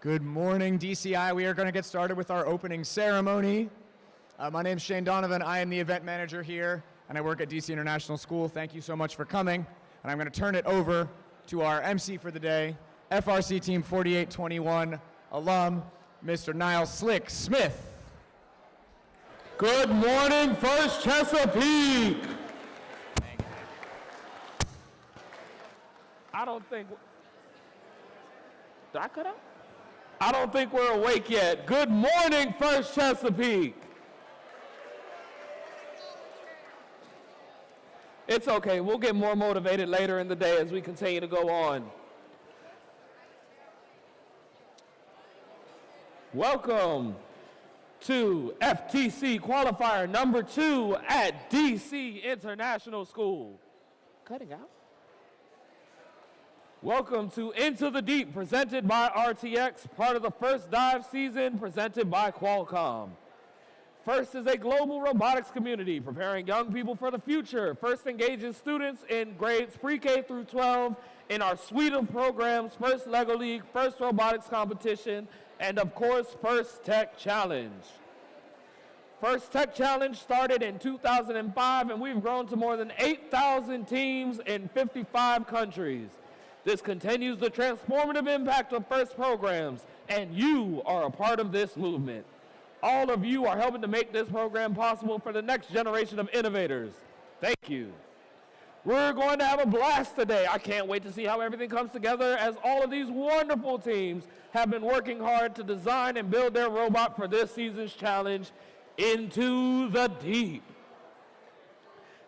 Good morning, DCI. We are going to get started with our opening ceremony. My name is Shane Donovan. I am the event manager here, and I work at DC International School. Thank you so much for coming. And I'm going to turn it over to our MC for the day, FRC Team 4821 alum, Mr. Niall Slick Smith. Good morning, First Chesapeake. Did I cut out? I don't think we're awake yet. Good morning, First Chesapeake. It's okay. We'll get more motivated later in the day as we continue to go on. Welcome to FTC Qualifier number 2 at DC International School. Cutting out? Welcome to Into the Deep, presented by RTX, part of the First Dive season, presented by Qualcomm. FIRST is a global robotics community preparing young people for the future. FIRST engages students in grades pre-K through 12 in our suite of programs, FIRST Lego League, FIRST Robotics Competition, and of course, FIRST Tech Challenge. FIRST Tech Challenge started in 2005, and we've grown to more than 8,000 teams in 55 countries. This continues the transformative impact of FIRST programs, and you are a part of this movement. All of you are helping to make this program possible for the next generation of innovators. Thank you. We're going to have a blast today. I can't wait to see how everything comes together, as all of these wonderful teams have been working hard to design and build their robot for this season's challenge, Into the Deep.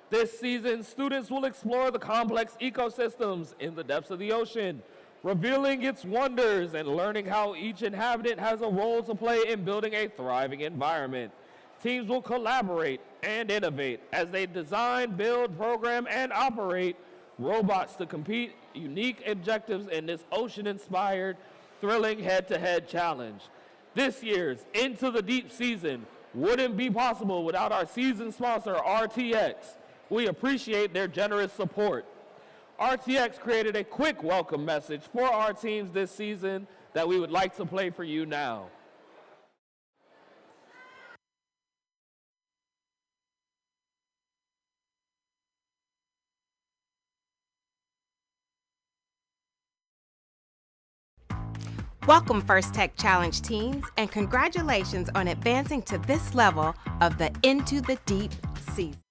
This season, students will explore the complex ecosystems in the depths of the ocean, revealing its wonders and learning how each inhabitant has a role to play in building a thriving environment. Teams will collaborate and innovate as they design, build, program, and operate robots to compete unique objectives in this ocean-inspired, thrilling head-to-head challenge. This year's Into the Deep season wouldn't be possible without our season sponsor, RTX. We appreciate their generous support. RTX created a quick welcome message for our teams this season that we would like to play for you now. Welcome, First Tech Challenge teams, and congratulations on advancing to this level of the Into the Deep season.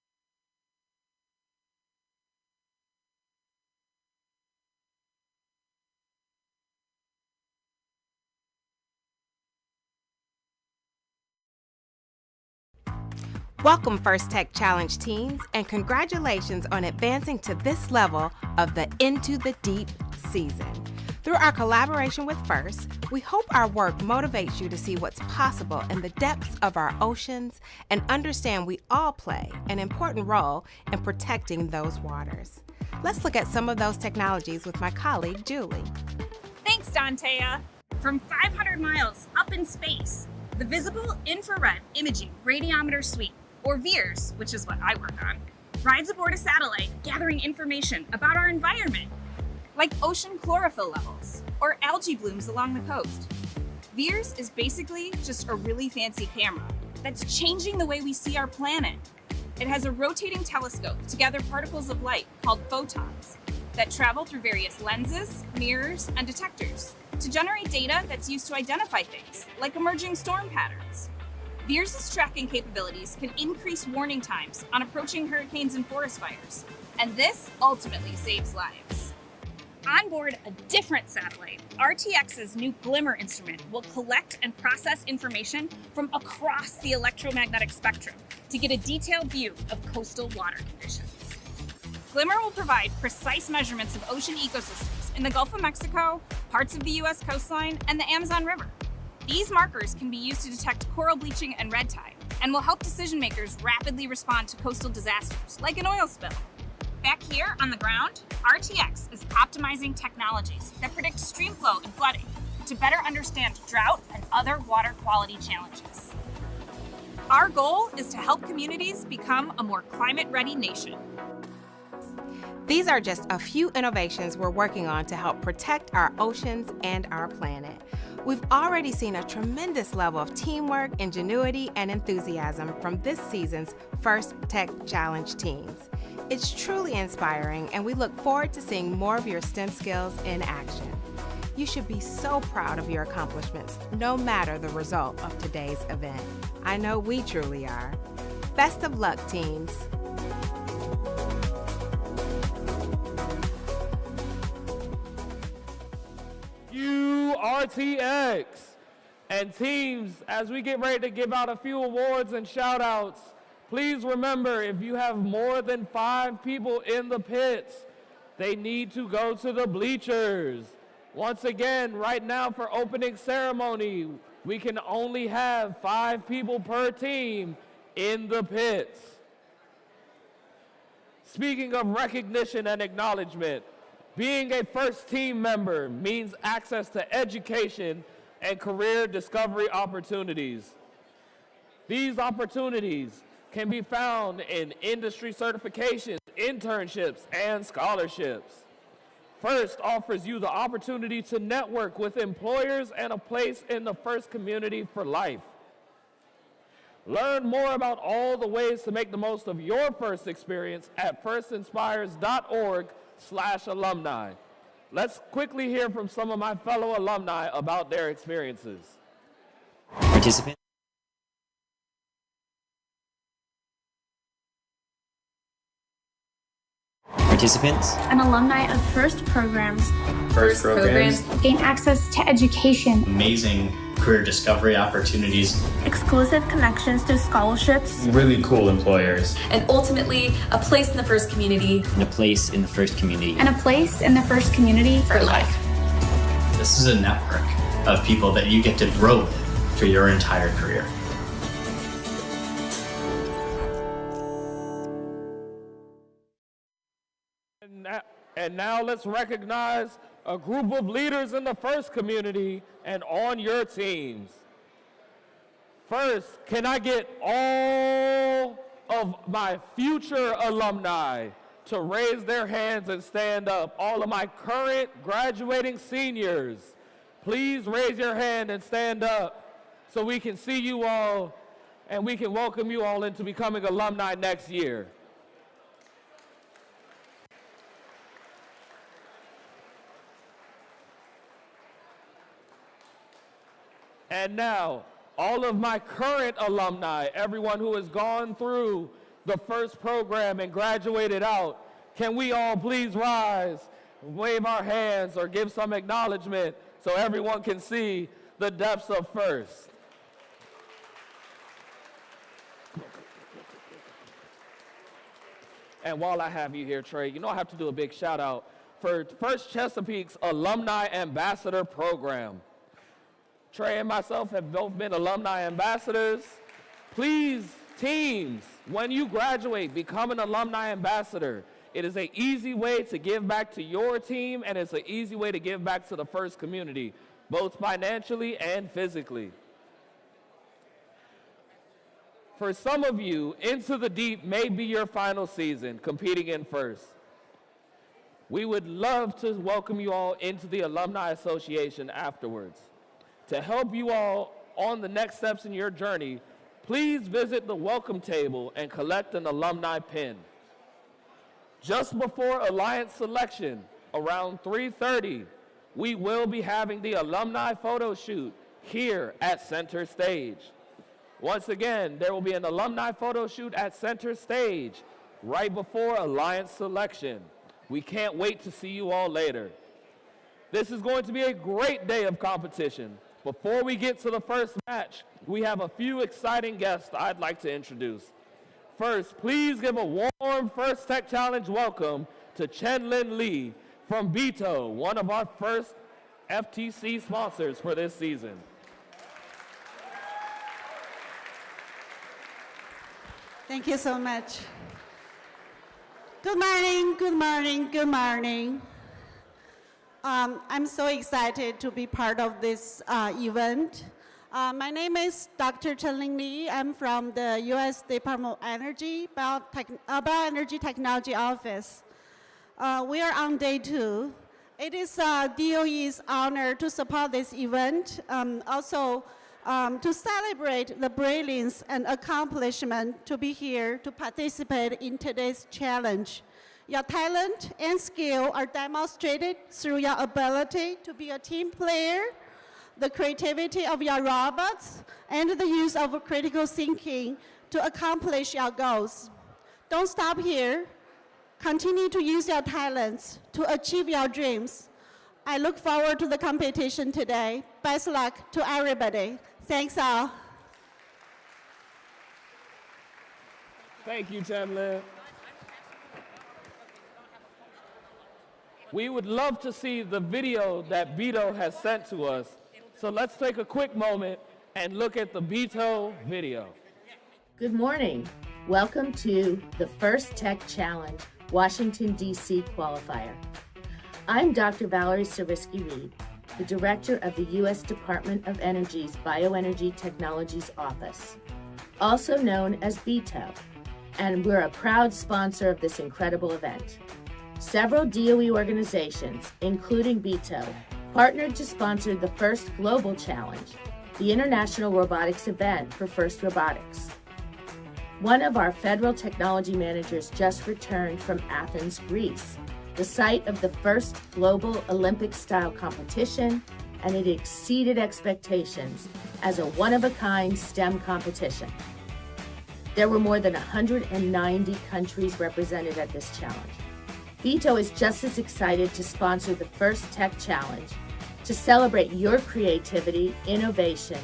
Welcome, First Tech Challenge teams, and congratulations on advancing to this level of the Into the Deep season. Through our collaboration with FIRST, we hope our work motivates you to see what's possible in the depths of our oceans and understand we all play an important role in protecting those waters. Let's look at some of those technologies with my colleague, Julie. Thanks, Dantea. From 500 miles up in space, the Visible Infrared Imaging Radiometer Suite, or VIIRS, which is what I work on, rides aboard a satellite gathering information about our environment, like ocean chlorophyll levels or algae blooms along the coast. VIIRS is basically just a really fancy camera that's changing the way we see our planet. It has a rotating telescope to gather particles of light called photons that travel through various lenses, mirrors, and detectors to generate data that's used to identify things like emerging storm patterns. VIIRS's tracking capabilities can increase warning times on approaching hurricanes and forest fires, and this ultimately saves lives. On board a different satellite, RTX's new Glimmer instrument will collect and process information from across the electromagnetic spectrum to get a detailed view of coastal water conditions. Glimmer will provide precise measurements of ocean ecosystems in the Gulf of Mexico, parts of the US coastline, and the Amazon River. These markers can be used to detect coral bleaching and red tide, and will help decision makers rapidly respond to coastal disasters, like an oil spill. Back here on the ground, RTX is optimizing technologies that predict stream flow and flooding to better understand drought and other water quality challenges. Our goal is to help communities become a more climate-ready nation. These are just a few innovations we're working on to help protect our oceans and our planet. We've already seen a tremendous level of teamwork, ingenuity, and enthusiasm from this season's First Tech Challenge teams. It's truly inspiring, and we look forward to seeing more of your STEM skills in action. You should be so proud of your accomplishments, no matter the result of today's event. I know we truly are. Best of luck, teams. RTX and teams, as we get ready to give out a few awards and shout outs, please remember, if you have more than 5 people in the pits, they need to go to the bleachers. Once again, right now for opening ceremony, we can only have 5 people per team in the pits. Speaking of recognition and acknowledgement, being a first team member means access to education and career discovery opportunities. These opportunities can be found in industry certifications, internships, and scholarships. First offers you the opportunity to network with employers and a place in the FIRST community for life. Learn more about all the ways to make the most of your FIRST experience at firstinspires.org/alumni. Let's quickly hear from some of my fellow alumni about their experiences. Participants. An alumni of FIRST programs. FIRST programs. Gain access to education. Amazing career discovery opportunities. Exclusive connections to scholarships. Really cool employers. And ultimately, a place in the FIRST community. And a place in the FIRST community. And a place in the FIRST community For life. This is a network of people that you get to grow with for your entire career. And now let's recognize a group of leaders in the FIRST community and on your teams. First, can I get all of my future alumni to raise their hands and stand up? All of my current graduating seniors, please raise your hand and stand up so we can see you all and we can welcome you all into becoming alumni next year. And now, all of my current alumni, everyone who has gone through the FIRST program and graduated out, can we all please rise, wave our hands, or give some acknowledgement so everyone can see the depths of FIRST? And while I have you here, Trey, you know I have to do a big shout out for FIRST Chesapeake's Alumni Ambassador Program. Trey and myself have both been alumni ambassadors. Please, teams, when you graduate, become an alumni ambassador. It is an easy way to give back to your team, and it's an easy way to give back to the FIRST community, both financially and physically. For some of you, Into the Deep may be your final season competing in FIRST. We would love to welcome you all into the Alumni Association afterwards. To help you all on the next steps in your journey, please visit the welcome table and collect an alumni pin. Just before Alliance selection, around 3:30, we will be having the alumni photo shoot here at Center Stage. Once again, there will be an alumni photo shoot at Center Stage right before Alliance selection. We can't wait to see you all later. This is going to be a great day of competition. Before we get to the first match, we have a few exciting guests I'd like to introduce. First, please give a warm First Tech Challenge welcome to Chen-Lin Lee from Beto, one of our first FTC sponsors for this season. Thank you so much. Good morning, good morning, good morning. I'm so excited to be part of this event. My name is Dr. Chen-Lin Lee. I'm from the U.S. Department of Energy, Bioenergy Technology Office. We are on day 2. It is DOE's honor to support this event, also to celebrate the brilliance and accomplishment to be here to participate in today's challenge. Your talent and skill are demonstrated through your ability to be a team player, the creativity of your robots, and the use of critical thinking to accomplish your goals. Don't stop here. Continue to use your talents to achieve your dreams. I look forward to the competition today. Best luck to everybody. Thanks all. Thank you, Chen-Lin. We would love to see the video that Beto has sent to us. So let's take a quick moment and look at the Beto video. Good morning. Welcome to the First Tech Challenge, Washington, D.C. Qualifier. I'm Dr. Valerie Sarisky-Reed, the Director of the U.S. Department of Energy's Bioenergy Technologies Office, also known as Beto, and we're a proud sponsor of this incredible event. Several DOE organizations, including Beto, partnered to sponsor the first global challenge, the International Robotics Event for FIRST Robotics. One of our federal technology managers just returned from Athens, Greece, the site of the first global Olympic-style competition, and it exceeded expectations as a one-of-a-kind STEM competition. There were more than 190 countries represented at this challenge. Beto is just as excited to sponsor the First Tech Challenge to celebrate your creativity, innovation,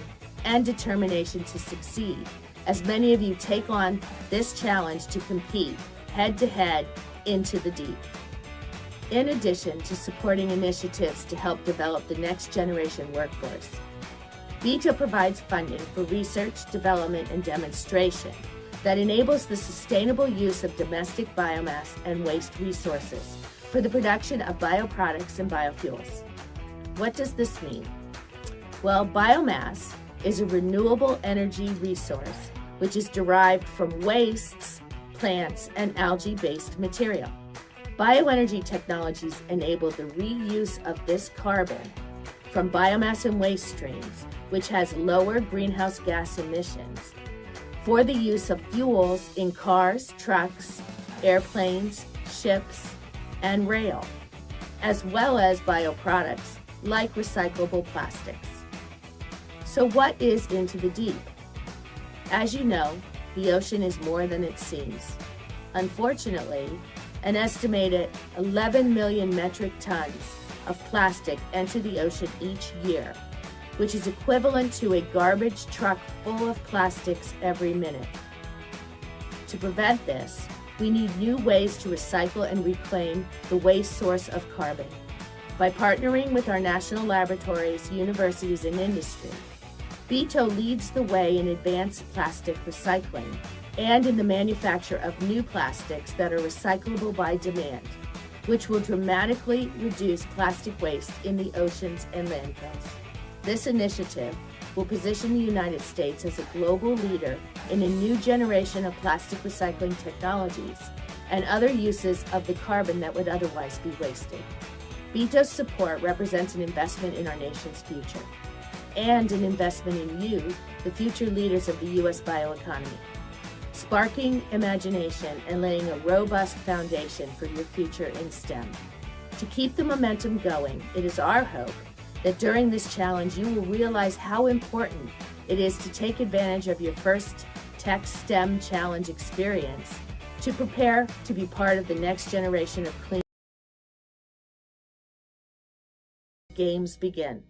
and determination to succeed, as many of you take on this challenge to compete head-to-head into the deep. In addition to supporting initiatives to help develop the next generation workforce, Beto provides funding for research, development, and demonstration that enables the sustainable use of domestic biomass and waste resources for the production of bioproducts and biofuels. What does this mean? Well, biomass is a renewable energy resource which is derived from wastes, plants, and algae-based material. Bioenergy technologies enable the reuse of this carbon from biomass and waste streams, which has lower greenhouse gas emissions, for the use of fuels in cars, trucks, airplanes, ships, and rail, as well as bioproducts like recyclable plastics. So what is Into the Deep? As you know, the ocean is more than it seems. Unfortunately, an estimated 11 million metric tons of plastic enter the ocean each year, which is equivalent to a garbage truck full of plastics every minute. To prevent this, we need new ways to recycle and reclaim the waste source of carbon. By partnering with our national laboratories, universities, and industry, Beto leads the way in advanced plastic recycling and in the manufacture of new plastics that are recyclable by demand, which will dramatically reduce plastic waste in the oceans and landfills. This initiative will position the United States as a global leader in a new generation of plastic recycling technologies and other uses of the carbon that would otherwise be wasted. Beto's support represents an investment in our nation's future and an investment in you, the future leaders of the U.S. bioeconomy, sparking imagination and laying a robust foundation for your future in STEM. To keep the momentum going, it is our hope that during this challenge you will realize how important it is to take advantage of your first Tech STEM Challenge experience to prepare to be part of the next generation of clean games begin.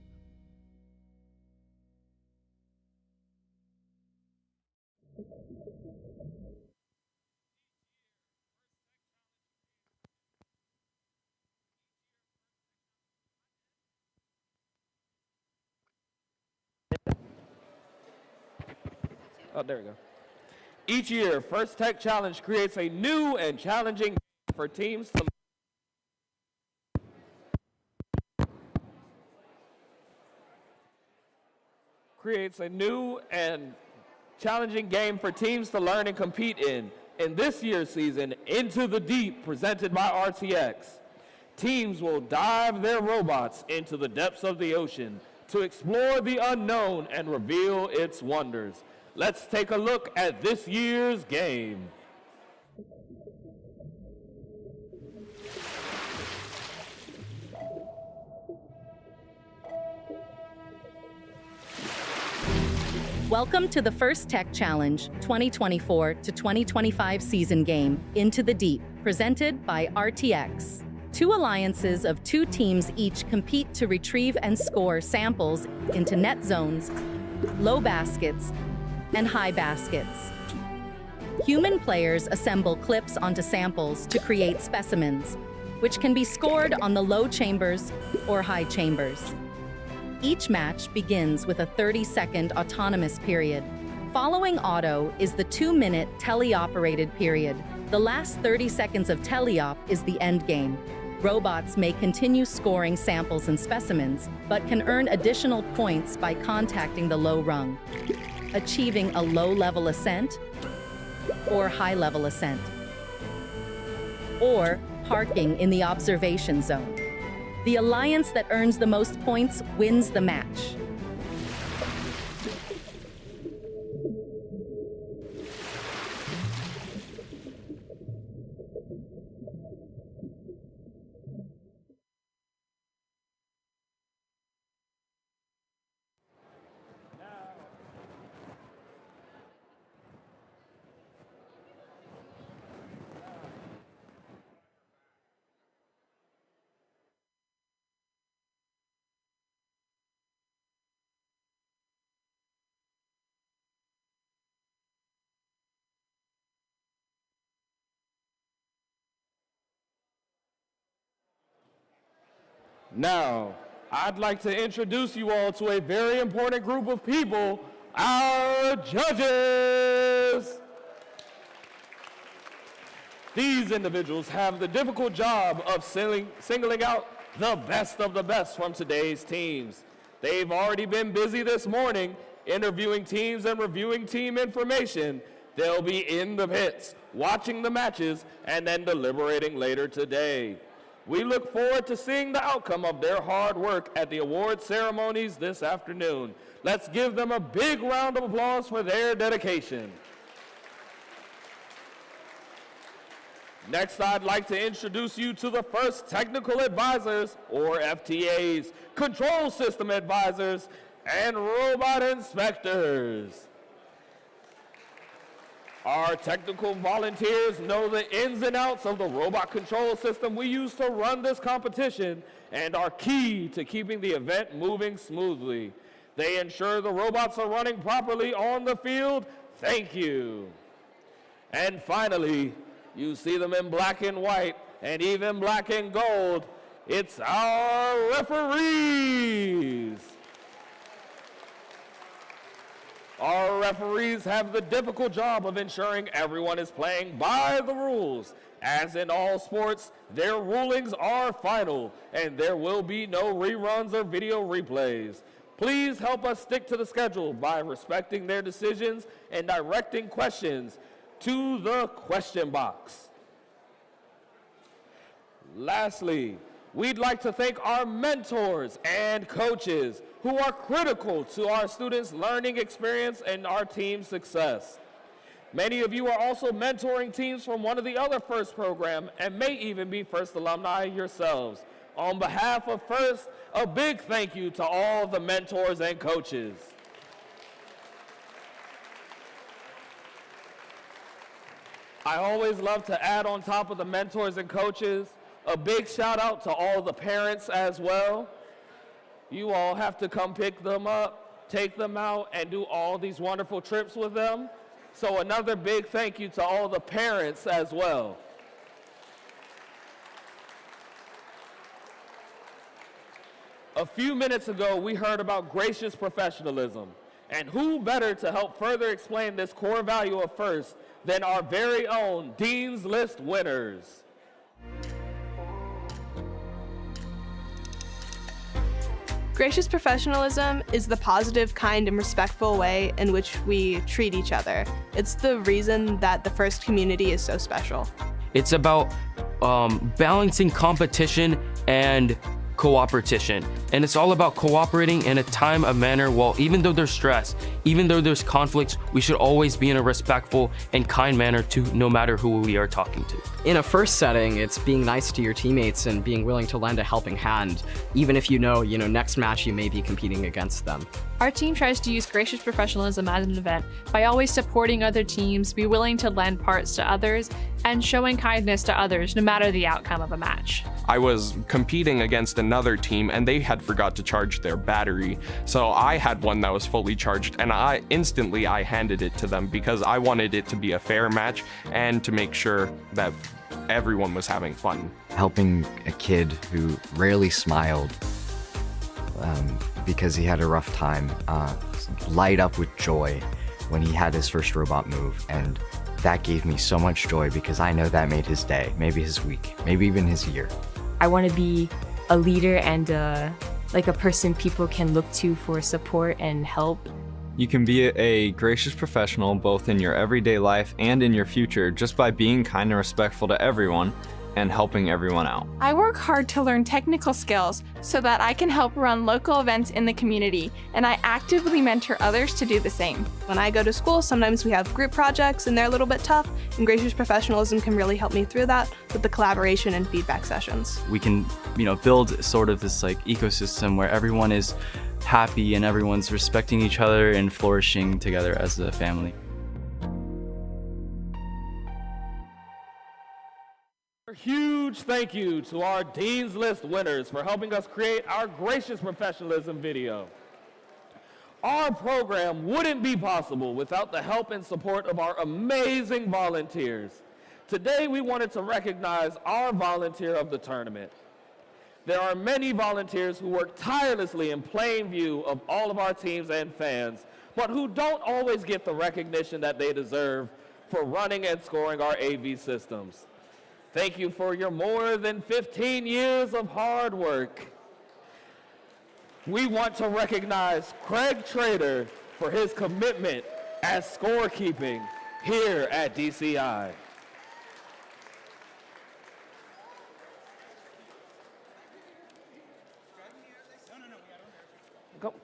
Oh, there we go. Each year, First Tech Challenge creates a new and challenging for teams to learn and compete in this year's season, Into the Deep, presented by RTX. Teams will dive their robots into the depths of the ocean to explore the unknown and reveal its wonders. Let's take a look at this year's game. Welcome to the First Tech Challenge 2024 to 2025 season game, Into the Deep, presented by RTX. Two alliances of two teams each compete to retrieve and score samples into net zones, low baskets, and high baskets. Human players assemble clips onto samples to create specimens, which can be scored on the low chambers or high chambers. Each match begins with a 30-second autonomous period. Following auto is the 2-minute teleoperated period. The last 30 seconds of teleop is the end game. Robots may continue scoring samples and specimens, but can earn additional points by contacting the low rung, achieving a low-level ascent or high-level ascent, or parking in the observation zone. The alliance that earns the most points wins the match. Now, I'd like to introduce you all to a very important group of people, our judges. These individuals have the difficult job of singling out the best of the best from today's teams. They've already been busy this morning interviewing teams and reviewing team information. They'll be in the pits, watching the matches, and then deliberating later today. We look forward to seeing the outcome of their hard work at the award ceremonies this afternoon. Let's give them a big round of applause for their dedication. Next, I'd like to introduce you to the first technical advisors, or FTAs, control system advisors, and robot inspectors. Our technical volunteers know the ins and outs of the robot control system we use to run this competition and are key to keeping the event moving smoothly. They ensure the robots are running properly on the field. Thank you. And finally, you see them in black and white and even black and gold. It's our referees. Our referees have the difficult job of ensuring everyone is playing by the rules. As in all sports, their rulings are final, and there will be no reruns or video replays. Please help us stick to the schedule by respecting their decisions and directing questions to the question box. Lastly, we'd like to thank our mentors and coaches who are critical to our students' learning experience and our team's success. Many of you are also mentoring teams from one of the other FIRST programs and may even be FIRST alumni yourselves. On behalf of FIRST, a big thank you to all the mentors and coaches. I always love to add on top of the mentors and coaches, a big shout out to all the parents as well. You all have to come pick them up, take them out, and do all these wonderful trips with them. So another big thank you to all the parents as well. A few minutes ago, we heard about gracious professionalism. And who better to help further explain this core value of FIRST than our very own Dean's List winners. Gracious professionalism is the positive, kind, and respectful way in which we treat each other. It's the reason that the FIRST community is so special. It's about balancing competition and cooperation. And it's all about cooperating in a time of manner. Well, even though there's stress, even though there's conflicts, we should always be in a respectful and kind manner to no matter who we are talking to. In a first setting, it's being nice to your teammates and being willing to lend a helping hand, even if you know, next match you may be competing against them. Our team tries to use gracious professionalism at an event by always supporting other teams, be willing to lend parts to others, and showing kindness to others no matter the outcome of a match. I was competing against another team and they had forgot to charge their battery. So I had one that was fully charged and I handed it to them because I wanted it to be a fair match and to make sure that everyone was having fun. Helping a kid who rarely smiled because he had a rough time light up with joy when he had his first robot move, and that gave me so much joy because I know that made his day, maybe his week, maybe even his year. I want to be a leader and like a person people can look to for support and help. You can be a gracious professional both in your everyday life and in your future just by being kind and respectful to everyone and helping everyone out. I work hard to learn technical skills so that I can help run local events in the community, and I actively mentor others to do the same. When I go to school, sometimes we have group projects and they're a little bit tough, and gracious professionalism can really help me through that with the collaboration and feedback sessions. We can, build sort of this ecosystem where everyone is happy and everyone's respecting each other and flourishing together as a family. A huge thank you to our Dean's List winners for helping us create our Gracious Professionalism video. Our program wouldn't be possible without the help and support of our amazing volunteers. Today we wanted to recognize our volunteer of the tournament. There are many volunteers who work tirelessly in plain view of all of our teams and fans, but who don't always get the recognition that they deserve for running and scoring our AV systems. Thank you for your more than 15 years of hard work. We want to recognize Craig Trader for his commitment as scorekeeping here at DCI. Go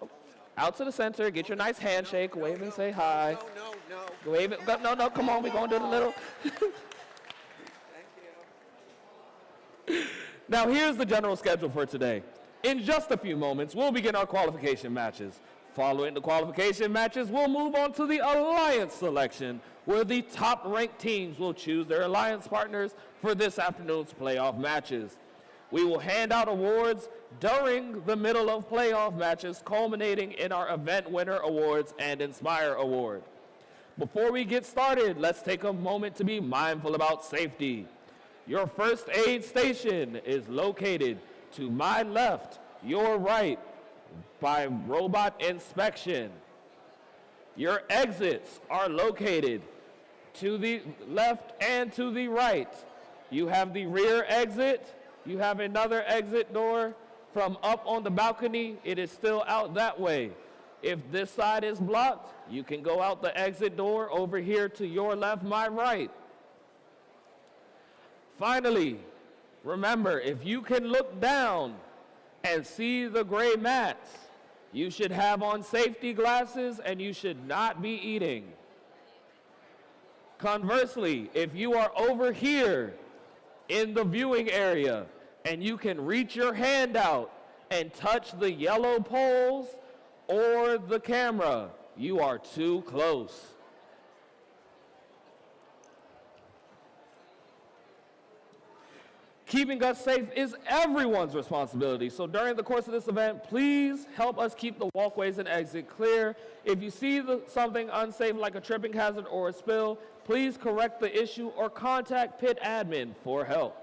out to the center, get your nice handshake, wave and say hi. No. Wave it, no, come on, we're gonna do the little. Now here's the general schedule for today. In just a few moments, we'll begin our qualification matches. Following the qualification matches, we'll move on to the alliance selection, where the top-ranked teams will choose their alliance partners for this afternoon's playoff matches. We will hand out awards during the middle of playoff matches, culminating in our Event Winner Awards and Inspire Award. Before we get started, let's take a moment to be mindful about safety. Your first aid station is located to my left, your right, by robot inspection. Your exits are located to the left and to the right. You have the rear exit. You have another exit door from up on the balcony. It is still out that way. If this side is blocked, you can go out the exit door over here to your left, my right. Finally, remember, if you can look down and see the gray mats, you should have on safety glasses and you should not be eating. Conversely, if you are over here in the viewing area and you can reach your hand out and touch the yellow poles or the camera, you are too close. Keeping us safe is everyone's responsibility. So during the course of this event, please help us keep the walkways and exit clear. If you see something unsafe like a tripping hazard or a spill, please correct the issue or contact pit admin for help.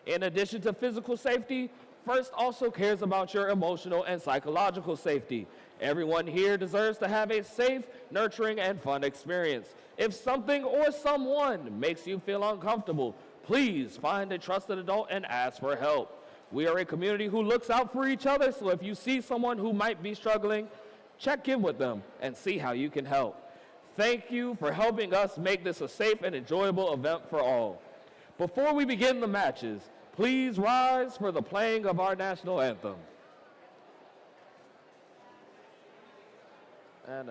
In addition to physical safety, FIRST also cares about your emotional and psychological safety. Everyone here deserves to have a safe, nurturing, and fun experience. If something or someone makes you feel uncomfortable, please find a trusted adult and ask for help. We are a community who looks out for each other, so if you see someone who might be struggling, check in with them and see how you can help. Thank you for helping us make this a safe and enjoyable event for all. Before we begin the matches, please rise for the playing of our national anthem. And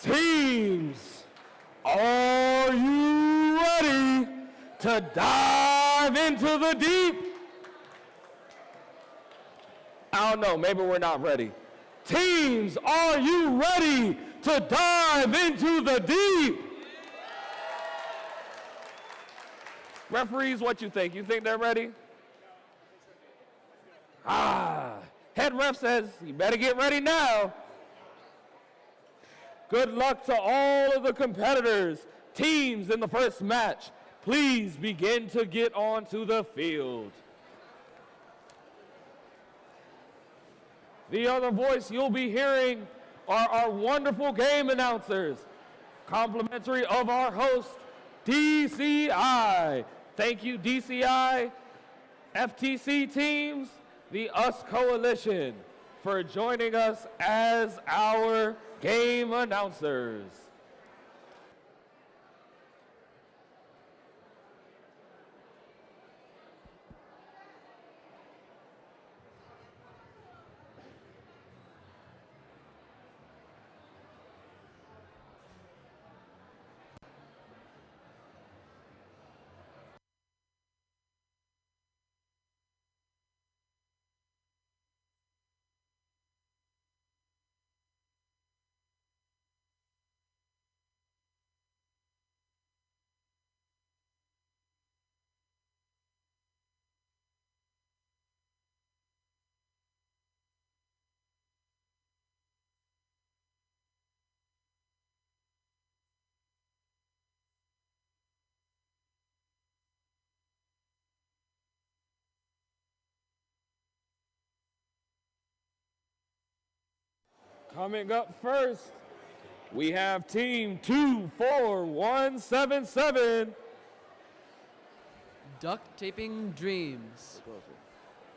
teams, are you ready to dive into the deep? I don't know, maybe we're not ready. Teams, are you ready to dive into the deep? Referees, what you think? You think they're ready? Head ref says you better get ready now. Good luck to all of the competitors. Teams in the first match, please begin to get onto the field. The other voice you'll be hearing are our wonderful game announcers, complimentary of our host, DCI. Thank you, DCI, FTC teams, the US Coalition, for joining us as our game announcers. Coming up first, we have team 24177. Duct taping dreams.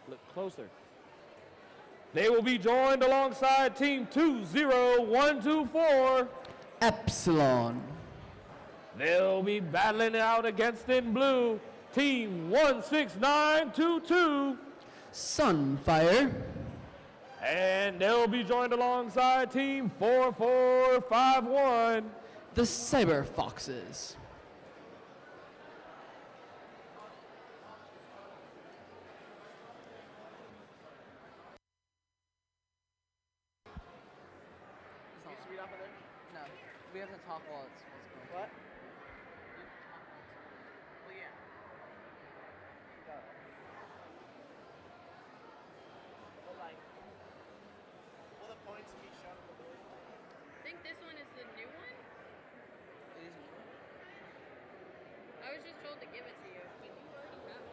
Look closer. They will be joined alongside team 20124. Epsilon. They'll be battling it out against in blue, team 16922. Sunfire. And they'll be joined alongside team 4451. The Cyber Foxes. No, we have to talk while it's going. What? Well, yeah. Will the points be shown on the board? I think this one is the new one. It is new. I was just told to give it to you, but you already have it.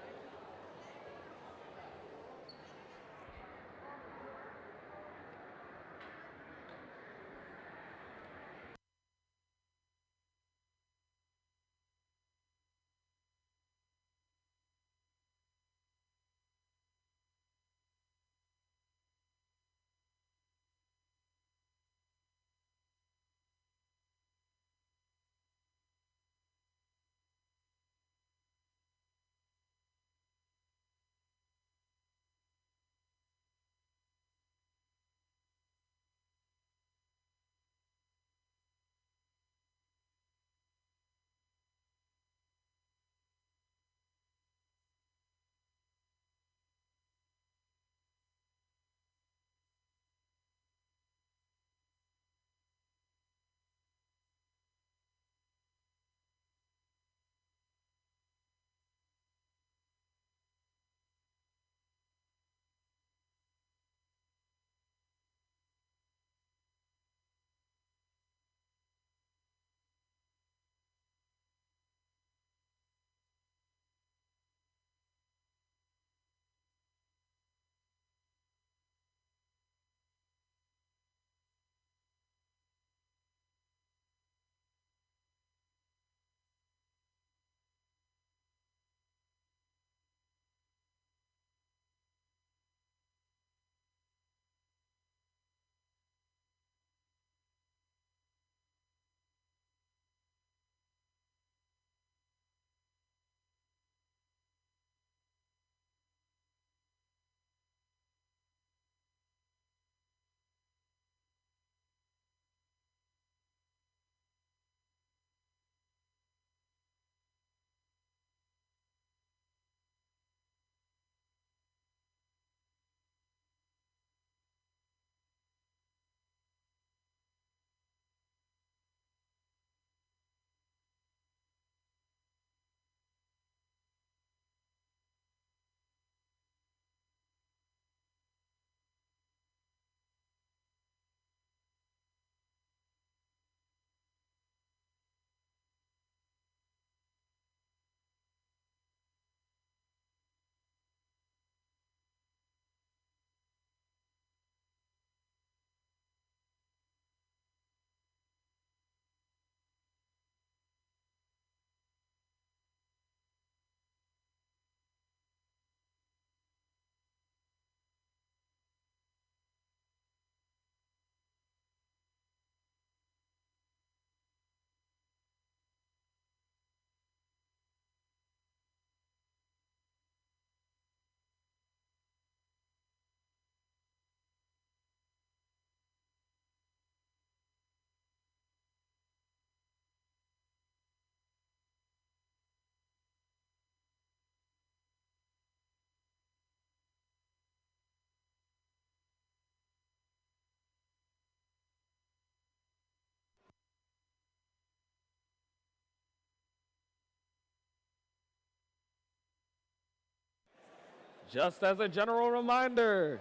Just as a general reminder,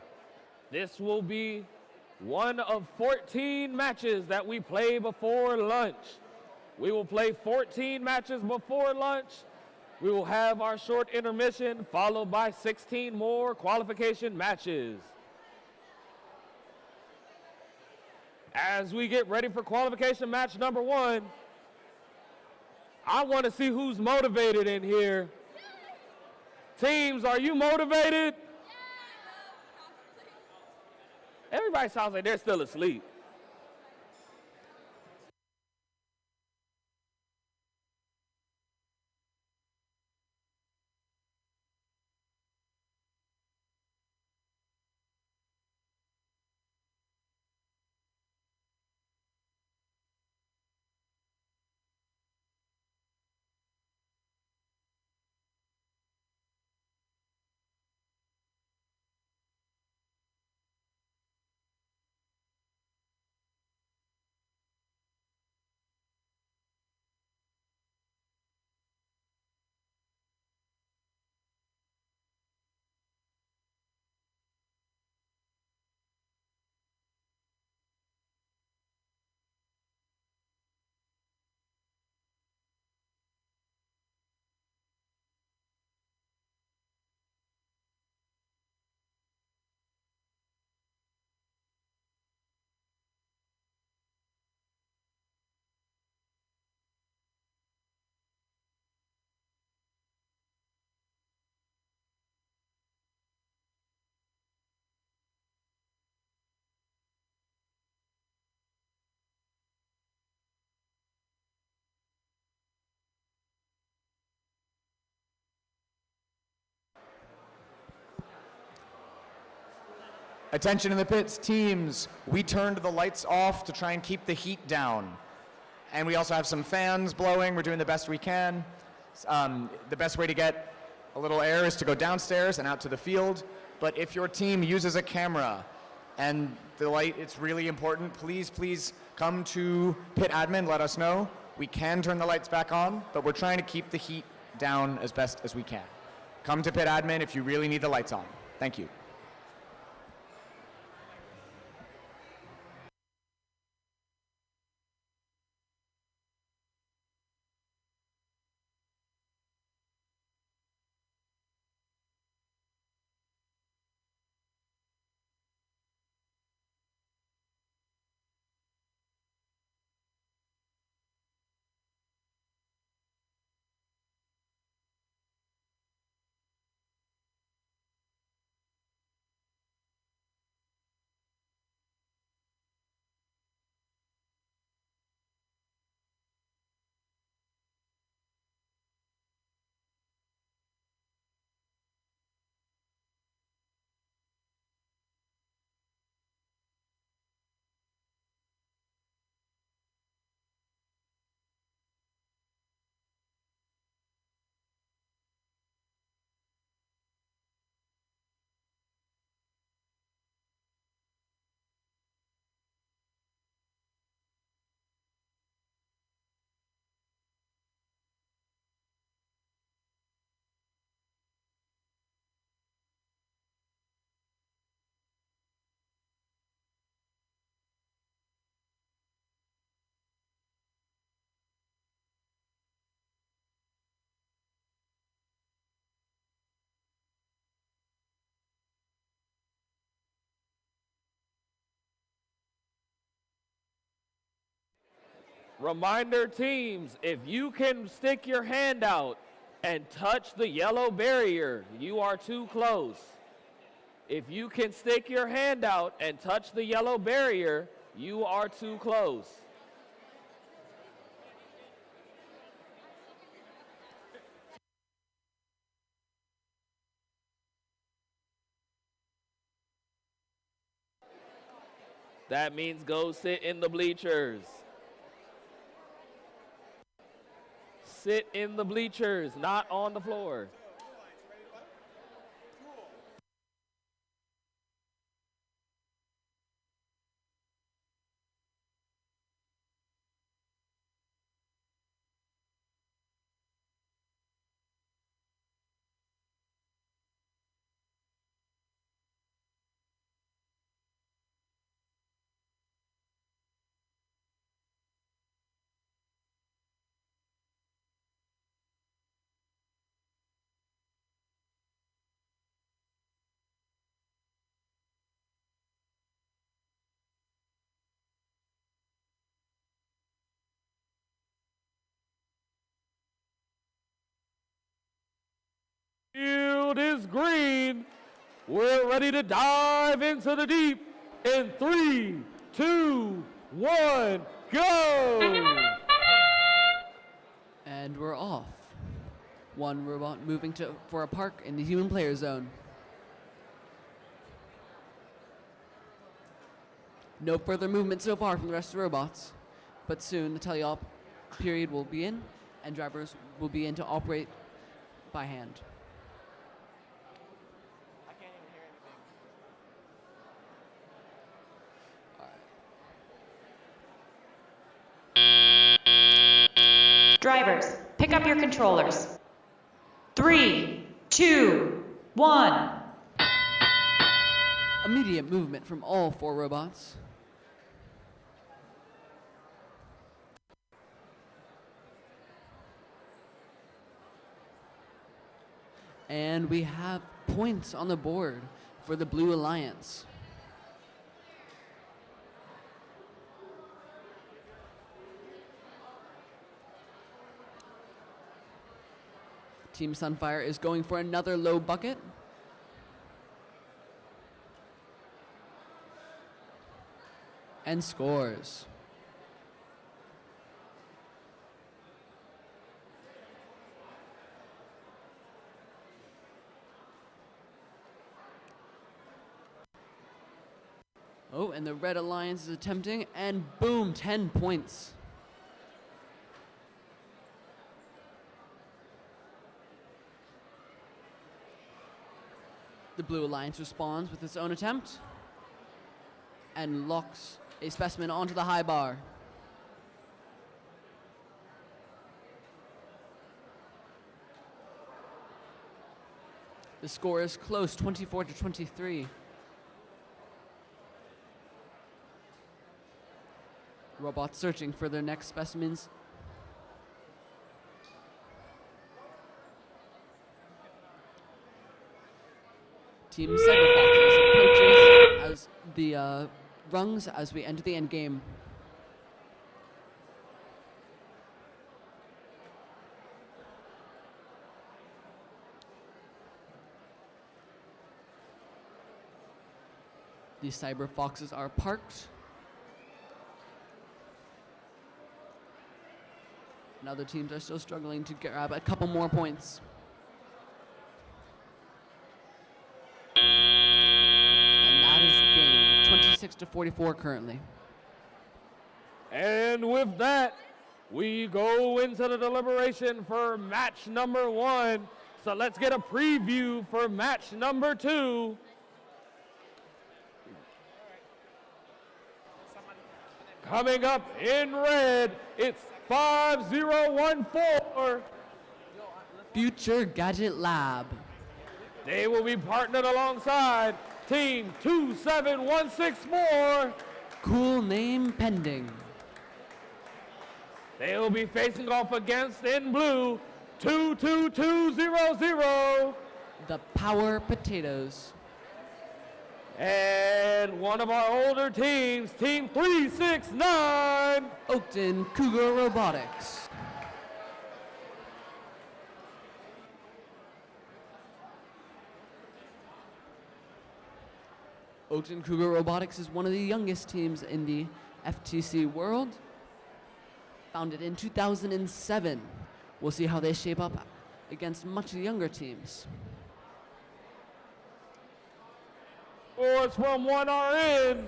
this will be one of 14 matches that we play before lunch. We will play 14 matches before lunch. We will have our short intermission followed by 16 more qualification matches. As we get ready for qualification match number 1, I want to see who's motivated in here. Teams, are you motivated? Everybody sounds like they're still asleep. Attention in the pits, teams. We turned the lights off to try and keep the heat down. And we also have some fans blowing. We're doing the best we can. The best way to get a little air is to go downstairs and out to the field. But if your team uses a camera and the light, it's really important, please come to pit admin, let us know. We can turn the lights back on, but we're trying to keep the heat down as best as we can. Come to pit admin if you really need the lights on. Thank you. Reminder teams, if you can stick your hand out and touch the yellow barrier, you are too close. If you can stick your hand out and touch the yellow barrier, you are too close. That means go sit in the bleachers. Sit in the bleachers, not on the floor. field is green. We're ready to dive into the deep in 3, 2, 1, go! And we're off. One robot moving for a park in the human player zone. No further movement so far from the rest of the robots, but soon the teleop period will be in, and drivers will be in to operate by hand. Drivers, pick up your controllers. 3, 2, 1. Immediate movement from all 4 robots. And we have points on the board for the Blue Alliance. Team Sunfire is going for another low bucket. And scores. Oh, and the Red Alliance is attempting, and boom, 10 points. The Blue Alliance responds with its own attempt and locks a specimen onto the high bar. The score is close, 24-23. Robots searching for their next specimens. Team Cyberfoxes approaches as the rungs as we enter the end game. The Cyber Foxes are parked. And other teams are still struggling to grab a couple more points. And that is game, 26-44 currently. And with that, we go into the deliberation for match number 1. So let's get a preview for match number 2. Coming up in red, it's 5014. Future Gadget Lab. They will be partnered alongside Team 27164. Cool name pending. They will be facing off against, in blue, 22200. The Power Potatoes. And one of our older teams, Team 369. Oakton Cougar Robotics. Oakton Cougar Robotics is one of the youngest teams in the FTC world. Founded in 2007. We'll see how they shape up against much younger teams. Scores from 1RN.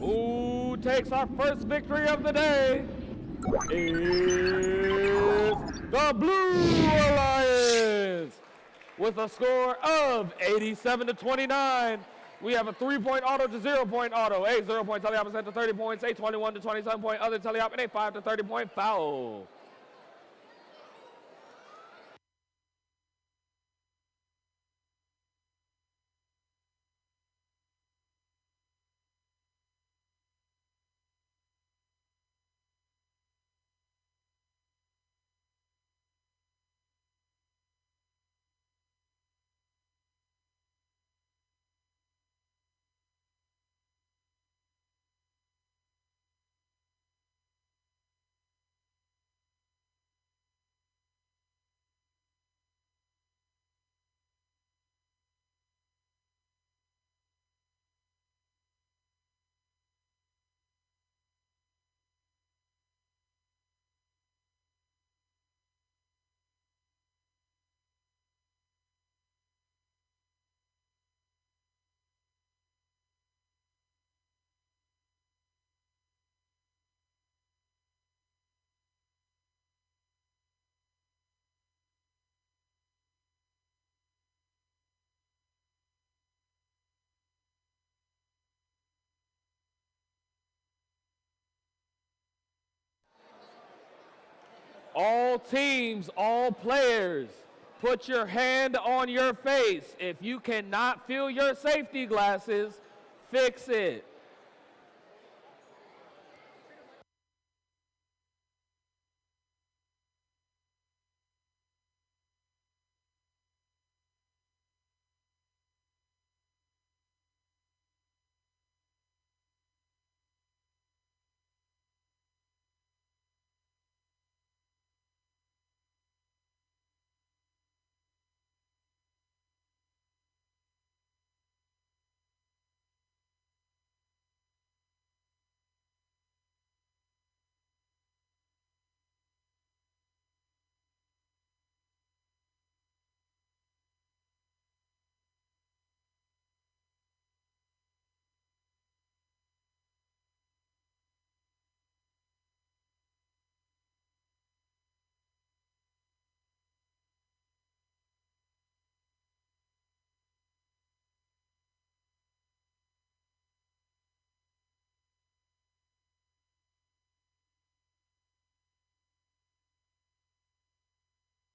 Who takes our first victory of the day is the Blue Alliance with a score of 87-29. We have a 3-point auto to 0-point auto, a 0-point teleop set to 30 points, a 21 to 27-point other teleop, and a 5 to 30-point foul. All teams, all players, put your hand on your face. If you cannot feel your safety glasses, fix it.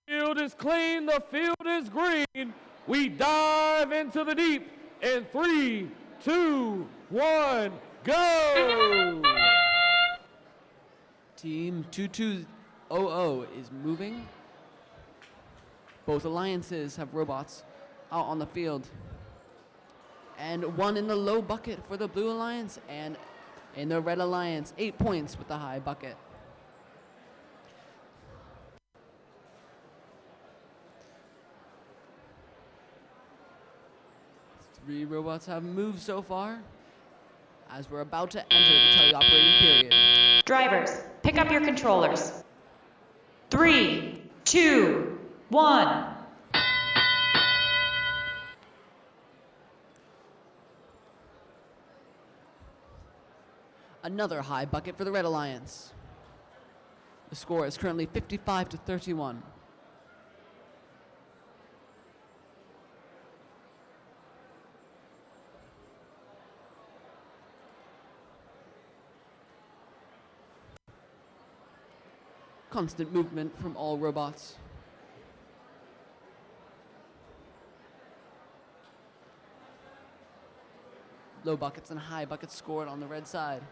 Field is clean, the field is green. We dive into the deep in 3, 2, 1, go! Team 2200 is moving. Both alliances have robots out on the field. And one in the low bucket for the blue alliance, and in the red alliance, 8 points with the high bucket. Three robots have moved so far, as we're about to enter the teleoperating period. Drivers, pick up your controllers. 3, 2, 1. Another high bucket for the Red Alliance. The score is currently 55-31. Constant movement from all robots. Low buckets and high buckets scored on the red side.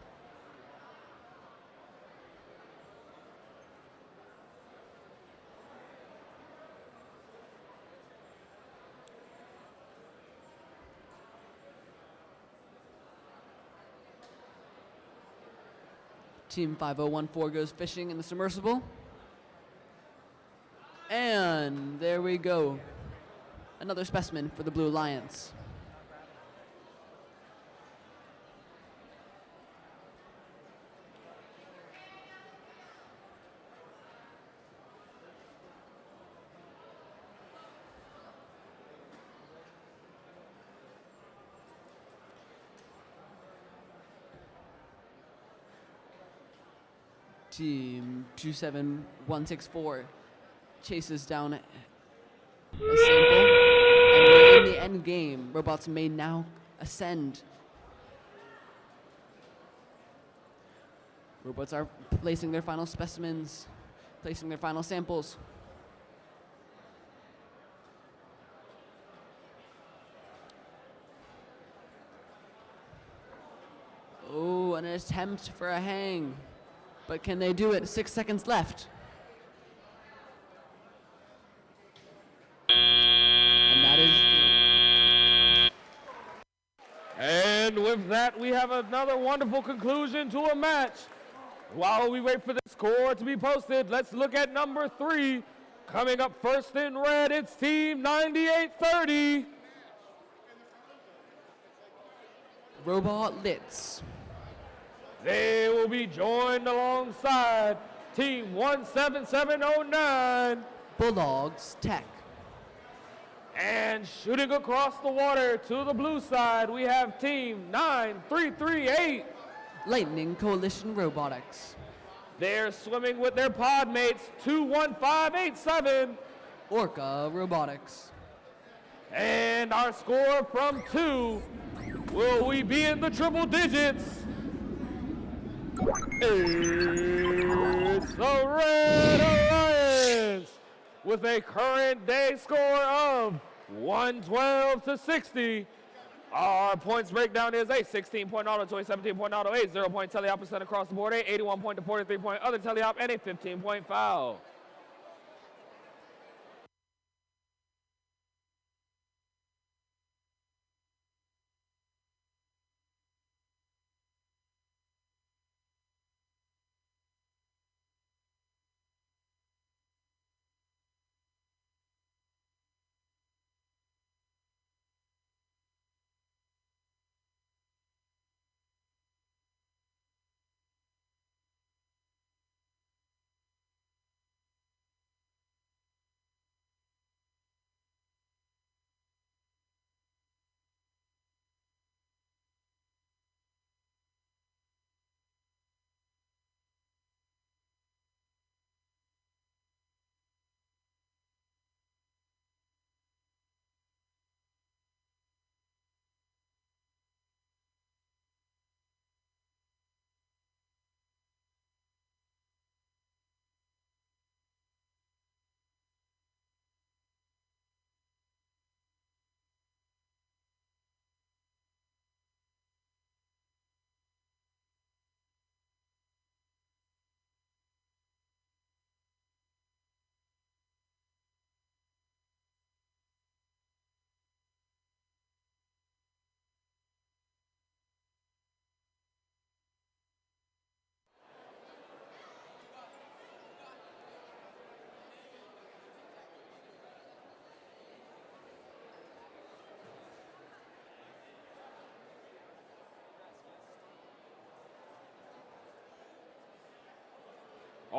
Team 5014 goes fishing in the submersible. And there we go. Another specimen for the Blue Alliance. Team 27164 chases down a sample, and we're in the end game. Robots may now ascend. Robots are placing their final specimens, placing their final samples. Oh, an attempt for a hang. But can they do it? 6 seconds left. And that is... And with that, we have another wonderful conclusion to a match. While we wait for the score to be posted, let's look at number 3. Coming up first in red, it's Team 9830. Robot Litz. They will be joined alongside Team 17709. Bulldogs Tech. And shooting across the water to the blue side, we have Team 9338. Lightning Coalition Robotics. They're swimming with their pod mates 21587. Orca Robotics. And our score from 2, will we be in the triple digits? It's the Red Alliance. with a current day score of 112 to 60. Our points breakdown is a 16-point auto to a 17-point auto, a 0-point teleop percent across the board, a 81-point to 43-point other teleop, and a 15-point foul.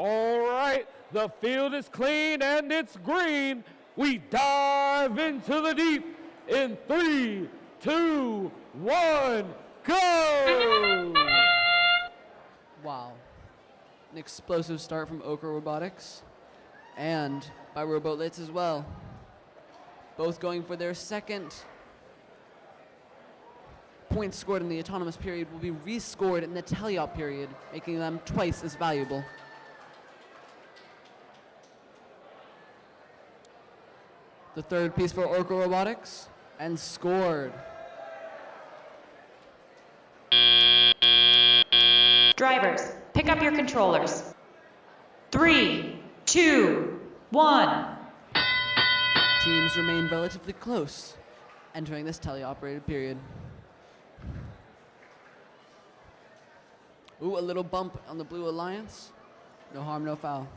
All right, the field is clean and it's green. We dive into the deep in 3, 2, 1, go! Wow. An explosive start from Ochre Robotics and by Robolitz as well. Both going for their second. Points scored in the autonomous period will be rescored in the teleop period, making them twice as valuable. The third piece for Orca Robotics, and scored. Drivers, pick up your controllers. 3, 2, 1. Teams remain relatively close entering this teleoperated period. Ooh, a little bump on the Blue Alliance. No harm, no foul.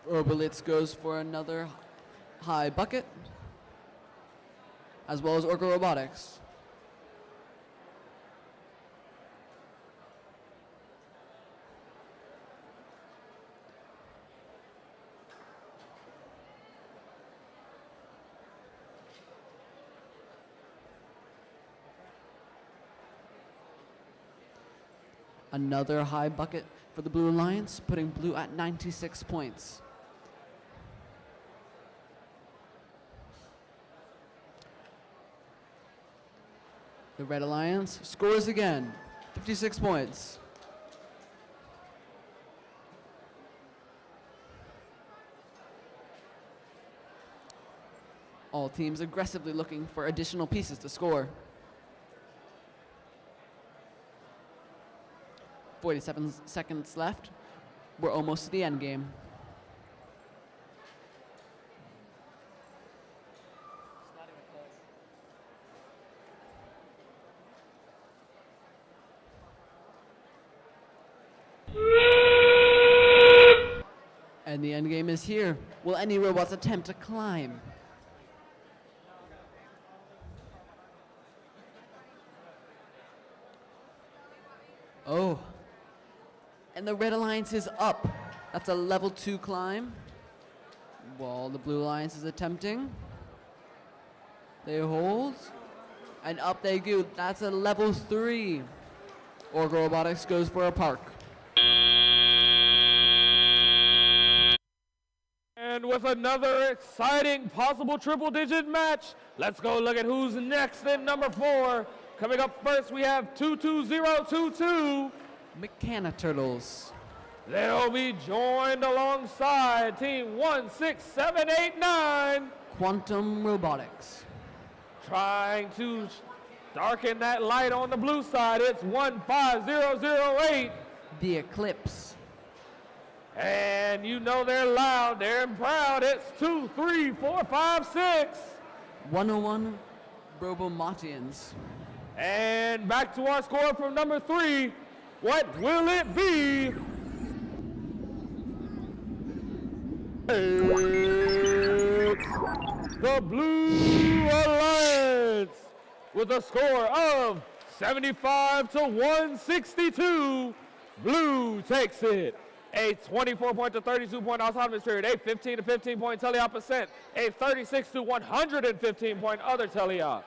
Robolitz goes for another high bucket, as well as Orca Robotics. Another high bucket for the Blue Alliance, putting Blue at 96 points. The Red Alliance scores again, 56 points. All teams aggressively looking for additional pieces to score. 47 seconds left. We're almost to the end game. And the end game is here. Will any robots attempt to climb? Oh. And the Red Alliance is up. That's a level 2 climb. While the Blue Alliance is attempting. They hold. And up they go. That's a level 3. Orca Robotics goes for a park. And with another exciting possible triple-digit match, let's go look at who's next in number 4. Coming up first, we have 22022 Mechana Turtles. They'll be joined alongside Team 16789. Quantum Robotics. Trying to darken that light on the blue side, it's 15008. The Eclipse. And you know they're loud, they're proud. It's 2, 3, 4, 5, 6. 101 Brobomatians. And back to our score from number 3. What will it be? It's the Blue Alliance with a score of 75 to 162. Blue takes it. A 24-point to 32-point autonomous period, a 15 to 15-point teleop percent, a 36 to 115-point other teleop.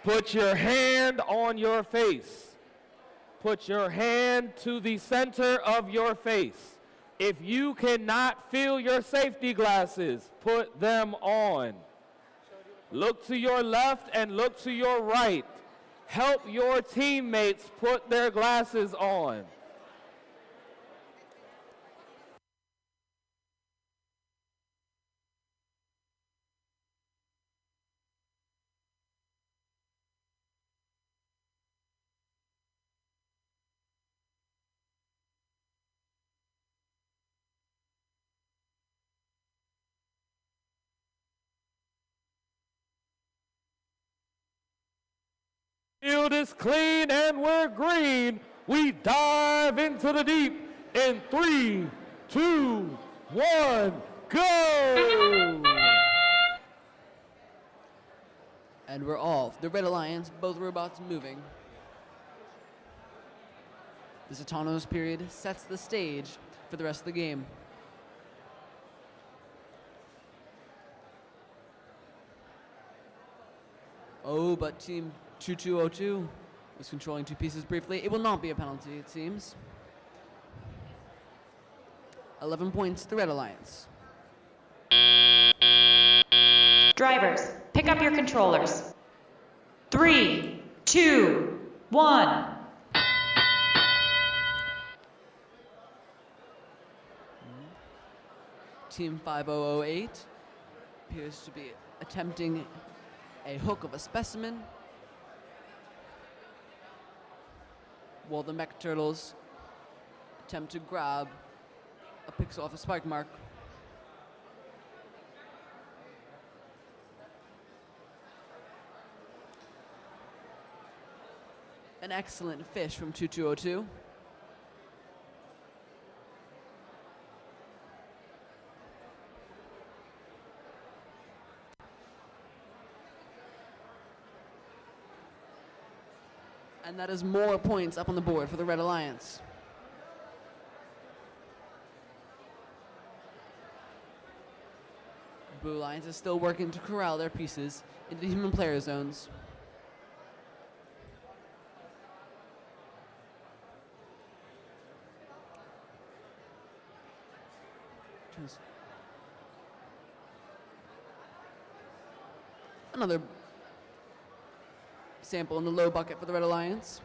Put your hand on your face. Put your hand to the center of your face. If you cannot feel your safety glasses, put them on. Look to your left and look to your right. Help your teammates put their glasses on. Field is clean and we're green. We dive into the deep in 3, 2, 1, go! And we're off. The Red Alliance, both robots moving. This autonomous period sets the stage for the rest of the game. Oh, but Team 2202 was controlling two pieces briefly. It will not be a penalty, it seems. 11 points, the Red Alliance. Drivers, pick up your controllers. 3, 2, 1. Team 5008 appears to be attempting a hook of a specimen, while the mech turtles attempt to grab a pixel off a spark mark. An excellent fish from 2202. And that is more points up on the board for the Red Alliance. Blue Alliance is still working to corral their pieces into human player zones. Another sample in the low bucket for the Red Alliance.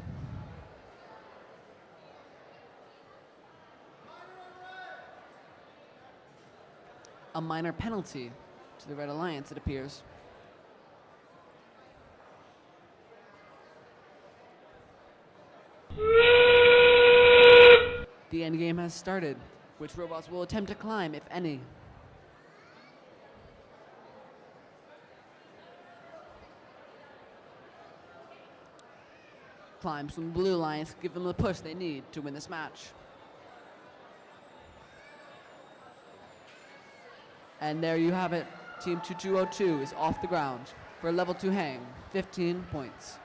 A minor penalty to the Red Alliance, it appears. The end game has started. Which robots will attempt to climb, if any? Climbs from the Blue Alliance give them the push they need to win this match. And there you have it. Team 2202 is off the ground for a level 2 hang, 15 points.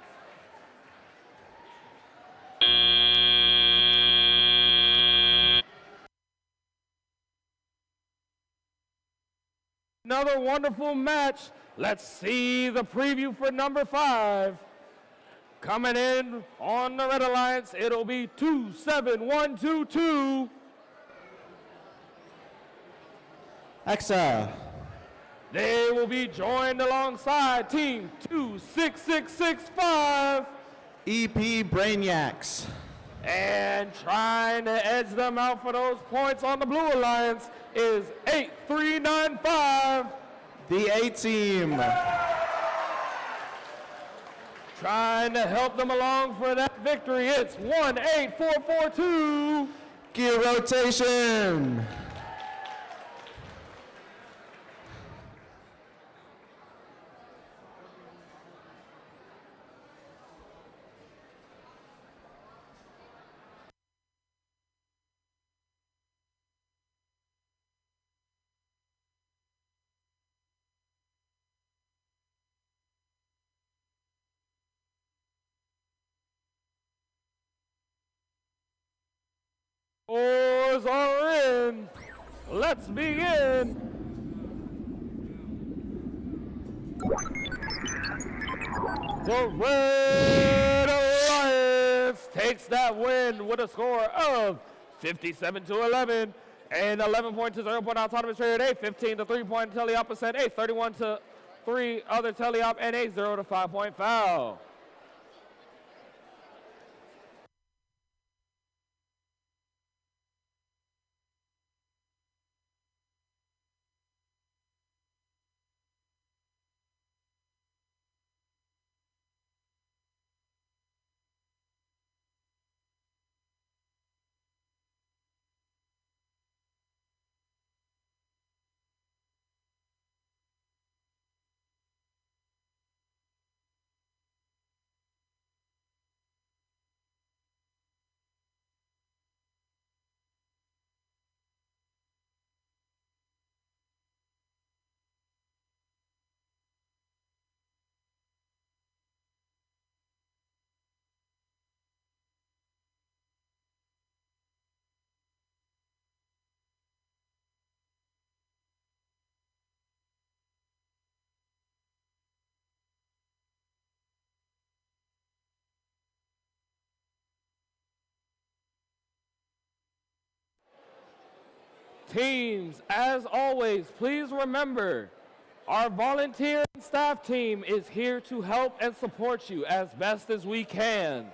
Another wonderful match. Let's see the preview for number 5. Coming in on the Red Alliance, it'll be 27122. Exa. They will be joined alongside Team 26665. EP Brainiacs. And trying to edge them out for those points on the Blue Alliance is 8395. The A-Team. Trying to help them along for that victory, it's 18442. Gear rotation. Scores are in. Let's begin. The Red Alliance takes that win with a score of 57-11, an 11-point to 0-point autonomous period, a 15 to 3-point teleop percent, a 31 to 3 other teleop, and a 0 to 5-point foul. Teams, as always, please remember, Our volunteer and staff team is here to help and support you as best as we can.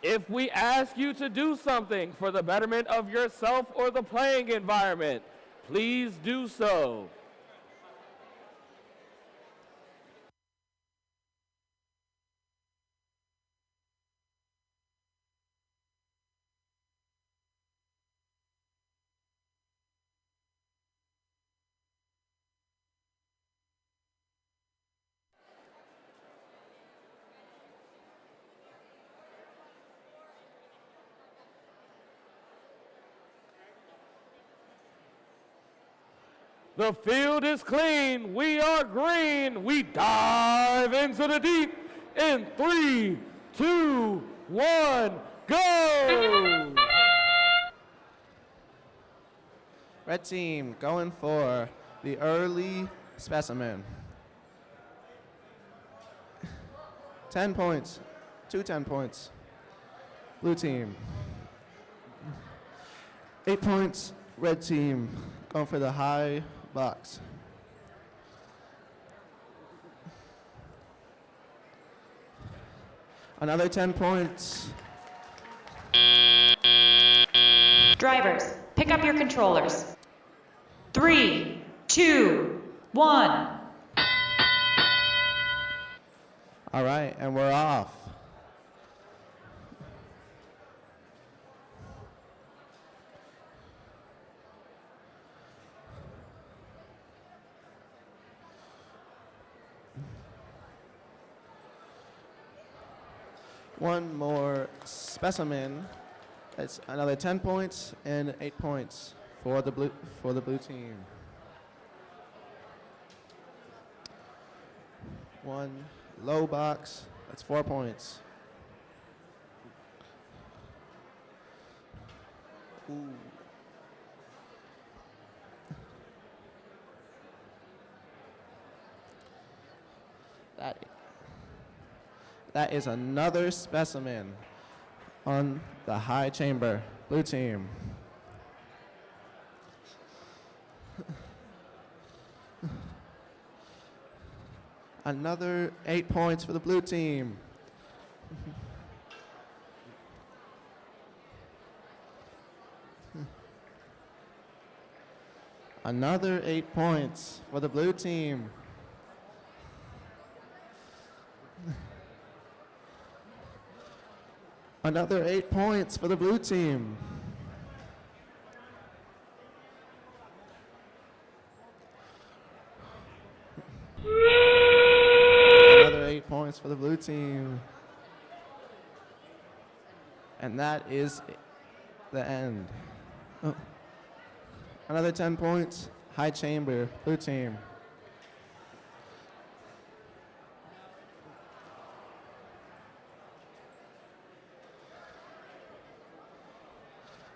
If we ask you to do something for the betterment of yourself or the playing environment, please do so. The field is clean. We are green. We dive into the deep in 3, 2, 1, go! Red team going for the early specimen. 10 points, 10 points. Blue team. 8 points, red team going for the high box. Another 10 points. Drivers, pick up your controllers. 3, 2, 1. All right, and we're off. One more specimen. That's another 10 points and 8 points for the blue team. One low box. That's 4 points. Ooh. That is another specimen on the high chamber, blue team. Another 8 points for the blue team. Another 8 points for the blue team. Another 8 points for the blue team. Another 8 points for the blue team. And that is the end. Oh. Another 10 points, high chamber, blue team.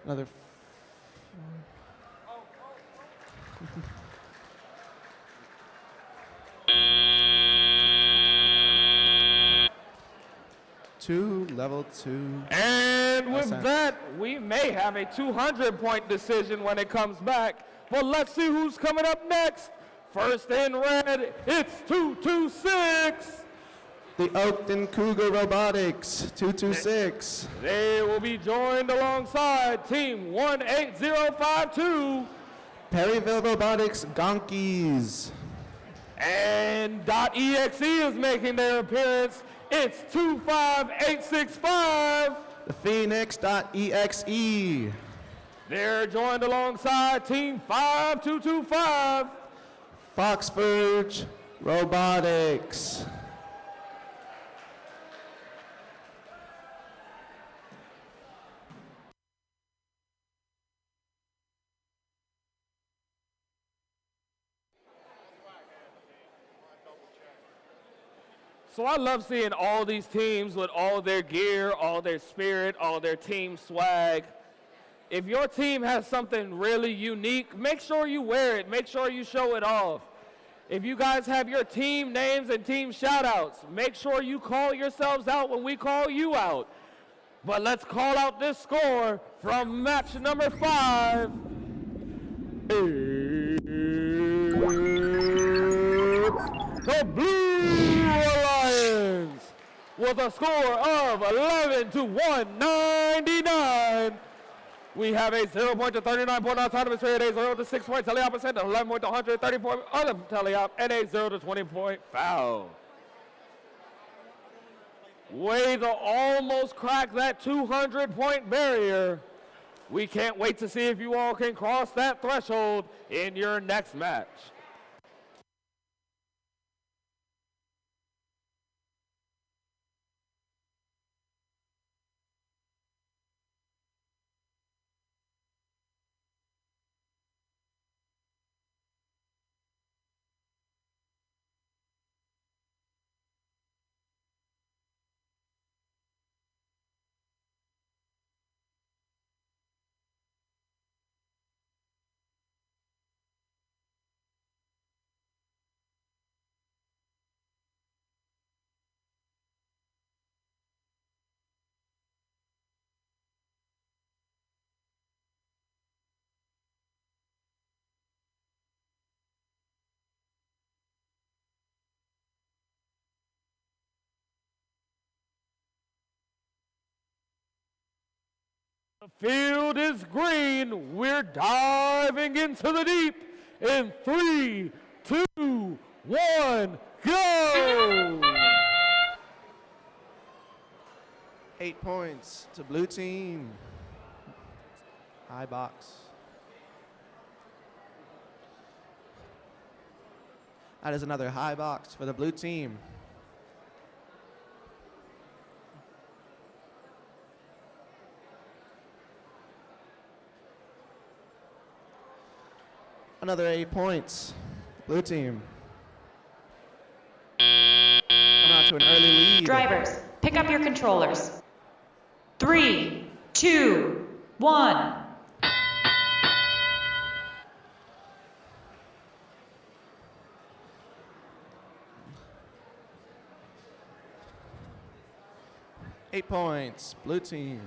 Another. Level 2. And with that, we may have a 200-point decision when it comes back. But let's see who's coming up next. First in red, it's 226. The Oakton Cougar Robotics, 226. They will be joined alongside Team 18052. Perryville Robotics Gonkies. And .exe is making their appearance. It's 25865. The Phoenix.exe. They're joined alongside Team 5225. Foxforge Robotics. So I love seeing all these teams with all their gear, all their spirit, all their team swag. If your team has something really unique, make sure you wear it. Make sure you show it off. If you guys have your team names and team shout-outs, make sure you call yourselves out when we call you out. But let's call out this score from match number 5. the Blue Alliance with a score of 11 to 199. We have a 0 point to 39 point autonomous period, a 0 to 6 point teleop percent, 11 point to 134 other teleop, and a 0 to 20 point foul. Way to almost crack that 200-point barrier. We can't wait to see if you all can cross that threshold in your next match. The field is green. We're diving into the deep in 3, 2, 1, go! 8 points to blue team. High box. That is another high box for the blue team. Another 8 points. Blue team. Come out to an early lead. Drivers, pick up your controllers. 3, 2, 1. Eight points. Blue team.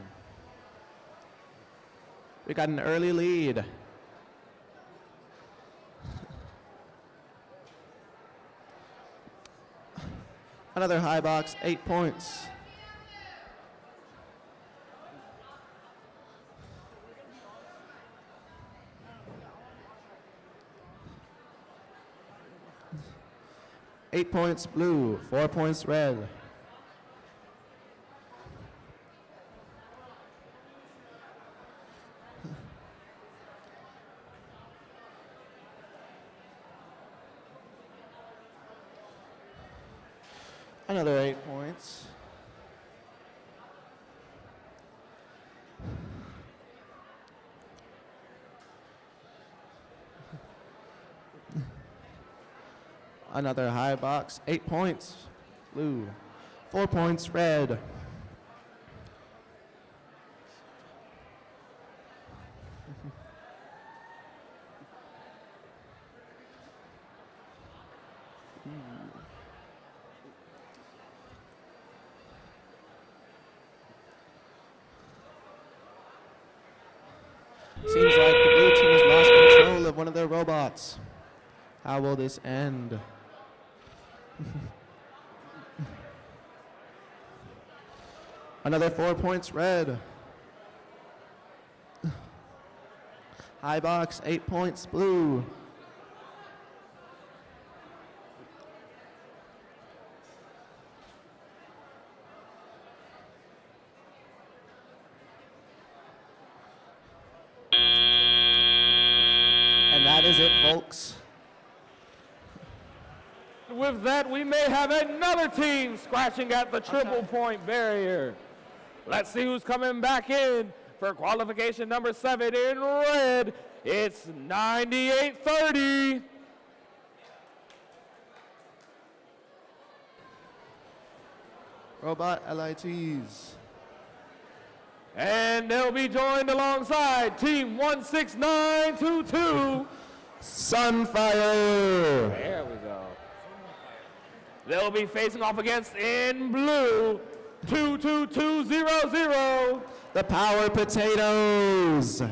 We got an early lead. Another high box, 8 points. Eight points blue, 4 points red. Another 8 points. Another high box, 8 points, blue, 4 points, red. Seems like the blue team has lost control of one of their robots. How will this end? Another 4 points red. High box, 8 points blue. And that is it, folks. With that, we may have another team scratching at the triple point barrier. Let's see who's coming back in for qualification number 7 in red. It's 98-30. Robot LITs. And they'll be joined alongside Team 16922. Sunfire. There we go. They'll be facing off against, in blue, 22200. The Power Potatoes.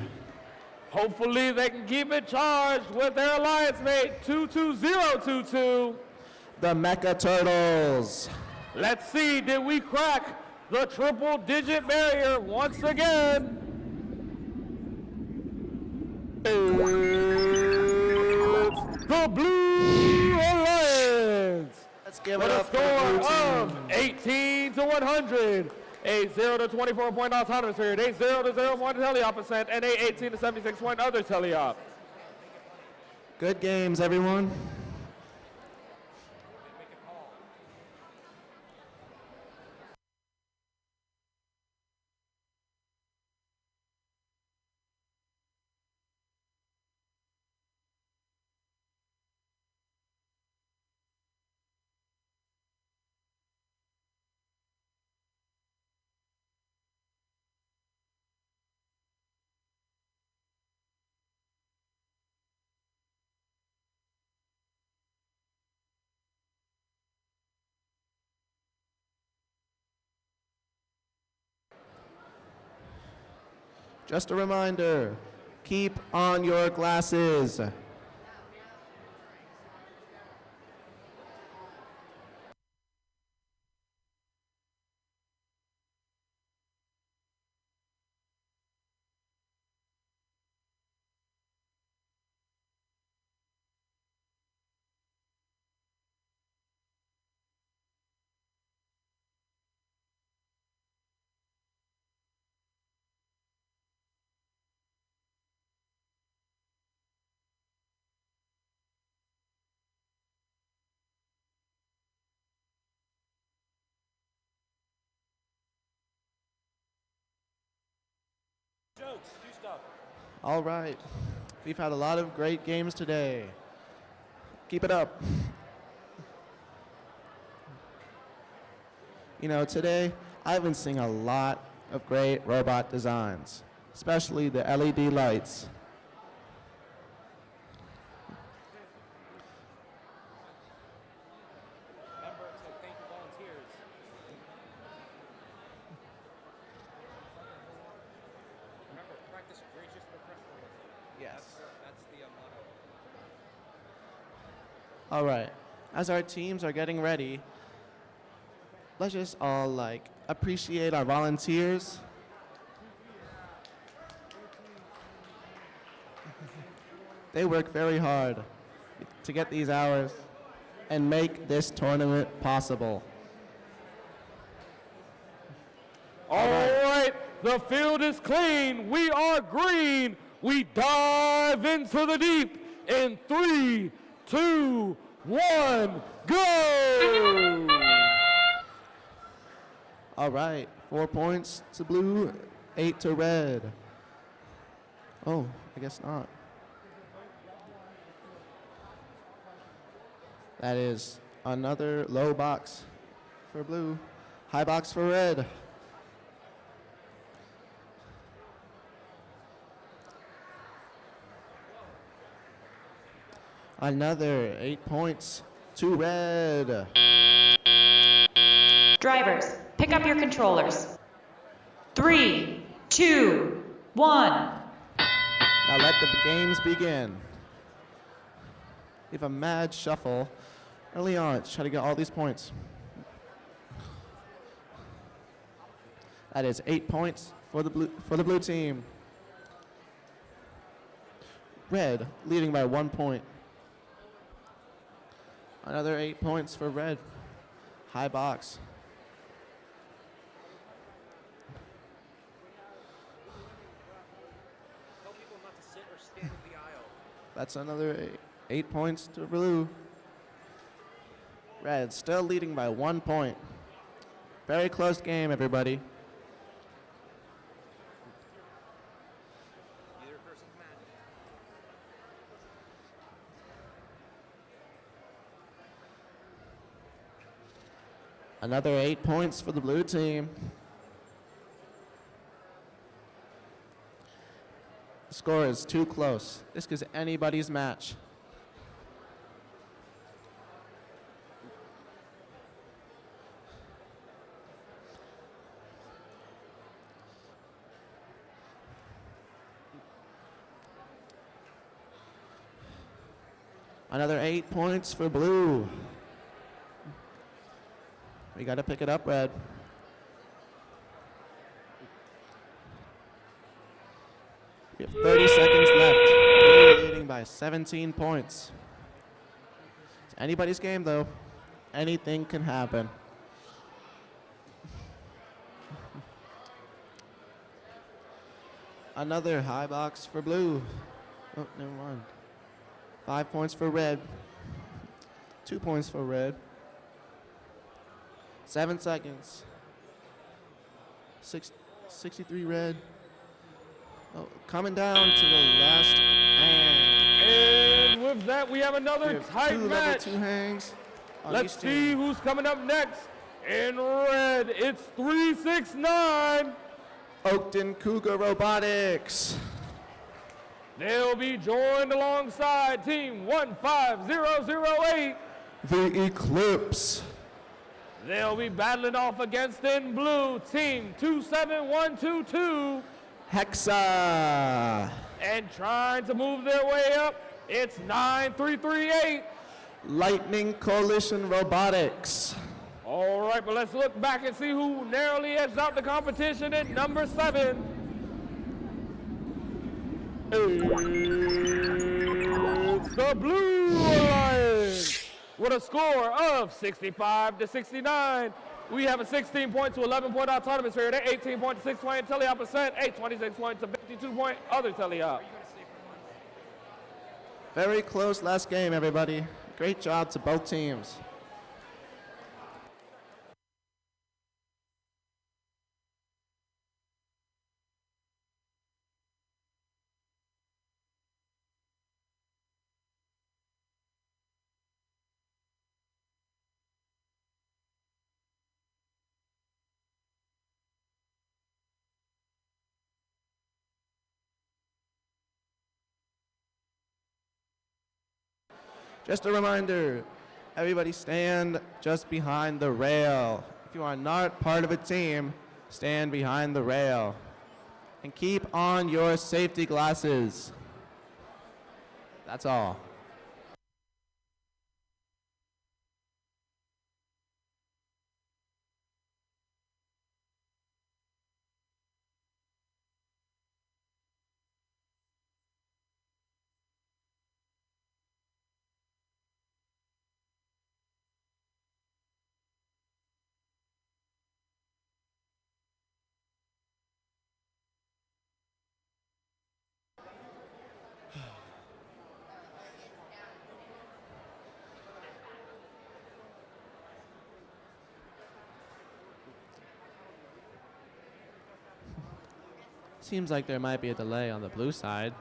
Hopefully they can keep it charged with their alliance mate, 22022. the Mecha Turtles. Let's see, did we crack the triple-digit barrier once again? It's the Blue Alliance. Let's give with it a up for the score blue of team. 18 to 100, a 0 to 24 point autonomous period, a 0 to 0 point teleop percent, and a 18 to 76 point other teleop. Good games, everyone. Just a reminder, keep on your glasses. All right. We've had a lot of great games today. Keep it up. You know, today I've been seeing a lot of great robot designs, especially the LED lights. All right, as our teams are getting ready, let's just all appreciate our volunteers. They work very hard to get these hours and make this tournament possible. All right, the field is clean. We are green. We dive into the deep in 3, 2, 1, go! All right, 4 points to blue, 8 to red. Oh, I guess not. That is another low box for blue, high box for red. Another 8 points to red. Drivers, pick up your controllers. 3, 2, 1. Now let the games begin. We have a mad shuffle early on to try to get all these points. That is 8 points for the blue team. Red leading by 1 point. Another 8 points for red. High box. Tell people not to sit or stand in the aisle. That's another 8 points to blue. Red still leading by 1 point. Very close game, everybody. Either person's match. Another 8 points for the blue team. The score is too close. This is anybody's match. Another 8 points for blue. We got to pick it up, Red. We have 30 seconds left. Blue leading by 17 points. It's anybody's game, though. Anything can happen. Another high box for blue. Oh, never mind. 5 points for red. 2 points for red. 7 seconds. 63 red. Oh, coming down to the last hang. And with that, we have another tight two match. level 2 hangs. Let's see who's coming up next. In red, it's 369. Oakton Cougar Robotics. They'll be joined alongside Team 15008. The Eclipse. They'll be battling off against in blue Team 27122. Hexa. And trying to move their way up, it's 9338. Lightning Coalition Robotics. All right, but let's look back and see who narrowly edged out the competition at number 7. It's the Blue Alliance with a score of 65-69. We have a 16-point to 11-point autonomous period, 18-point to 6-point teleop percent, 26-point to 52-point other teleop. Very close last game, everybody. Great job to both teams. Just a reminder, everybody stand just behind the rail. If you are not part of a team, stand behind the rail. And keep on your safety glasses. That's all. Seems like there might be a delay on the blue side.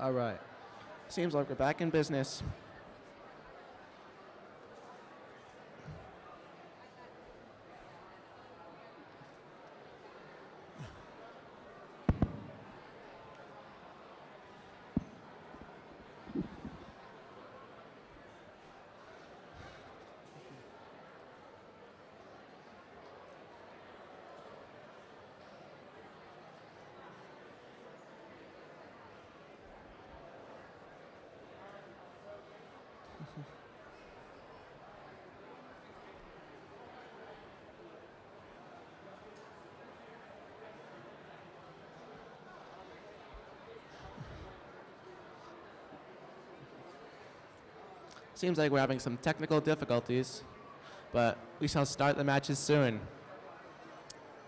All right. Seems like we're back in business. Seems like we're having some technical difficulties, but we shall start the matches soon.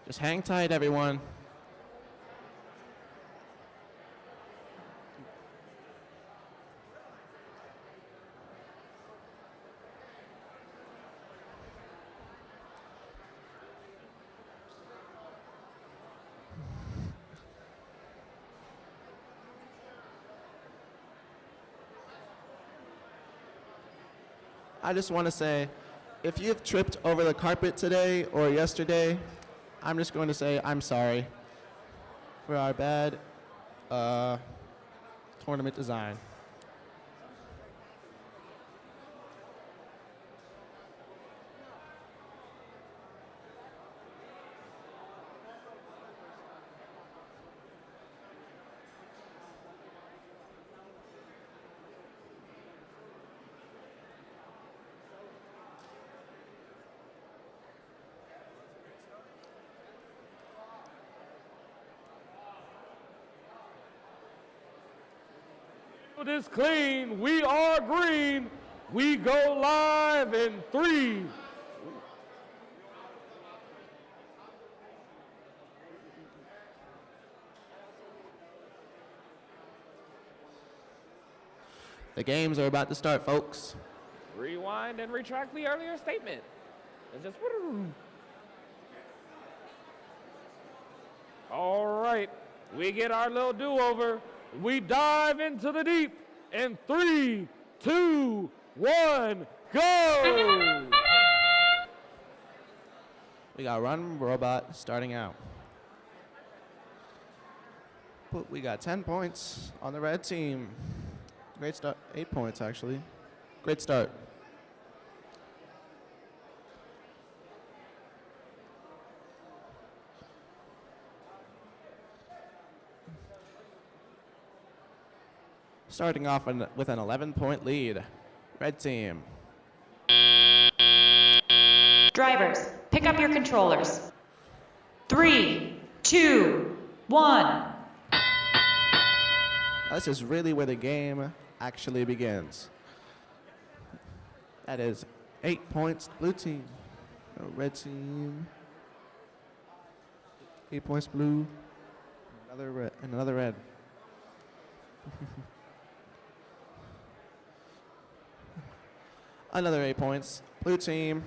Just hang tight, everyone. I just want to say, if you've tripped over the carpet today or yesterday, I'm just going to say I'm sorry for our bad tournament design. It is clean. We are green. We go live in 3. The games are about to start, folks. Rewind and retract the earlier statement. It's just. All right. We get our little do-over. We dive into the deep in 3, 2, 1, go! We got Run Robot starting out. We got 10 points on the red team. Great start. 8 points, actually. Great start. Starting off with an 11-point lead. Red team. Drivers, pick up your controllers. 3, 2, 1. This is really where the game actually begins. That is 8 points, blue team. Red team. 8 points, blue. Another red. And another red. Another 8 points, blue team.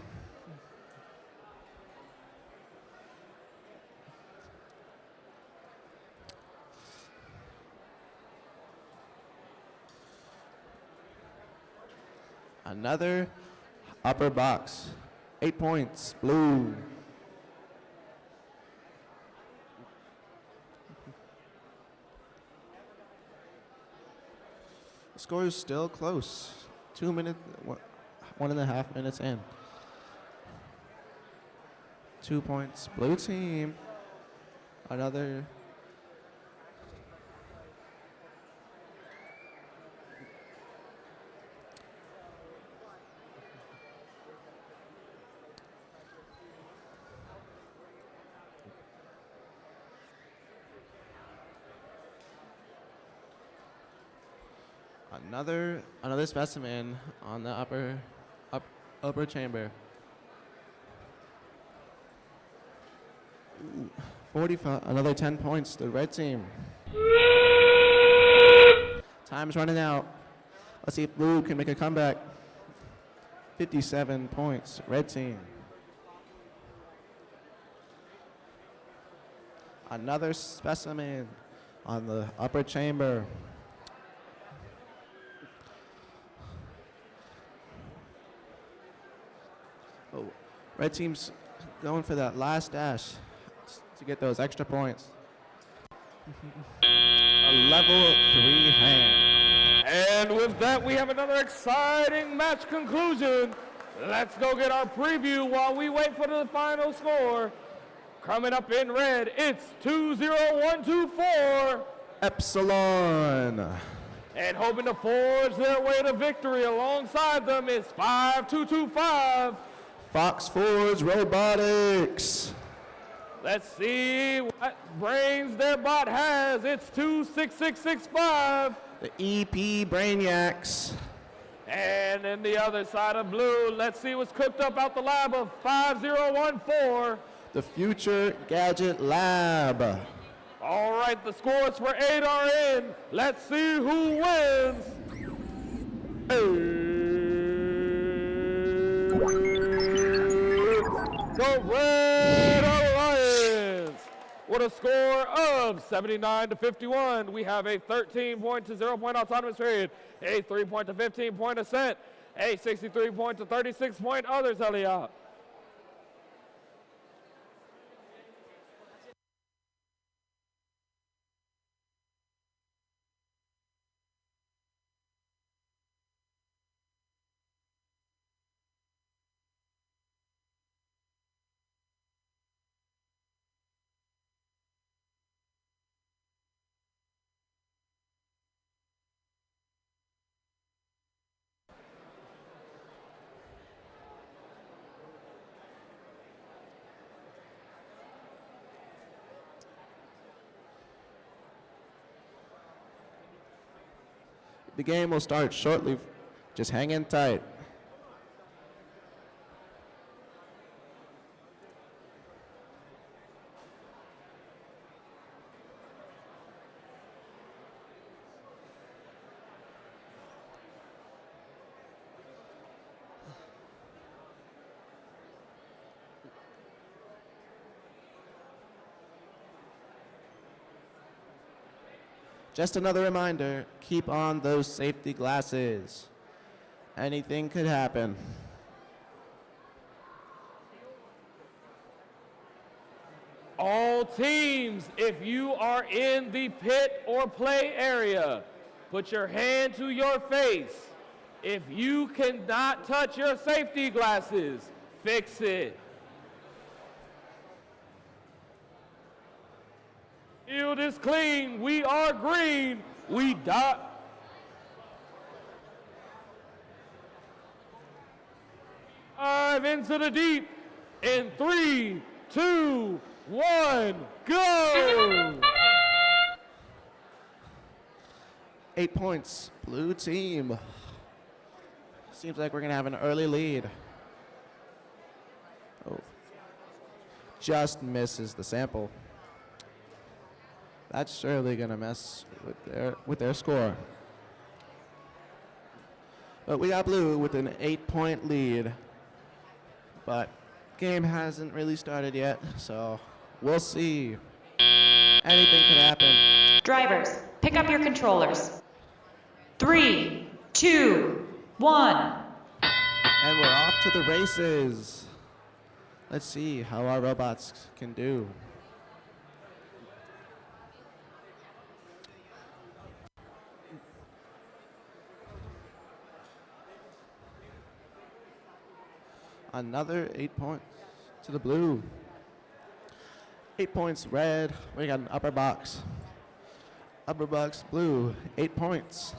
Another upper box, 8 points, blue. The score is still close. 2 minutes, 1.5 minutes in. 2 points, blue team. Another. Another specimen on the upper chamber. Ooh, 45. Another 10 points. The red team. Time's running out. Let's see if blue can make a comeback. 57 points. Red team. Another specimen on the upper chamber. Oh, red team's going for that last dash to get those extra points. A level 3 hand. And with that, we have another exciting match conclusion. Let's go get our preview while we wait for the final score. Coming up in red, it's 2-0-1-2-4. Epsilon. And hoping to forge their way to victory alongside them is 5-2-2-5. Fox Forge Robotics. Let's see what brains their bot has. It's 2-6-6-6-5. The EP Brainiacs. And in the other side of blue, let's see what's cooked up out the lab of 5-0-1-4. The Future Gadget Lab. All right, the scores for 8 are in. Let's see who wins. The Red Alliance. With a score of 79-51, we have a 13-point to 0-point autonomous period, a 3-point to 15-point ascent, a 63-point to 36-point others, Elliot. The game will start shortly. Just hang in tight. Just another reminder, keep on those safety glasses. Anything could happen. All teams, if you are in the pit or play area, put your hand to your face. If you cannot touch your safety glasses, fix it. Field is clean. We are green. We dot. Dive into the deep in 3, 2, 1, go! 8 points, blue team. Seems like we're gonna have an early lead. Oh, just misses the sample. That's surely gonna mess with their score. But we got blue with an 8-point lead. But game hasn't really started yet, so we'll see. Anything could happen. Drivers, pick up your controllers. 3, 2, 1. And we're off to the races. Let's see how our robots can do. Another 8 points to the blue. 8 points red. We got an upper box. Upper box blue. 8 points.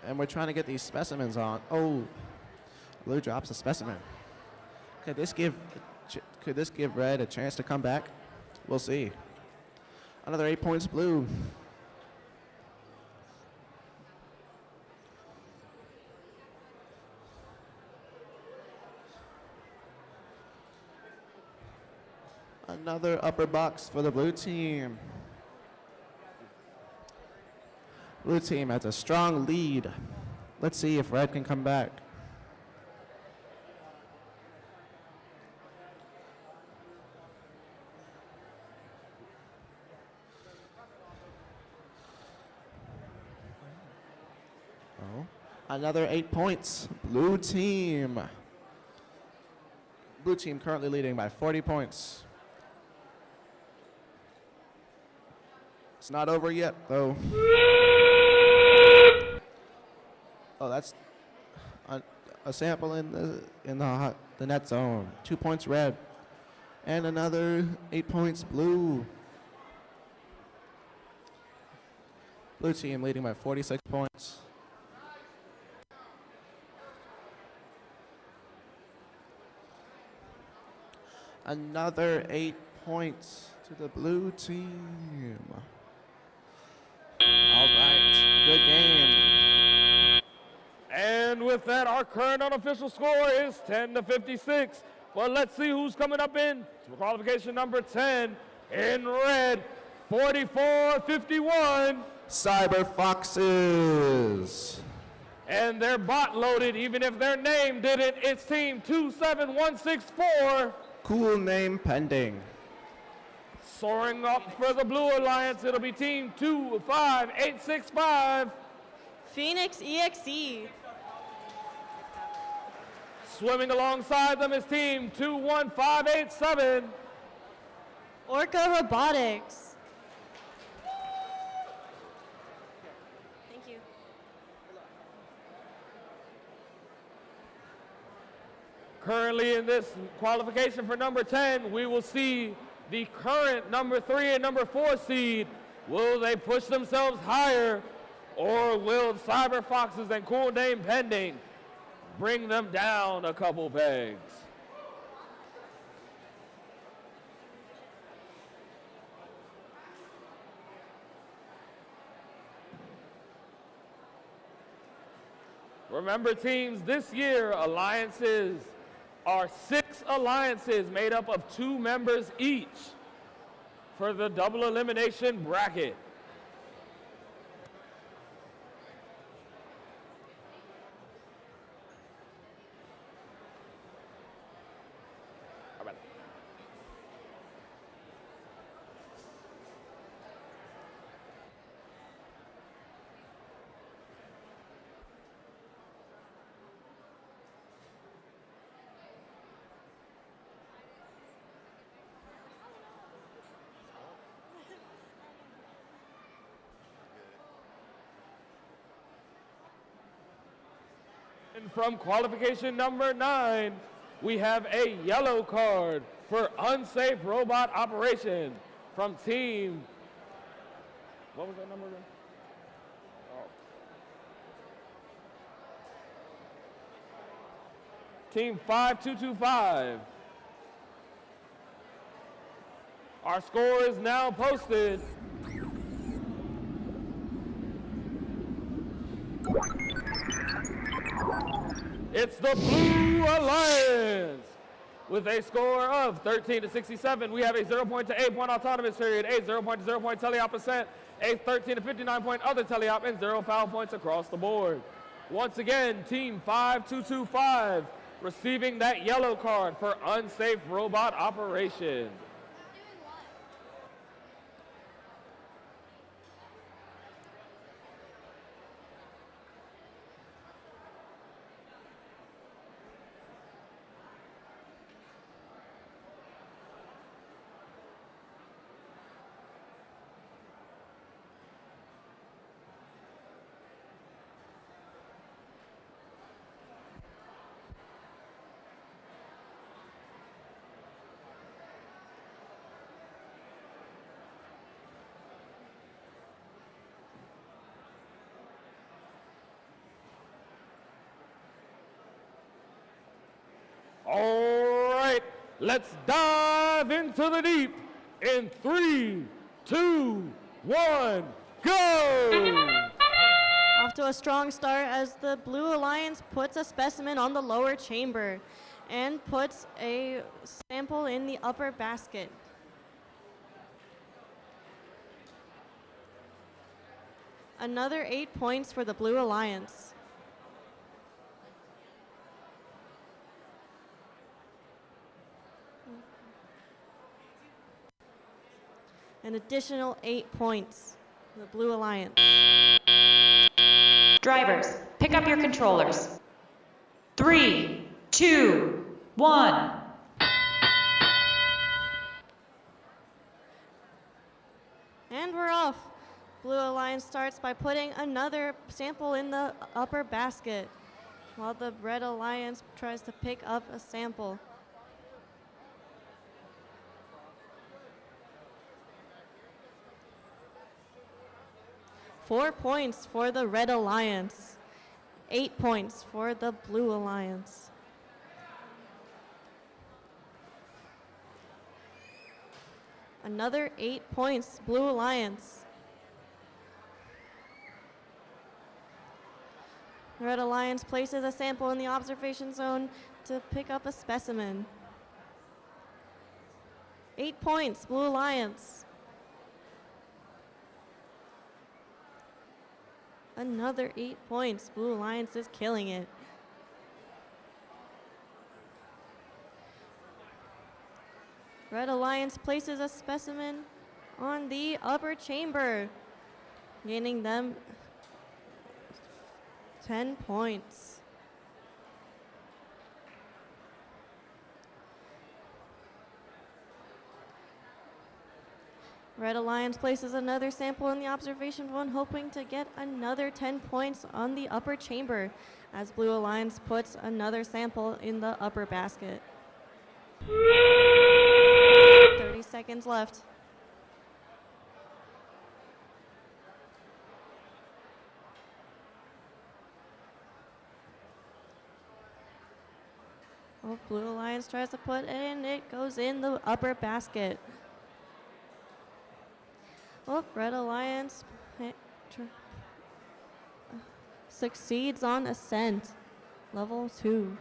And we're trying to get these specimens on. Oh, blue drops a specimen. Could this give red a chance to come back? We'll see. Another 8 points blue. Another upper box for the blue team. Blue team has a strong lead. Let's see if red can come back. Oh, another 8 points. Blue team. Blue team currently leading by 40 points. It's not over yet, though. Oh, that's a sample in the net zone. 2 points red, and another 8 points blue. Blue team leading by 46 points. Another 8 points to the blue team. All right, good game. And with that, our current unofficial score is 10-56. Well, let's see who's coming up in qualification number 10 in red, 44-51. Cyber Foxes. And they're bot loaded, even if their name didn't. It's team 27164. Cool name pending. Soaring up for the Blue Alliance, it'll be team 25865. Phoenix EXE. Swimming alongside them is team 21587. Orca Robotics. Thank you. Currently in this qualification for number 10, we will see the current number 3 and number 4 seed. Will they push themselves higher, or will Cyber Foxes and Cool Name Pending bring them down a couple pegs? Remember, teams, this year, alliances are 6 alliances made up of 2 members each for the double elimination bracket. And from qualification number 9, we have a yellow card for unsafe robot operation from team. What was that number again? Team 5225. Our score is now posted. It's the Blue Alliance with a score of 13 to 67. We have a 0 point to 8 point autonomous period, a 0 point to 0 point teleop percent, a 13 to 59 point other teleop, and 0 foul points across the board. Once again, team 5225 receiving that yellow card for unsafe robot operation. All right, let's dive into the deep in 3, 2, 1, go! Off to a strong start as the Blue Alliance puts a specimen on the lower chamber and puts a sample in the upper basket. Another 8 points for the Blue Alliance. An additional 8 points for the Blue Alliance. Drivers, pick up your controllers. 3, 2, 1. And we're off. Blue Alliance starts by putting another sample in the upper basket, while the Red Alliance tries to pick up a sample. Four points for the Red Alliance. 8 points for the Blue Alliance. Another 8 points, Blue Alliance. The Red Alliance places a sample in the observation zone to pick up a specimen. 8 points, Blue Alliance. Another 8 points. Blue Alliance is killing it. Red Alliance places a specimen on the upper chamber, gaining them 10 points. Red Alliance places another sample in the observation zone, hoping to get another 10 points on the upper chamber, as Blue Alliance puts another sample in the upper basket. 30 seconds left. Oh, Blue Alliance tries to put it in, it goes in the upper basket. Oh, Red Alliance succeeds on ascent, level 2,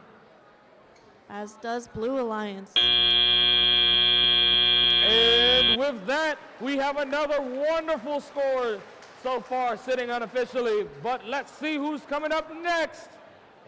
as does Blue Alliance. And with that, we have another wonderful score so far sitting unofficially, but let's see who's coming up next.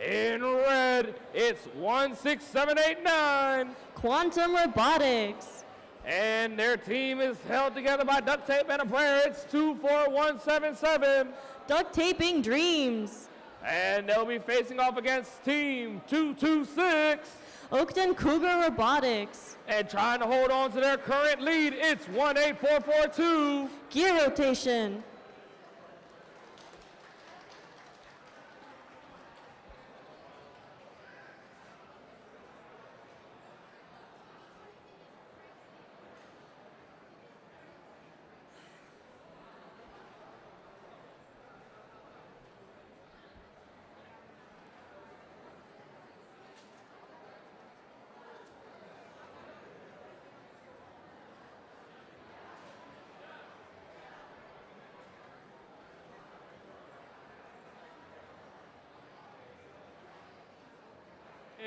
In red, it's 16789. Quantum Robotics. And their team is held together by duct tape and a prayer. It's 24177. Duct taping dreams. And they'll be facing off against team 226. Oakton Cougar Robotics. And trying to hold on to their current lead, it's 18442. Gear rotation.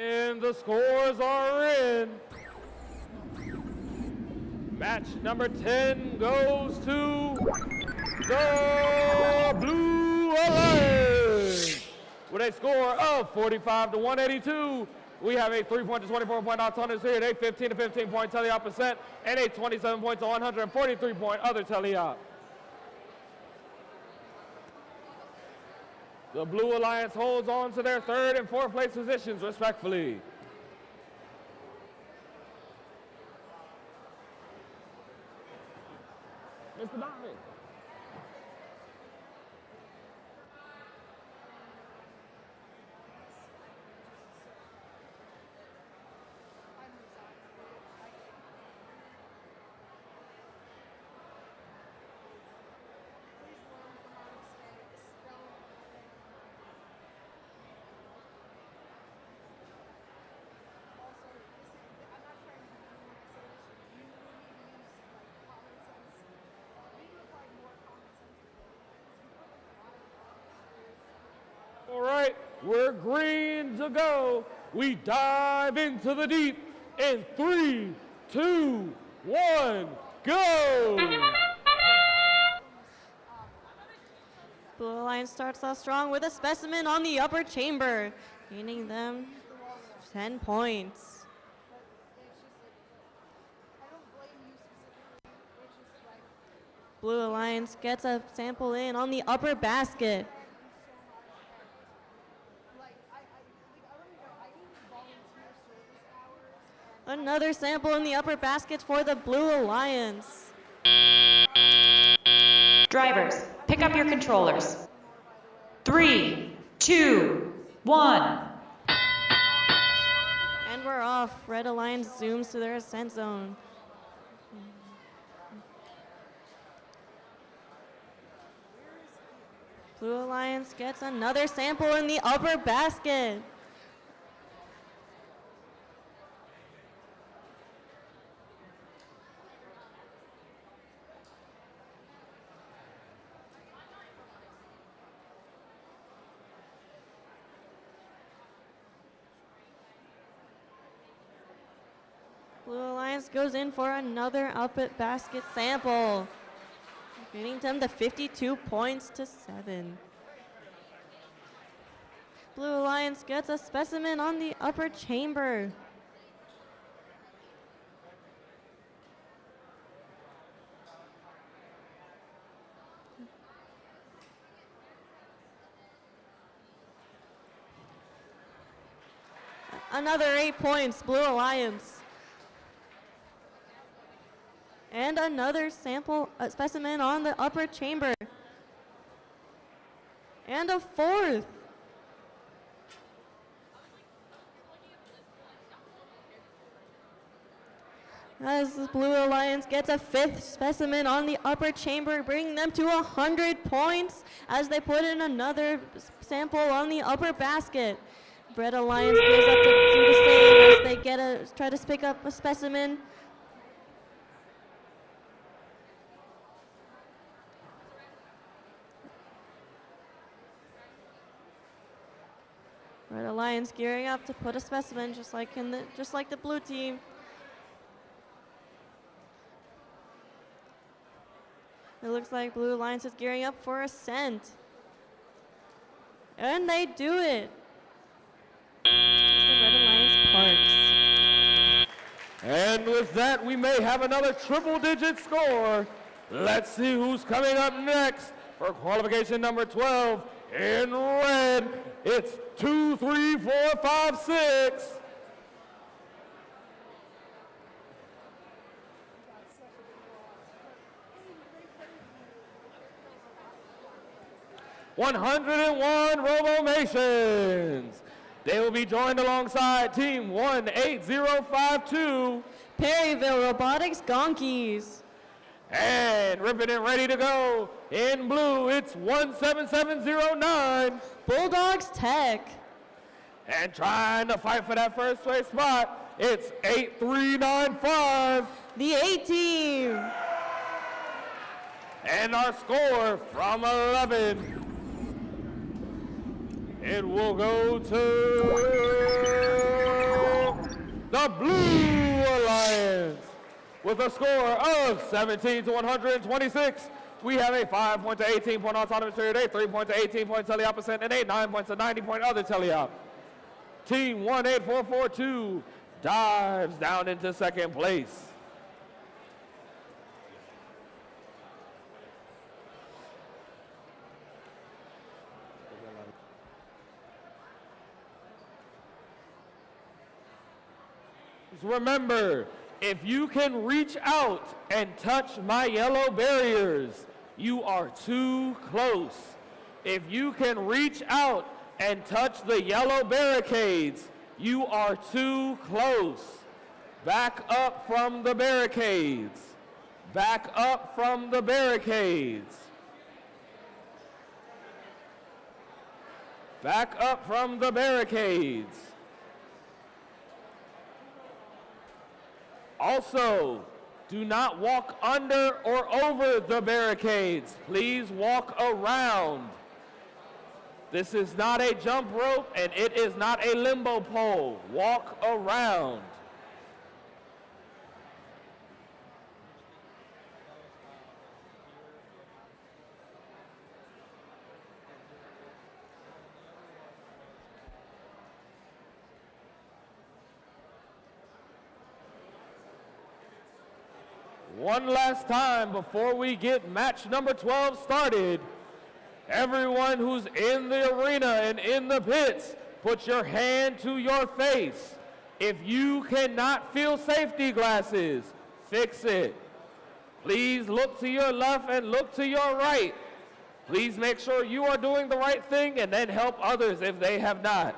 And the scores are in. Match number 10 goes to the Blue Alliance with a score of 45-182. We have a 3-point to 24-point alternatives here, a 15 to 15-point tele-op percent, and a 27-point to 143-point other tele-op. The Blue Alliance holds on to their 3rd and 4th place positions, respectfully. Mr. Donovan. All right, we're green to go. We dive into the deep in 3, 2, 1, go! Blue Alliance starts off strong with a specimen on the upper chamber, gaining them 10 points. Blue Alliance gets a sample in on the upper basket. Another sample in the upper basket for the Blue Alliance. Drivers, pick up your controllers. 3, 2, 1. And we're off. Red Alliance zooms to their ascent zone. Blue Alliance gets another sample in the upper basket. Blue Alliance goes in for another upper basket sample, getting them to 52 points to 7. Blue Alliance gets a specimen on the upper chamber. Another 8 points, Blue Alliance. And another sample specimen on the upper chamber. And a 4th. As the Blue Alliance gets a 5th specimen on the upper chamber, bringing them to 100 points as they put in another sample on the upper basket. Red Alliance goes up to do the same as they try to pick up a specimen. Red Alliance gearing up to put a specimen just like the blue team. It looks like Blue Alliance is gearing up for ascent. And they do it. As the Red Alliance parks. And with that, we may have another triple-digit score. Let's see who's coming up next for qualification number 12. In red, it's 2, 3, 4, 5, 6. "101 Robomations." They will be joined alongside Team 18052. Perryville Robotics Gonkies. And ripping it ready to go. In blue, it's 17709. Bulldogs Tech. And trying to fight for that first place spot, it's 8395. The A team. And our score from 11, it will go to the Blue Alliance. With a score of 17 to 126, we have a 5 point to 18 point autonomous period, a 3 point to 18 point teleop percent, and a 9 point to 90 point other teleop. Team 18442 dives down into second place. Remember, if you can reach out and touch my yellow barriers, you are too close. If you can reach out and touch the yellow barricades, you are too close. Back up from the barricades. Back up from the barricades. Back up from the barricades. Also, do not walk under or over the barricades. Please walk around. This is not a jump rope and it is not a limbo pole. Walk around. One last time before we get match number 12 started. Everyone who's in the arena and in the pits, put your hand to your face. If you cannot feel safety glasses, fix it. Please look to your left and look to your right. Please make sure you are doing the right thing and then help others if they have not.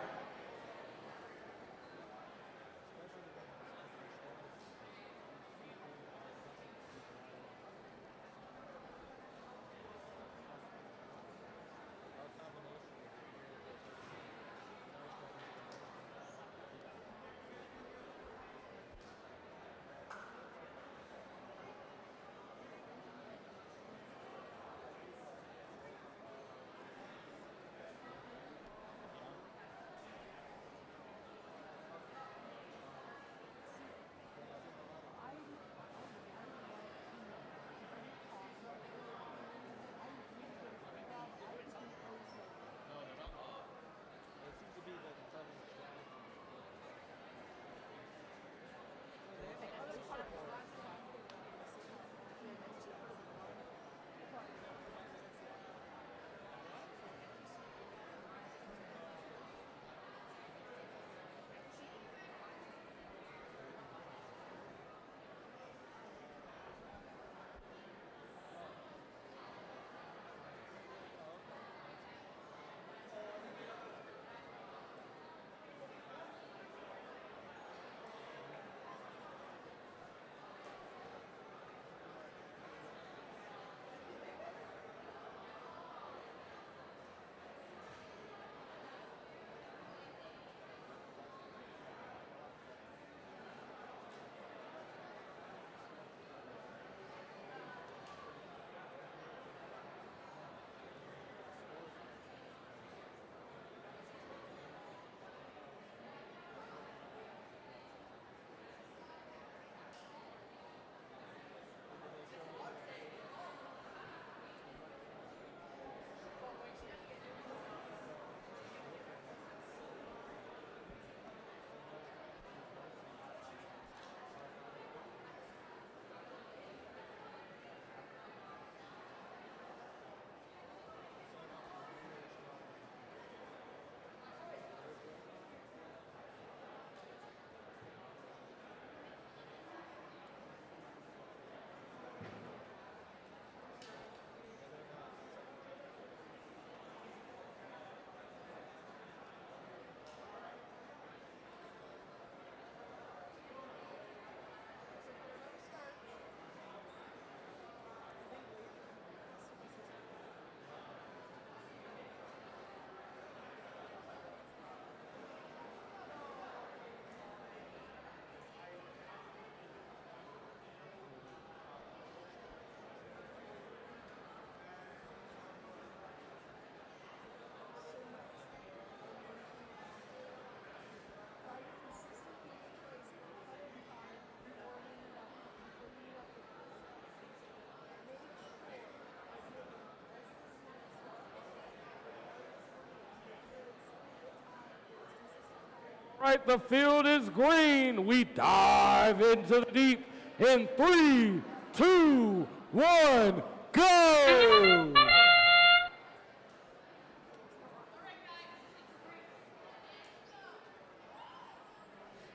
Right, the field is green. We dive into the deep in 3, 2, 1, go!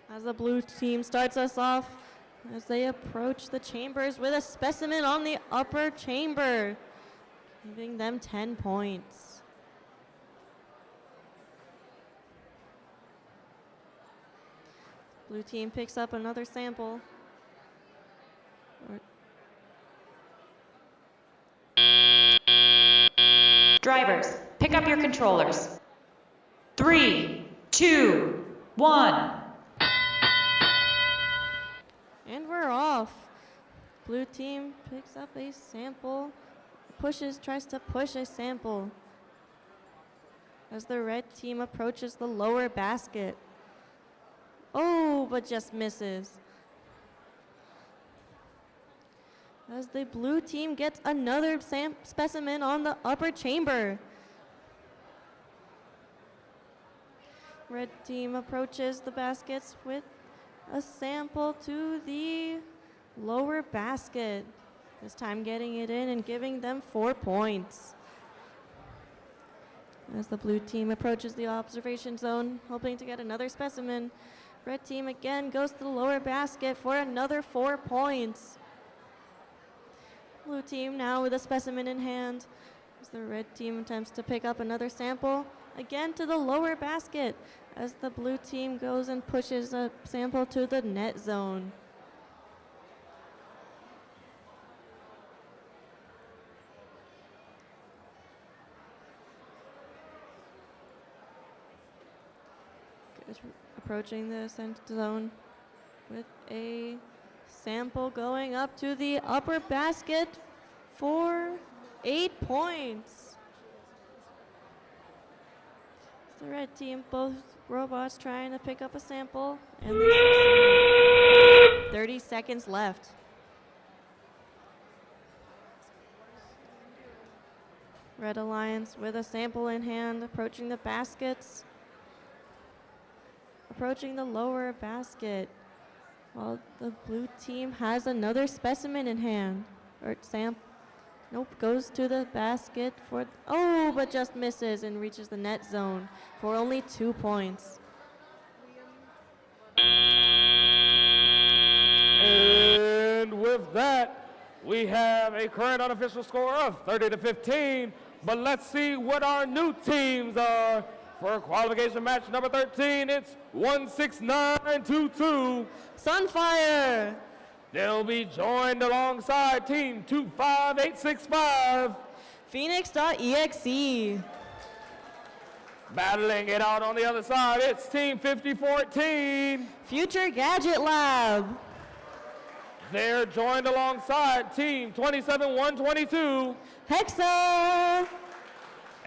As the blue team starts us off, as they approach the chambers with a specimen on the upper chamber, giving them 10 points. Blue team picks up another sample. Drivers, pick up your controllers. 3, 2, 1. And we're off. Blue team picks up a sample, tries to push a sample as the red team approaches the lower basket. Oh, but just misses. As the blue team gets another specimen on the upper chamber. Red team approaches the baskets with a sample to the lower basket. This time getting it in and giving them 4 points. As the blue team approaches the observation zone, hoping to get another specimen, red team again goes to the lower basket for another 4 points. Blue team now with a specimen in hand, as the red team attempts to pick up another sample, again to the lower basket, as the blue team goes and pushes a sample to the net zone. Approaching the center zone with a sample going up to the upper basket for 8 points. The red team, both robots trying to pick up a sample, and they succeed. 30 seconds left. Red Alliance with a sample in hand, approaching the baskets. Approaching the lower basket, while the blue team has another specimen in hand. Goes to the basket for, but just misses and reaches the net zone for only 2 points. And with that, we have a current unofficial score of 30-15, but let's see what our new teams are. For qualification match number 13, it's 16922. Sunfire. They'll be joined alongside team 25865. Phoenix.exe. Battling it out on the other side, it's team 5014. Future Gadget Lab. They're joined alongside team 27122. Hexa.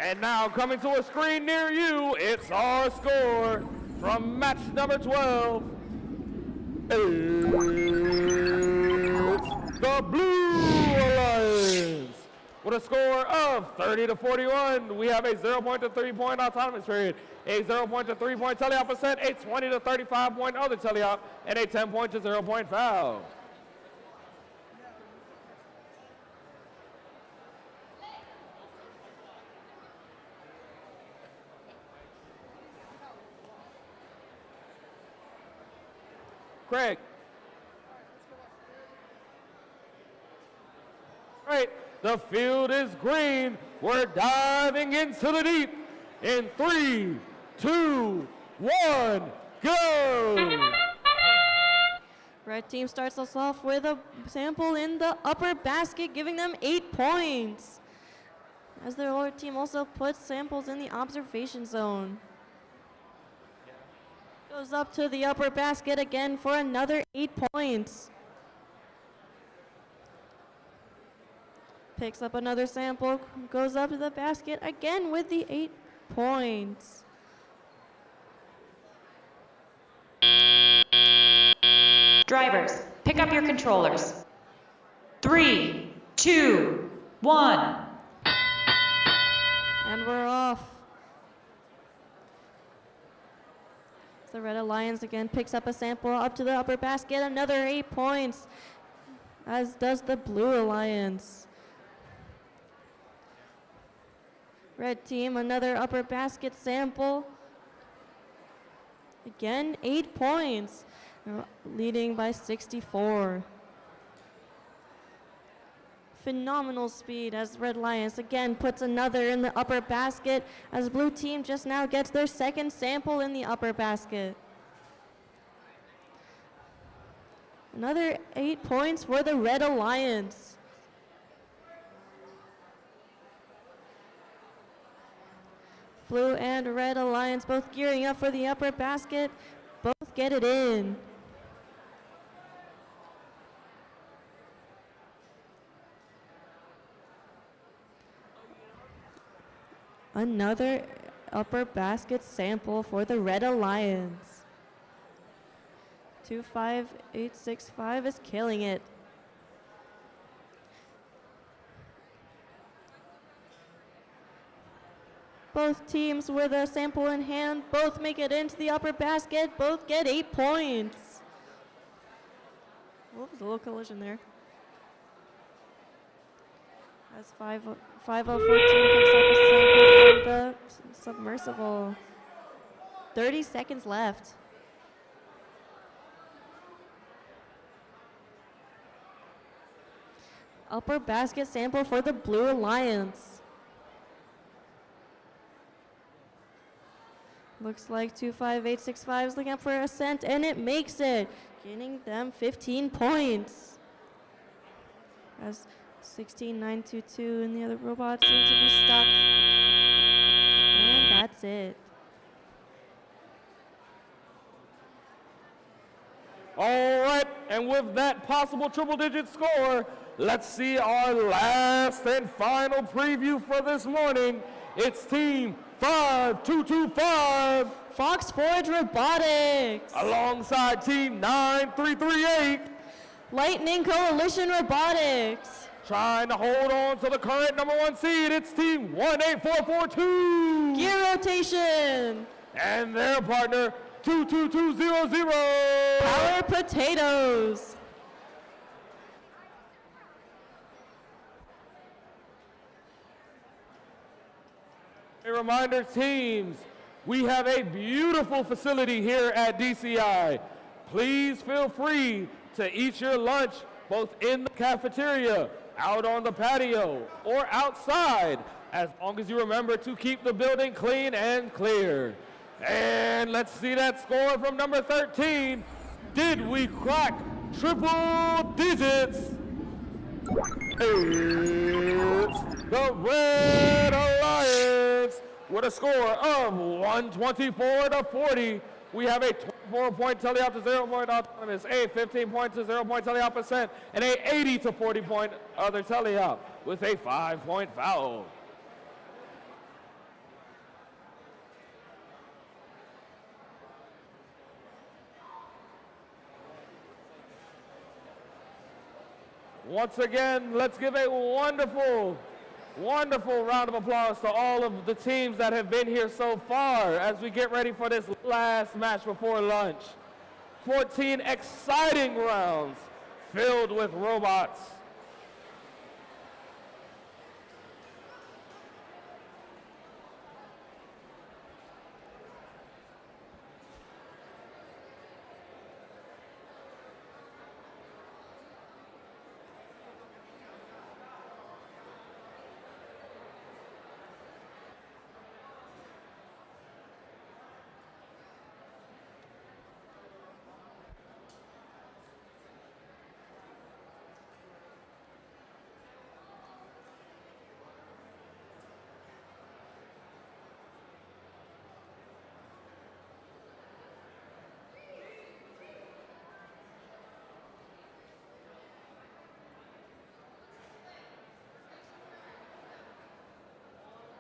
And now coming to a screen near you, it's our score from match number 12. It's the Blue Alliance. With a score of 30-41, we have a 0 to 3 point autonomous period, a 0 to 3 point teleop percent, a 20 to 35 point other teleop, and a 10 to 0 point foul. Craig. All right, the field is green. We're diving into the deep in 3, 2, 1, go! Red team starts us off with a sample in the upper basket, giving them 8 points. As the lower team also puts samples in the observation zone. Goes up to the upper basket again for another 8 points. Picks up another sample, goes up to the basket again with the 8 points. Drivers, pick up your controllers. 3, 2, 1. And we're off. The Red Alliance again picks up a sample up to the upper basket, another 8 points, as does the Blue Alliance. Red team, another upper basket sample. Again, 8 points, leading by 64. Phenomenal speed as Red Alliance again puts another in the upper basket, as Blue team just now gets their second sample in the upper basket. Another 8 points for the Red Alliance. Blue and Red Alliance both gearing up for the upper basket. Both get it in. Another upper basket sample for the Red Alliance. 25865 is killing it. Both teams with a sample in hand, both make it into the upper basket, both get 8 points. Whoops, a little collision there. As 5014 picks up a sample from the submersible. 30 seconds left. Upper basket sample for the Blue Alliance. Looks like 25865 is looking up for ascent, and it makes it, getting them 15 points. As 16922 and the other robots seem to be stuck. And that's it. All right, and with that possible triple-digit score, let's see our last and final preview for this morning. It's Team 5225. Fox Forge Robotics. Alongside Team 9338. Lightning Coalition Robotics. Trying to hold on to the current #1 seed, it's Team 18442. Gear Rotation. And their partner, 22200. Power Potatoes. A reminder, teams, we have a beautiful facility here at DCI. Please feel free to eat your lunch both in the cafeteria, out on the patio, or outside, as long as you remember to keep the building clean and clear. And let's see that score from number 13. Did we crack triple digits? It's the Red Alliance with a score of 124-40. We have a 24-point teleop to 0-point autonomous, a 15-point to 0-point teleop percent, and a 80 to 40-point other teleop with a 5-point foul. Once again, let's give a wonderful round of applause to all of the teams that have been here so far as we get ready for this last match before lunch. 14 exciting rounds filled with robots.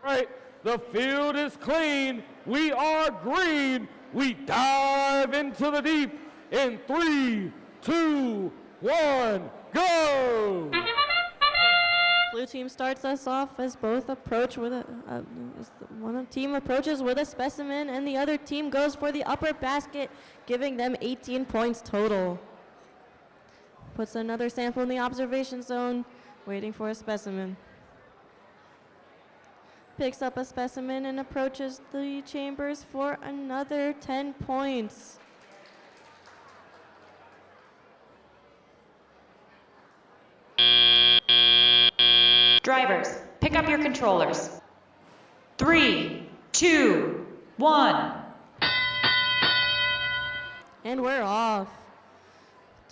Right, the field is clean. We are green. We dive into the deep in 3, 2, 1, go! Blue team starts us off as both approach with one team approaches with a specimen and the other team goes for the upper basket, giving them 18 points total. Puts another sample in the observation zone, waiting for a specimen. Picks up a specimen and approaches the chambers for another 10 points. Drivers, pick up your controllers. 3, 2, 1. And we're off.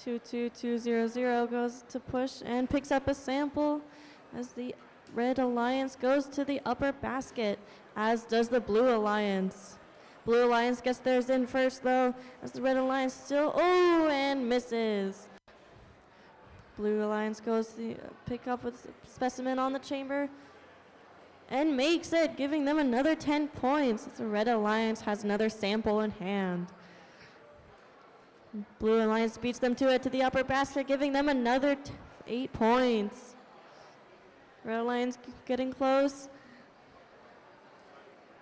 22200 goes to push and picks up a sample as the Red Alliance goes to the upper basket, as does the Blue Alliance. Blue Alliance gets theirs in first though, as the Red Alliance still, and misses. Blue Alliance goes to pick up with specimen on the chamber and makes it, giving them another 10 points. The Red Alliance has another sample in hand. Blue Alliance beats them to it to the upper basket, giving them another 8 points. Red Alliance getting close.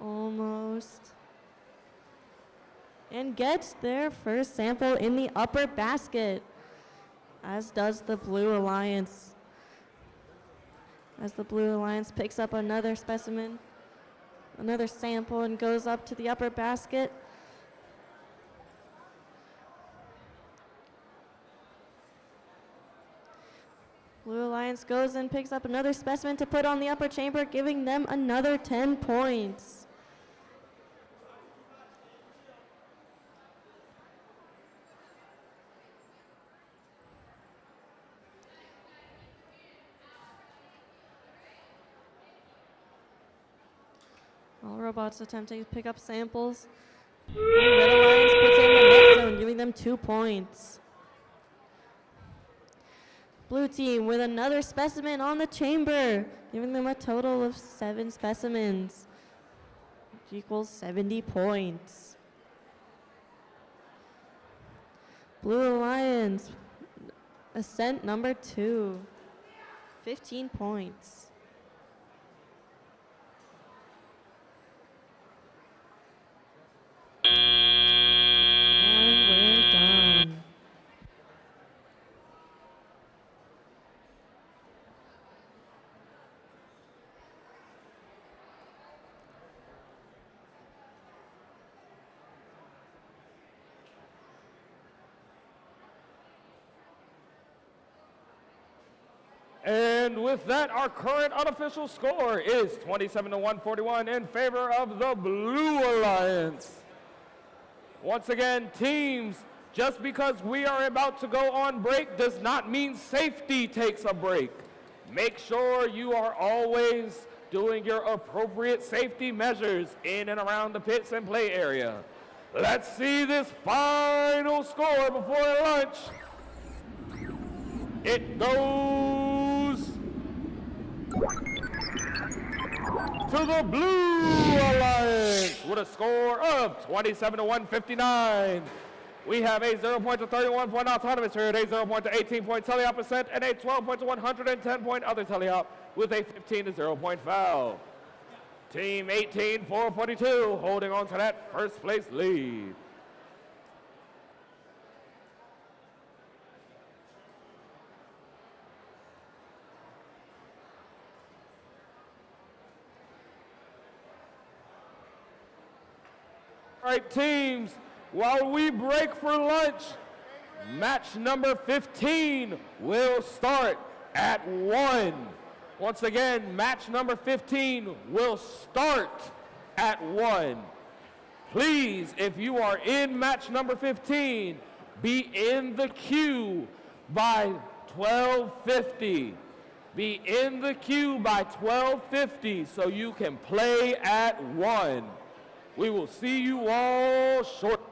Almost. And gets their first sample in the upper basket, as does the Blue Alliance. As the Blue Alliance picks up another specimen, another sample, and goes up to the upper basket. Blue Alliance goes and picks up another specimen to put on the upper chamber, giving them another 10 points. All robots attempting to pick up samples. Red Alliance puts in the net zone, giving them 2 points. Blue team with another specimen on the chamber, giving them a total of 7 specimens, which equals 70 points. Blue Alliance, ascent number 2, 15 points. And we're done. And with that, our current unofficial score is 27-141 in favor of the Blue Alliance. Once again, teams, just because we are about to go on break does not mean safety takes a break. Make sure you are always doing your appropriate safety measures in and around the pits and play area. Let's see this final score before lunch. It goes to the Blue Alliance with a score of 27-159. We have a 0 to 31 point autonomous herd, a 0 to 18 point teleop percent, and a 12 to 110 point other teleop with a 15 to 0 point foul. Team 18-442 holding on to that first place lead. All right, teams, while we break for lunch, match number 15 will start at 1. Once again, match number 15 will start at 1. Please, if you are in match number 15, be in the queue by 12:50. Be in the queue by 12:50 so you can play at 1. We will see you all shortly.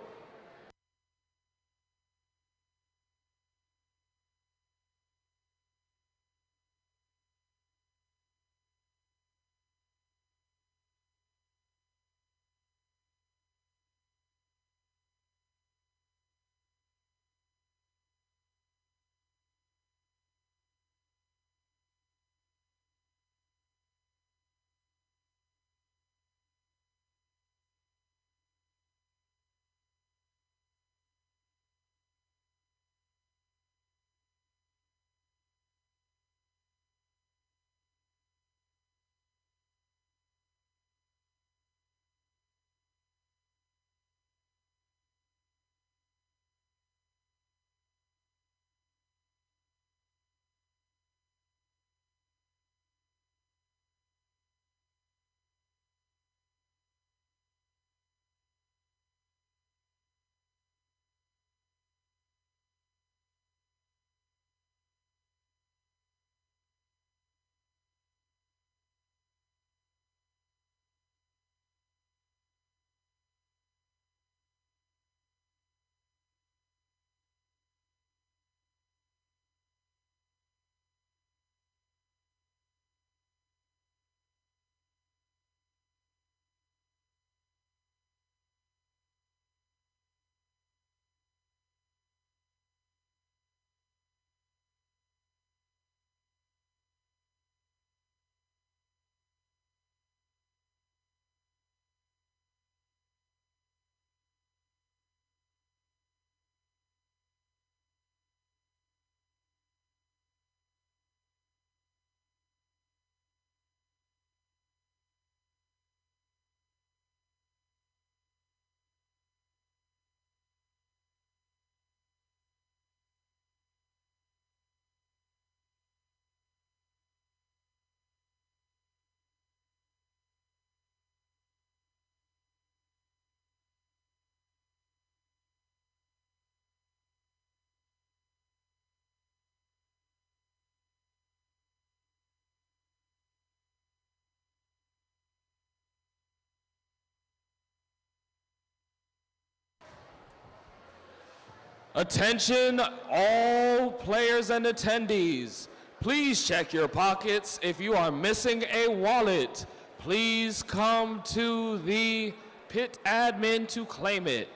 Attention all players and attendees. Please check your pockets. If you are missing a wallet, please come to the pit admin to claim it.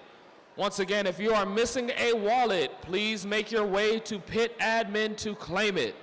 Once again, if you are missing a wallet, please make your way to pit admin to claim it.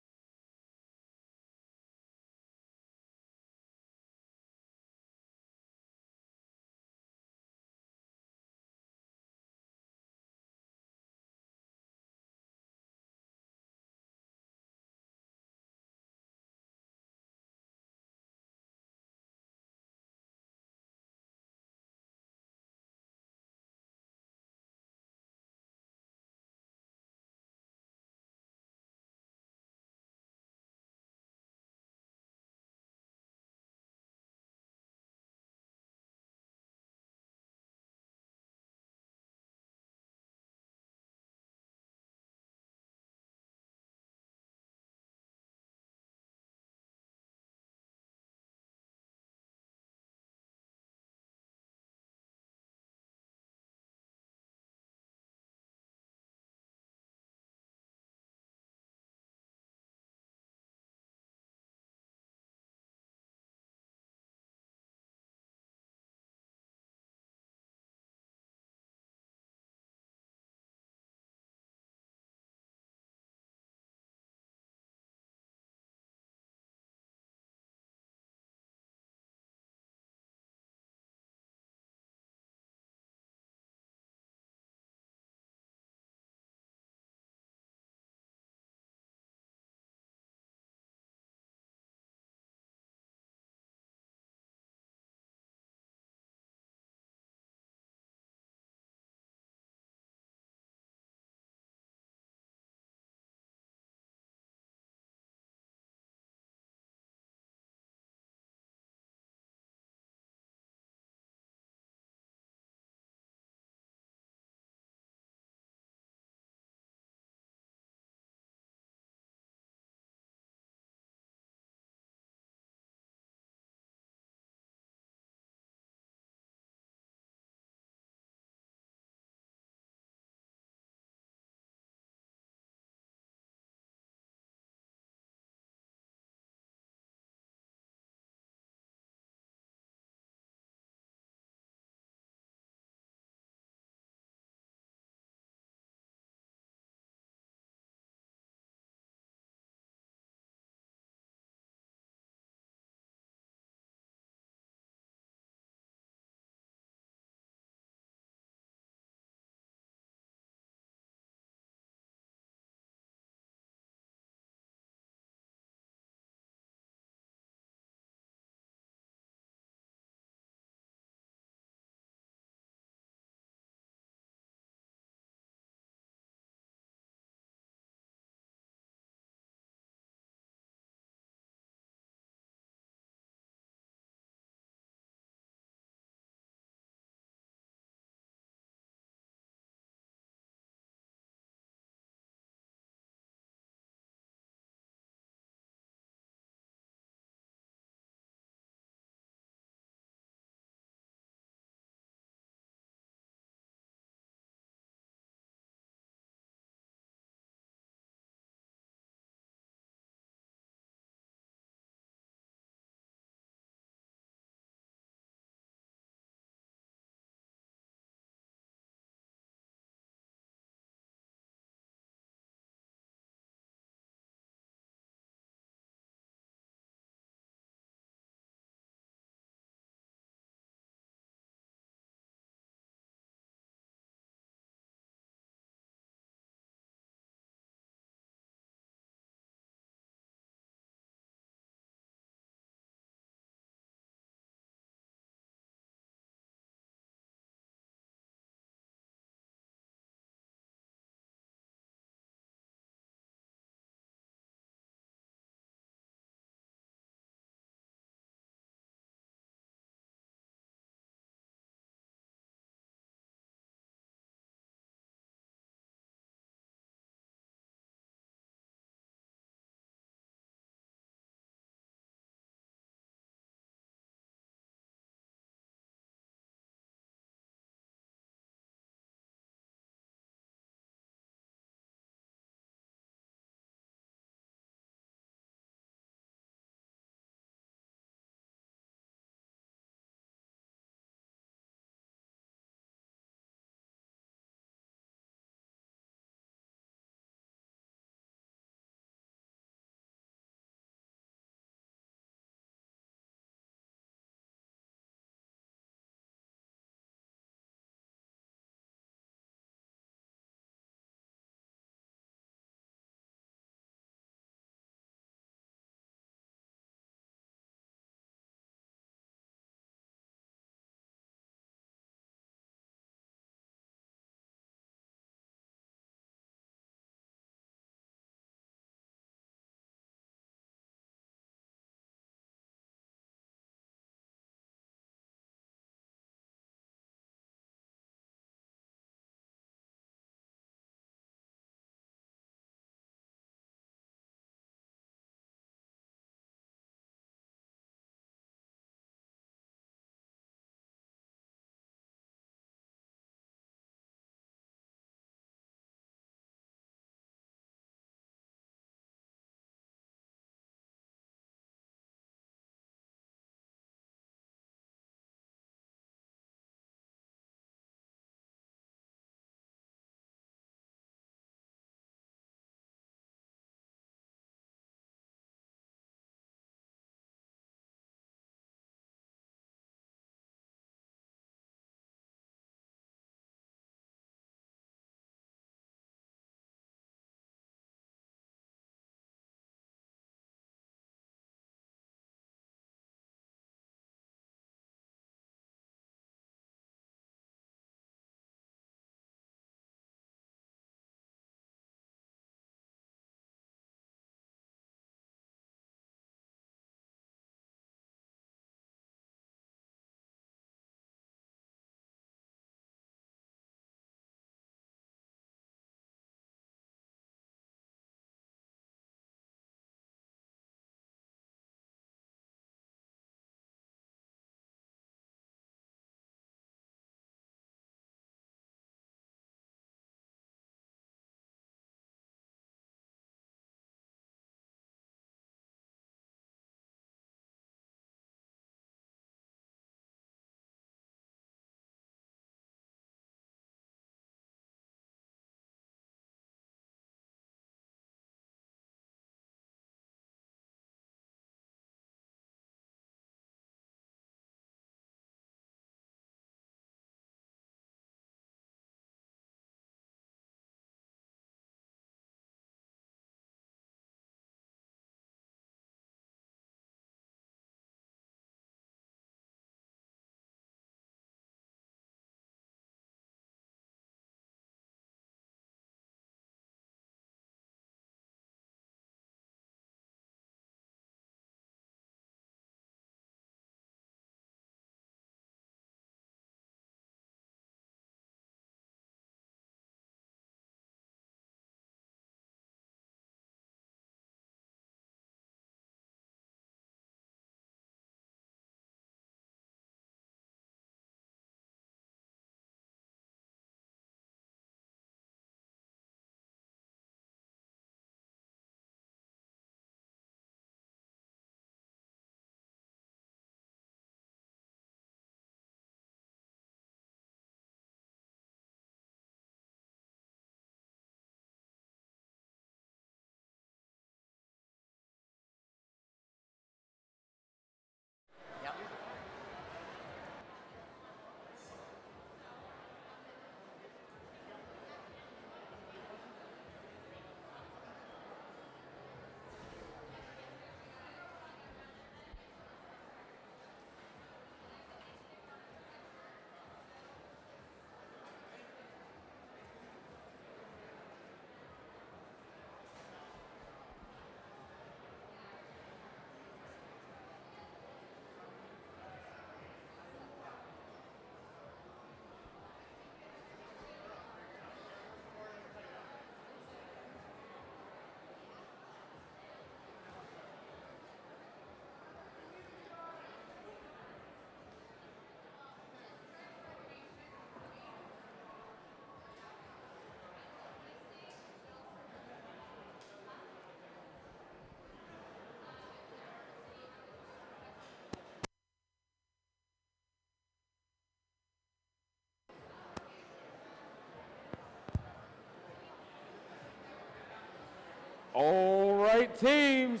All right, teams,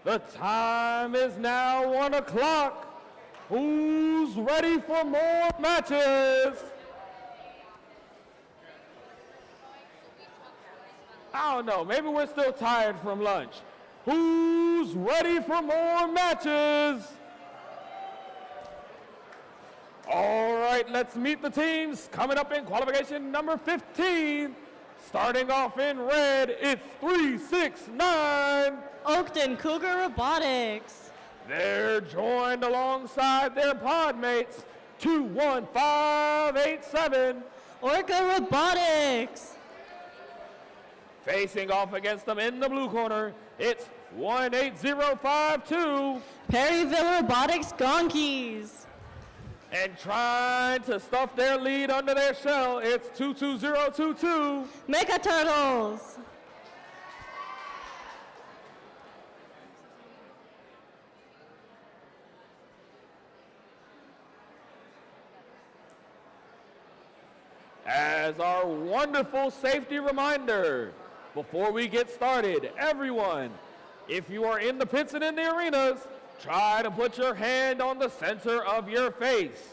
the time is now 1 o'clock. Who's ready for more matches? I don't know, maybe we're still tired from lunch. Who's ready for more matches? All right, let's meet the teams coming up in qualification number 15. Starting off in red, it's 369. Oakton Cougar Robotics. They're joined alongside their pod mates, 21587. Orca Robotics. Facing off against them in the blue corner, it's 18052. Perryville Robotics Gonkies. And trying to stuff their lead under their shell, it's 22022. Mecha Turtles. As our wonderful safety reminder, before we get started, everyone, if you are in the pits and in the arenas, try to put your hand on the center of your face.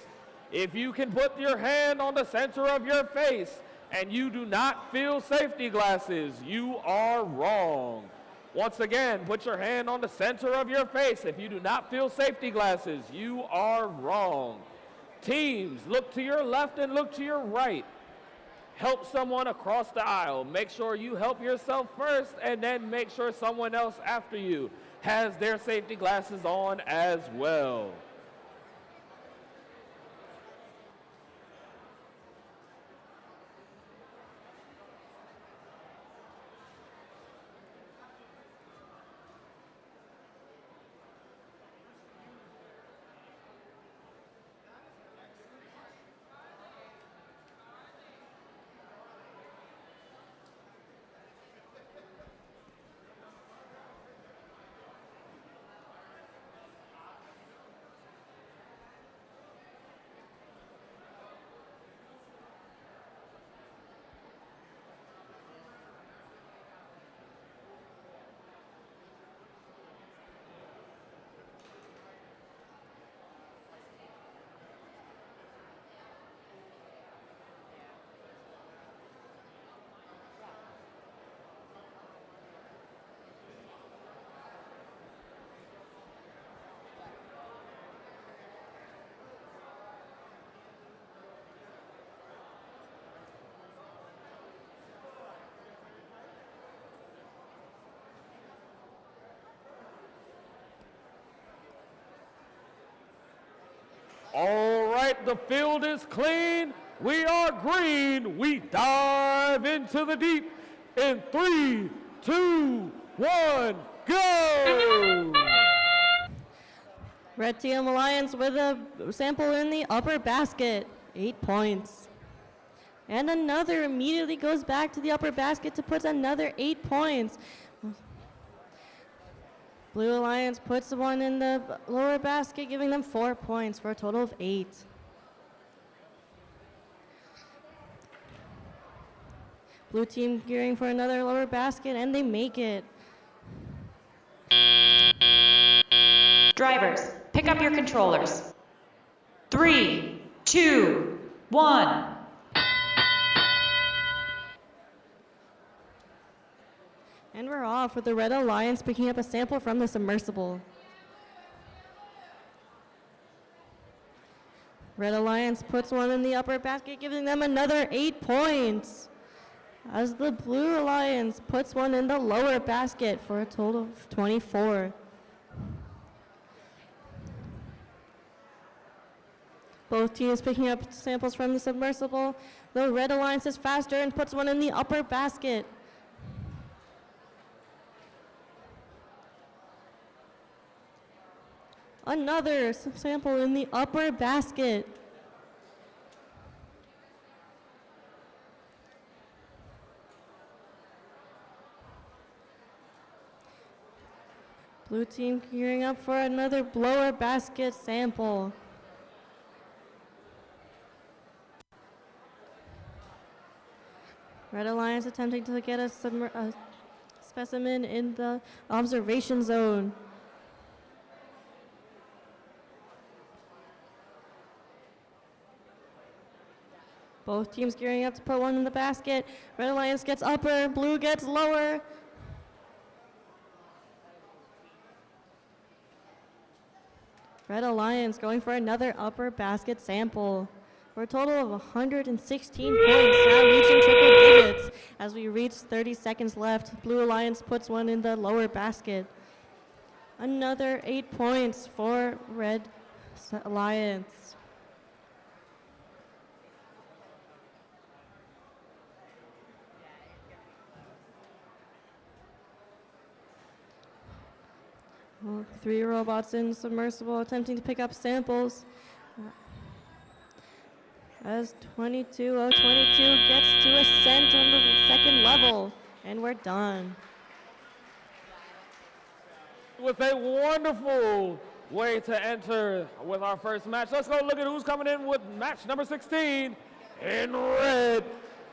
If you can put your hand on the center of your face and you do not feel safety glasses, you are wrong. Once again, put your hand on the center of your face. If you do not feel safety glasses, you are wrong. Teams, look to your left and look to your right. Help someone across the aisle. Make sure you help yourself first and then make sure someone else after you has their safety glasses on as well. All right, the field is clean. We are green. We dive into the deep in 3, 2, 1, go! Red Team Alliance with a sample in the upper basket, 8 points. And another immediately goes back to the upper basket to put another 8 points. Blue Alliance puts one in the lower basket, giving them 4 points for a total of 8. Blue team gearing for another lower basket, and they make it. Drivers, pick up your controllers. 3, 2, 1. And we're off with the Red Alliance picking up a sample from the submersible. Red Alliance puts one in the upper basket, giving them another 8 points. As the Blue Alliance puts one in the lower basket for a total of 24. Both teams picking up samples from the submersible. The Red Alliance is faster and puts one in the upper basket. Another sample in the upper basket. Blue team gearing up for another lower basket sample. Red Alliance attempting to get a specimen in the observation zone. Both teams gearing up to put one in the basket. Red Alliance gets upper, blue gets lower. Red Alliance going for another upper basket sample for a total of 116 points, now reaching triple digits. As we reach 30 seconds left, Blue Alliance puts one in the lower basket. Another 8 points for Red Alliance. Well, 3 robots in submersible attempting to pick up samples. As 22-022 gets to ascent on the second level, and we're done. With a wonderful way to enter with our first match. Let's go look at who's coming in with match number 16 in red.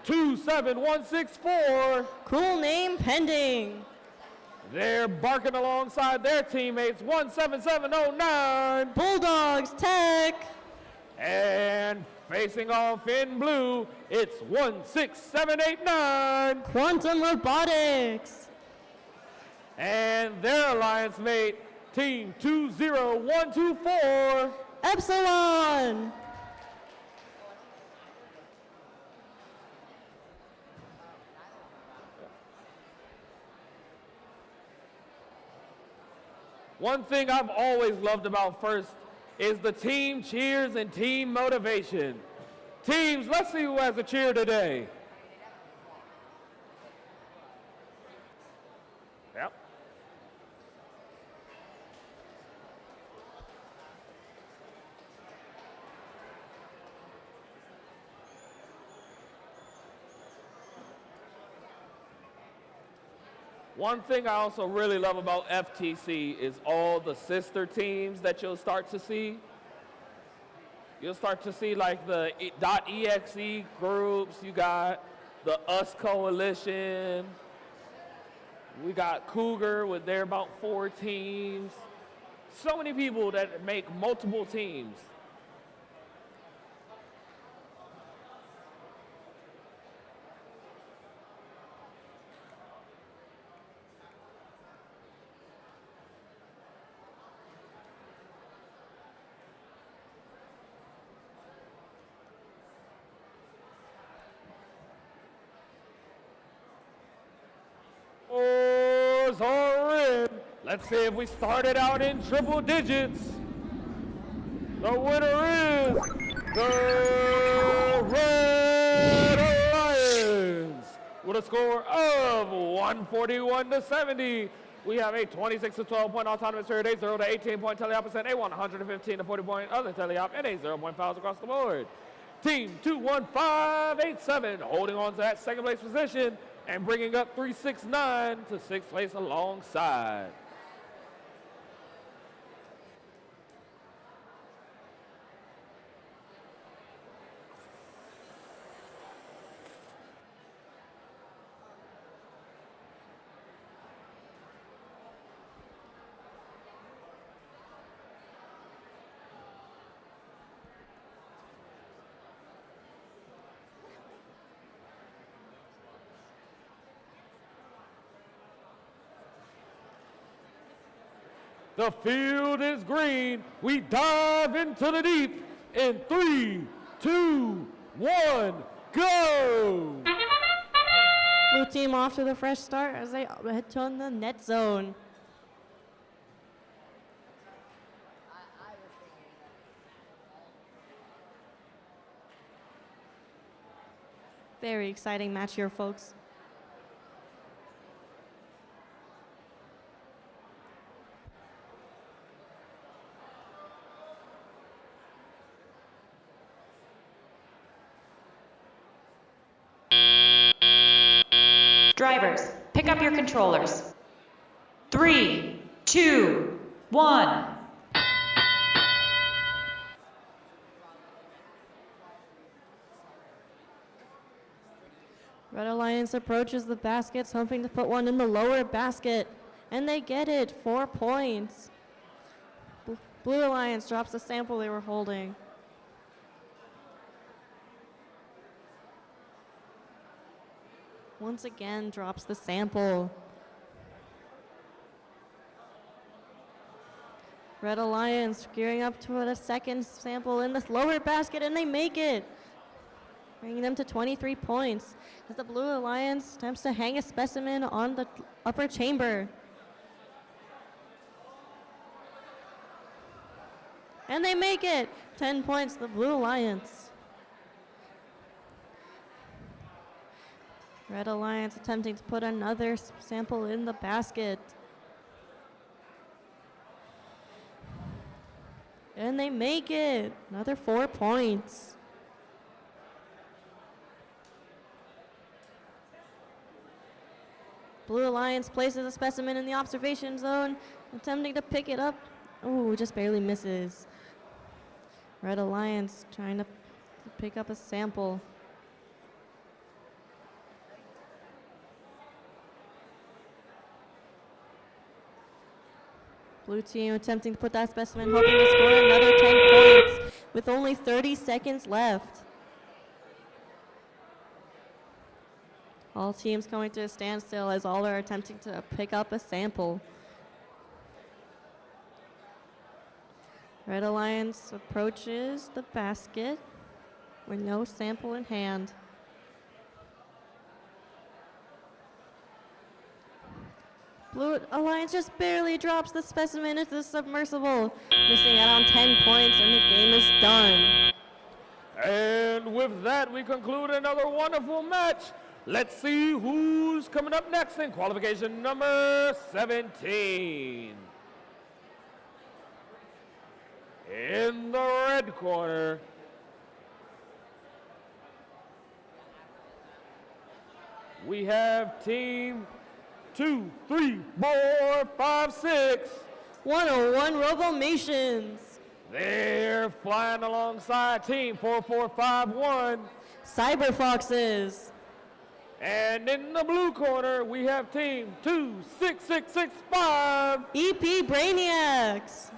27164. Cool name pending. They're barking alongside their teammates. 17709. Bulldogs Tech. And facing off in blue, it's 16789. Quantum Robotics. And their alliance mate, team 20124. Epsilon. One thing I've always loved about First is the team cheers and team motivation. Teams, let's see who has a cheer today. Yep. One thing I also really love about FTC is all the sister teams that you'll start to see. You'll start to see like the .exe groups. You got the US Coalition. We got Cougar with their about 4 teams. So many people that make multiple teams. Are in. Let's see if we started out in triple digits. The winner is the Red Alliance with a score of 141-70. We have a 26-12 point autonomous period, a 0-18 point teleop percent, a 115-40 point other teleop, and a 0 point fouls across the board. Team 21587 holding on to that second place position and bringing up 369 to 6th place alongside. The field is green. We dive into the deep in 3, 2, 1, go! Blue team off to the fresh start as they head to the net zone. Very exciting match here, folks. Drivers, pick up your controllers. 3, 2, 1. Red Alliance approaches the baskets, hoping to put one in the lower basket, and they get it. 4 points. Blue Alliance drops the sample they were holding. Once again, drops the sample. Red Alliance gearing up to a second sample in the lower basket, and they make it, bringing them to 23 points as the Blue Alliance attempts to hang a specimen on the upper chamber. And they make it, 10 points, the Blue Alliance. Red Alliance attempting to put another sample in the basket. And they make it, another 4 points. Blue Alliance places a specimen in the observation zone, attempting to pick it up. Ooh, just barely misses. Red Alliance trying to pick up a sample. Blue team attempting to put that specimen, hoping to score another 10 points with only 30 seconds left. All teams coming to a standstill as all are attempting to pick up a sample. Red Alliance approaches the basket with no sample in hand. Blue Alliance just barely drops the specimen into the submersible, missing out on 10 points, and the game is done. And with that, we conclude another wonderful match. Let's see who's coming up next in qualification number 17. In the red corner, we have team 2, 3, 4, 5, 6. 101 Robomations. They're flying alongside team 4451. Cyber Foxes. And in the blue corner, we have team 26665. EP Brainiacs.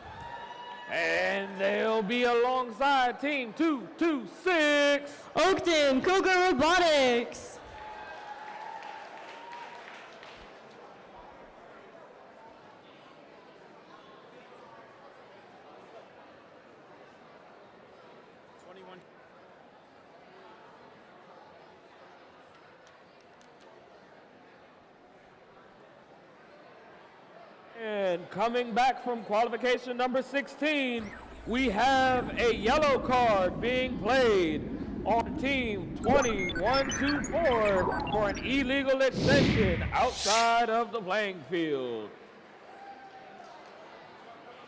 And they'll be alongside team 226. Oakton Cougar Robotics. And coming back from qualification number 16, we have a yellow card being played on team 2124 for an illegal extension outside of the playing field.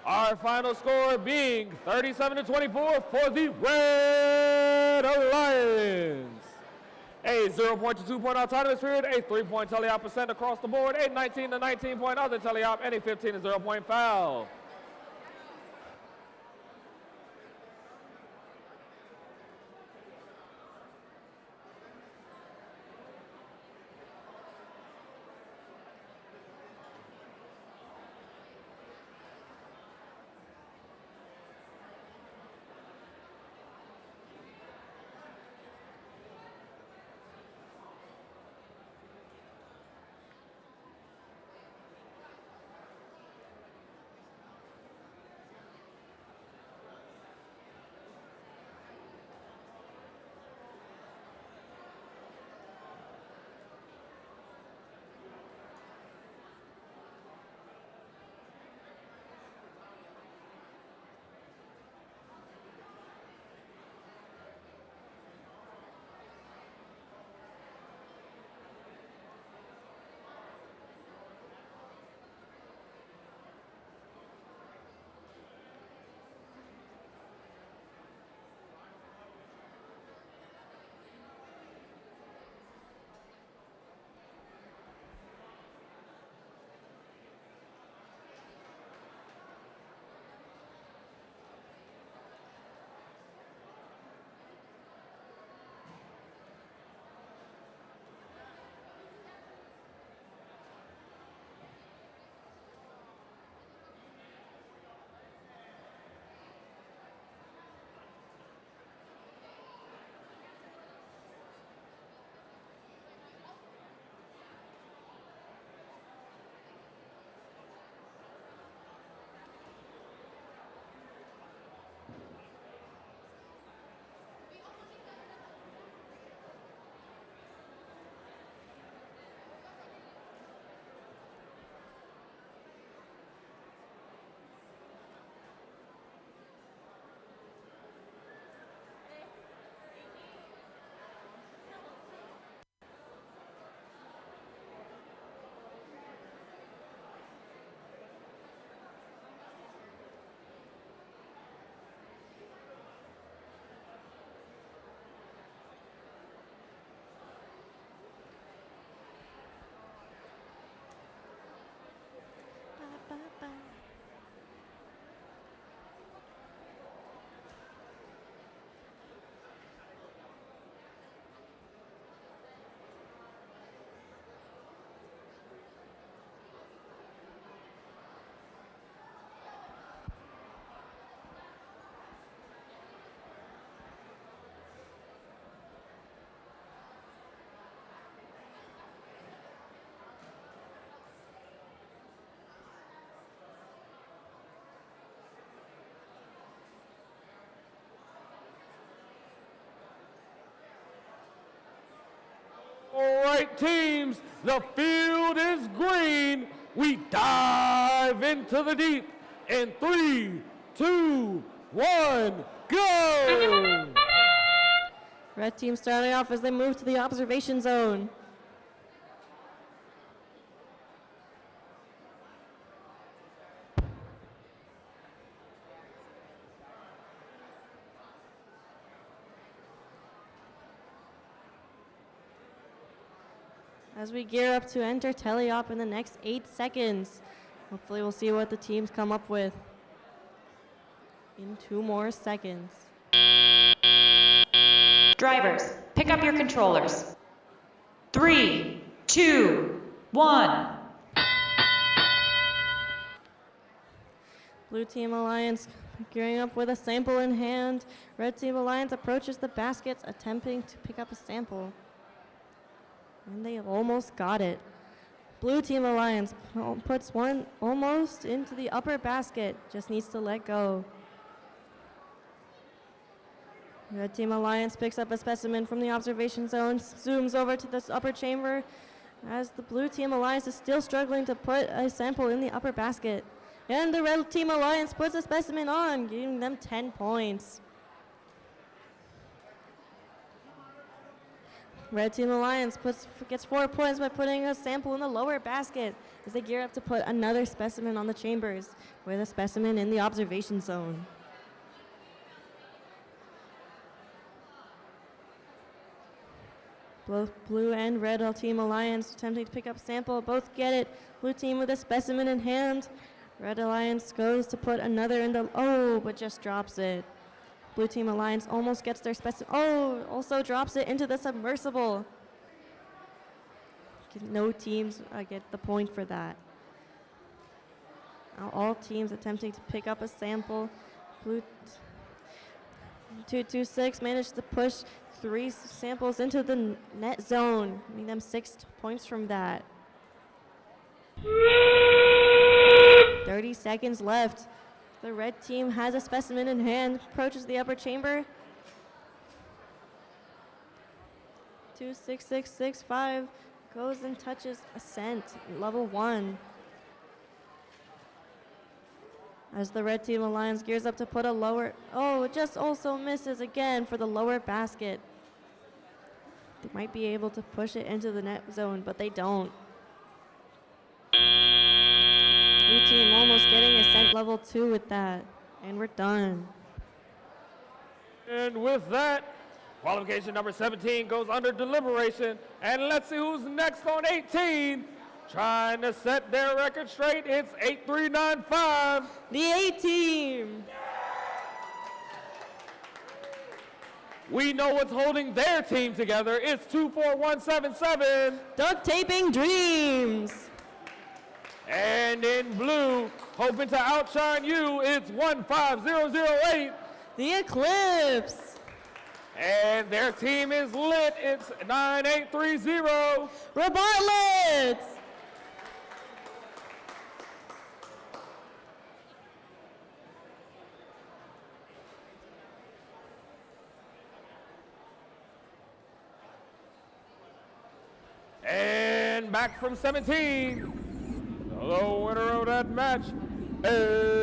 Our final score being 37-24 for the Red Alliance. A 0-point to 2-point autonomous period, a 3-point teleop percent across the board, a 19 to 19-point other teleop, and a 15 to 0-point foul. right, teams, the field is green. We dive into the deep in 3, 2, 1, go! Red team starting off as they move to the observation zone. As we gear up to enter teleop in the next 8 seconds. Hopefully we'll see what the teams come up with in 2 more seconds. Drivers, pick up your controllers. 3, 2, 1. Blue Team Alliance gearing up with a sample in hand. Red Team Alliance approaches the baskets, attempting to pick up a sample. And they almost got it. Blue Team Alliance puts one almost into the upper basket, just needs to let go. Red Team Alliance picks up a specimen from the observation zone, zooms over to this upper chamber, as the Blue Team Alliance is still struggling to put a sample in the upper basket. And the Red Team Alliance puts a specimen on, giving them 10 points. Red Team Alliance gets 4 points by putting a sample in the lower basket as they gear up to put another specimen on the chambers with a specimen in the observation zone. Both Blue and Red Team Alliance attempting to pick up sample, both get it. Blue Team with a specimen in hand. Red Alliance goes to put another in the, but just drops it. Blue Team Alliance almost gets their specimen, also drops it into the submersible. No teams get the point for that. Now all teams attempting to pick up a sample. Blue 226 managed to push 3 samples into the net zone, giving them 6 points from that. 30 seconds left. The red team has a specimen in hand, approaches the upper chamber. 26665 goes and touches ascent, level 1. As the Red Team Alliance gears up to put a lower, it just also misses again for the lower basket. They might be able to push it into the net zone, but they don't. Blue team almost getting ascent level 2 with that, and we're done. And with that, qualification number 17 goes under deliberation, and let's see who's next on 18. Trying to set their record straight, it's 8395. The A team. We know what's holding their team together. It's 24177. Duct taping dreams. And in blue, hoping to outshine you, it's 15008. The Eclipse. And their team is lit. It's 9830. Robotlets. And back from 17. The winner of that match is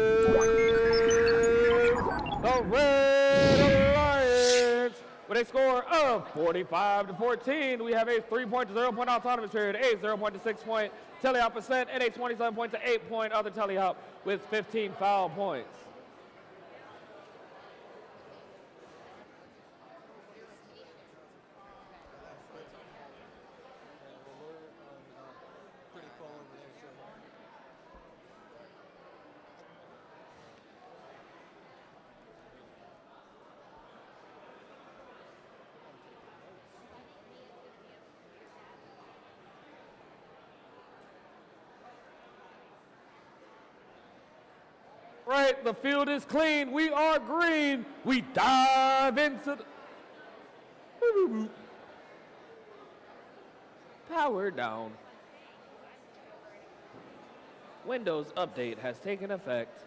the Red Alliance with a score of 45-14. We have a 3-point to 0-point autonomous period, a 0-point to 6-point teleop percent, and a 27-point to 8-point other teleop with 15 foul points. Right, the field is clean. We are green. We dive into the power down. Windows update has taken effect.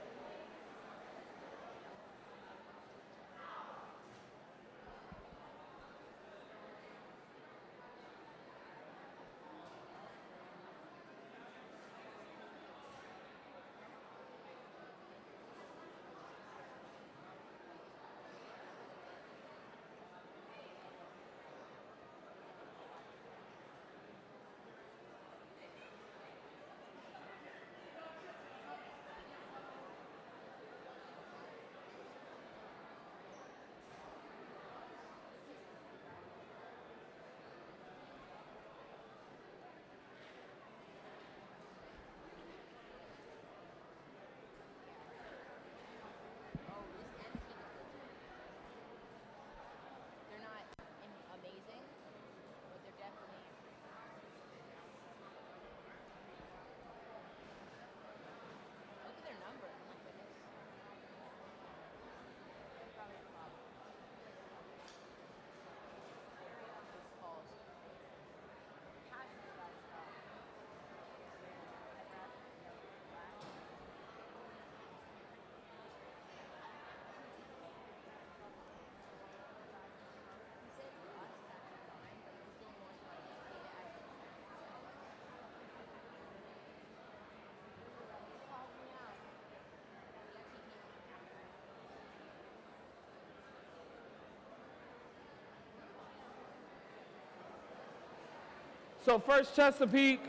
So First Chesapeake,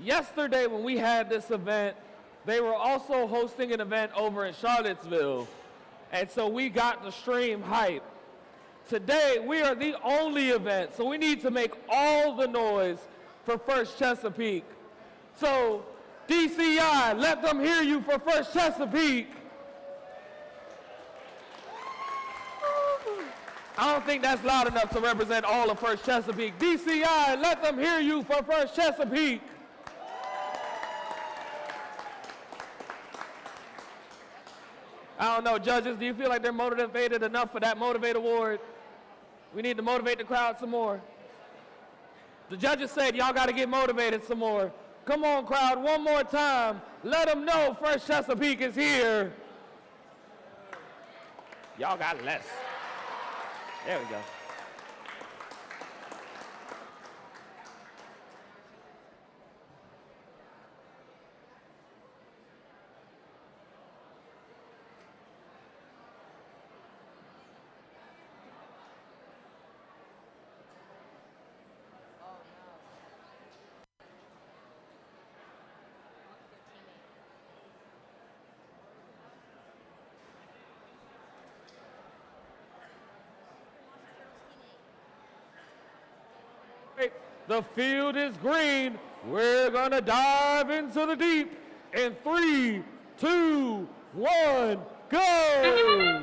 yesterday when we had this event, they were also hosting an event over in Charlottesville. And so we got the stream hype. Today, we are the only event, so we need to make all the noise for First Chesapeake. So, DCI, let them hear you for First Chesapeake. I don't think that's loud enough to represent all of First Chesapeake. DCI, let them hear you for First Chesapeake. I don't know, judges, do you feel like they're motivated enough for that Motivate Award? We need to motivate the crowd some more. The judges said y'all got to get motivated some more. Come on, crowd, one more time. Let them know First Chesapeake is here. Y'all got less. There we go. The field is green. We're gonna dive into the deep in 3, 2, 1, go!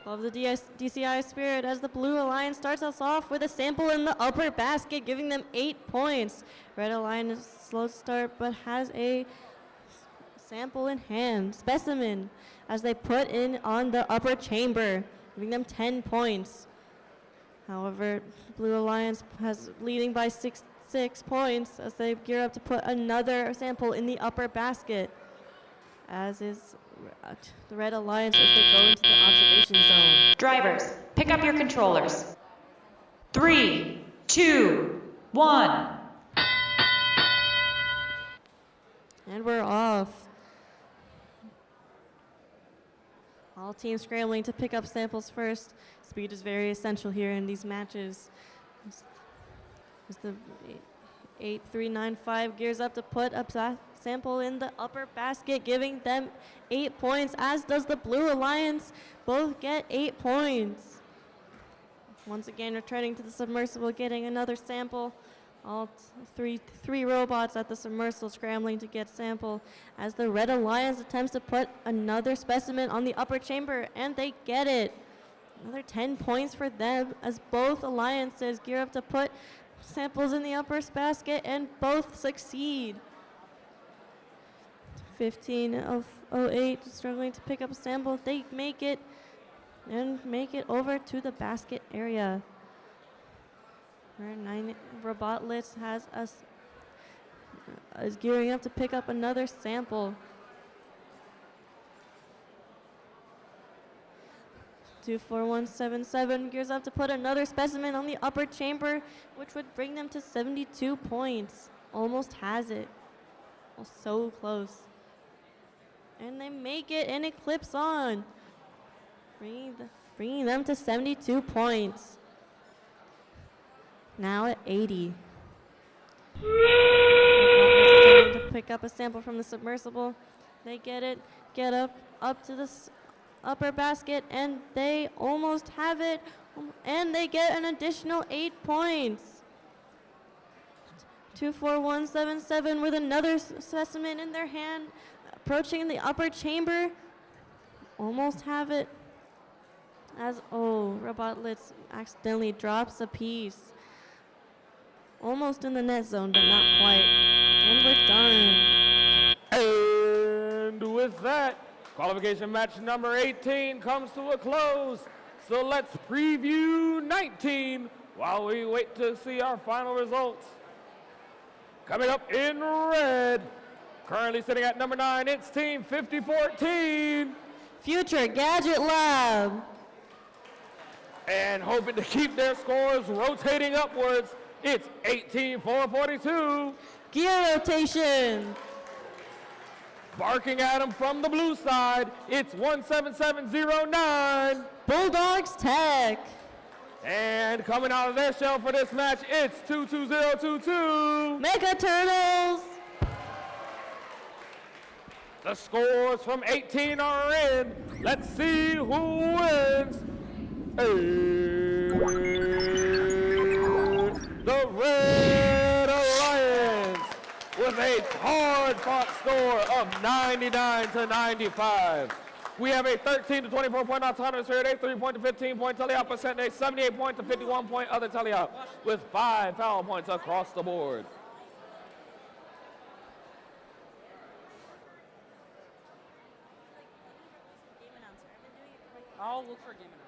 Love the DCI spirit as the Blue Alliance starts us off with a sample in the upper basket, giving them 8 points. Red Alliance slow start, but has a sample in hand, specimen, as they put in on the upper chamber, giving them 10 points. However, Blue Alliance has leading by 6 points as they gear up to put another sample in the upper basket, as is the Red Alliance as they go into the observation zone. Drivers, pick up your controllers. 3, 2, 1. And we're off. All teams scrambling to pick up samples first. Speed is very essential here in these matches. As the 8395 gears up to put a sample in the upper basket, giving them 8 points, as does the Blue Alliance. Both get 8 points. Once again, returning to the submersible, getting another sample. All three robots at the submersible scrambling to get sample, as the Red Alliance attempts to put another specimen on the upper chamber, and they get it. Another 10 points for them, as both alliances gear up to put samples in the upper basket, and both succeed. 1508 struggling to pick up a sample. They make it and make it over to the basket area, where 9 Robotlets has us is gearing up to pick up another sample. 24177 gears up to put another specimen on the upper chamber, which would bring them to 72 points. Almost has it. Oh, so close. And they make it, and it clips on, bringing them to 72 points. Now at 80. To pick up a sample from the submersible. They get it, get up to the upper basket, and they almost have it, and they get an additional 8 points. 24177 with another specimen in their hand, approaching the upper chamber. Almost have it, as Robotlets accidentally drops a piece. Almost in the net zone, but not quite. And we're done. And with that, qualification match number 18 comes to a close. So let's preview 19 while we wait to see our final results. Coming up in red, currently sitting at number 9, it's Team 5014. Future Gadget Lab. And hoping to keep their scores rotating upwards, it's 18442. Gear rotation. Barking at them from the blue side, it's 17709. Bulldogs Tech. And coming out of their shell for this match, it's 22022. Mega Turtles. The scores from 18 are in. Let's see who wins. The Red Alliance with a hard-fought score of 99-95. We have a 13 to 24 point autonomous period, a 3 point to 15 point tally-out percent, a 78 point to 51 point other tally-out with 5 foul points across the board. I'll look for a game announcer.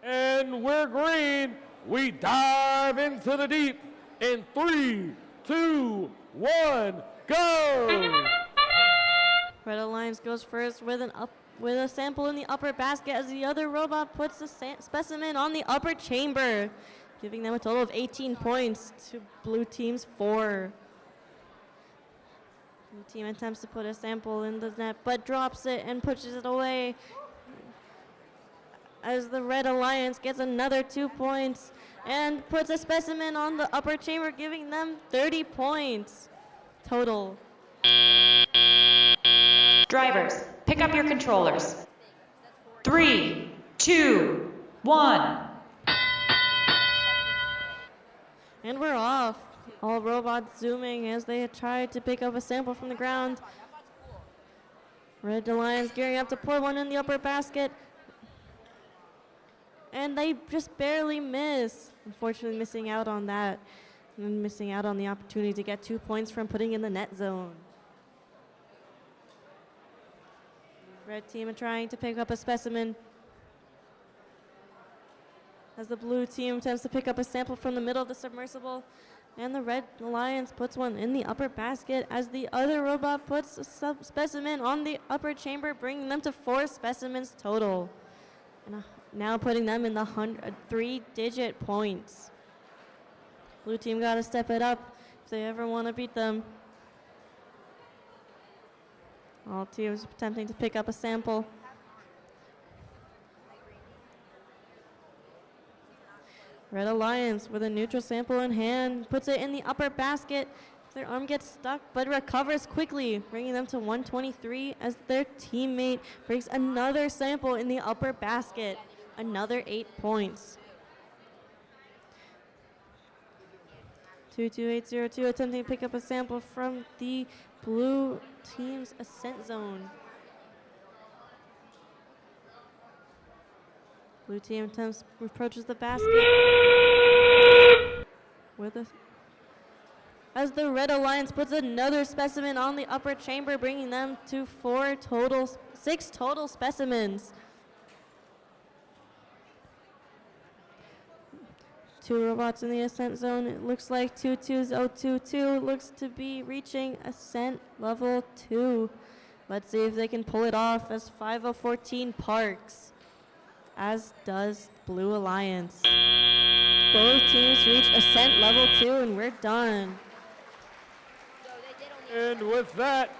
And we're green. We dive into the deep in 3, 2, 1, go! Red Alliance goes first with a sample in the upper basket as the other robot puts the specimen on the upper chamber, giving them a total of 18 points to blue team's 4. Blue team attempts to put a sample in the net, but drops it and pushes it away, as the Red Alliance gets another 2 points and puts a specimen on the upper chamber, giving them 30 points total. Drivers, pick up your controllers. 3, 2, 1. And we're off. All robots zooming as they try to pick up a sample from the ground. Red Alliance gearing up to pour one in the upper basket. And they just barely miss. Unfortunately, missing out on that. And missing out on the opportunity to get 2 points from putting in the net zone. Red team are trying to pick up a specimen, as the blue team attempts to pick up a sample from the middle of the submersible. And the Red Alliance puts one in the upper basket as the other robot puts a specimen on the upper chamber, bringing them to 4 specimens total. And now putting them in the 3-digit points. Blue team got to step it up if they ever want to beat them. All teams attempting to pick up a sample. Red Alliance with a neutral sample in hand puts it in the upper basket. Their arm gets stuck but recovers quickly, bringing them to 123 as their teammate brings another sample in the upper basket. Another 8 points. 22802 attempting to pick up a sample from the blue team's ascent zone. Blue team approaches the basket as the Red Alliance puts another specimen on the upper chamber, bringing them to 6 total specimens. 2 robots in the ascent zone. It looks like 22022 looks to be reaching ascent level 2. Let's see if they can pull it off as 5014 parks, as does Blue Alliance. Both teams reach ascent level 2 and we're done. And with that,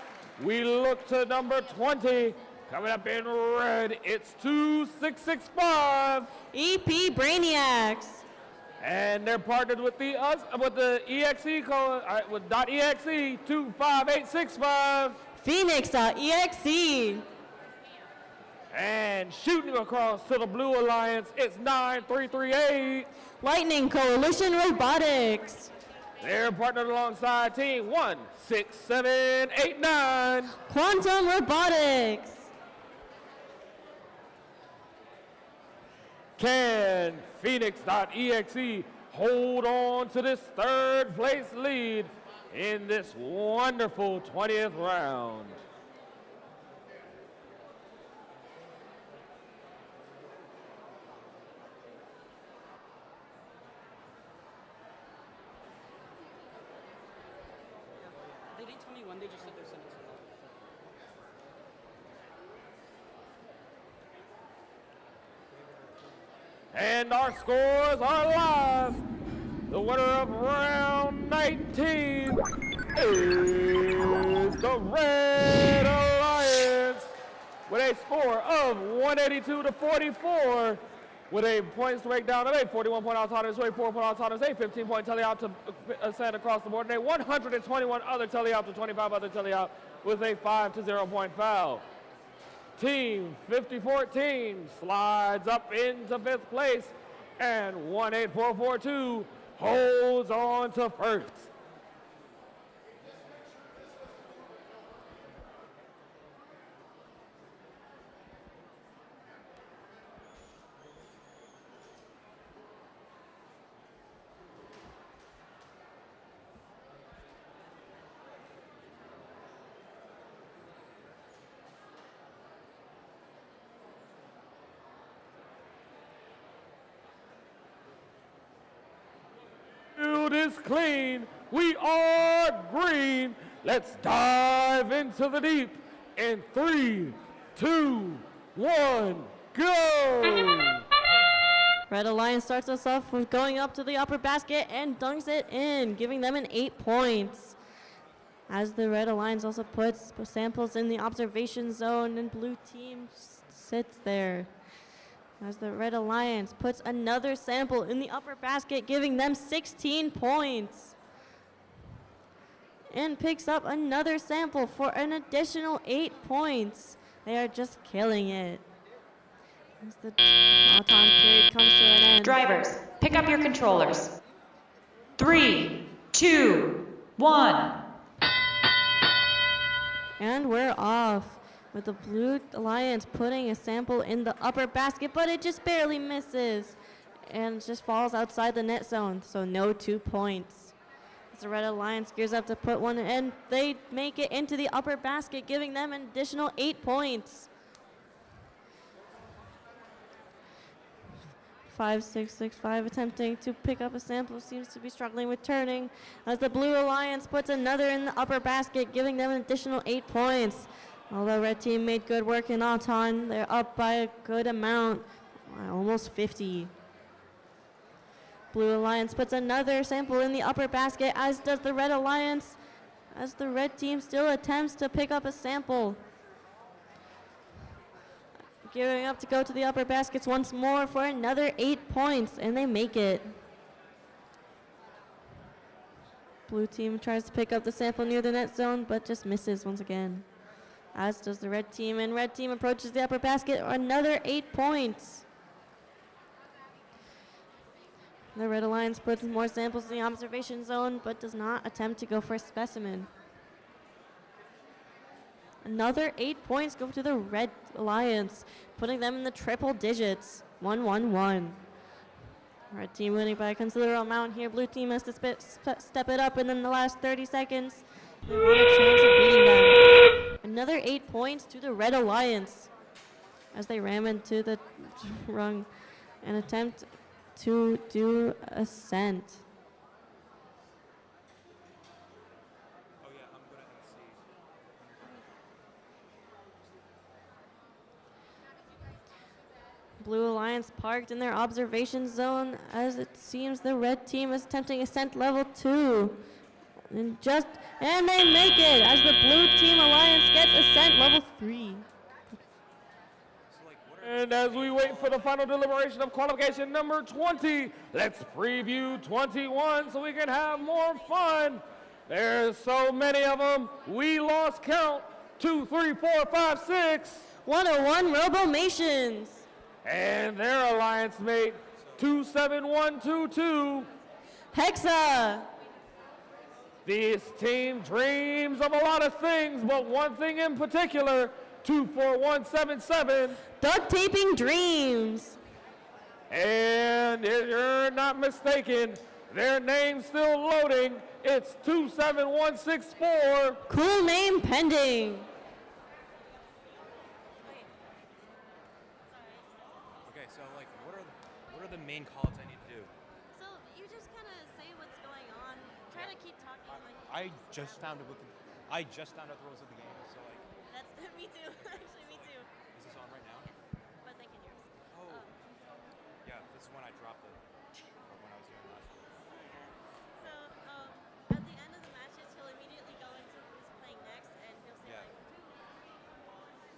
we look to number 20. Coming up in red, it's 2665. EP Brainiacs. And they're partnered with the EXE code, with .exe 25865. Phoenix.exe. And shooting across to the Blue Alliance, it's 9338. Lightning Coalition Robotics. They're partnered alongside team 16789. Quantum Robotics. Can Phoenix.exe hold on to this third place lead in this wonderful 20th round. They didn't tell me when, they just said their sentence. And our scores are live. The winner of round 19 is the Red Alliance with a score of 182-44 with a points breakdown of a 41-point autonomous, 24-point autonomous, a 15-point teleop to ascend across the board, and a 121 other teleop to 25 other teleop with a 5-0 point foul. Team 5014 slides up into 5th place, and 18442 holds on to 1st. Field is clean. We are green. Let's dive into the deep in 3, 2, 1, go! Red Alliance starts us off with going up to the upper basket and dunks it in, giving them an 8 points. As the Red Alliance also puts samples in the observation zone, and blue team sits there. As the Red Alliance puts another sample in the upper basket, giving them 16 points. And picks up another sample for an additional 8 points. They are just killing it. As the time period comes to an end. Drivers, pick up your controllers. 3, 2, 1. And we're off with the Blue Alliance putting a sample in the upper basket, but it just barely misses and just falls outside the net zone, so no 2 points. As the Red Alliance gears up to put one in, they make it into the upper basket, giving them an additional 8 points. 5-6-6-5 attempting to pick up a sample, seems to be struggling with turning, as the Blue Alliance puts another in the upper basket, giving them an additional 8 points. Although red team made good work in Auton, they're up by a good amount, almost 50. Blue Alliance puts another sample in the upper basket, as does the Red Alliance, as the red team still attempts to pick up a sample. Gearing up to go to the upper baskets once more for another 8 points, and they make it. Blue team tries to pick up the sample near the net zone, but just misses once again. As does the red team, and red team approaches the upper basket, another 8 points. The Red Alliance puts more samples in the observation zone, but does not attempt to go for a specimen. Another 8 points go to the Red Alliance, putting them in the triple digits, 1-1-1. Red team winning by a considerable amount here. Blue team has to step it up, and in the last 30 seconds, they want a chance of beating them. Another 8 points to the Red Alliance as they ram into the rung and attempt to do ascent. Blue Alliance parked in their observation zone, as it seems the red team is attempting ascent level 2. And they make it as the Blue Team Alliance gets ascent level 3. And as we wait for the final deliberation of qualification number 20, let's preview 21 so we can have more fun. There's so many of them, we lost count. 2, 3, 4, 5, 6. 101 Robomations. And their alliance mate, 27122. Hexa. This team dreams of a lot of things, but one thing in particular, 24177. Duct taping dreams. And if you're not mistaken, their name's still loading. It's 27164. Cool name pending. Okay, so like, what are the main calls I need to do? So you just kind of say what's going on. Try to keep talking. I just found out the rules of the game, so like. That's me too. Actually, me too. Is this on right now? But they can hear us. Oh. Yeah, this is when I dropped it. Or when I was here last. So at the end of the matches, he'll immediately go into who's playing next, and he'll say Yeah. like,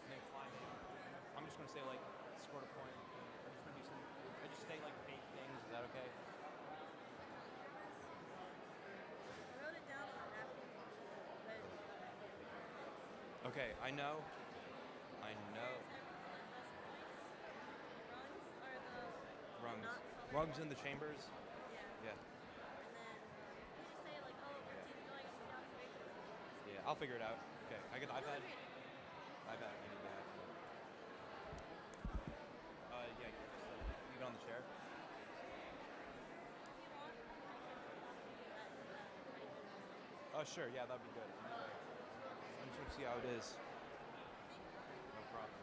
And then flying. I'm just gonna say like, scored a point. I'm just gonna do some. I just say like fake things. Is that okay? I wrote it down on a napkin. But Okay, I know. rungs are the Rungs in the chambers. Yeah. Yeah. And then you just say like, oh, the team's going up to observation. Yeah, I'll figure it out. Okay, I get the iPad. iPad, I need that. Yeah, you get on the chair. Oh, sure, yeah, that'd be good. I'm just gonna see how it is. No problem.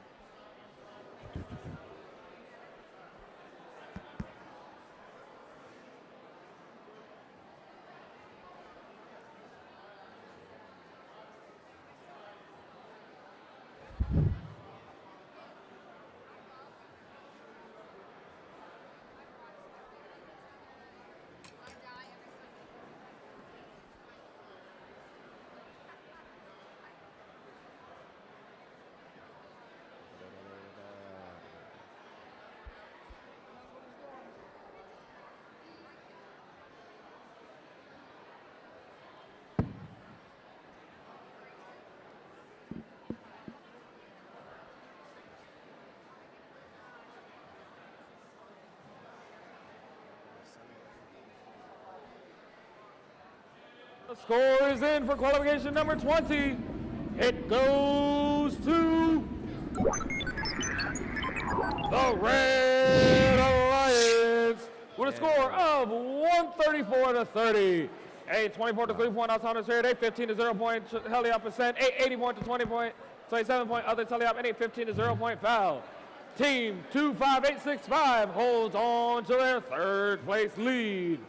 The score is in for qualification number 20. It goes to the Red Alliance with a score of 134-30. A 24-3 point outside share, a 15-0 point Heliop percent, a 80 point to 20 point, 27 point other Heliop, and a 15-0 point foul. Team 25865 holds on to their third place lead.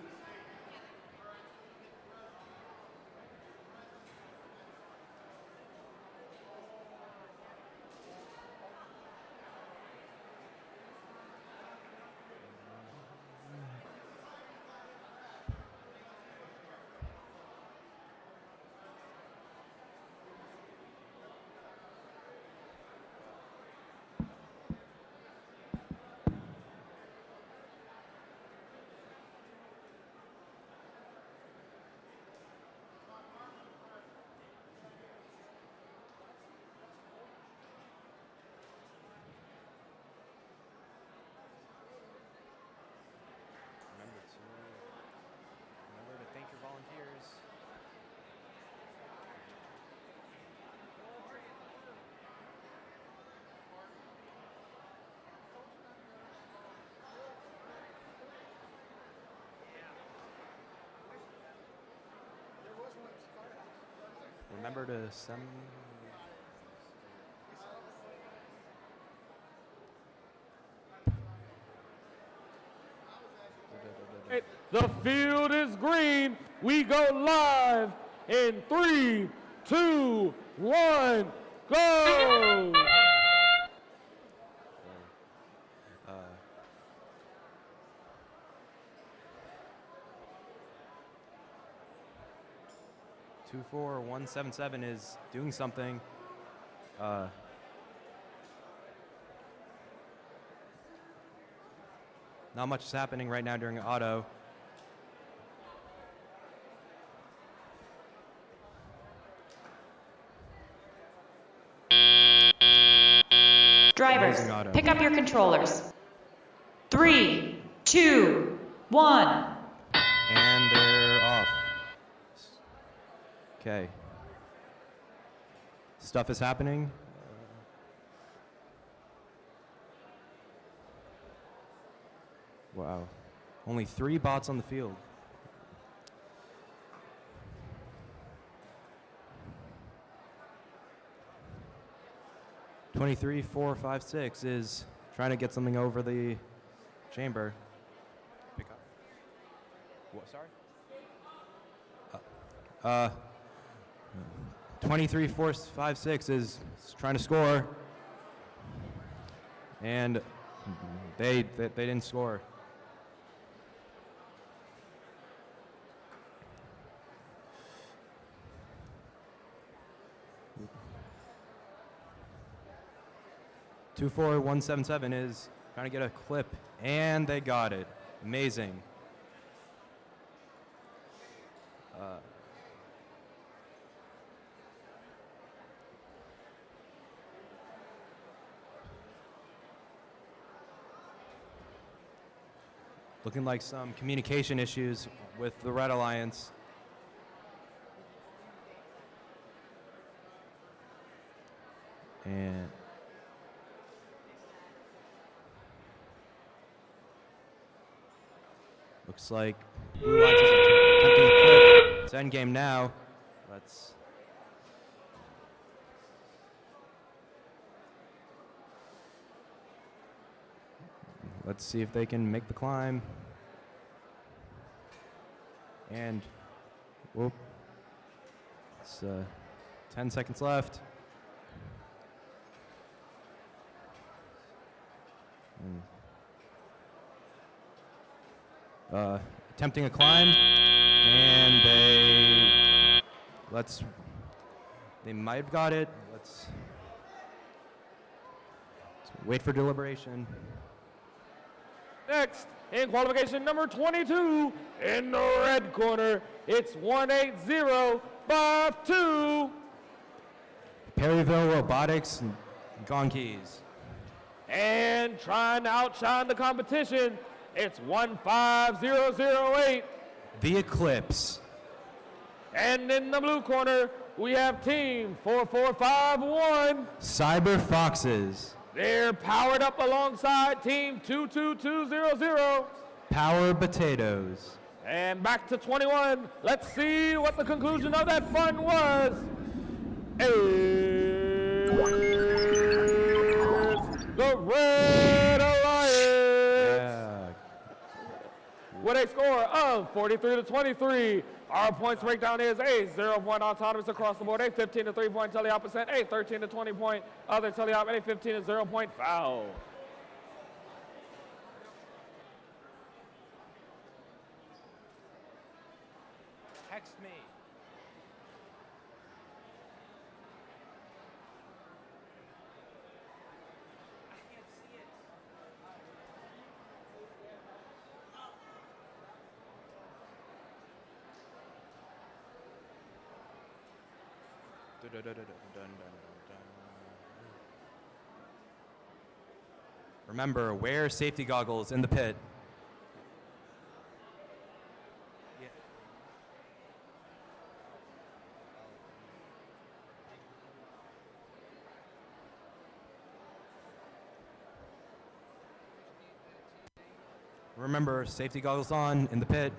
Remember to thank your volunteers. Remember to send. The field is green. We go live in 3, 2, 1, go! Two 24177 is doing something. Not much is happening right now during auto. Drivers, Amazing auto. pick up your controllers. 3, 2, 1. And they're off. Okay. Stuff is happening. Wow. Only 3 bots on the field. "23, 4, 5, 6 is trying to get something over the chamber. Pick up. What, sorry? 23, 4, 5, 6 is trying to score. And they didn't score. Two, 4, 1, 7, 7 is trying to get a clip, and they got it. Amazing. Looking like some communication issues with the Red Alliance. And looks like Blue Alliance is attempting to clip. It's endgame now. Let's see if they can make the climb. And, whoop. It's 10 seconds left. Attempting a climb, and they might have got it. Let's wait for deliberation. Next, in qualification number 22, in the red corner, it's 18052. Perryville Robotics and Gonkeys. And trying to outshine the competition, it's 15008. The Eclipse. And in the blue corner, we have team 4451. Cyber Foxes. They're powered up alongside team 22200. Power Potatoes. And back to 21. Let's see what the conclusion of that fun was. It's the Red Alliance. With a score of 43-23. Our points breakdown is a 0-point autonomous across the board, a 15 to 3-point teleop percent, a 13 to 20-point other teleop, and a 15 to 0-point foul. Text me. Remember, wear safety goggles in the pit. Remember, safety goggles on in the pit.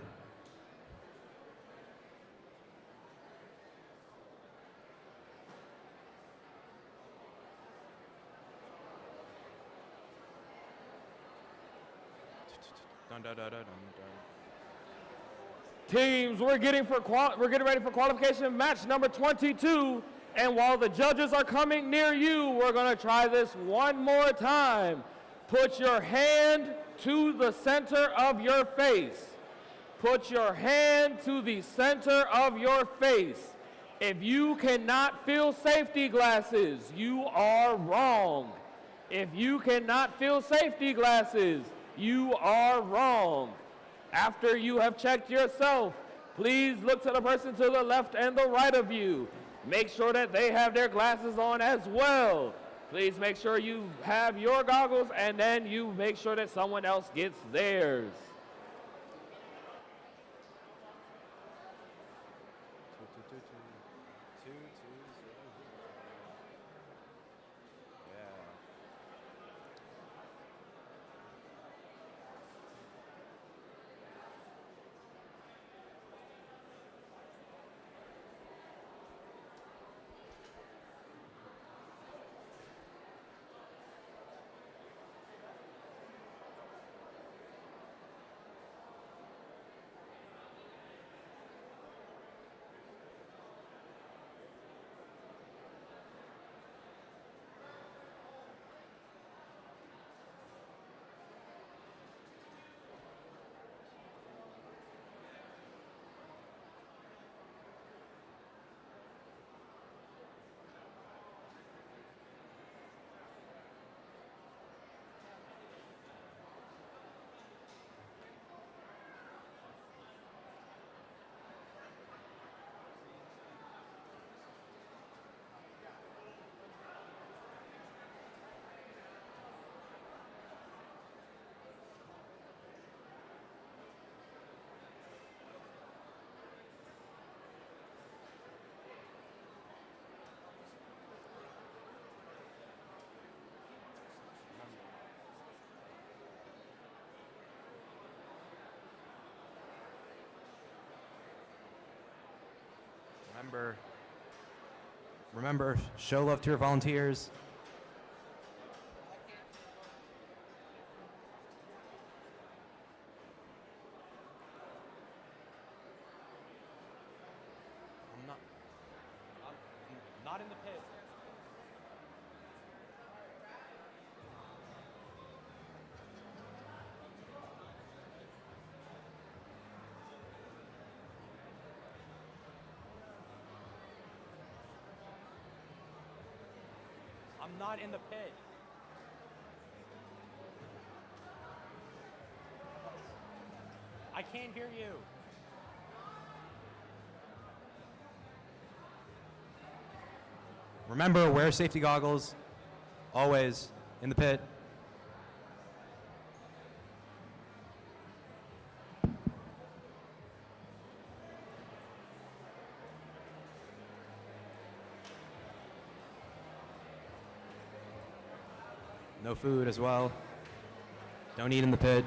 Teams, we're getting ready for qualification match number 22. And while the judges are coming near you, we're going to try this one more time. Put your hand to the center of your face. Put your hand to the center of your face. If you cannot feel safety glasses, you are wrong. If you cannot feel safety glasses, you are wrong. After you have checked yourself, please look to the person to the left and the right of you. Make sure that they have their glasses on as well. Please make sure you have your goggles, and then you make sure that someone else gets theirs. Remember, show love to your volunteers. I'm not in the pit. I'm not in the pit. I can't hear you. Remember, wear safety goggles. Always in the pit. No food as well. Don't eat in the pit.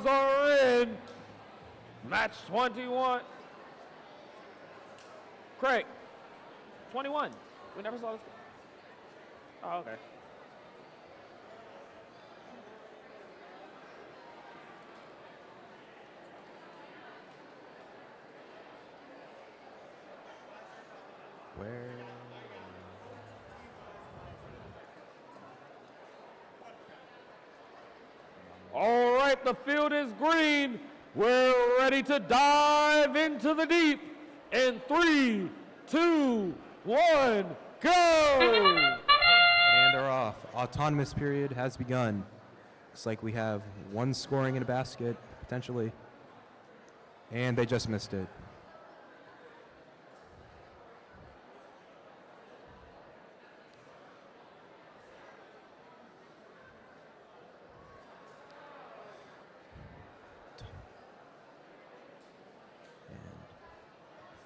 Scores are in. Match 21. Craig, 21. We never saw this. Oh, okay. Where? All right, the field is green. We're ready to dive into the deep. In 3, 2, 1, go! And they're off. Autonomous period has begun. Looks like we have one scoring in a basket, potentially. And they just missed it.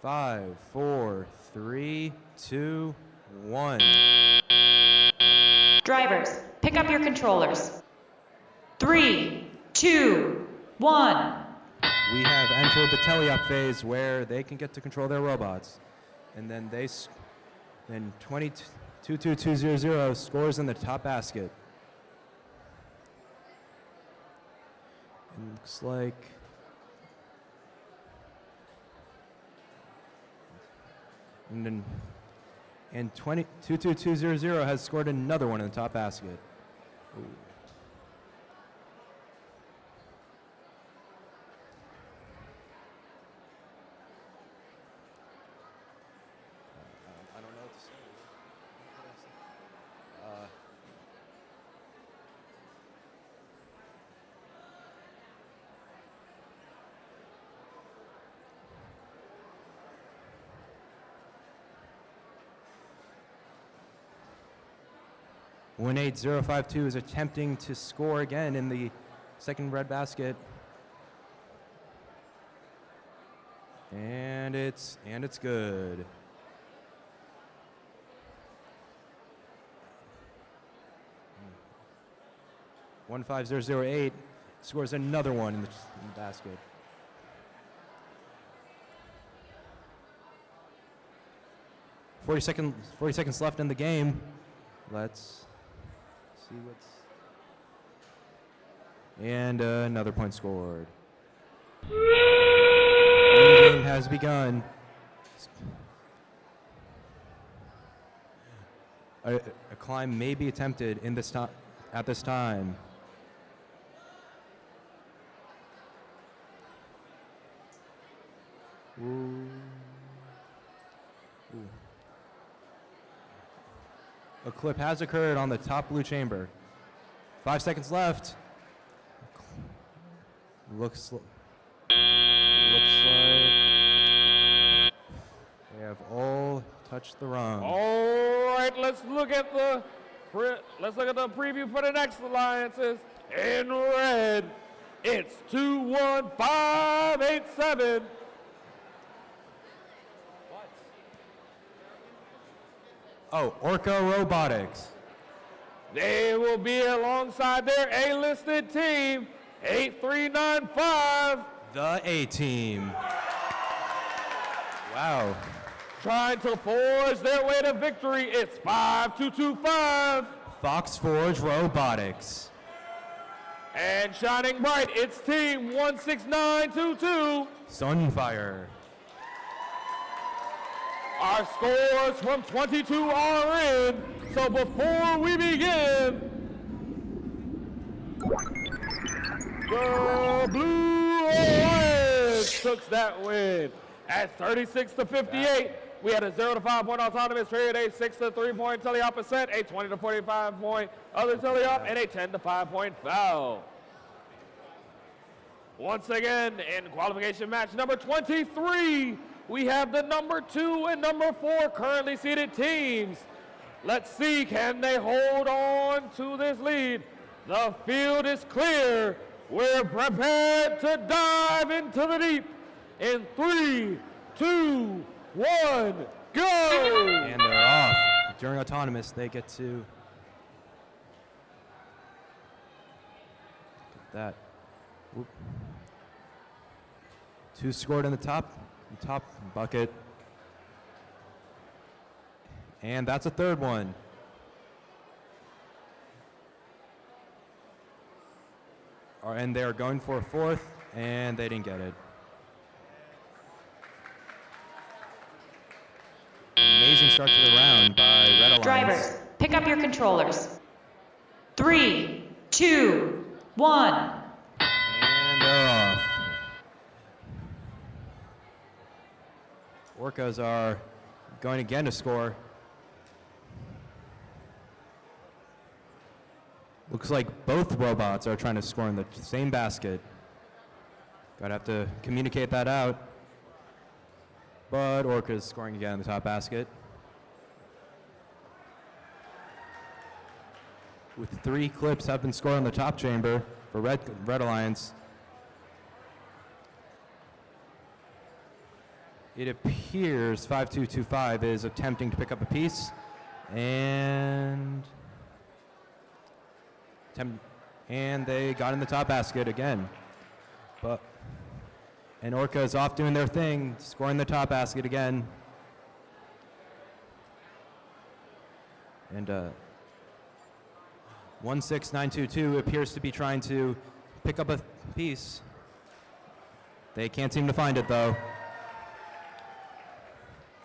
Five, 4, 3, 2, 1. Drivers, pick up your controllers. 3, 2, 1. We have entered the teleop phase where they can get to control their robots. And then then 22200 scores in the top basket. And looks like and 22200 has scored another one in the top basket. Ooh. I don't know what to say. What can I say? 18052 is attempting to score again in the second red basket. And it's good. Hmm. 15008 scores another one in the basket. Forty seconds left in the game. Let's see what's... And another point scored. The game has begun. A climb may be attempted in this at this time. A clip has occurred on the top blue chamber. 5 seconds left. Looks like they have all touched the rung. All right, let's look at the preview for the next alliances. In red, it's 21587. Oh, Orca Robotics. They will be alongside their A-listed team, 8395. The A-Team. Wow. Trying to forge their way to victory, it's 5225. Fox Forge Robotics. And shining bright, it's team 16922. Sunfire. Our scores from 22 are in, so before we begin, the Blue Alliance took that win at 36-58. We had a 0 to 5 point autonomous period, a 6 to 3 point teleop percent, a 20 to 45 point other teleop, and a 10 to 5 point foul. Once again, in qualification match number 23, we have the number 2 and number 4 currently seated teams. Let's see, can they hold on to this lead? The field is clear. We're prepared to dive into the deep. In 3, 2, 1, go! And they're off. During autonomous, they get to get that. Whoop. 2 scored in the top bucket. And that's a third one. And they are going for a fourth, and they didn't get it. Amazing start to the round by Red Alliance. Drivers, pick up your controllers. 3, 2, 1. And they're off. Orcas are going again to score. Looks like both robots are trying to score in the same basket. Gotta have to communicate that out. But Orca's scoring again in the top basket. With 3 clips have been scored on the top chamber for Red Alliance. It appears 5225 is attempting to pick up a piece, and they got in the top basket again. And Orca is off doing their thing, scoring the top basket again. And 16922 appears to be trying to pick up a piece. They can't seem to find it though.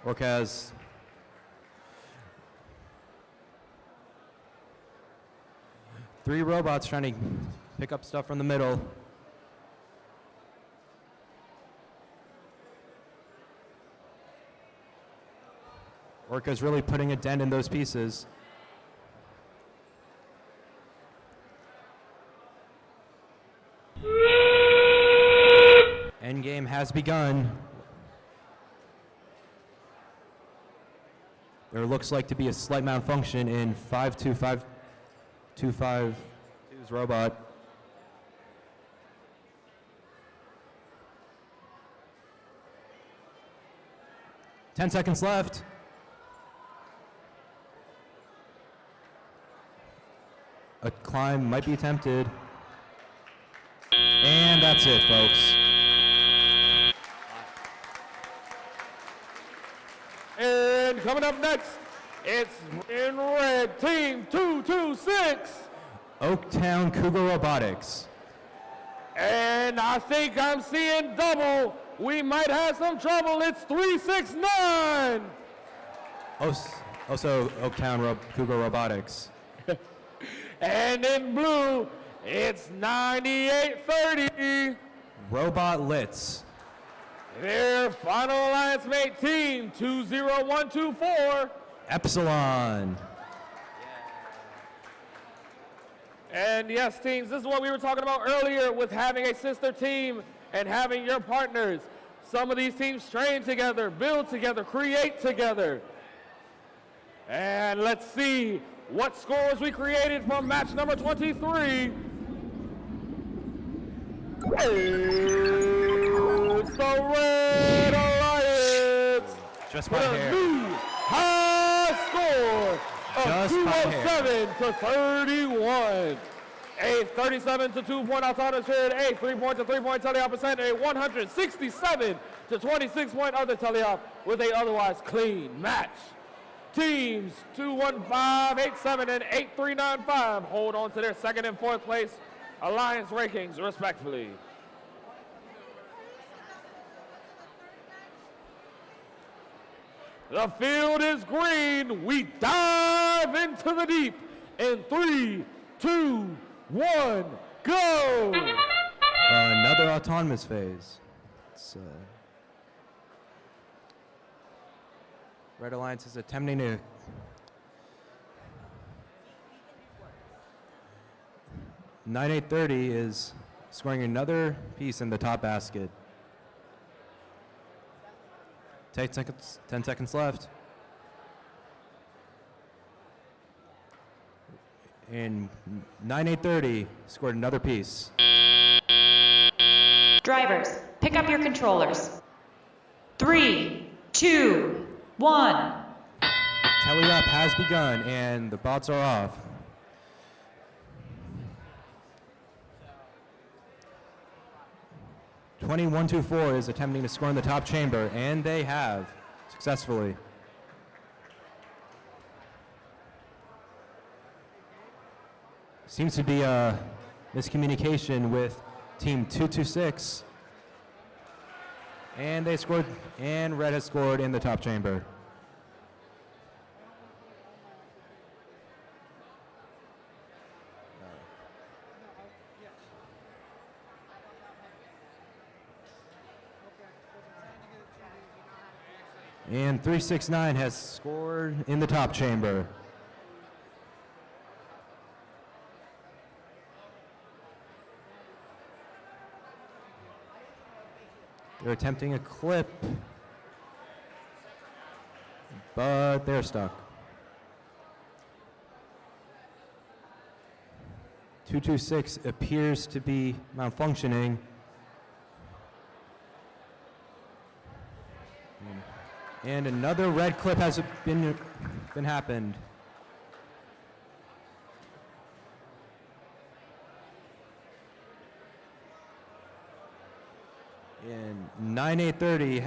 Orca has three robots trying to pick up stuff from the middle. Orca's really putting a dent in those pieces. Endgame has begun. There looks like to be a slight malfunction in 52522's robot. Ten seconds left. A climb might be attempted. And that's it, folks. And coming up next, it's in red, team 226. Oaktown Cougar Robotics. And I think I'm seeing double. We might have some trouble. It's 369. Also Oaktown Cougar Robotics. And in blue, it's 9830. Robot Litz. Their final alliance mate team, 20124. Epsilon. And yes, teams, this is what we were talking about earlier with having a sister team and having your partners. Some of these teams train together, build together, create together. And let's see what scores we created from match number 23. It's the Red Alliance. Just by with a hair. new high score of Just by hair. 207 to 31. A 37 to 2-point autonomous period, a 3-point to 3-point teleop percent, a 167 to 26-point other teleop with a otherwise clean match. Teams 21587 and 8395 hold on to their second and fourth place alliance rankings respectfully. The field is green. We dive into the deep in 3, 2, 1, go! Another autonomous phase. It's, Red Alliance is attempting to (9830) is scoring another piece in the top basket. 10 seconds left. And 9830 scored another piece. Drivers, pick up your controllers. 3, 2, 1. Tally-up has begun, and the bots are off. (2124) is attempting to score in the top chamber, and they have successfully. Seems to be a miscommunication with team 226. And they scored, and Red has scored in the top chamber. And 369 has scored in the top chamber. They're attempting a clip, but they're stuck. 226 appears to be malfunctioning. And another red clip has been happened. And 9830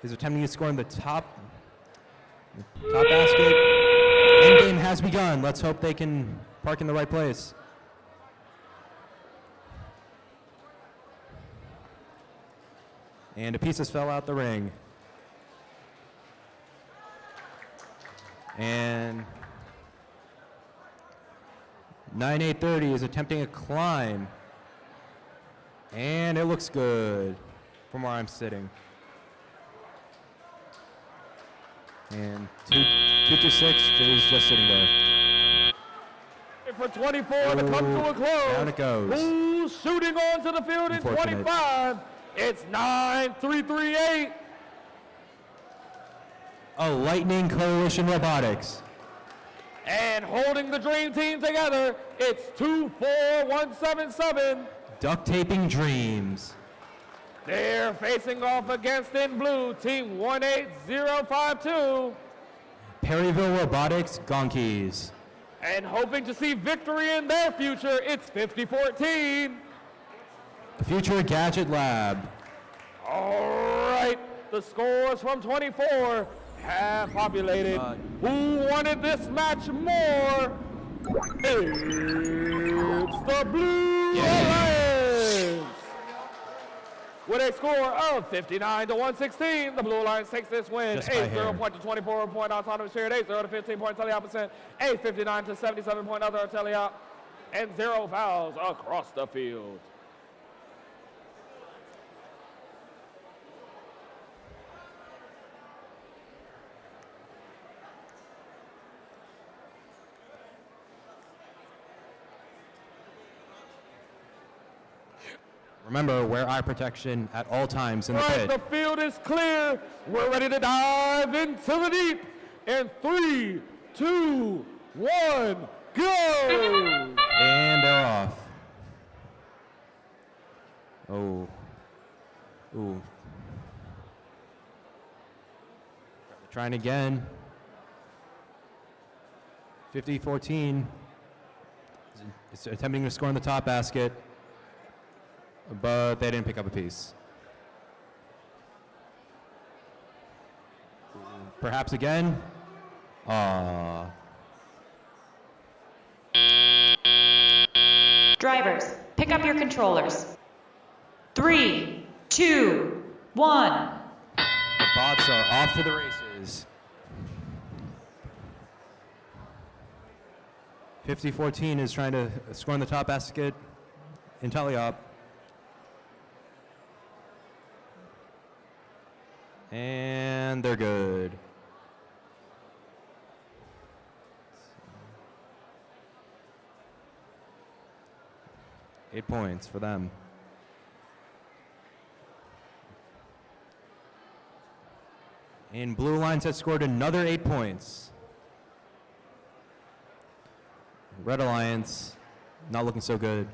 is attempting to score in the top basket. Endgame has begun. Let's hope they can park in the right place. And a piece has fell out the ring. And 9830 is attempting a climb. And it looks good from where I'm sitting. And 226 is just sitting there. For 24 to come to a close. Down it goes. Who's shooting onto the field in 25? It's 9338. A Lightning Coalition Robotics. And holding the dream team together, it's 24177. Duct taping dreams. They're facing off against in blue, team 18052. Perryville Robotics Gonkies. And hoping to see victory in their future, it's 5014. Future Gadget Lab. All right, the scores from 24 have populated. Who wanted this match more? It's the Blue Alliance! With a score of 59 to 116, the Blue Alliance takes this win. Just by A 0 hair. point to 24 point autonomous period, A 0 to 15 point teleop percent, A 59 to 77 point other teleop, and 0 fouls across the field. Remember, wear eye protection at all times in the Right, pit. the field is clear. We're ready to dive into the deep. In 3, 2, 1, go! And they're off. Oh. Ooh. Trying again. 50-14. It's attempting to score on the top basket, but they didn't pick up a piece. Perhaps again. Drivers, pick up your controllers. 3, 2, 1. The bots are off to the races. 50-14 is trying to score on the top basket in Taliop. And they're good. Eight points for them. And Blue Lions has scored another 8 points. Red Alliance, not looking so good.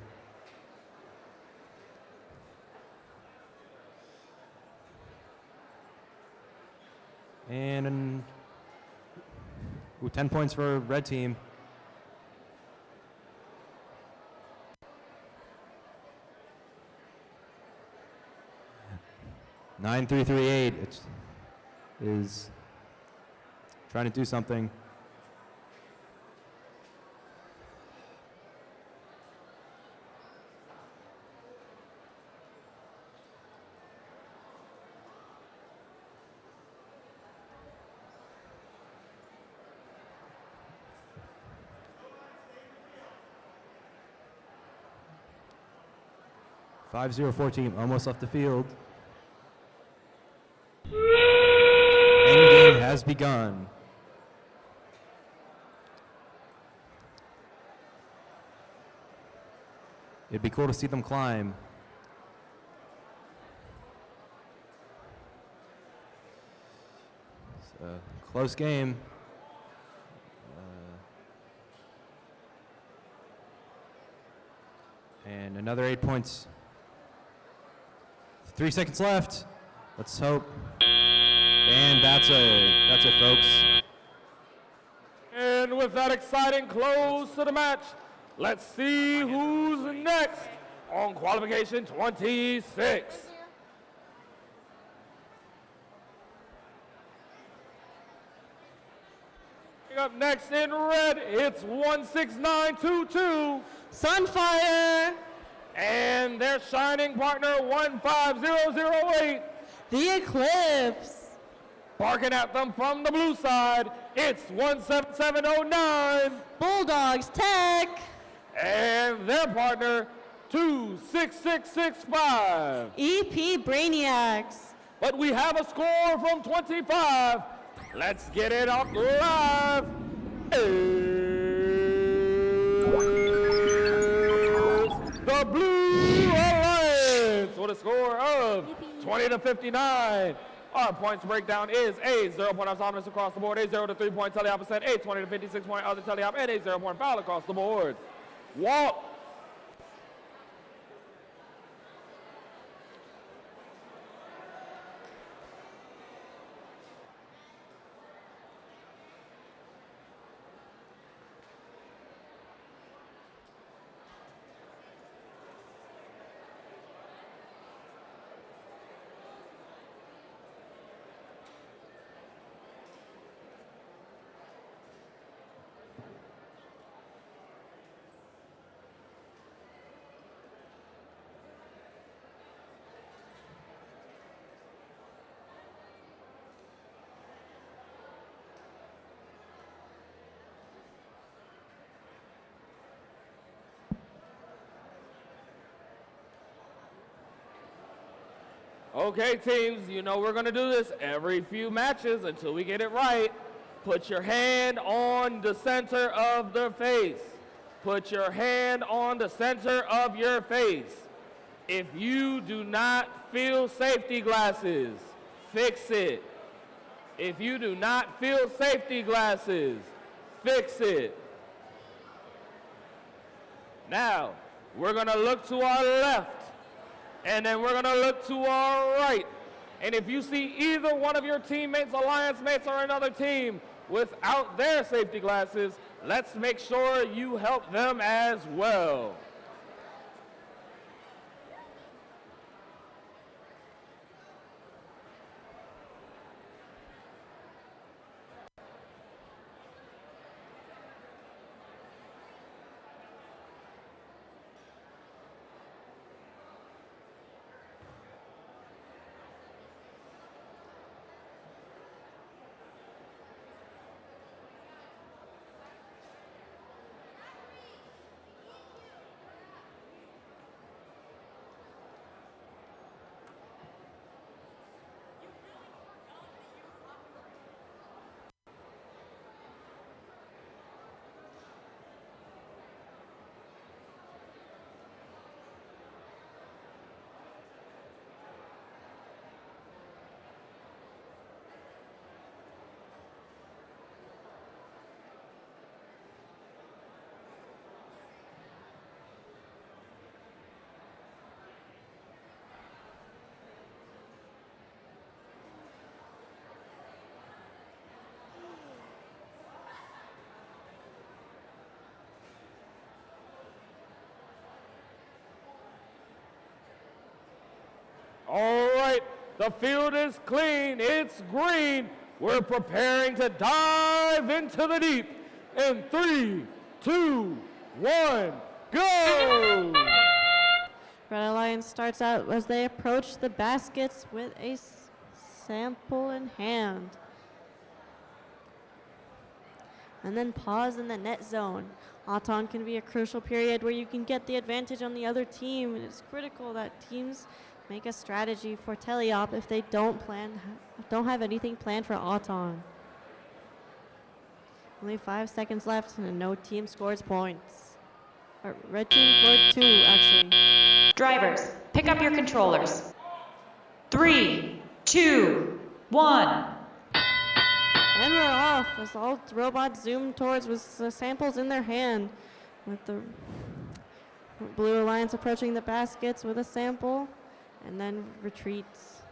And 10 points for Red Team. Nine, 3, 3, 8. It is trying to do something. Five, 0-4 team, almost left the field. Endgame has begun. It'd be cool to see them climb. It's a close game. And another 8 points. 3 seconds left. Let's hope. And that's it, folks. And with that exciting close to the match, let's see who's next on Qualification 26. Up next in red, it's 16922. Sunfire. And their shining partner, 15008. The Eclipse. Barking at them from the blue side, it's 17709. Bulldogs Tech. And their partner, 26665. EP Brainiacs. But we have a score from 25. Let's get it up live. The Blue Alliance with a score of 20-59. Our points breakdown is a 0-point autonomous across the board, a 0 to 3-point teleop percent, a 20 to 56-point other teleop, and a 0-point foul across the board. Walt. Okay, teams, you know we're going to do this every few matches until we get it right. Put your hand on the center of the face. Put your hand on the center of your face. If you do not feel safety glasses, fix it. If you do not feel safety glasses, fix it. Now, we're gonna look to our left, and then we're gonna look to our right. And if you see either one of your teammates, alliance mates, or another team without their safety glasses, let's make sure you help them as well. All right, the field is clean, it's green. We're preparing to dive into the deep in 3, 2, 1, go! Red Alliance starts out as they approach the baskets with a sample in hand. And then pause in the net zone. Auton can be a crucial period where you can get the advantage on the other team, and it's critical that teams make a strategy for teleop if they don't have anything planned for Auton. Only 5 seconds left and no team scores points. Red team scored 2 actually. Drivers, pick up your controllers. 3, 2, 1. And we're off as all robots zoom towards with samples in their hand. With the Blue Alliance approaching the baskets with a sample and then retreats.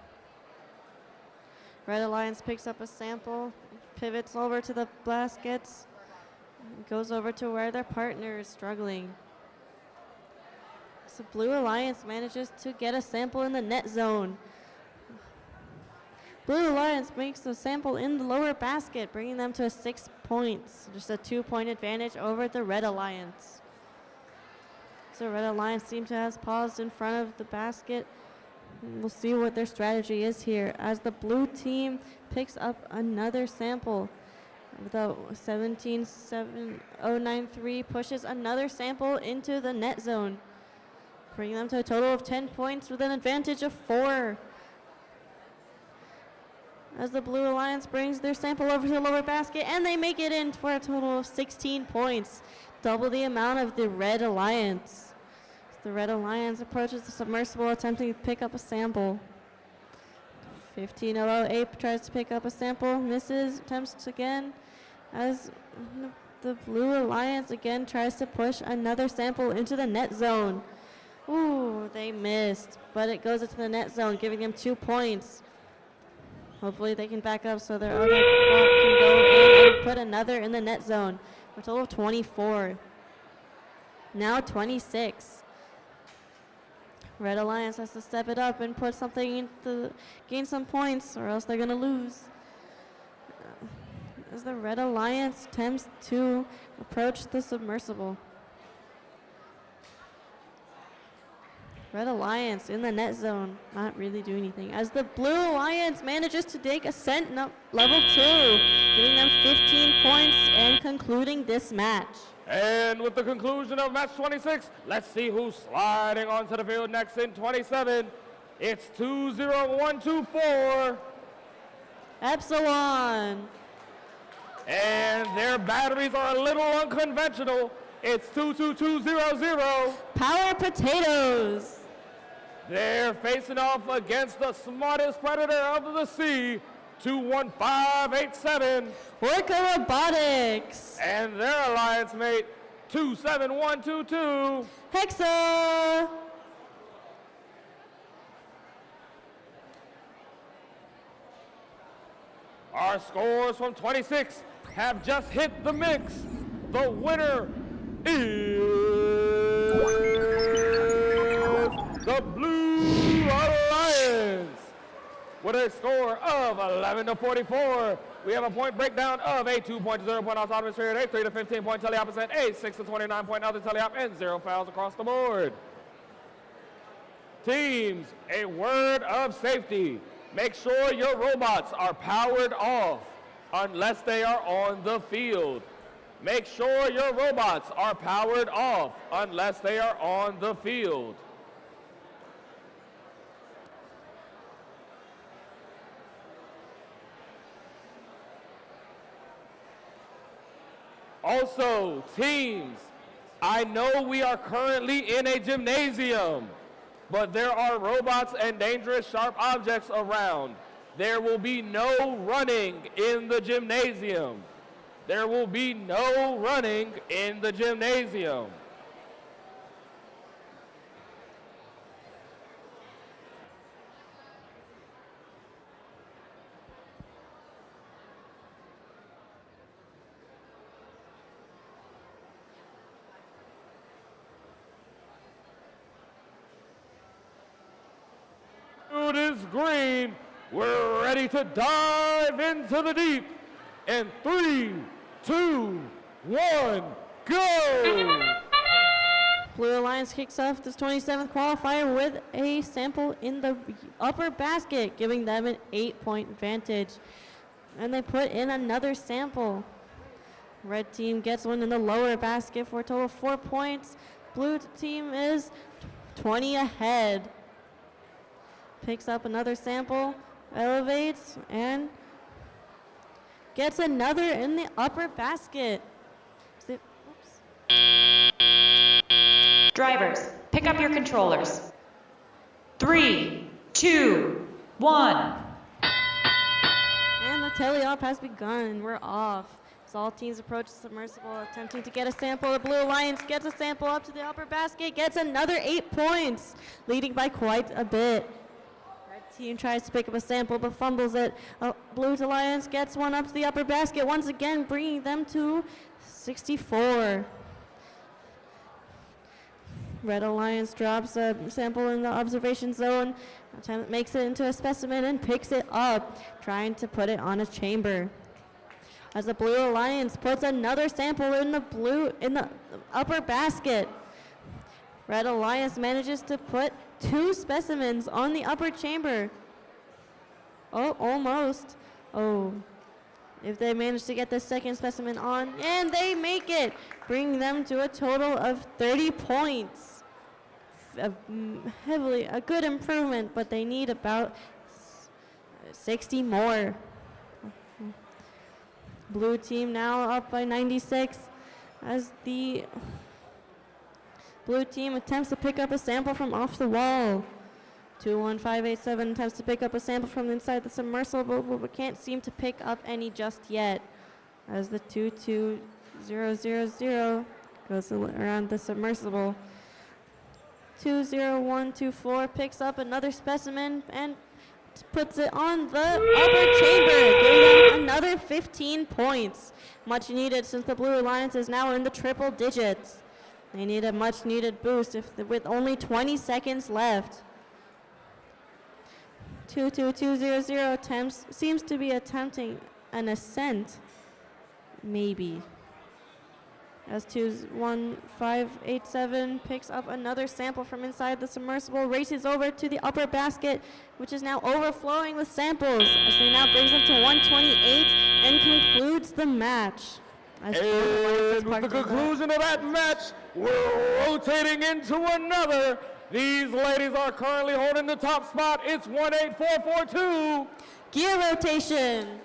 Red Alliance picks up a sample, pivots over to the baskets, and goes over to where their partner is struggling. So Blue Alliance manages to get a sample in the net zone. Blue Alliance makes a sample in the lower basket, bringing them to 6 points. Just a 2-point advantage over the Red Alliance. So Red Alliance seems to have paused in front of the basket. We'll see what their strategy is here as the blue team picks up another sample. The 17-7-0-9-3 pushes another sample into the net zone, bringing them to a total of 10 points with an advantage of 4. As the Blue Alliance brings their sample over to the lower basket, and they make it in for a total of 16 points, double the amount of the Red Alliance. The Red Alliance approaches the submersible, attempting to pick up a sample. 15-0-8 tries to pick up a sample, misses, attempts again, as the Blue Alliance again tries to push another sample into the net zone. Ooh, they missed, but it goes into the net zone, giving them 2 points. Hopefully they can back up so their other ball can go in and put another in the net zone. For a total of 24. Now 26. Red Alliance has to step it up and put something in to gain some points, or else they're going to lose. As the Red Alliance attempts to approach the submersible. Red Alliance in the net zone, not really doing anything. As the Blue Alliance manages to take ascent level 2, giving them 15 points and concluding this match. And with the conclusion of match 26, let's see who's sliding onto the field next in 27. It's 20124. Epsilon. And their batteries are a little unconventional. It's 22200. Power Potatoes. They're facing off against the smartest predator of the sea, 21587. Orca Robotics. And their alliance mate, 27122. Hexa. Our scores from 26 have just hit the mix. The winner is the Blue Alliance with a score of 11-44. We have a point breakdown of a 2.0 point autonomous period, a 3 to 15 point teleopposite, a 6 to 29 point other teleop, and 0 fouls across the board. Teams, a word of safety. Make sure your robots are powered off unless they are on the field. Make sure your robots are powered off unless they are on the field. Also, teams, I know we are currently in a gymnasium, but there are robots and dangerous sharp objects around. There will be no running in the gymnasium. There will be no running in the gymnasium. It is green. We're ready to dive into the deep. In 3, 2, 1, go! Blue Alliance kicks off this 27th qualifier with a sample in the upper basket, giving them an 8-point advantage. And they put in another sample. Red team gets one in the lower basket for a total of 4 points. Blue team is 20 ahead. Picks up another sample, elevates, and gets another in the upper basket. Drivers, pick up your controllers. 3, 2, 1. And the teleop has begun. We're off. As all teams approach the submersible, attempting to get a sample. The Blue Alliance gets a sample up to the upper basket, gets another 8 points, leading by quite a bit. Red team tries to pick up a sample, but fumbles it. Blue Alliance gets one up to the upper basket, once again bringing them to 64. Red Alliance drops a sample in the observation zone, makes it into a specimen and picks it up, trying to put it on a chamber. As the Blue Alliance puts another sample in the upper basket. Red Alliance manages to put 2 specimens on the upper chamber. Oh, almost. Oh. If they manage to get the second specimen on, and they make it, bringing them to a total of 30 points. A good improvement, but they need about 60 more. Blue team now up by 96 as the blue team attempts to pick up a sample from off the wall. 21587 attempts to pick up a sample from inside the submersible, but can't seem to pick up any just yet. As the 22000 goes around the submersible. 20124 picks up another specimen and puts it on the upper chamber, giving them another 15 points. Much needed since the Blue Alliance is now in the triple digits. They need a much needed boost with only 20 seconds left. 22200 seems to be attempting an ascent, maybe. As 21587 picks up another sample from inside the submersible, races over to the upper basket, which is now overflowing with samples, as they now brings them to 128 and concludes the match. And with the conclusion of that match, we're rotating into another. These ladies are currently holding the top spot. It's 18442. Gear rotation.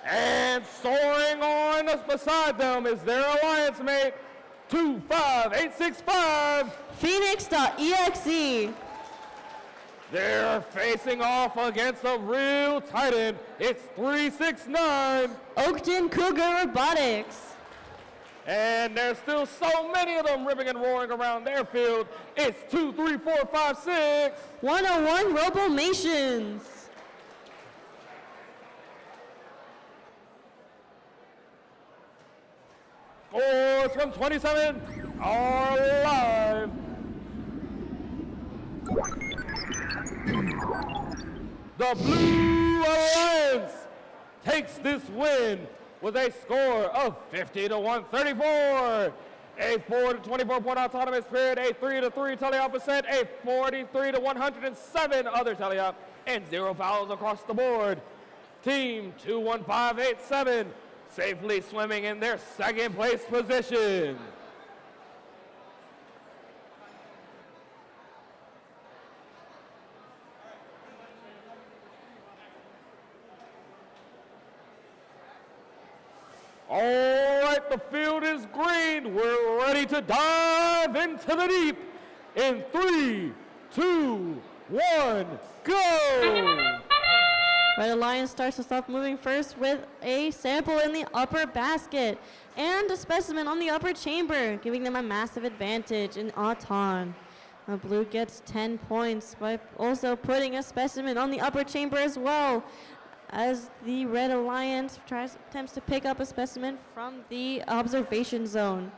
And soaring on beside them is their alliance mate, 25865. Phoenix.exe. They're facing off against a real titan. It's 369. Oakton Cougar Robotics. And there's still so many of them ripping and roaring around their field. It's 2, 3, 4, 5, 6. 101 Robomations. Scores from 27 are live. The Blue Alliance takes this win with a score of 50 to 134. A 4 to 24 point autonomous period, a 3 to 3 teleop percent, a 43 to 107 other teleop, and 0 fouls across the board. Team 21587 safely swimming in their second place position. All right, the field is green. We're ready to dive into the deep in 3, 2, 1, go! Red Alliance starts us off moving first with a sample in the upper basket and a specimen on the upper chamber, giving them a massive advantage in Auton. The blue gets 10 points by also putting a specimen on the upper chamber as well, as the Red Alliance attempts to pick up a specimen from the observation zone.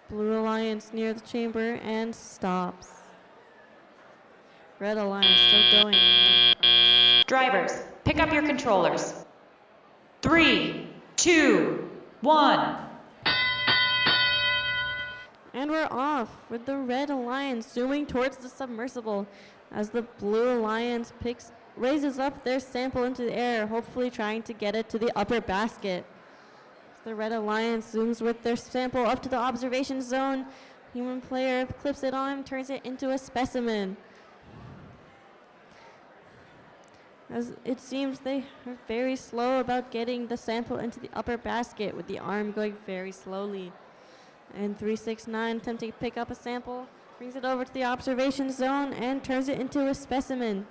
Blue Alliance near the chamber and stops. Red Alliance still going. Drivers, pick up your controllers. 3, 2, 1. And we're off with the Red Alliance zooming towards the submersible as the Blue Alliance raises up their sample into the air, hopefully trying to get it to the upper basket. As the Red Alliance zooms with their sample up to the observation zone, human player clips it on, turns it into a specimen. As it seems they are very slow about getting the sample into the upper basket, with the arm going very slowly. And 369 attempting to pick up a sample, brings it over to the observation zone and turns it into a specimen.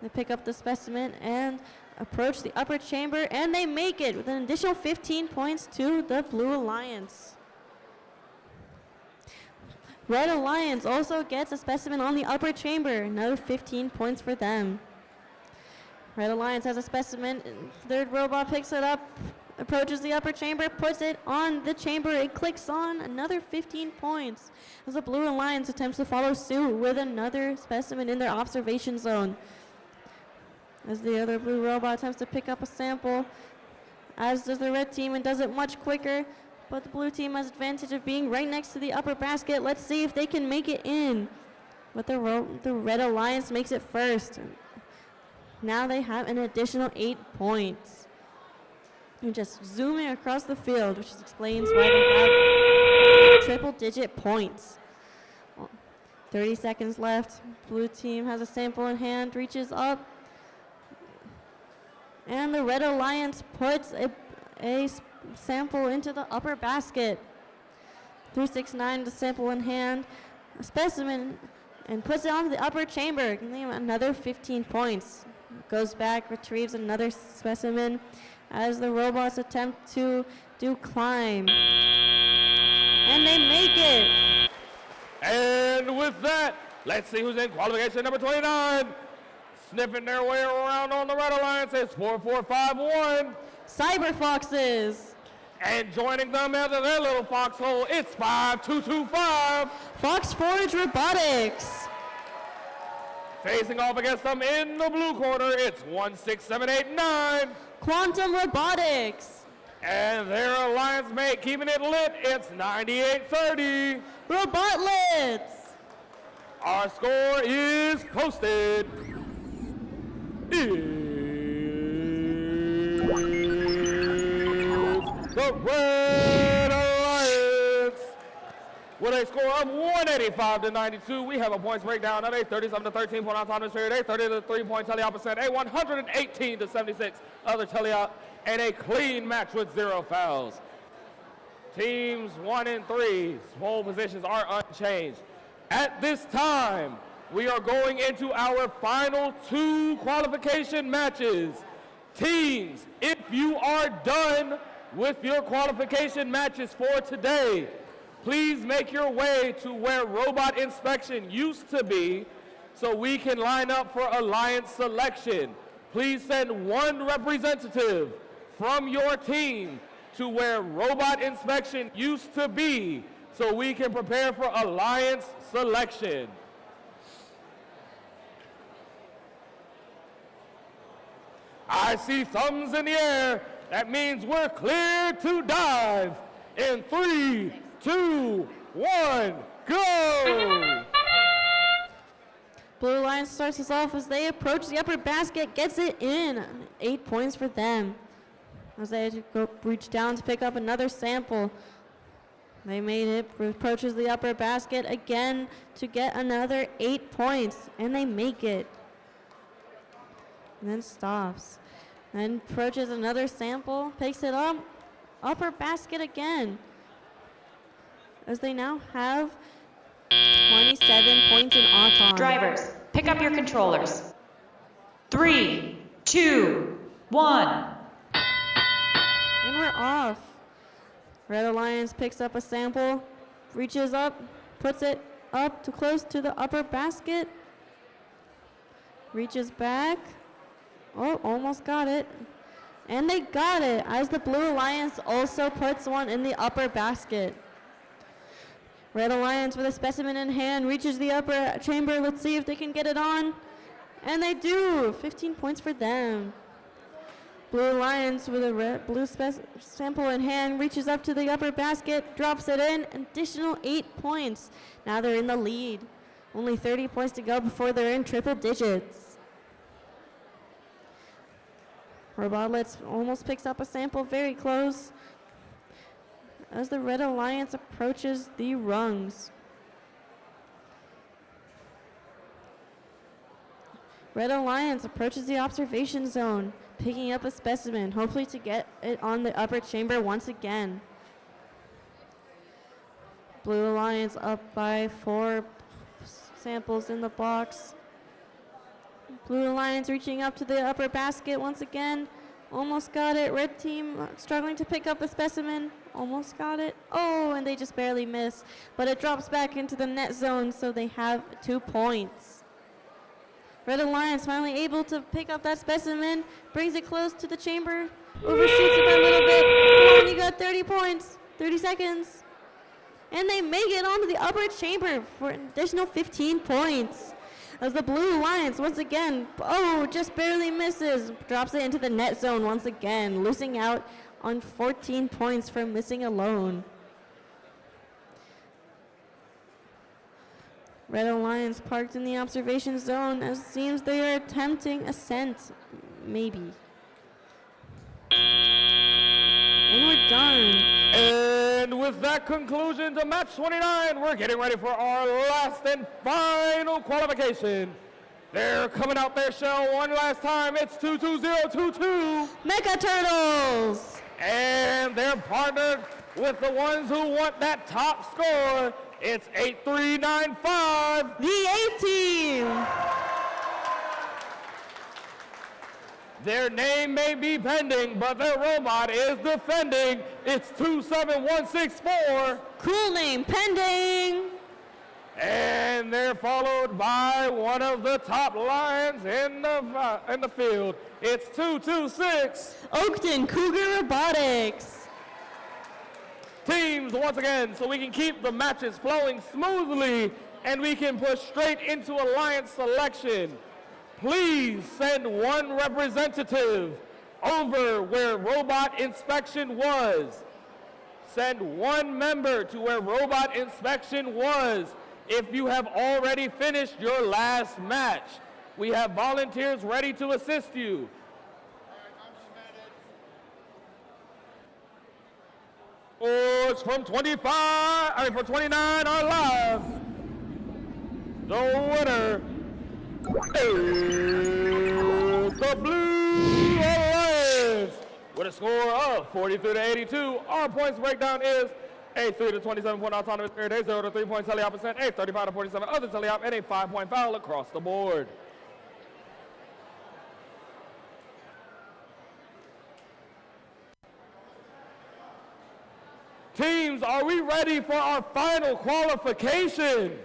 They pick up the specimen and approach the upper chamber, and they make it with an additional 15 points to the Blue Alliance. Red Alliance also gets a specimen on the upper chamber, another 15 points for them. Red Alliance has a specimen, third robot picks it up, approaches the upper chamber, puts it on the chamber, it clicks on, another 15 points. As the Blue Alliance attempts to follow suit with another specimen in their observation zone. As the other blue robot attempts to pick up a sample, as does the red team, and does it much quicker, but the blue team has advantage of being right next to the upper basket. Let's see if they can make it in. But the Red Alliance makes it first. Now they have an additional 8 points. And just zooming across the field, which explains why they have triple-digit points. 30 seconds left. Blue team has a sample in hand, reaches up. And the Red Alliance puts a sample into the upper basket. 369, the sample in hand, a specimen, and puts it onto the upper chamber, giving him another 15 points. Goes back, retrieves another specimen as the robots attempt to do climb. And they make it. And with that, let's see who's in qualification number 29. Sniffing their way around on the Red Alliance, it's 4451. Cyber Foxes. And joining them into their little foxhole, it's 5225. Fox Forge Robotics. Facing off against them in the blue corner, it's 16789. Quantum Robotics. And their alliance mate keeping it lit, it's 9830. Robotlets. Our score is posted. Is the Red Alliance with a score of 185 to 92. We have a points breakdown of a 37 to 13 point autonomous period, a 30 to 3 point teleop percent, a 118 to 76 other teleop, and a clean match with 0 fouls. Teams 1 and 3 pole positions are unchanged. At this time, we are going into our final 2 qualification matches. Teams, if you are done with your qualification matches for today, please make your way to where robot inspection used to be so we can line up for alliance selection. Please send 1 representative from your team to where robot inspection used to be so we can prepare for alliance selection. I see thumbs in the air. That means we're clear to dive. In 3, 2, 1, go! Blue Alliance starts us off as they approach the upper basket, gets it in. 8 points for them. As they reach down to pick up another sample. They made it, approaches the upper basket again to get another 8 points, and they make it. And then stops. Then approaches another sample, picks it up, upper basket again. As they now have 27 points in all time. Drivers, pick up your controllers. 3, 2, 1. And we're off. Red Alliance picks up a sample, reaches up, puts it up to close to the upper basket. Reaches back. Oh, almost got it. And they got it, as the Blue Alliance also puts one in the upper basket. Red Alliance with a specimen in hand reaches the upper chamber. Let's see if they can get it on. And they do. 15 points for them. Blue Alliance with a blue sample in hand reaches up to the upper basket, drops it in. Additional 8 points. Now they're in the lead. Only 30 points to go before they're in triple digits. Robotlets almost picks up a sample very close as the Red Alliance approaches the rungs. Red Alliance approaches the observation zone, picking up a specimen, hopefully to get it on the upper chamber once again. Blue Alliance up by 4 samples in the box. Blue Alliance reaching up to the upper basket once again. Almost got it. Red team struggling to pick up a specimen. Almost got it. Oh, and they just barely miss. But it drops back into the net zone, so they have 2 points. Red Alliance finally able to pick up that specimen. Brings it close to the chamber. Overshoots it by a little bit. Come on, you got 30 points. 30 seconds. And they make it onto the upper chamber for an additional 15 points. As the Blue Alliance once again, just barely misses, drops it into the net zone once again, losing out on 14 points for missing alone. Red Alliance parked in the observation zone as it seems they are attempting ascent, maybe. And we're done. And with that conclusion to match 29, we're getting ready for our last and final qualification. They're coming out their shell one last time. It's 22022 Mecha Turtles. And they're partnered with the ones who want that top score. It's 8395. The A-Team. Their name may be pending, but their robot is defending. It's 27164. Cool name pending. And they're followed by one of the top lions in the field. It's 226. Oakton Cougar Robotics. Teams, once again, so we can keep the matches flowing smoothly and we can push straight into alliance selection. Please send 1 representative over where robot inspection was. Send 1 member to where robot inspection was if you have already finished your last match. We have volunteers ready to assist you. Scores from 29 are live. The winner is the Blue Alliance with a score of 43-82. Our points breakdown is A3 to 27-point autonomous period, A0 to 3-point teleop percent, A35 to 47 other teleop, and a 5-point foul across the board. Teams, are we ready for our final qualification?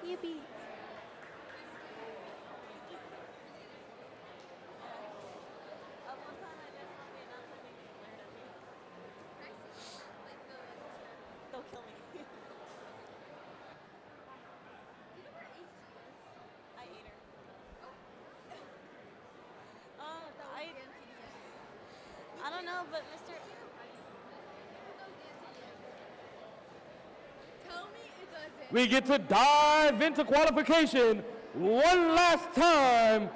Yippee. Don't kill me. I ate her. I don't know, but Mr. We get to dive into qualification one last time.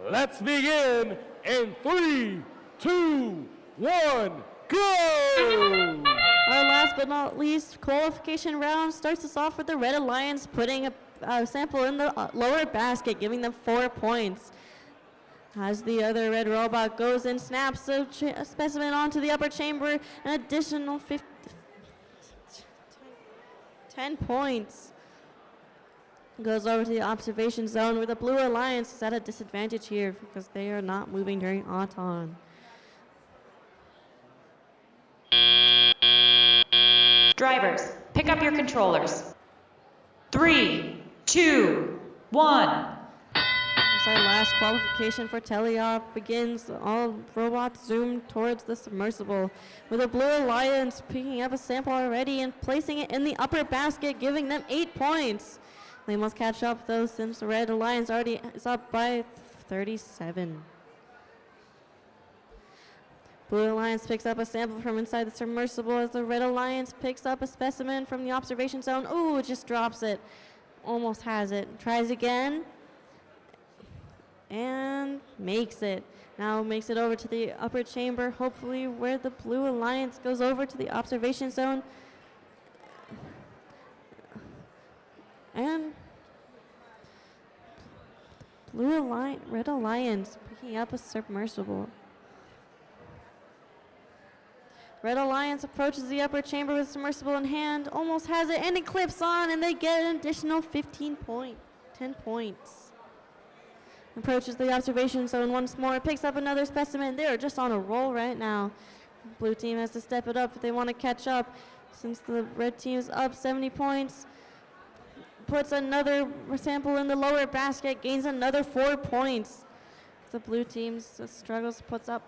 Let's begin in 3, 2, 1, go! Our last but not least qualification round starts us off with the Red Alliance putting a sample in the lower basket, giving them 4 points. As the other red robot goes and snaps a specimen onto the upper chamber, an additional 10 points. Goes over to the observation zone where the Blue Alliance is at a disadvantage here because they are not moving during Auton. Drivers, pick up your controllers. 3, 2, 1. As our last qualification for teleop begins, all robots zoom towards the submersible, with the Blue Alliance picking up a sample already and placing it in the upper basket, giving them 8 points. They must catch up though, since the Red Alliance already is up by 37. Blue Alliance picks up a sample from inside the submersible as the Red Alliance picks up a specimen from the observation zone. Ooh, it just drops it. Almost has it. Tries again. And makes it. Now makes it over to the upper chamber, hopefully where the Blue Alliance goes over to the observation zone. And Red Alliance picking up a submersible. Red Alliance approaches the upper chamber with submersible in hand, almost has it, and it clips on, and they get an additional 10 points. Approaches the observation zone once more, picks up another specimen. They're just on a roll right now. Blue team has to step it up if they want to catch up, since the red team is up 70 points. Puts another sample in the lower basket, gains another 4 points. The blue team struggles, puts up,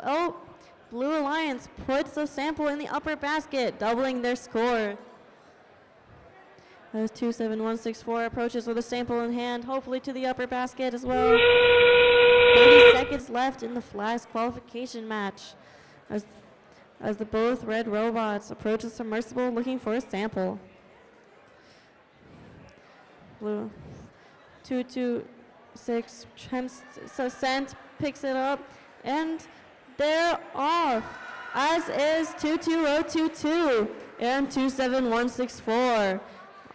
Blue Alliance puts a sample in the upper basket, doubling their score. As 27164 approaches with a sample in hand, hopefully to the upper basket as well. 30 seconds left in the last qualification match. As the both red robots approach the submersible looking for a sample. Blue 226 Sent picks it up, and they're off, as is 22022 and 27164.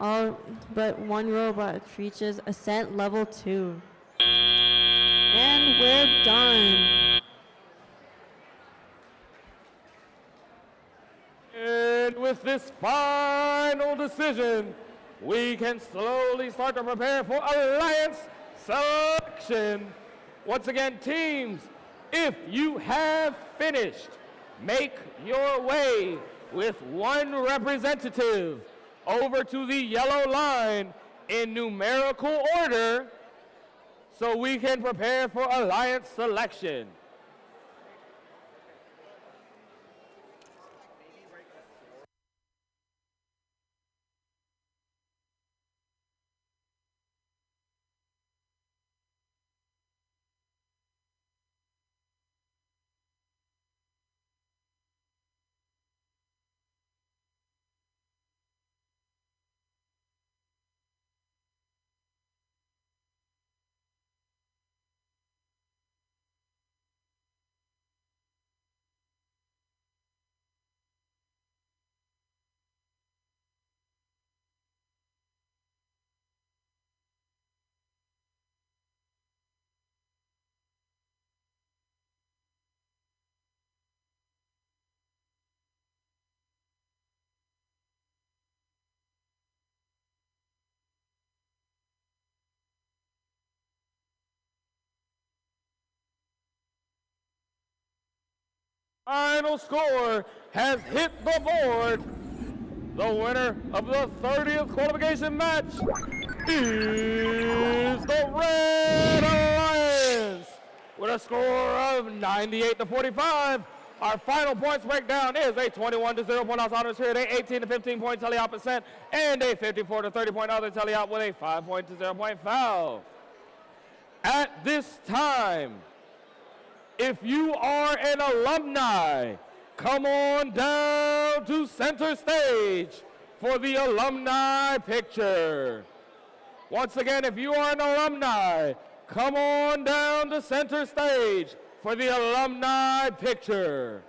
All but one robot reaches Ascent Level 2. And we're done. And with this final decision, we can slowly start to prepare for Alliance selection. Once again, teams, if you have finished, make your way with one representative over to the yellow line in numerical order so we can prepare for Alliance selection. Final score has hit the board. The winner of the 30th qualification match is the Red Alliance with a score of 98-45. Our final points breakdown is a 21-0 point house honors period, a 18-15 point tally-out percent, and a 54-30 point other tally-out with a 5-0 point foul. At this time, if you are an alumni, come on down to center stage for the alumni picture. Once again, if you are an alumni, come on down to center stage for the alumni picture.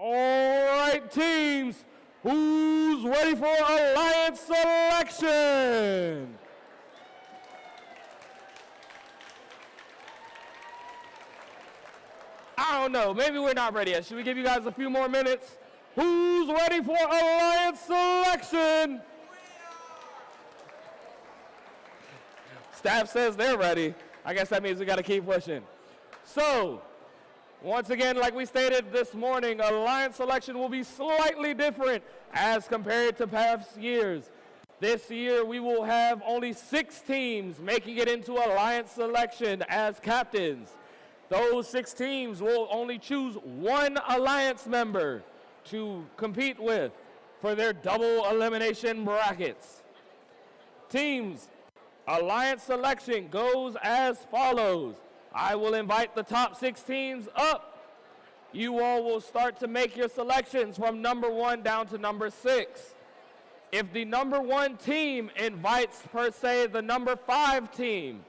All right, teams, who's ready for Alliance selection? I don't know, maybe we're not ready yet. Should we give you guys a few more minutes? Who's ready for Alliance selection? Staff says they're ready. I guess that means we gotta keep pushing. So, once again, like we stated this morning, Alliance selection will be slightly different as compared to past years. This year, we will have only 6 teams making it into Alliance selection as captains. Those 6 teams will only choose 1 Alliance member to compete with for their double elimination brackets. Teams, alliance selection goes as follows. I will invite the top 6 teams up. You all will start to make your selections from number 1 down to number 6. If the number 1 team invites, per se, the number 5 team,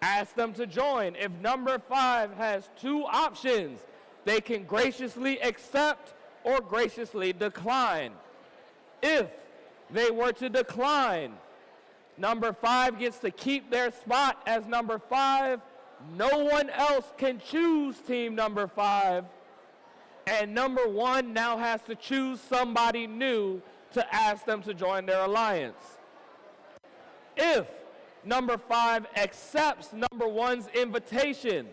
ask them to join. If number 5 has 2 options, they can graciously accept or graciously decline. If they were to decline, number 5 gets to keep their spot as number 5. No one else can choose team number 5. And number 1 now has to choose somebody new to ask them to join their alliance. If number 5 accepts number 1's invitation,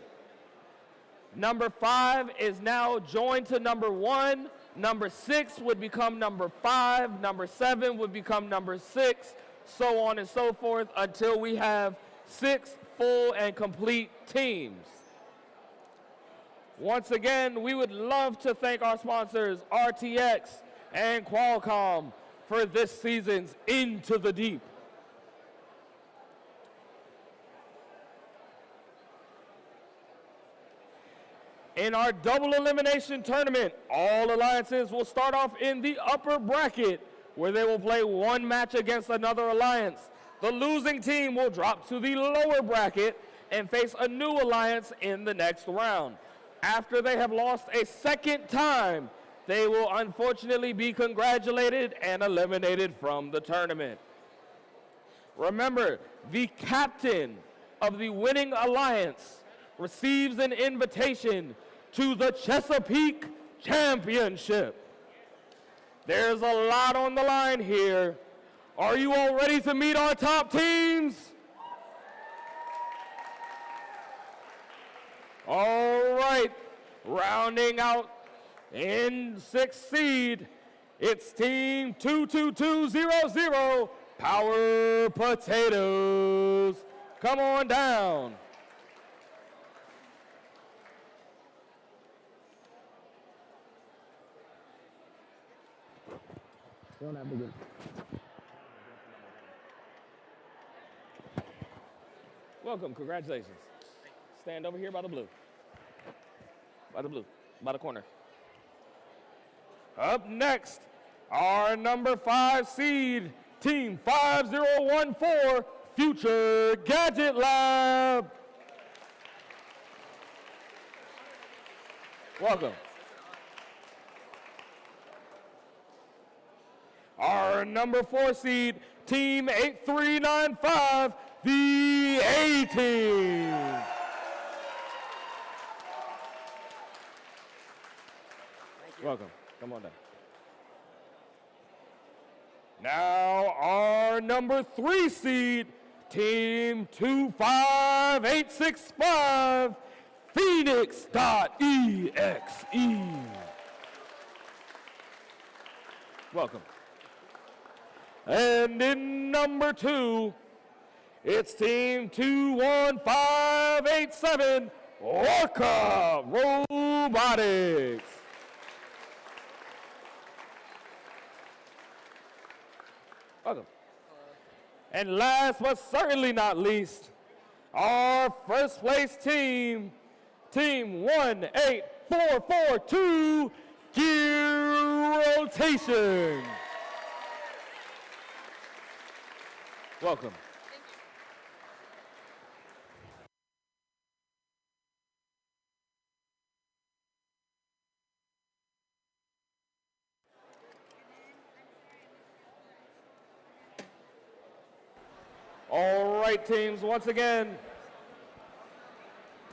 number 5 is now joined to number 1. Number 6 would become number 5. Number 7 would become number 6, so on and so forth until we have 6 full and complete teams. Once again, we would love to thank our sponsors, RTX and Qualcomm, for this season's Into the Deep. In our double elimination tournament, all alliances will start off in the upper bracket, where they will play 1 match against another alliance. The losing team will drop to the lower bracket and face a new alliance in the next round. After they have lost a second time, they will unfortunately be congratulated and eliminated from the tournament. Remember, the captain of the winning alliance receives an invitation to the Chesapeake Championship. There's a lot on the line here. Are you all ready to meet our top teams? All right, rounding out in 6th seed, it's team 22200, Power Potatoes. Come on down. Don't have to get. Welcome, congratulations. Stand over here by the blue. By the blue, by the corner. Up next, our number 5 seed, Team 5014, Future Gadget Lab. Welcome. Our number 4 seed, Team 8395, the A-Team. Welcome. Come on down. Now our number 3 seed, Team 25865, Phoenix.exe. Welcome. And in number 2, it's Team 21587, Orca Robotics. Welcome. And last but certainly not least, our first place team, Team 18442, Gear Rotation. Welcome. All right, teams, once again,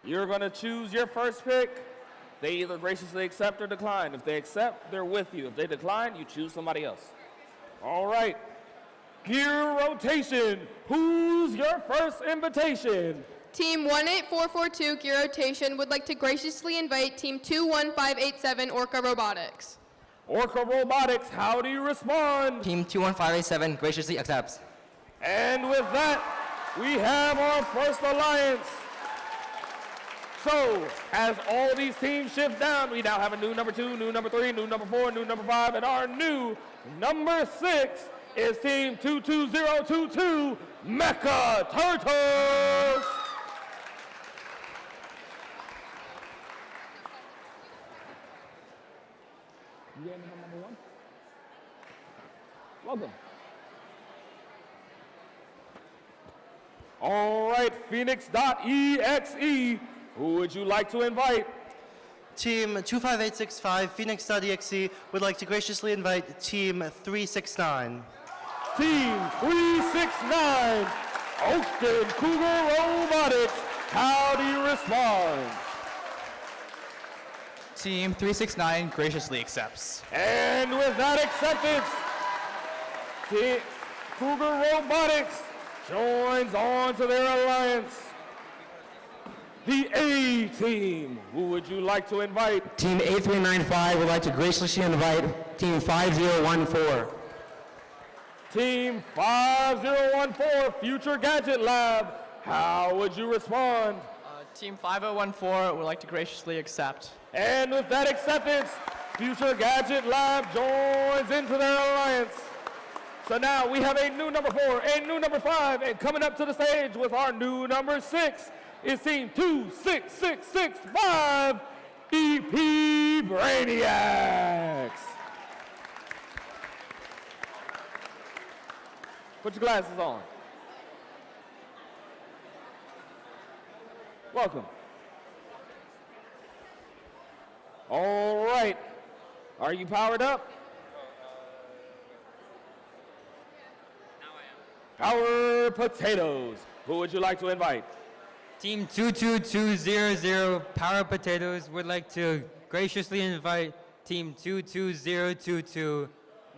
you're going to choose your first pick. They either graciously accept or decline. If they accept, they're with you. If they decline, you choose somebody else. All right. Gear Rotation. Who's your first invitation? Team 18442 Gear Rotation would like to graciously invite Team 21587 Orca Robotics. Orca Robotics, how do you respond? Team 21587 graciously accepts. And with that, we have our first alliance. So, as all these teams shift down, we now have a new number 2, new number 3, new number 4, new number 5, and our new number 6. is Team 22022 Mecha Turtles. You gave me number 1? Welcome. All right, Phoenix.exe, who would you like to invite? Team 25865, Phoenix.exe, would like to graciously invite Team 369. Team 369, Oakton Cougar Robotics, how do you respond? Team 369 graciously accepts. And with that acceptance, Team Cougar Robotics joins on to their alliance. The A team, who would you like to invite? Team 8395 would like to graciously invite Team 5014. Team 5014, Future Gadget Lab, how would you respond? Team 5014 would like to graciously accept. And with that acceptance, Future Gadget Lab joins into their alliance. So now we have a new number 4, a new number 5, and coming up to the stage with our new number 6 is Team 26665, EP Brainiacs. Put your glasses on. Welcome. All right. Are you powered up? Power Potatoes. Who would you like to invite? Team 22200 Power Potatoes would like to graciously invite Team 22022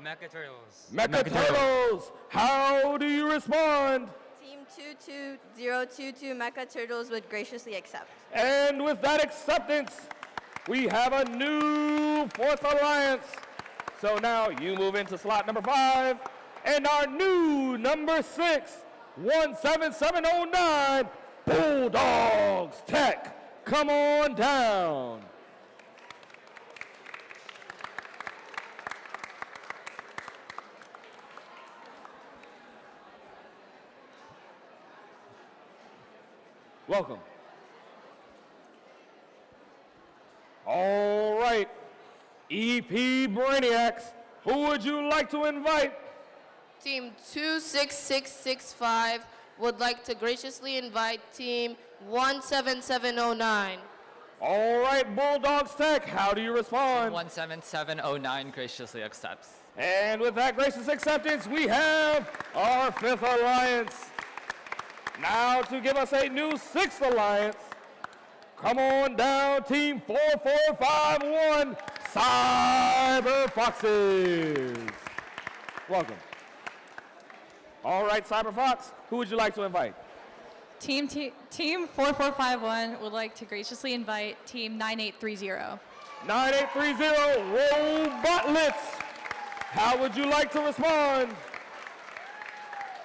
Mecha Turtles. Mecha Turtles, how do you respond? Team 22022 Mecha Turtles would graciously accept. And with that acceptance, we have a new 4th alliance. So now you move into slot number 5, and our new number 6, 17709, Bulldogs Tech. Come on down. Welcome. All right, EP Brainiacs, who would you like to invite? Team 26665 would like to graciously invite Team 17709. All right, Bulldogs Tech, how do you respond? 17709 graciously accepts. And with that gracious acceptance, we have our 5th alliance. Now to give us a new 6th alliance, come on down, Team 4451, Cyber Foxes. Welcome. All right, Cyber Fox, who would you like to invite? Team 4451 would like to graciously invite Team 9830. 9830, Robotlets. How would you like to respond?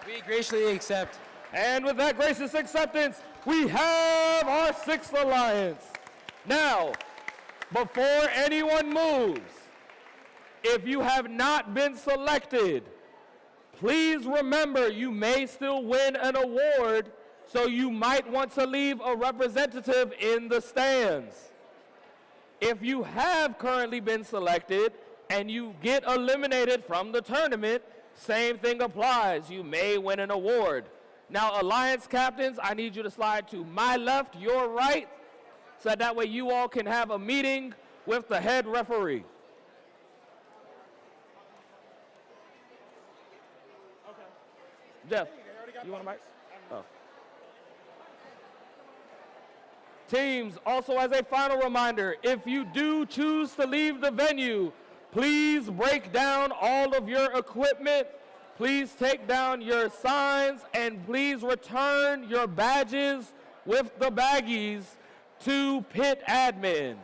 We graciously accept. And with that gracious acceptance, we have our 6th alliance. Now, before anyone moves, if you have not been selected, please remember you may still win an award, so you might want to leave a representative in the stands. If you have currently been selected and you get eliminated from the tournament, same thing applies. You may win an award. Now, alliance captains, I need you to slide to my left, your right, so that way you all can have a meeting with the head referee. Jeff, you want a mic? Oh. Teams, also as a final reminder, if you do choose to leave the venue, please break down all of your equipment. Please take down your signs, and please return your badges with the baggies to pit admin.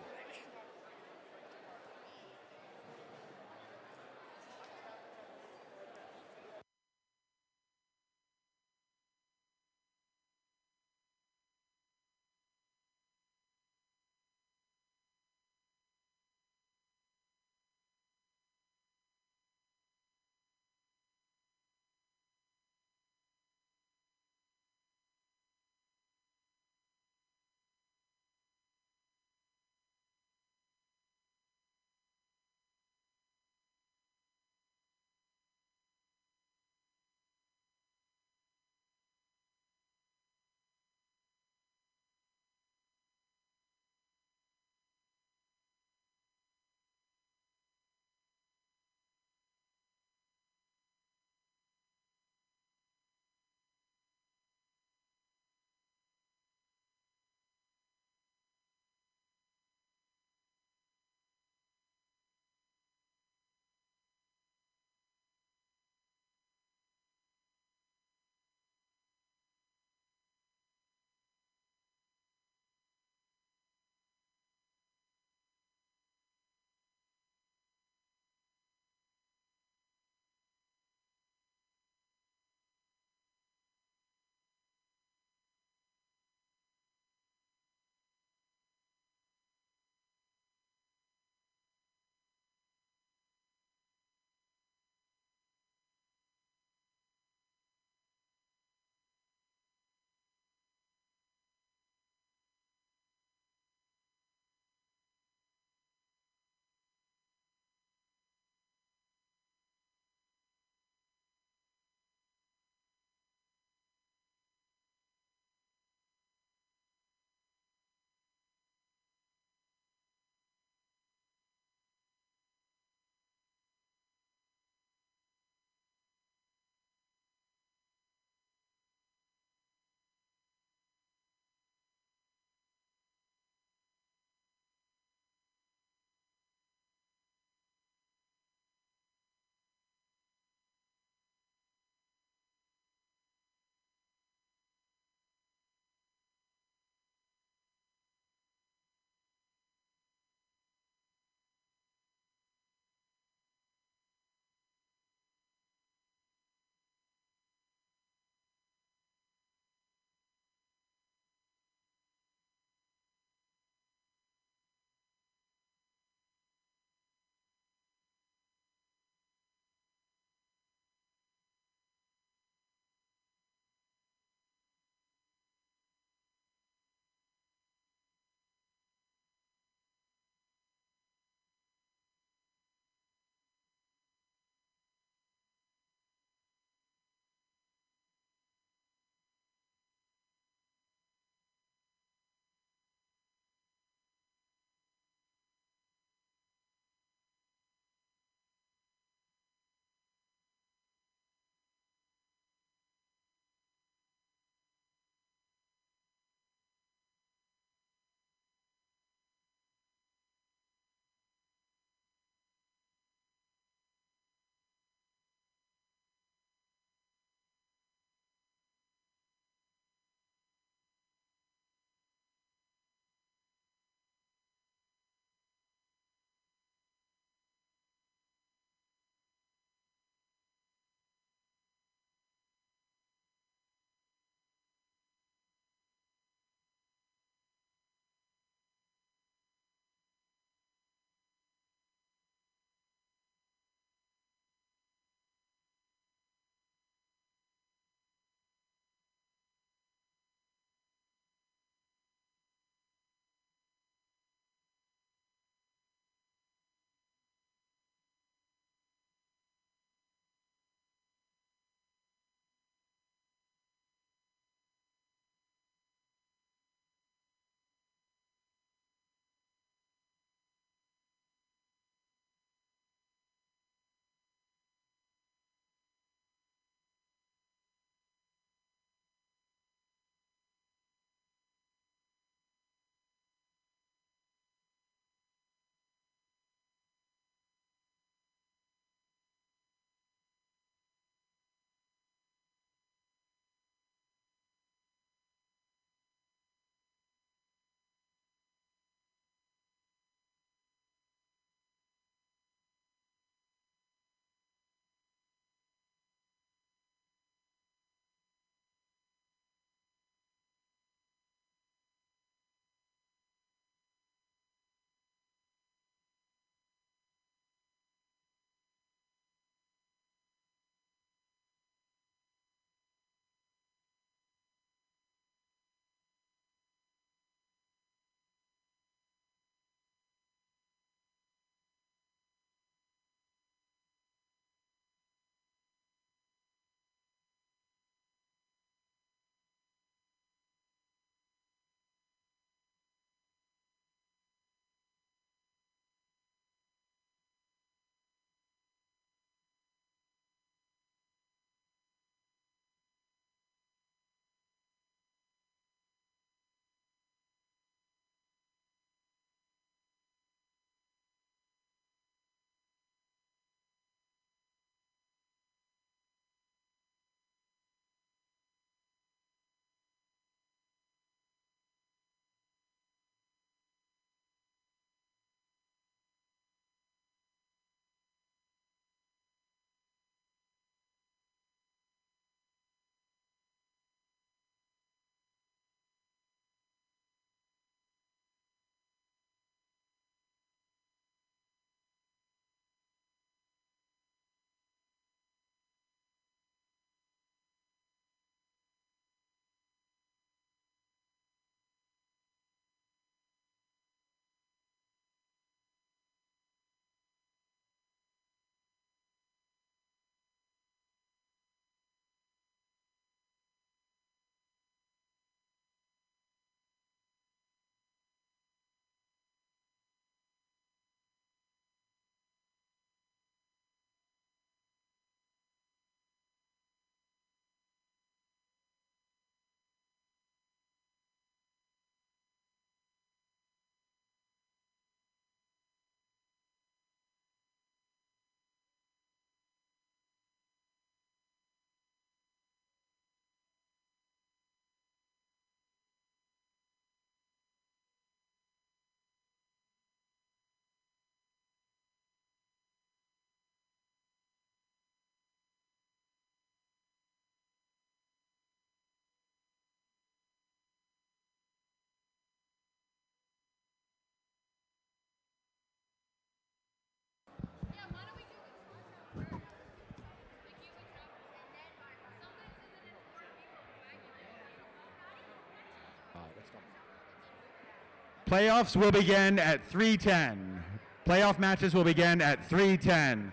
Playoffs will begin at 3:10. Playoff matches will begin at 3:10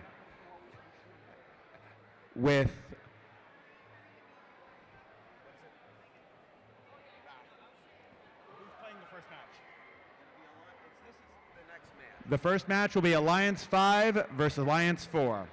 with the first match will be Alliance 5 versus Alliance 4.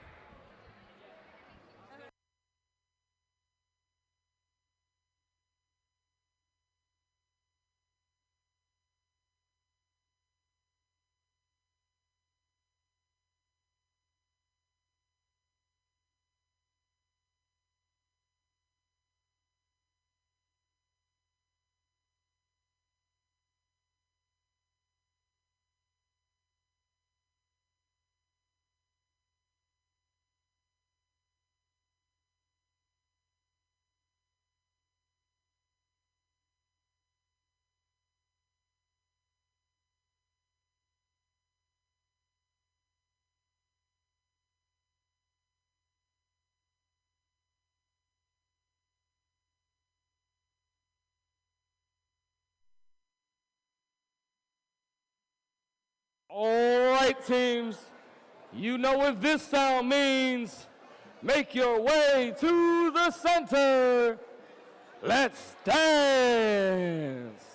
All right, teams, you know what this sound means. Make your way to the center. Let's dance.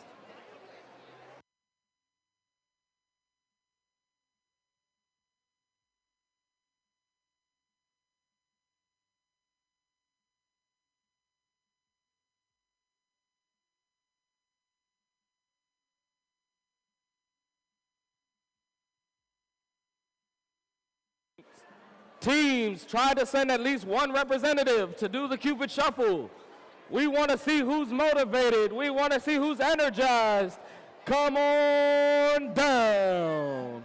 Teams, try to send at least one representative to do the Cupid Shuffle. We want to see who's motivated. We want to see who's energized. Come on down.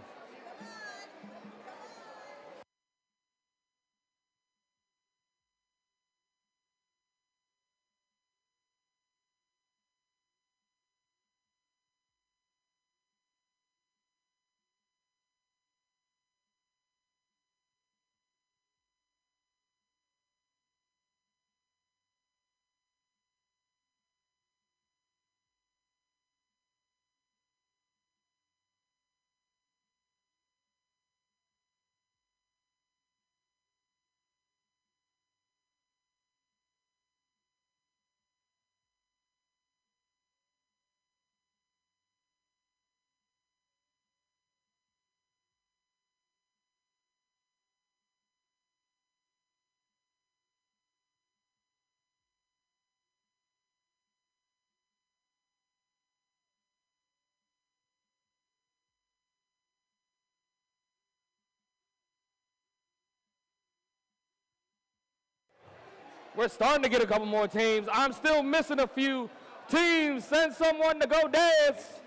We're starting to get a couple more teams. I'm still missing a few teams. Send someone to go dance.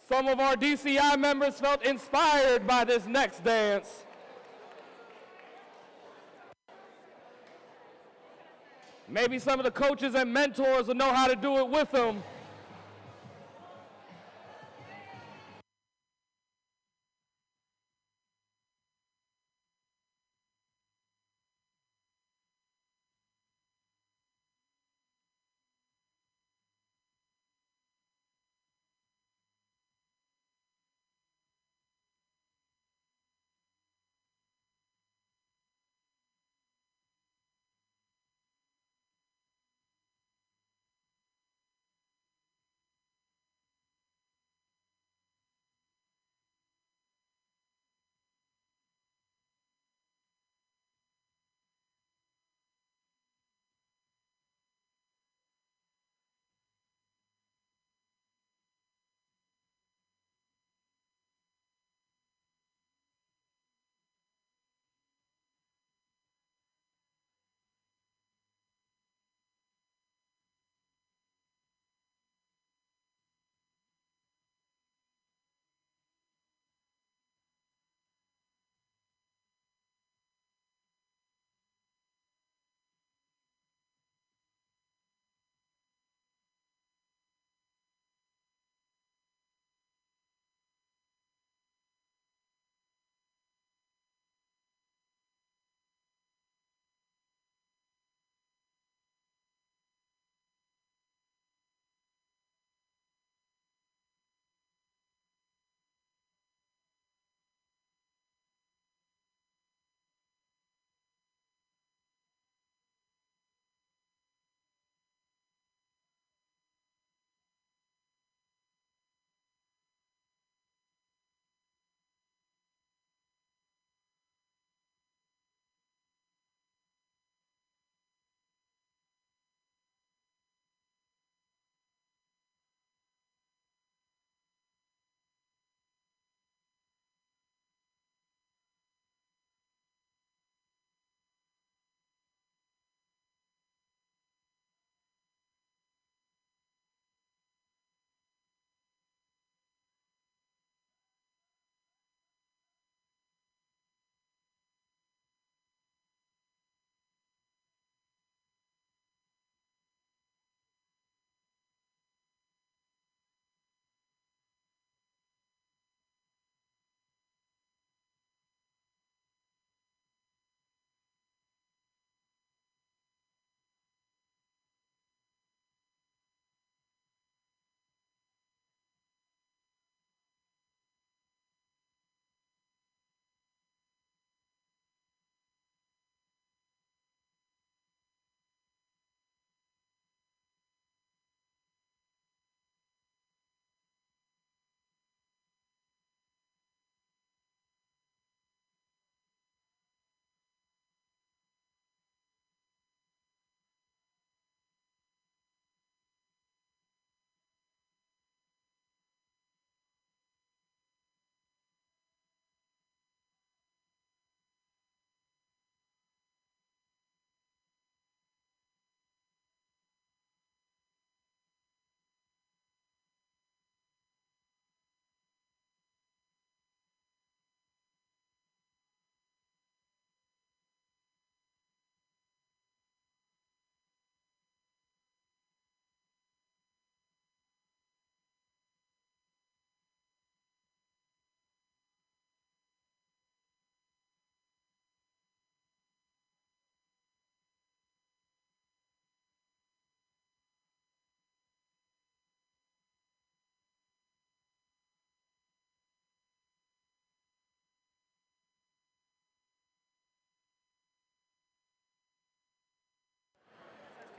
Some of our DCI members felt inspired by this next dance. Maybe some of the coaches and mentors will know how to do it with them.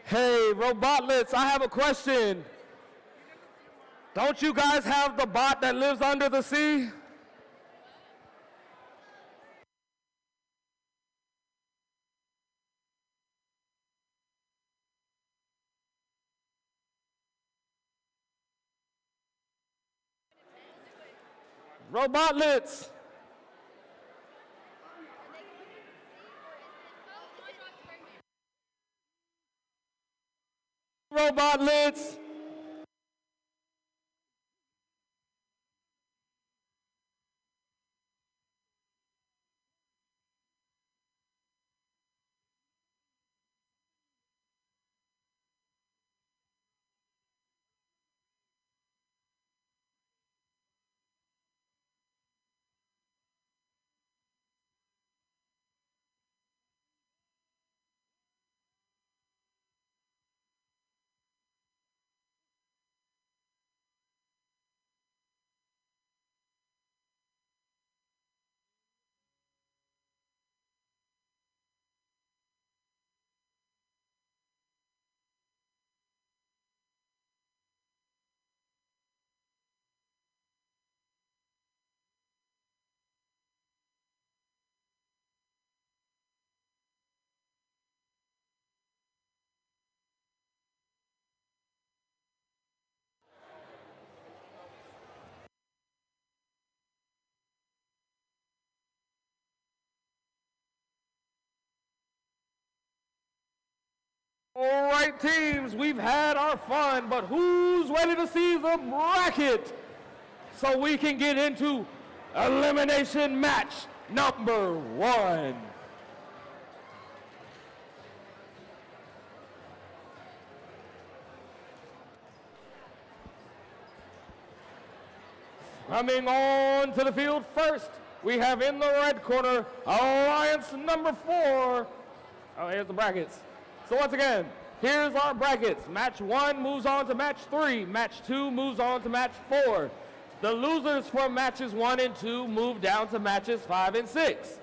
Hey, Robotlets, I have a question. Don't you guys have the bot that lives under the sea? Robotlets. Robotlets. All right, teams, we've had our fun, but who's ready to see the bracket so we can get into elimination match number 1? Coming on to the field first, we have in the red corner, Alliance number 4. Oh, here's the brackets. So once again, here's our brackets. Match 1 moves on to match 3. Match 2 moves on to match 4. The losers from matches 1 and 2 move down to matches 5 and 6.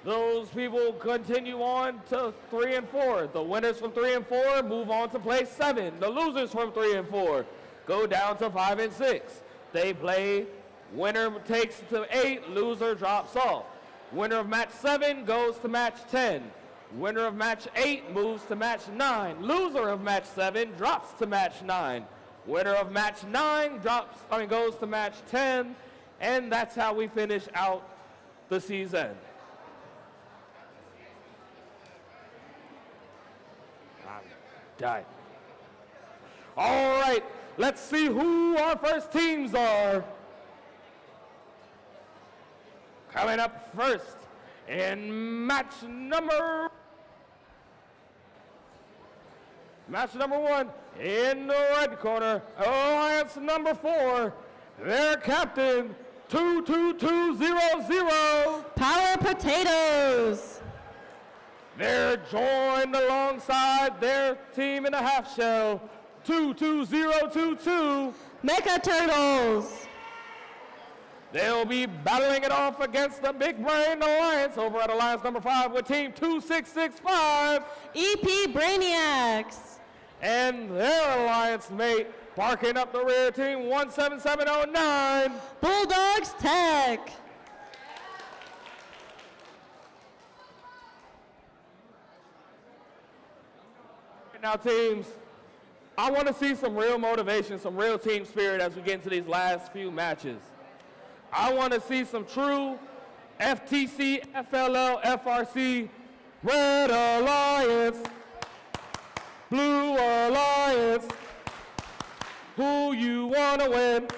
Those people continue on to 3 and 4. The winners from 3 and 4 move on to place 7. The losers from 3 and 4 go down to 5 and 6. They play, winner takes to 8, loser drops off. Winner of match 7 goes to match 10. Winner of match 8 moves to match 9. Loser of match 7 drops to match 9. Winner of match 9 goes to match 10, and that's how we finish out the season. I'm dying. All right, let's see who our first teams are. Coming up first in match number 1, in the red corner, Alliance number 4, their captain, 22200. Power Potatoes. They're joined alongside their team in the half shell, 22022. Mecha Turtles. They'll be battling it off against the Big Brain Alliance over at Alliance number 5 with team 2665. EP Brainiacs. And their alliance mate barking up the rear, team 17709. Bulldogs Tech. Now teams, I want to see some real motivation, some real team spirit as we get into these last few matches. I want to see some true FTC, FLL, FRC, Red Alliance, Blue Alliance, who you want to win.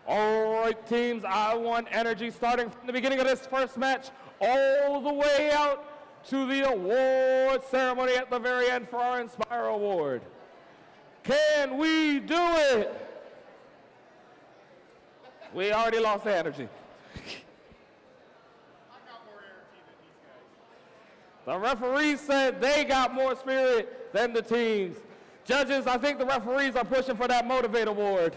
All right, teams, I want energy starting from the beginning of this first match all the way out to the award ceremony at the very end for our Inspire Award. Can we do it? We already lost the energy. The referee said they got more spirit than the teams. Judges, I think the referees are pushing for that Motivate Award.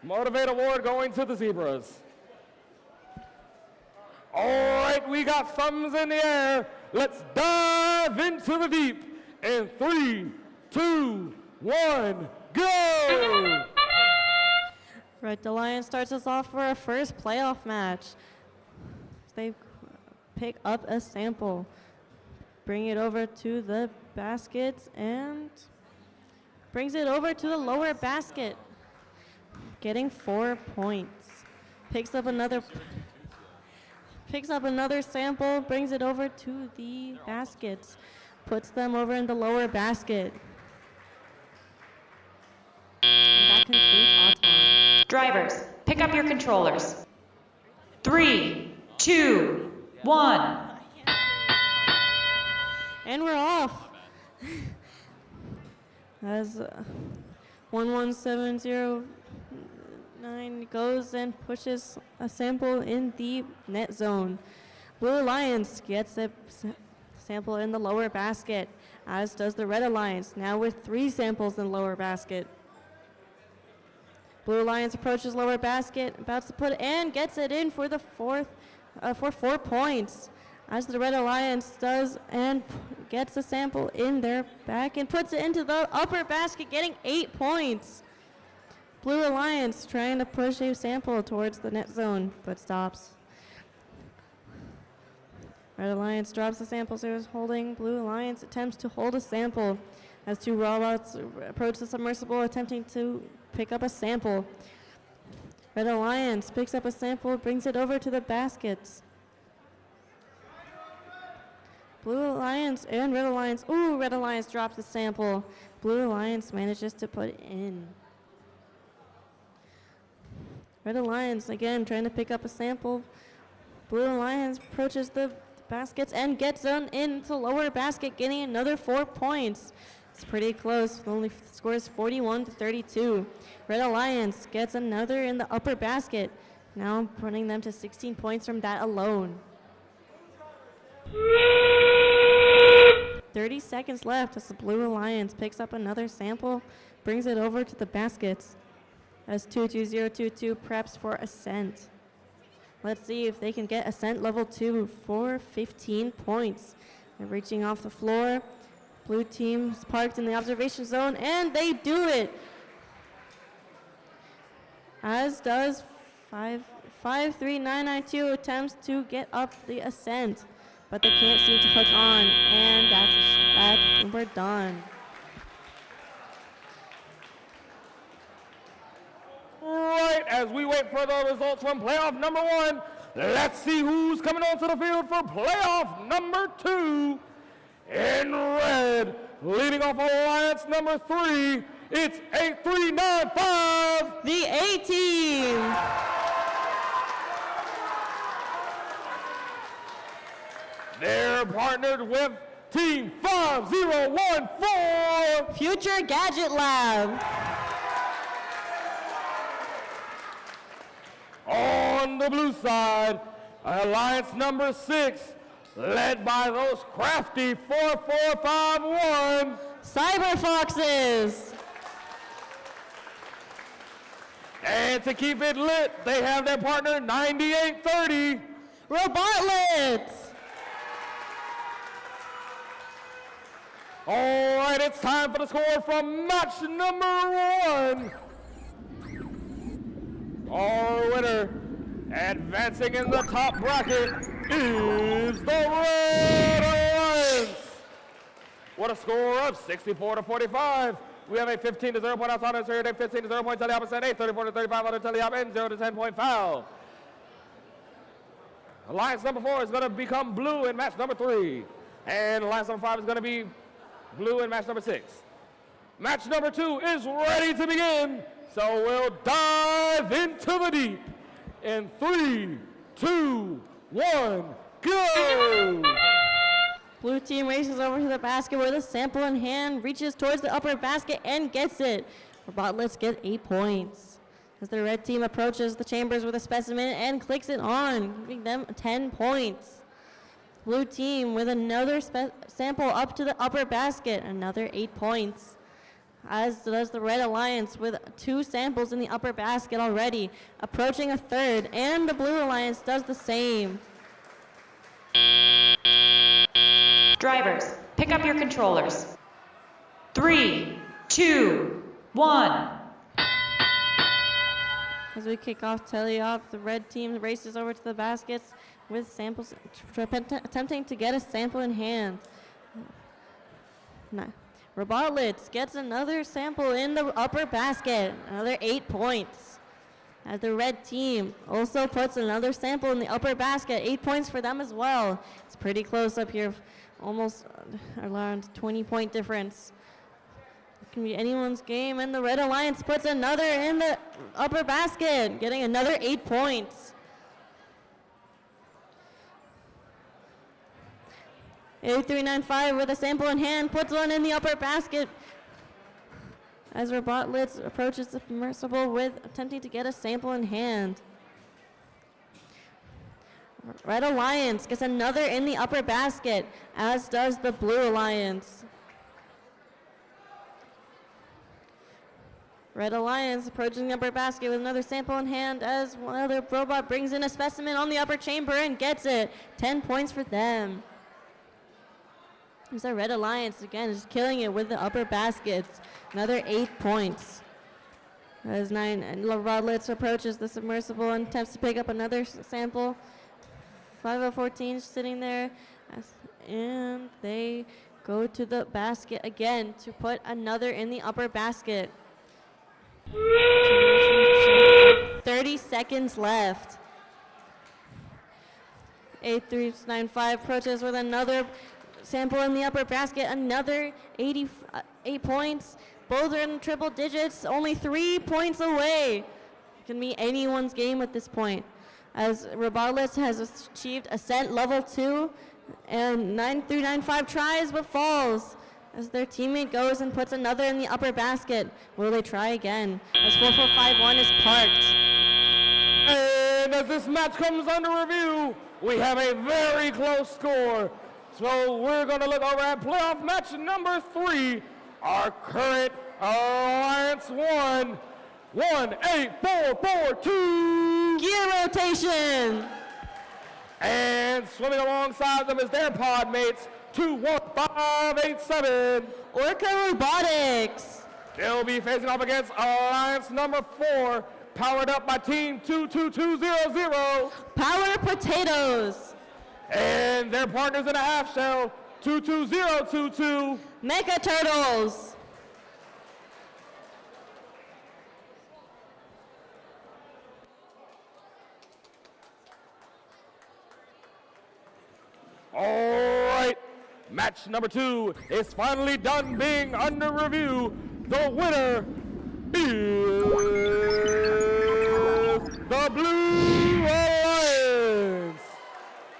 Motivate Award going to the Zebras. All right, we got thumbs in the air. Let's dive into the deep in 3, 2, 1, go! Red Alliance starts us off for our first playoff match. They pick up a sample, bring it over to the baskets, and brings it over to the lower basket, getting 4 points. Picks up another sample, brings it over to the baskets, puts them over in the lower basket. And that concludes our time. Drivers, pick up your controllers. 3, 2, 1. And we're off. As 11709 goes and pushes a sample in the net zone. Blue Alliance gets a sample in the lower basket, as does the Red Alliance, now with 3 samples in lower basket. Blue Alliance approaches lower basket, about to put it and gets it in for the for 4 points, as the Red Alliance does and gets a sample in their back and puts it into the upper basket, getting 8 points. Blue Alliance trying to push a sample towards the net zone, but stops. Red Alliance drops the sample, so it's holding. Blue Alliance attempts to hold a sample as 2 robots approach the submersible, attempting to pick up a sample. Red Alliance picks up a sample, brings it over to the baskets. Blue Alliance and Red Alliance. Ooh, Red Alliance drops the sample. Blue Alliance manages to put it in. Red Alliance again trying to pick up a sample. Blue Alliance approaches the baskets and gets on into the lower basket, getting another 4 points. It's pretty close. Only scores 41-32. Red Alliance gets another in the upper basket, now putting them to 16 points from that alone. 30 seconds left as the Blue Alliance picks up another sample, brings it over to the baskets as 22022 preps for Ascent. Let's see if they can get Ascent level 2 for 15 points. They're reaching off the floor. Blue team is parked in the observation zone, and they do it. As does 53992 attempts to get up the Ascent, but they can't seem to hook on, and and we're done. Right, as we wait for the results from playoff number 1, let's see who's coming onto the field for playoff number 2. In red, leading off Alliance number 3, it's 8395. The A-Team. They're partnered with Team 5014. Future Gadget Lab. On the blue side, Alliance number 6, led by those crafty 4451 Cyber Foxes. And to keep it lit, they have their partner 9830 Robotlets. All right, it's time for the score from match number 1. Our winner, advancing in the top bracket, is the Red Alliance. What a score of 64-45. We have a 15-0 point outside of the 15-0 point tally opposite, 34-35 on the tally up, and 0-10 point foul. Alliance number 4 is going to become blue in match number 3. And Alliance number 5 is going to be blue in match number 6. Match number 2 is ready to begin. So we'll dive into the deep in 3, 2, 1, go! Blue team races over to the basket with a sample in hand, reaches towards the upper basket and gets it. Robotlets get 8 points. As the red team approaches the chambers with a specimen and clicks it on, giving them 10 points. Blue team with another sample up to the upper basket, another 8 points. As does the Red Alliance with 2 samples in the upper basket already, approaching a third, and the Blue Alliance does the same. Drivers, pick up your controllers. 3, 2, 1. As we kick off teleop, the red team races over to the baskets with samples, attempting to get a sample in hand. Robotlitz gets another sample in the upper basket, another 8 points. As the red team also puts another sample in the upper basket, 8 points for them as well. It's pretty close up here, almost around 20-point difference. It can be anyone's game, and the Red Alliance puts another in the upper basket, getting another 8 points. 8395 with a sample in hand, puts one in the upper basket. As Robotlitz approaches the submersible with attempting to get a sample in hand. Red Alliance gets another in the upper basket, as does the Blue Alliance. Red Alliance approaching the upper basket with another sample in hand as another robot brings in a specimen on the upper chamber and gets it. 10 points for them. There's our Red Alliance again, just killing it with the upper baskets. Another 8 points. As 9, and Robotlitz approaches the submersible and attempts to pick up another sample. 5014 sitting there, and they go to the basket again to put another in the upper basket. 30 seconds left. 8395 approaches with another sample in the upper basket, another 8 points. Both are in triple digits, only 3 points away. It can be anyone's game at this point. As Robotlitz has achieved Ascent Level 2, and 9395 tries but falls. As their teammate goes and puts another in the upper basket. Will they try again? As 4451 is parked. And as this match comes under review, we have a very close score. So we're going to look over at playoff match number 3. Our current Alliance 1-8-4-4-2 gear rotation. And swimming alongside them is their pod mates, 21587 Orca Robotics. They'll be facing off against Alliance number 4, powered up by Team 22200 Power Potatoes. And their partners in a half shell, 22022 Mecha Turtles. All right, match number 2 is finally done being under review. The winner is the Blue Alliance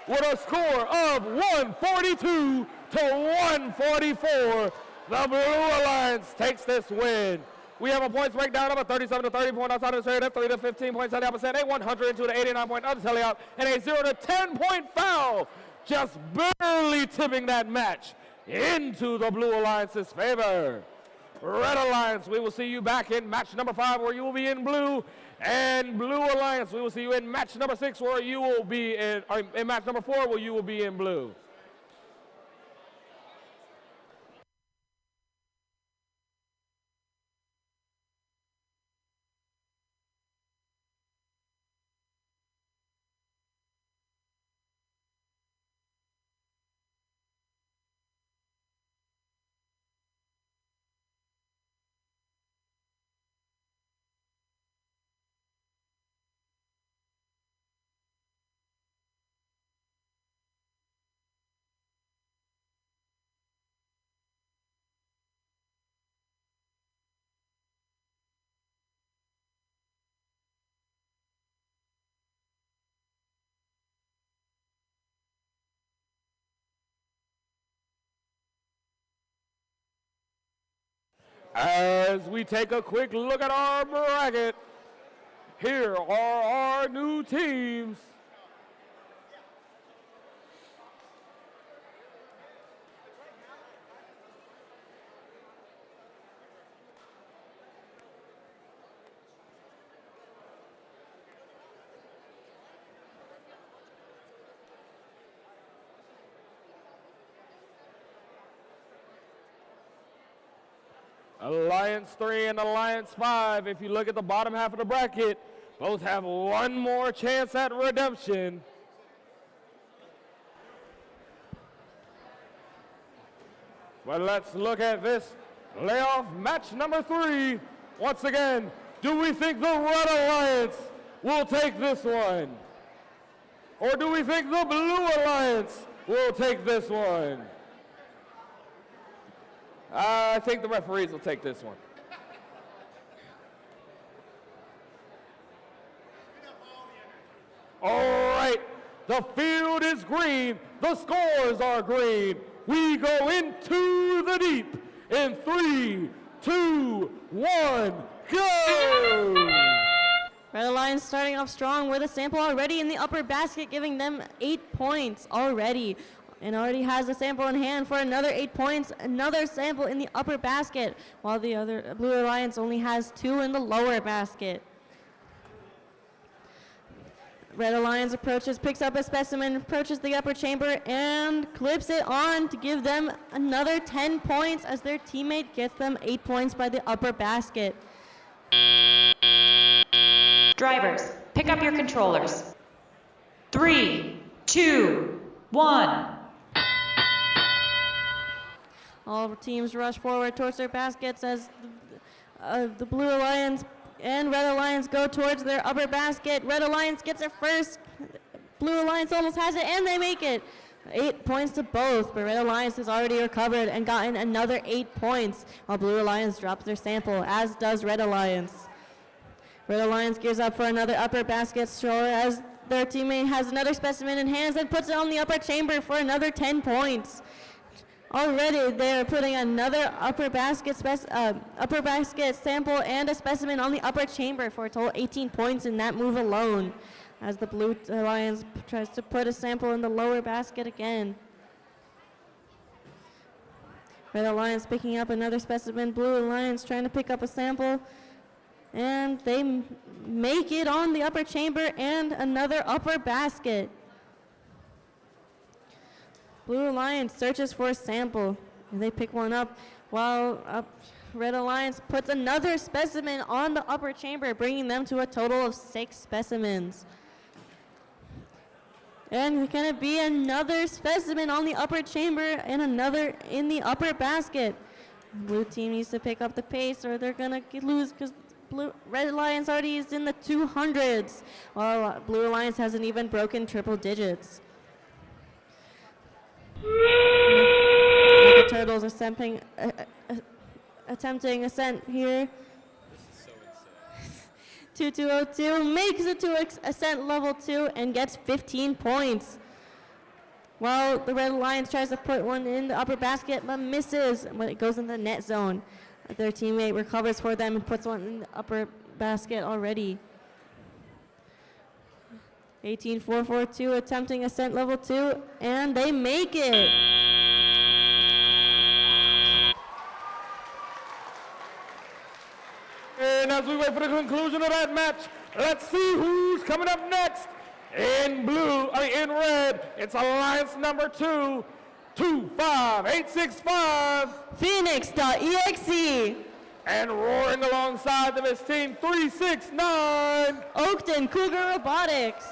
with a score of 142 to 144. The Blue Alliance takes this win. We have a points breakdown of a 37 to 30 point outside of the straight, 30 to 15 points on the opposite, a 102 to 89 point on the teleop, and a 0 to 10 point foul. Just barely tipping that match into the Blue Alliance's favor. Red Alliance, we will see you back in match number 5 where you will be in blue. And Blue Alliance, we will see you in match number 6 where you will be in match number 4 where you will be in blue. As we take a quick look at our bracket, here are our new teams. Alliance 3 and Alliance 5, if you look at the bottom half of the bracket, both have one more chance at redemption. But let's look at this playoff match number 3. Once again, do we think the Red Alliance will take this one? Or do we think the Blue Alliance will take this one? I think the referees will take this one. All right, the field is green, the scores are green. We go into the deep in 3, 2, 1, go! Red Alliance starting off strong with a sample already in the upper basket, giving them 8 points already. And already has a sample in hand for another 8 points, another sample in the upper basket, while the other Blue Alliance only has 2 in the lower basket. Red Alliance approaches, picks up a specimen, approaches the upper chamber, and clips it on to give them another 10 points as their teammate gets them 8 points by the upper basket. Drivers, pick up your controllers. 3, 2, 1. All teams rush forward towards their baskets as the Blue Alliance and Red Alliance go towards their upper basket. Red Alliance gets it first. Blue Alliance almost has it, and they make it. 8 points to both, but Red Alliance has already recovered and gotten another 8 points, while Blue Alliance drops their sample, as does Red Alliance. Red Alliance gears up for another upper basket stroll as their teammate has another specimen in hands and puts it on the upper chamber for another 10 points. Already, they're putting another upper basket sample and a specimen on the upper chamber for a total 18 points in that move alone, as the Blue Alliance tries to put a sample in the lower basket again. Red Alliance picking up another specimen. Blue Alliance trying to pick up a sample, and they make it on the upper chamber and another upper basket. Blue Alliance searches for a sample, and they pick one up, while Red Alliance puts another specimen on the upper chamber, bringing them to a total of 6 specimens. And it's going to be another specimen on the upper chamber and another in the upper basket. Blue team needs to pick up the pace or they're going to lose because Red Alliance already is in the 200s, while Blue Alliance hasn't even broken triple digits. The Turtles are attempting ascent here. 2202 makes it to ascent level 2 and gets 15 points. While the Red Alliance tries to put one in the upper basket but misses when it goes in the net zone. Their teammate recovers for them and puts one in the upper basket already. 18442 attempting ascent level 2, and they make it. And as we wait for the conclusion of that match, let's see who's coming up next. In red, it's Alliance number 2, 25865. Phoenix.exe. And roaring alongside them is team 369. Oakton Cougar Robotics.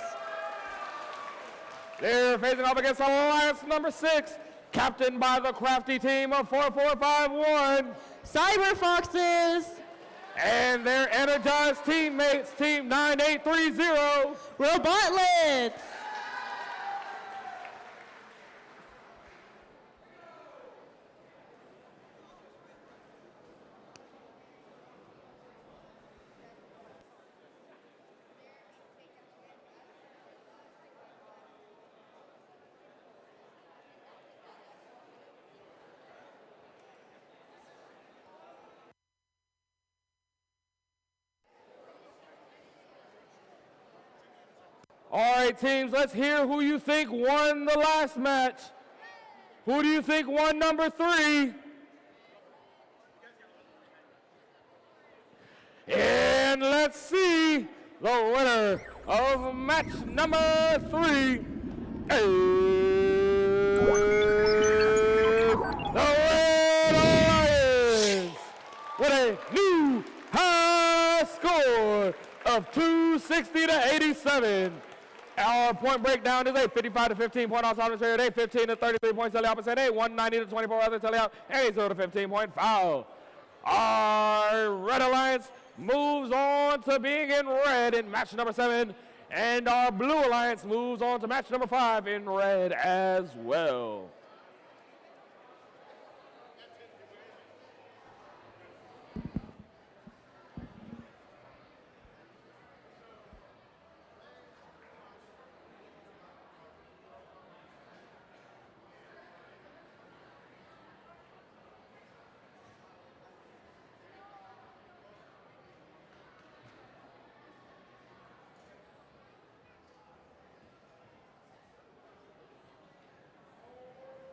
They're facing off against Alliance number 6, captained by the crafty team of 4451. Cyber Foxes. And their energized teammates, team 9830. Robotlets. All right, teams, let's hear who you think won the last match. Who do you think won number 3? And let's see the winner of match number 3 is the Red Alliance with of 260 to 87. Our point breakdown is a 55 to 15 point outside period, a 15 to 33 point tele opposite, a 190 to 24 other tele out, and a 0 to 15 point foul. Our Red Alliance moves on to being in red in match number 7, and our Blue Alliance moves on to match number 5 in red as well.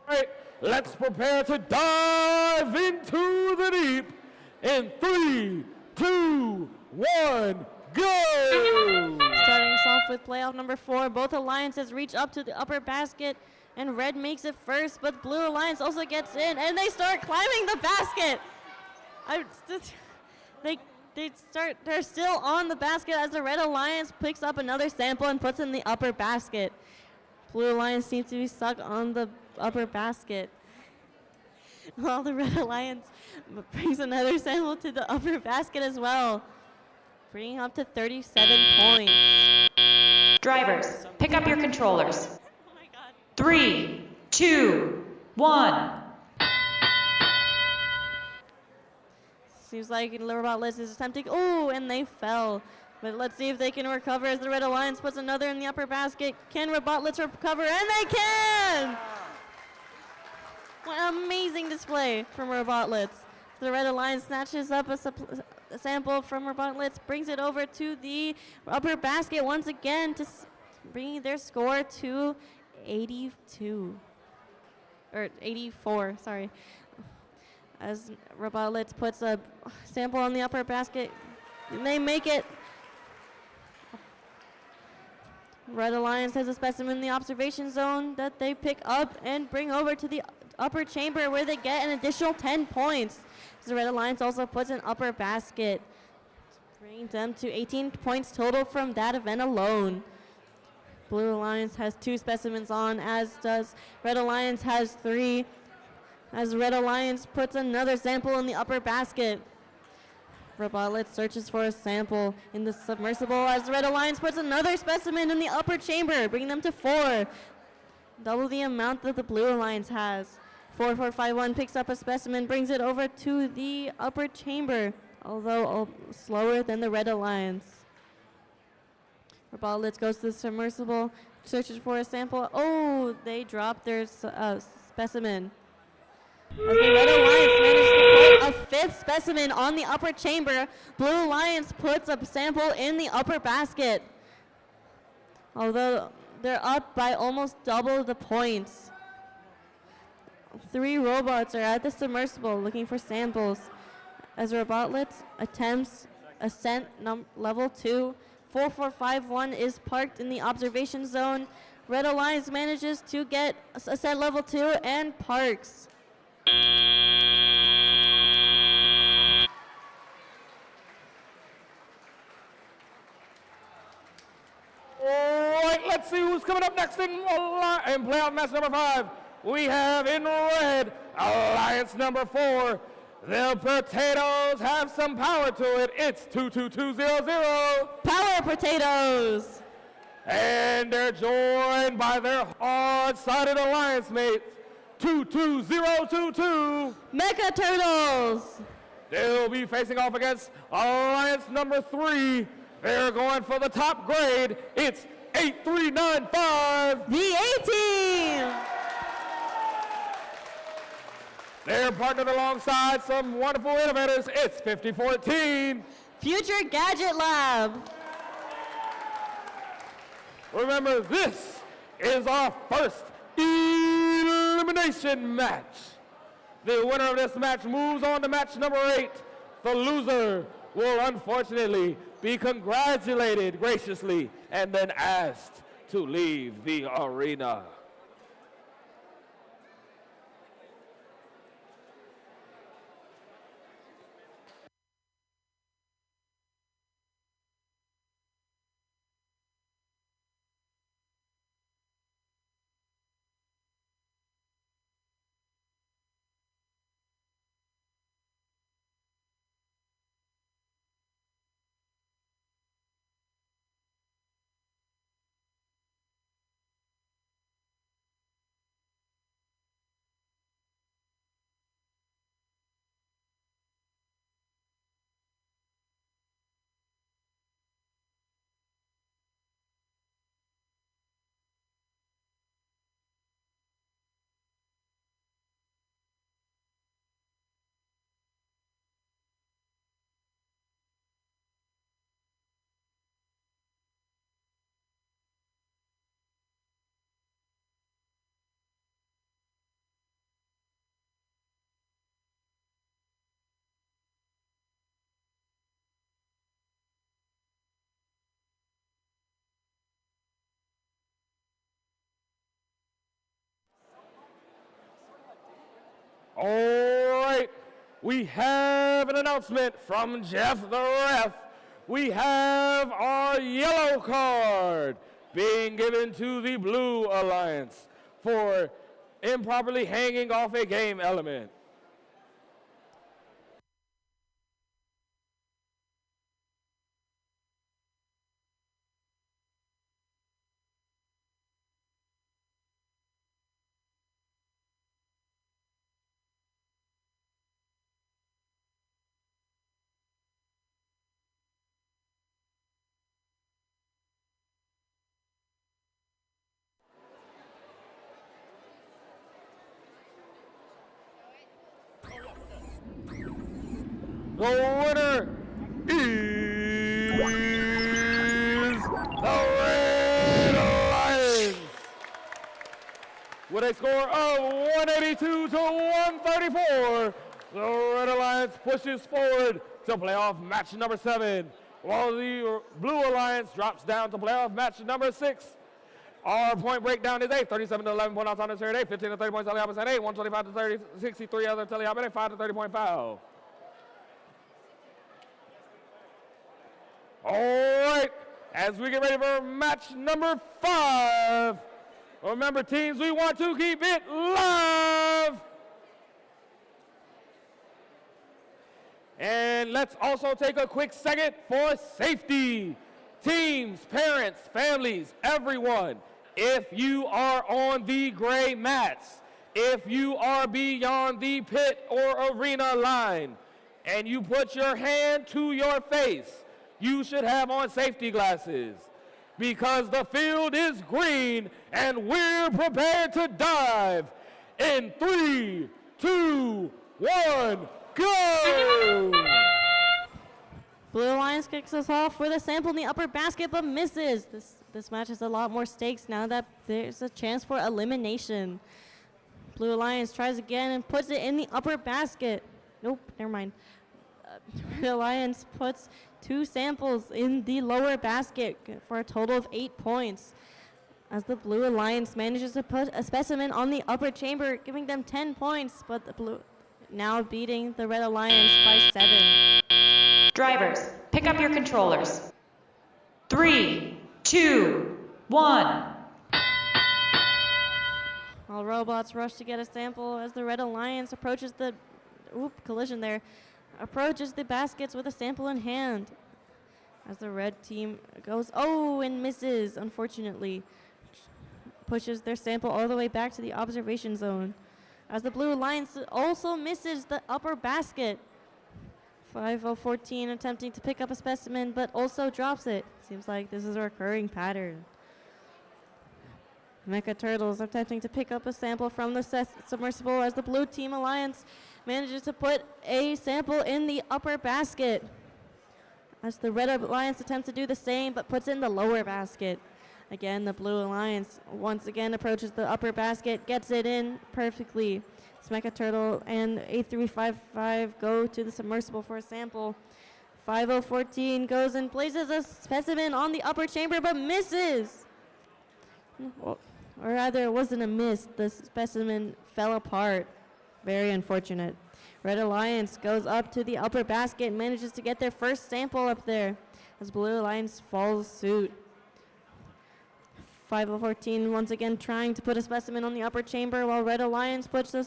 All right, let's prepare to dive into the deep in 3, 2, 1, go! Starting us off with playoff number 4, both alliances reach up to the upper basket, and red makes it first, but blue alliance also gets in, and they start climbing the basket. They're still on the basket as the red alliance picks up another sample and puts in the upper basket. Blue alliance seems to be stuck on the upper basket, while the red alliance brings another sample to the upper basket as well, bringing up to 37 points. Drivers, pick up your controllers. 3, 2, 1. Seems like Robot Liz is attempting, oh, and they fell. But let's see if they can recover as the red alliance puts another in the upper basket. Can Robotlets recover? And they can! What an amazing display from Robotlets. The red alliance snatches up a sample from Robotlets, brings it over to the upper basket once again to bring their score to 82. Or 84, sorry. As Robotlets puts a sample on the upper basket, they make it. Red Alliance has a specimen in the observation zone that they pick up and bring over to the upper chamber where they get an additional 10 points. The Red Alliance also puts an upper basket, bringing them to 18 points total from that event alone. Blue Alliance has 2 specimens on, as does Red Alliance has 3. As Red Alliance puts another sample in the upper basket. Robotlet searches for a sample in the submersible as Red Alliance puts another specimen in the upper chamber, bringing them to 4. Double the amount that the Blue Alliance has. 4451 picks up a specimen, brings it over to the upper chamber, although slower than the Red Alliance. Robotlet goes to the submersible, searches for a sample. Oh, they dropped their specimen. As the Red Alliance manages to put a 5th specimen on the upper chamber, Blue Alliance puts a sample in the upper basket. Although they're up by almost double the points. 3 robots are at the submersible looking for samples. As Robotlet attempts ascent level 2, 4451 is parked in the observation zone. Red Alliance manages to get ascent level 2 and parks. All right, let's see who's coming up next in playoff match number 5. We have in red, Alliance number 4. The potatoes have some power to it. It's 22200. Power potatoes! And they're joined by their hard-sided alliance mates, 22022. Mecha Turtles! They'll be facing off against Alliance number 3. They're going for the top grade. It's 8395. The A-Team! They're partnered alongside some wonderful innovators. It's 5014. Future Gadget Lab. Remember, this is our first elimination match. The winner of this match moves on to match number 8. The loser will unfortunately be congratulated graciously and then asked to leave the arena. All right, we have an announcement from Jeff the ref. We have our yellow card being given to the Blue Alliance for improperly hanging off a game element. The winner is the Red Alliance with a score of 182 to 134. The Red Alliance pushes forward to playoff match number 7, while the Blue Alliance drops down to playoff match number 6. Our point breakdown is 8, 37 to 11 point outside the third 8, 15 to 30 points on the opposite 8, 125 to 30, 63 other to the opposite 5 to 30 point foul. All right, as we get ready for match number 5, remember teams, we want to keep it live. And let's also take a quick second for safety. Teams, parents, families, everyone, if you are on the gray mats, if you are beyond the pit or arena line, and you put your hand to your face, you should have on safety glasses, because the field is green and we're prepared to dive in 3, 2, 1, go! Blue Alliance kicks us off with a sample in the upper basket, but misses. This match has a lot more stakes now that there's a chance for elimination. Blue Alliance tries again and puts it in the upper basket. Nope, never mind. Red Alliance puts 2 samples in the lower basket for a total of 8 points, as the Blue Alliance manages to put a specimen on the upper chamber, giving them 10 points, but the Blue now beating the Red Alliance by 7. Drivers, pick up your controllers. 3, 2, 1. All robots rush to get a sample as the Red Alliance approaches the collision there. Approaches the baskets with a sample in hand. As the red team goes, and misses, unfortunately. Pushes their sample all the way back to the observation zone. As the Blue Alliance also misses the upper basket. 5014 attempting to pick up a specimen, but also drops it. Seems like this is a recurring pattern. Mecha Turtles attempting to pick up a sample from the submersible as the Blue Team Alliance manages to put a sample in the upper basket. As the Red Alliance attempts to do the same, but puts it in the lower basket. Again, the Blue Alliance once again approaches the upper basket, gets it in perfectly. Mecha Turtle and A355 go to the submersible for a sample. 5014 goes and places a specimen on the upper chamber, but misses. Or rather, it wasn't a miss. The specimen fell apart. Very unfortunate. Red Alliance goes up to the upper basket and manages to get their first sample up there as Blue Alliance follows suit. 5014 once again trying to put a specimen on the upper chamber, while Red Alliance puts a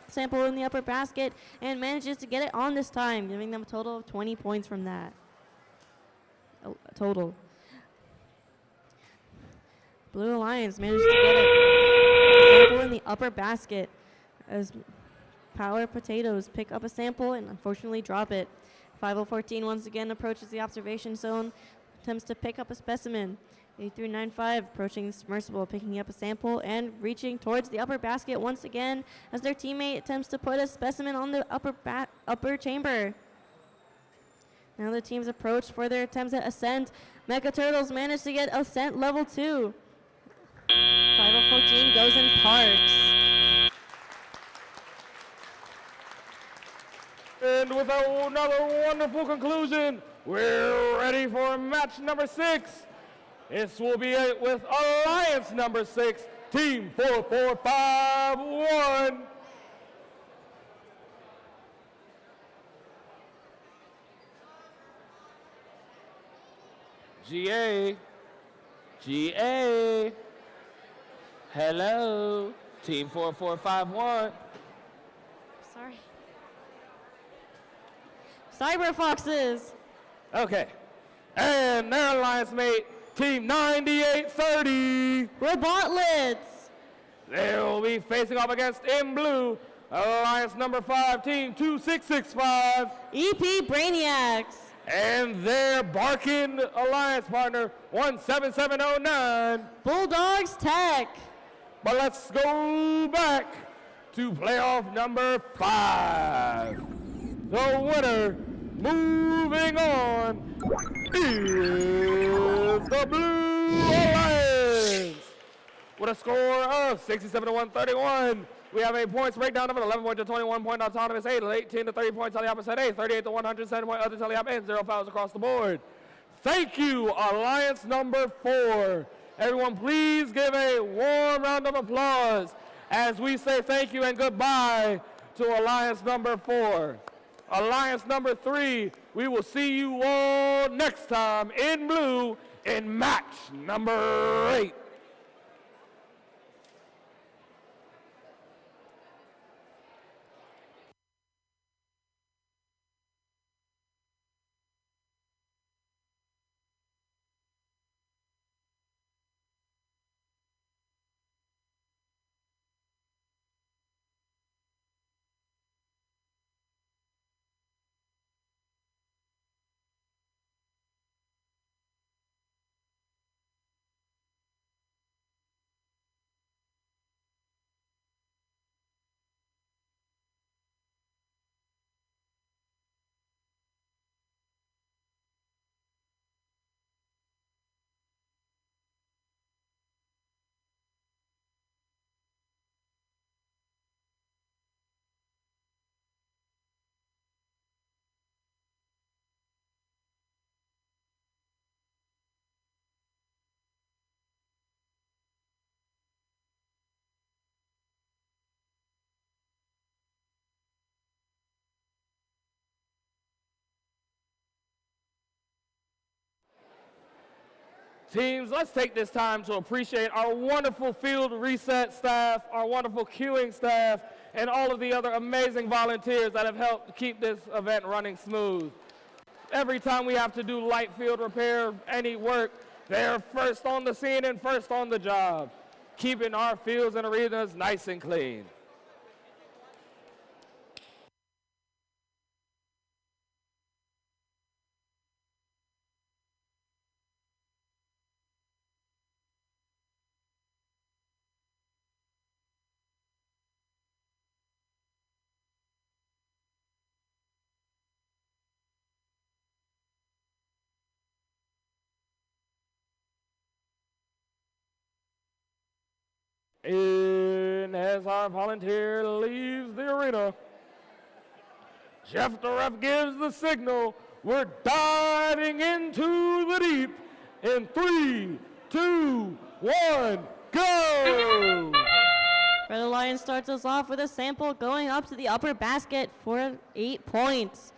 sample in the upper basket and manages to get it on this time, giving them a total of 20 points from that. Total. Blue Alliance manages to get a sample in the upper basket as Power Potatoes pick up a sample and unfortunately drop it. 5014 once again approaches the observation zone, attempts to pick up a specimen. 8395 approaching the submersible, picking up a sample and reaching towards the upper basket once again as their teammate attempts to put a specimen on the upper chamber. Now the teams approach for their attempts at ascent. Mecha Turtles manage to get ascent level 2. 5014 goes and parks. And with another wonderful conclusion, we're ready for match number 6. This will be it with Alliance number 6, Team 4451. GA. GA. Hello. Team 4451. Sorry. Cyber Foxes. Okay. And their alliance mate, Team 9830. Robotlets. They will be facing off against in blue, alliance number 5, Team 2665. EP Brainiacs. And their barking alliance partner, 17709. Bulldogs Tech. But let's go back to playoff number 5. The winner, moving on, is the Blue Alliance. With a score of 67-131. We have a points breakdown of an 11 point to 21 point autonomous 8, 18 to 30 points on the opposite 8, 38 to 107 point other tally up, and 0 fouls across the board. Thank you, Alliance number 4. Everyone, please give a warm round of applause as we say thank you and goodbye to Alliance number 4. Alliance number 3, we will see you all next time in blue in match number 8. Teams, let's take this time to appreciate our wonderful field reset staff, our wonderful queuing staff, and all of the other amazing volunteers that have helped keep this event running smooth. Every time we have to do light field repair, any work, they're first on the scene and first on the job, keeping our fields and arenas nice and clean. And as our volunteer leaves the arena, Jeff the ref gives the signal. We're diving into the deep in 3, 2, 1, go! Red Alliance starts us off with a sample going up to the upper basket for 8 points.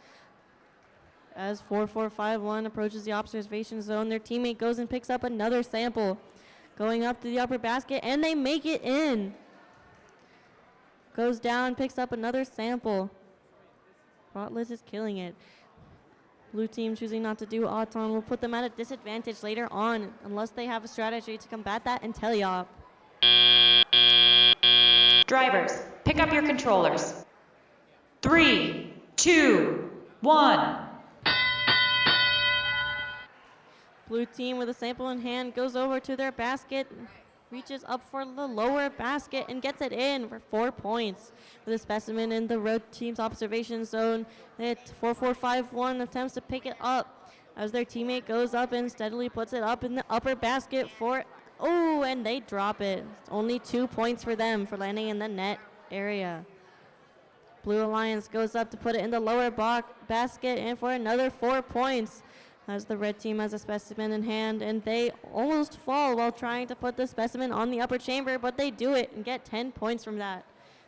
As 4451 approaches the observation zone, their teammate goes and picks up another sample. Going up to the upper basket, and they make it in. Goes down, picks up another sample. Rotless is killing it. Blue team choosing not to do Auton will put them at a disadvantage later on, unless they have a strategy to combat that in teleop. Drivers, pick up your controllers. 3, 2, 1. Blue team with a sample in hand goes over to their basket, reaches up for the lower basket and gets it in for 4 points. With a specimen in the red team's observation zone, 4451 attempts to pick it up as their teammate goes up and steadily puts it up in the upper basket for, oh, and they drop it. It's only 2 points for them for landing in the net area. Blue Alliance goes up to put it in the lower basket and for another 4 points. As the red team has a specimen in hand, and they almost fall while trying to put the specimen on the upper chamber, but they do it and get 10 points from that.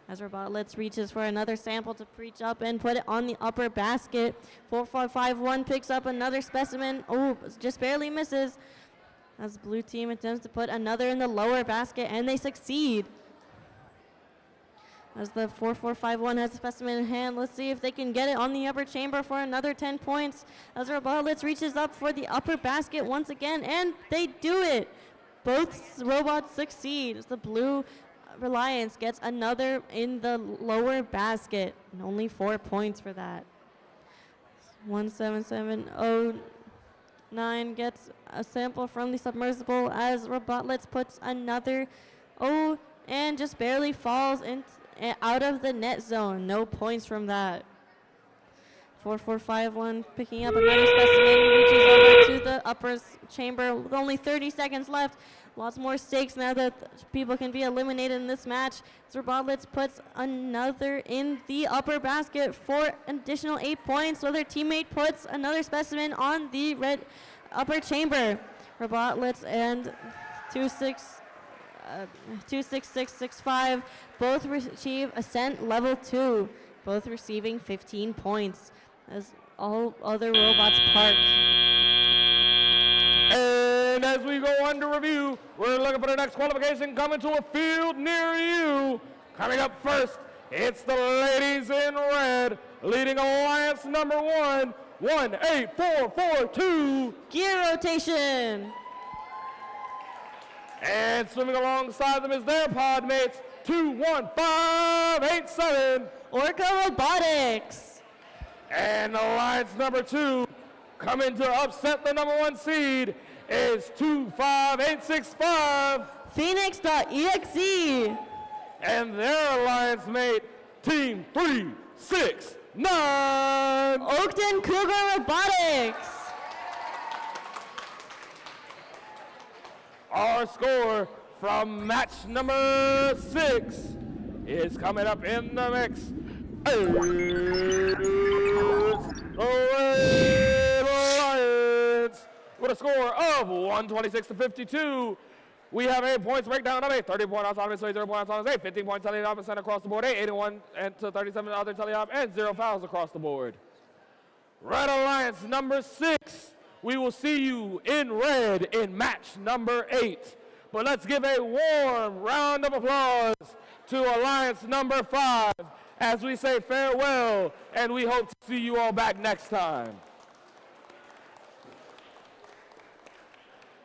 As Robotlitz reaches for another sample to reach up and put it on the upper basket. 4451 picks up another specimen. Oh, just barely misses. As blue team attempts to put another in the lower basket, and they succeed. As the 4451 has a specimen in hand, let's see if they can get it on the upper chamber for another 10 points. As Robotlitz reaches up for the upper basket once again, and they do it. Both robots succeed. As the blue Reliance gets another in the lower basket, and only 4 points for that. 17709 gets a sample from the submersible as Robotlitz puts another, and just barely falls out of the net zone. No points from that. 4451 picking up another specimen, reaches over to the upper chamber with only 30 seconds left. Lots more stakes now that people can be eliminated in this match. Robotlitz puts another in the upper basket for an additional 8 points, so their teammate puts another specimen on the red upper chamber. Robotlitz and 26665 both achieve Ascent Level 2, both receiving 15 points as all other robots park. And as we go under review, we're looking for the next qualification coming to a field near you. Coming up first, it's the ladies in red, leading Alliance number 1, 18442. Gear rotation. And swimming alongside them is their pod mates, 21587. Orca Robotics. And Alliance number 2, coming to upset the number 1 seed, is 25865. Phoenix.exe. And their alliance mate, Team 369. Oakton Cougar Robotics. Our score from match number 6 is coming up in the mix. Alliance with a score of 126-52. We have 8 points breakdown of 8, 30-point autonomous, 0-point autonomous, 8, 15 points teleop across the board, 8, 81 and to 37 other teleop, and 0 fouls across the board. Red Alliance number 6, we will see you in red in match number 8. But let's give a warm round of applause to Alliance number 5 as we say farewell, and we hope to see you all back next time.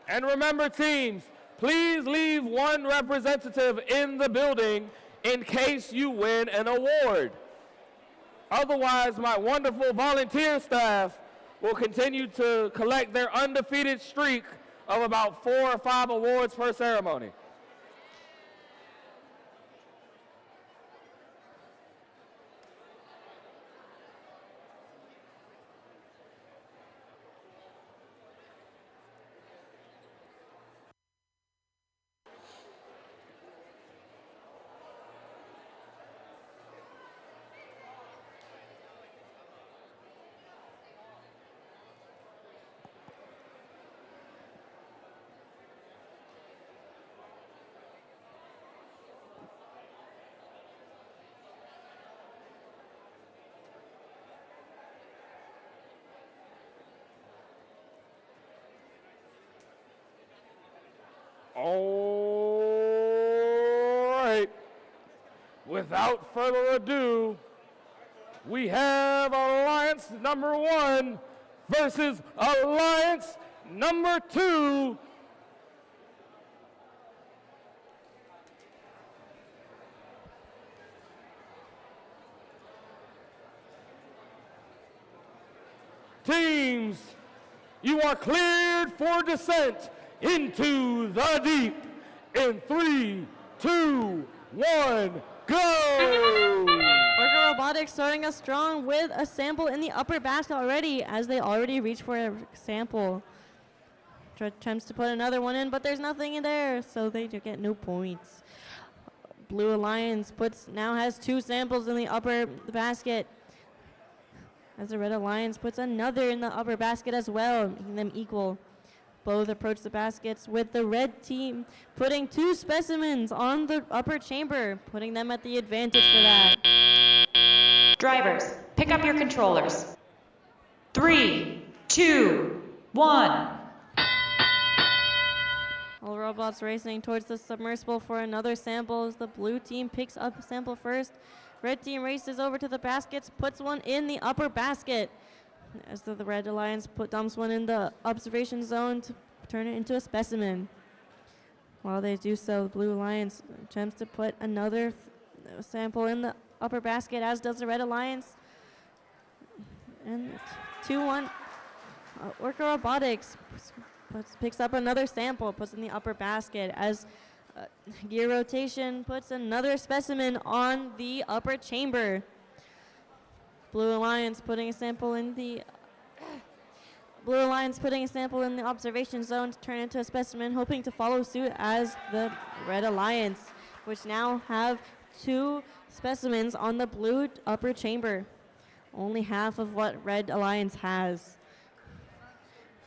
And remember, teams, please leave one representative in the building in case you win an award. Otherwise, my wonderful volunteer staff will continue to collect their undefeated streak of about 4 or 5 awards per ceremony. All right. Without further ado, we have Alliance number 1 versus Alliance number 2. Teams, you are cleared for descent into the deep in 3, 2, 1, go! Orca Robotics starting us strong with a sample in the upper basket already, as they already reached for a sample. Attempts to put another one in, but there's nothing in there, so they get no points. Blue Alliance now has 2 samples in the upper basket, as the Red Alliance puts another in the upper basket as well, making them equal. Both approach the baskets with the red team putting 2 specimens on the upper chamber, putting them at the advantage for that. Drivers, pick up your controllers. 3, 2, 1. All robots racing towards the submersible for another sample as the blue team picks up a sample first. Red team races over to the baskets, puts one in the upper basket. As the Red Alliance dumps one in the observation zone to turn it into a specimen. While they do so, the Blue Alliance attempts to put another sample in the upper basket, as does the Red Alliance. And 2-1, Orca Robotics picks up another sample, puts in the upper basket, as Gear Rotation puts another specimen on the upper chamber. Blue Alliance putting a sample in the observation zone to turn into a specimen, hoping to follow suit as the Red Alliance, which now have 2 specimens on the blue upper chamber. Only half of what Red Alliance has.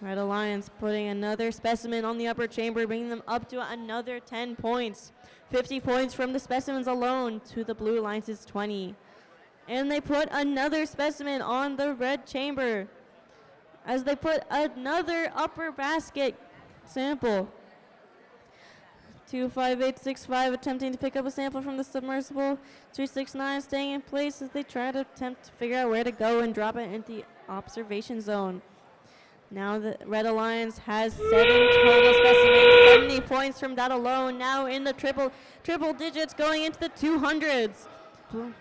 Red Alliance putting another specimen on the upper chamber, bringing them up to another 10 points. 50 points from the specimens alone to the Blue Alliance's 20. And they put another specimen on the red chamber as they put another upper basket sample. 25865 attempting to pick up a sample from the submersible. 269 staying in place as they try to attempt to figure out where to go and drop it into the observation zone. Now the Red Alliance has 7 total specimens, 70 points from that alone. Now in the triple digits, going into the 200s.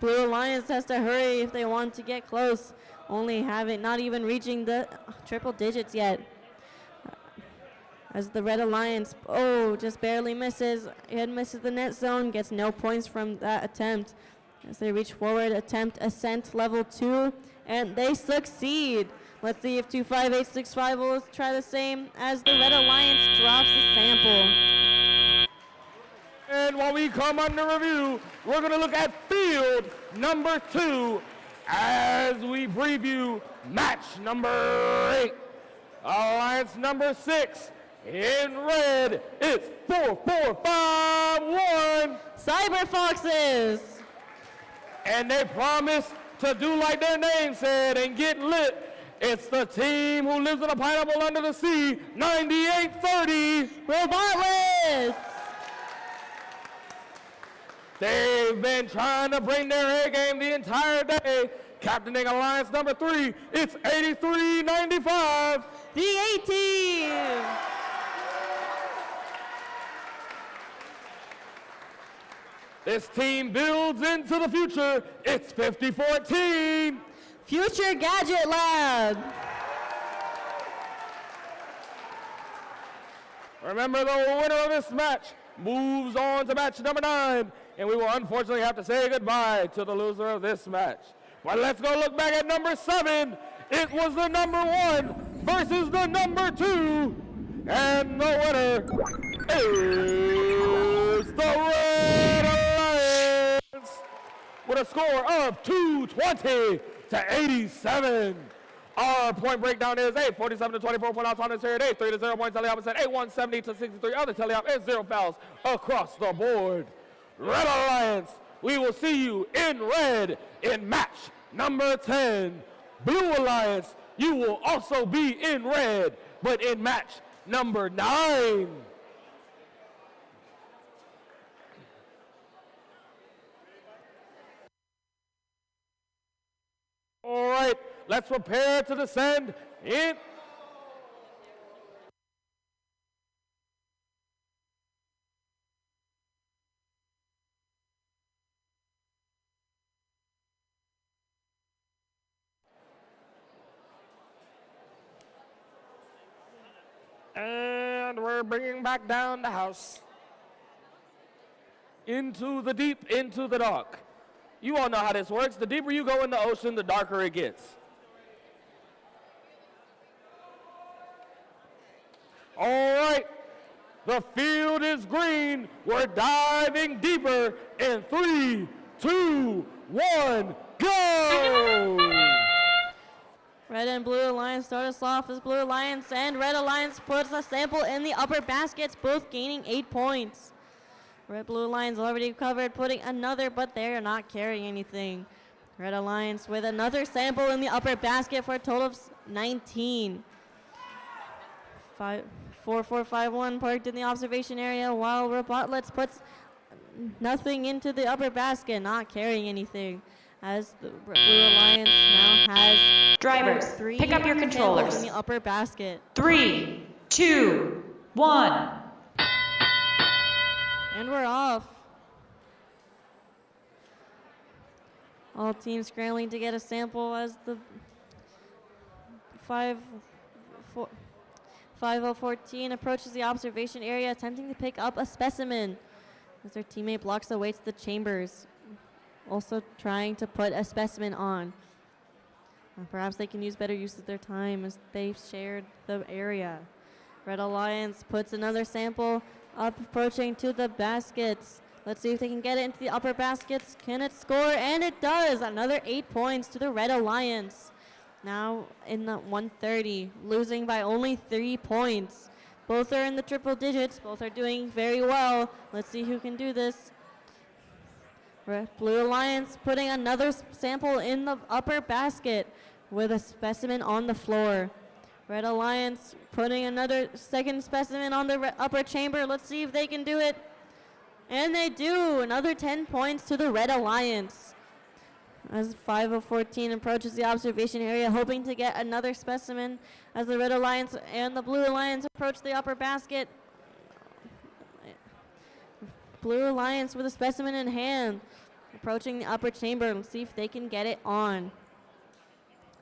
Blue Alliance has to hurry if they want to get close, not even reaching the triple digits yet. As the Red Alliance, just barely misses. It misses the net zone, gets no points from that attempt. As they reach forward, attempt ascent level 2, and they succeed. Let's see if 25865 will try the same as the Red Alliance drops the sample. And while we come under review, we're going to look at field number 2 as we preview match number 8. Alliance number 6 in red is 4451 Cyber Foxes. And they promise to do like their name said and get lit. It's the team who lives in a pineapple under the sea, 9830 Robotlets. They've been trying to bring their A game the entire day. Captaining Alliance number 3, it's 8395. The A-Team. This team builds into the future. It's 5014. Future Gadget Lab. Remember, the winner of this match moves on to match number 9, and we will unfortunately have to say goodbye to the loser of this match. But let's go look back at number 7. It was the number 1 versus the number 2, and the winner is the Red Alliance with a score of 220 to 87. Our point breakdown is 847 to 24 point outs on this here at 3 to 0 points. Teleop is at 170 to 63. Other teleop is 0 fouls across the board. Red Alliance, we will see you in red in match number 10. Blue Alliance, you will also be in red, but in match number 9. All right, let's prepare to descend in. And we're bringing back down the house. Into the deep, into the dark. You all know how this works. The deeper you go in the ocean, the darker it gets. All right, the field is green. We're diving deeper in 3, 2, 1, go! Red and Blue Alliance start us off as Blue Alliance, and Red Alliance puts a sample in the upper baskets, both gaining 8 points. Red Blue Alliance already covered, putting another, but they're not carrying anything. Red Alliance with another sample in the upper basket for a total of 19. 4-4-5-1 parked in the observation area, while Robotlets puts nothing into the upper basket, not carrying anything. As the Blue Alliance now has Drivers, three pick up your samples controllers. in the upper basket. 3, 2, 1. And we're off. All teams scrambling to get a sample as the 5014 approaches the observation area, attempting to pick up a specimen as their teammate blocks the way to the chambers, also trying to put a specimen on. Perhaps they can use better use of their time as they've shared the area. Red Alliance puts another sample up, approaching to the baskets. Let's see if they can get it into the upper baskets. Can it score? And it does! Another 8 points to the Red Alliance. Now in the 130, losing by only 3 points. Both are in the triple digits. Both are doing very well. Let's see who can do this. Blue Alliance putting another sample in the upper basket with a specimen on the floor. Red Alliance putting another second specimen on the upper chamber. Let's see if they can do it. And they do. Another 10 points to the Red Alliance. As 5014 approaches the observation area, hoping to get another specimen as the Red Alliance and the Blue Alliance approach the upper basket. Blue Alliance with a specimen in hand, approaching the upper chamber. Let's see if they can get it on.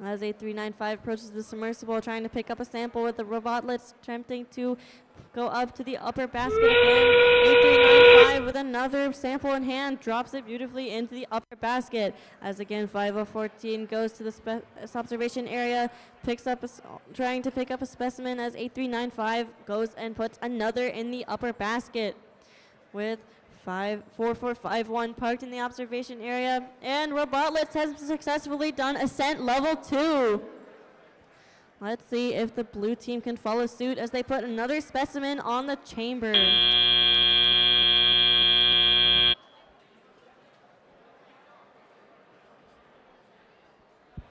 As A395 approaches the submersible, trying to pick up a sample with the Robotlets, attempting to go up to the upper basket again. A395 with another sample in hand, drops it beautifully into the upper basket. As again, 5014 goes to the observation area, trying to pick up a specimen as A395 goes and puts another in the upper basket. With 4451 parked in the observation area, and Robotlets has successfully done Ascent Level 2. Let's see if the blue team can follow suit as they put another specimen on the chamber.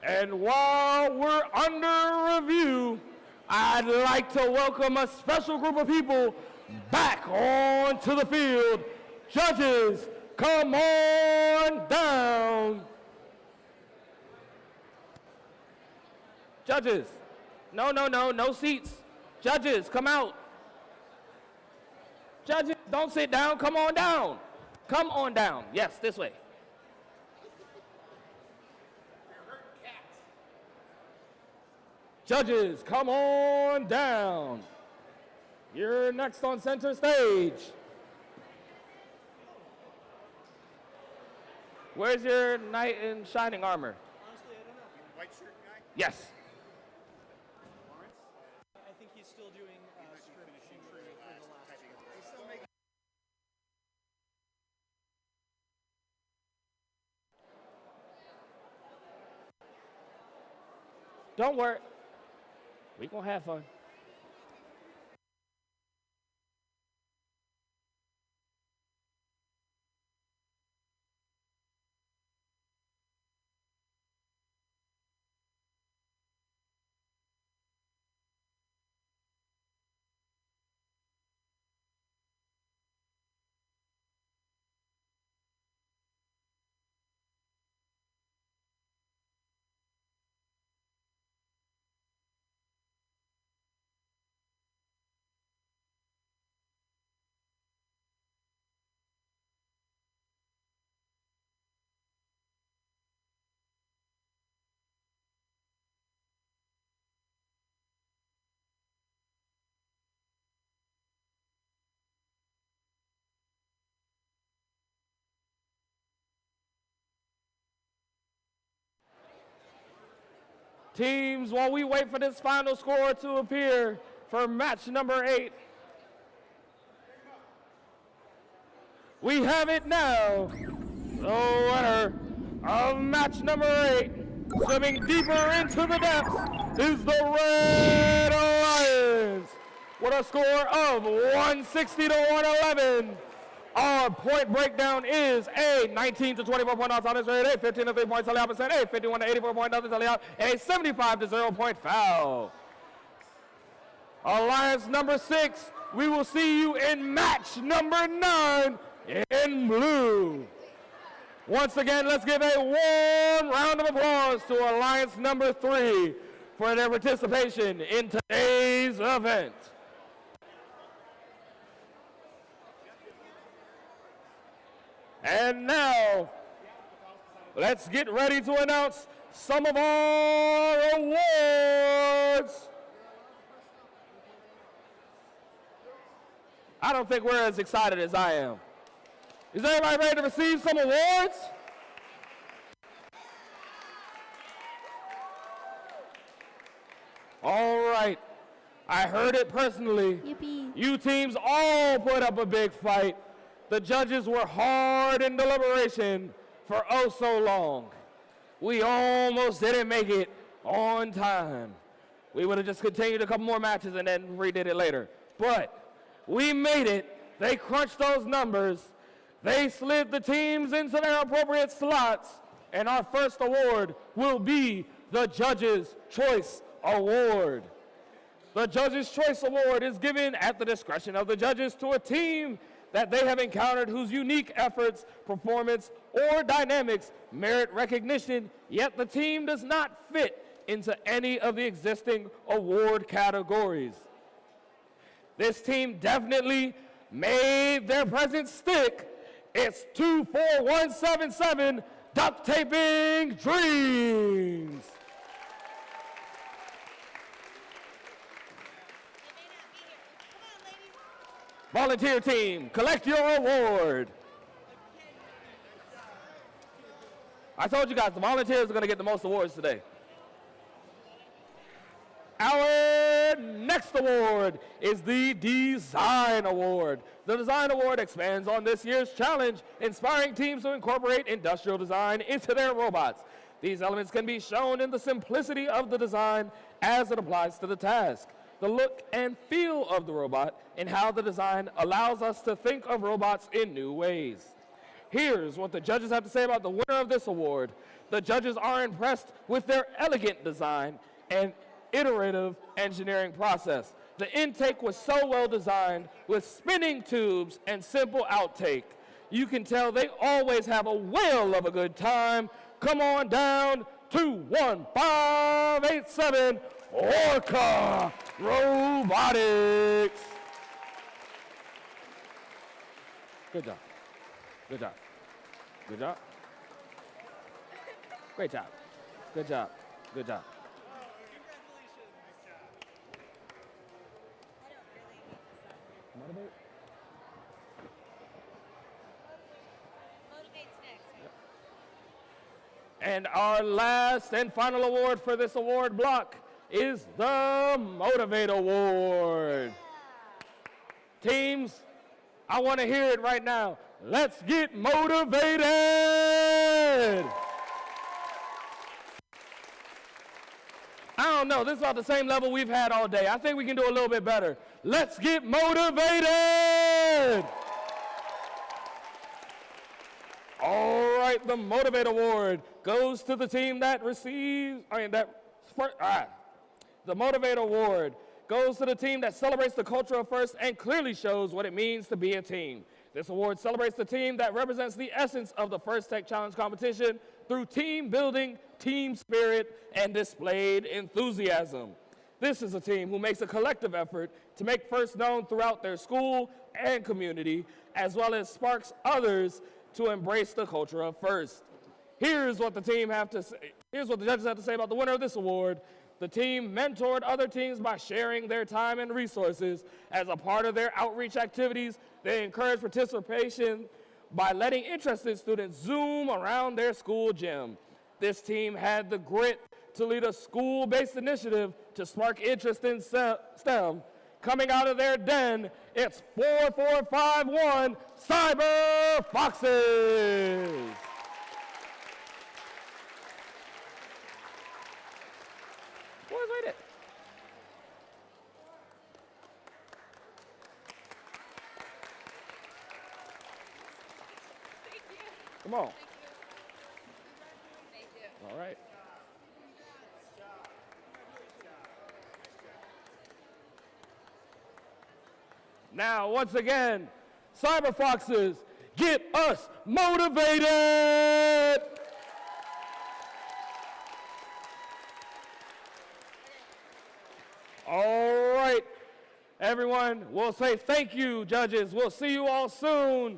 And while we're under review, I'd like to welcome a special group of people back onto the field. Judges, come on down. Judges, no seats. Judges, come out. Judges, don't sit down, come on down. Come on down, yes, this way. Judges, come on down. You're next on center stage. Where's your knight in shining armor? Honestly, I don't know. White shirt guy? Yes. Lawrence? I think he's still doing finishing for the last. He's still making. Don't worry. We gonna have fun. Teams, while we wait for this final score to appear for match number 8, we have it now. The winner of match number 8 Swimming deeper into the depths is the Red Lions with a score of 160 to 111. Our point breakdown is a 19 to 24 point outside is rated, a 15 to 3 points tally opposite, a 51 to 84 point other tally out, and a 75 to 0 point foul. Alliance number 6, we will see you in match number 9 in blue. Once again, let's give a warm round of applause to Alliance number 3 for their participation in today's event. And now, let's get ready to announce some of our awards. I don't think we're as excited as I am. Is everybody ready to receive some awards? All right. I heard it personally. Yippee. You teams all put up a big fight. The judges were hard in deliberation for oh so long. We almost didn't make it on time. We would have just continued a couple more matches and then redid it later. But we made it. They crunched those numbers. They slid the teams into their appropriate slots. And our first award will be the Judges' Choice Award. The Judges' Choice Award is given at the discretion of the judges to a team that they have encountered whose unique efforts, performance, or dynamics merit recognition, yet the team does not fit into any of the existing award categories. This team definitely made their presence stick. It's 24177 Duct Taping Dreams. Volunteer team, collect your award. I told you guys, the volunteers are going to get the most awards today. Our next award is the Design Award. The Design Award expands on this year's challenge, inspiring teams to incorporate industrial design into their robots. These elements can be shown in the simplicity of the design as it applies to the task, the look and feel of the robot, and how the design allows us to think of robots in new ways. Here's what the judges have to say about the winner of this award. The judges are impressed with their elegant design and iterative engineering process. The intake was so well designed with spinning tubes and simple outtake. You can tell they always have a whale of a good time. Come on down to 11587 Orca Robotics. Good job. Good job. Good job. Great job. Good job. Good job. Motivate? And our last and final award for this award block is the Motivate Award. Teams, I want to hear it right now. Let's get motivated. I don't know, this is about the same level we've had all day. I think we can do a little bit better. Let's get motivated. All right, the Motivate Award goes to the team that receives, the Motivate Award goes to the team that celebrates the culture of first and clearly shows what it means to be a team. This award celebrates the team that represents the essence of the First Tech Challenge competition through team building, team spirit, and displayed enthusiasm. This is a team who makes a collective effort to make first known throughout their school and community, as well as sparks others to embrace the culture of first. Here's what the judges have to say about the winner of this award. The team mentored other teams by sharing their time and resources. As a part of their outreach activities, they encouraged participation by letting interested students zoom around their school gym. This team had the grit to lead a school-based initiative to spark interest in STEM. Coming out of their den, it's 4451 Cyber Foxes. Come on. All right. Now, once again, Cyber Foxes, get us motivated! All right, everyone, we'll say thank you, judges. We'll see you all soon.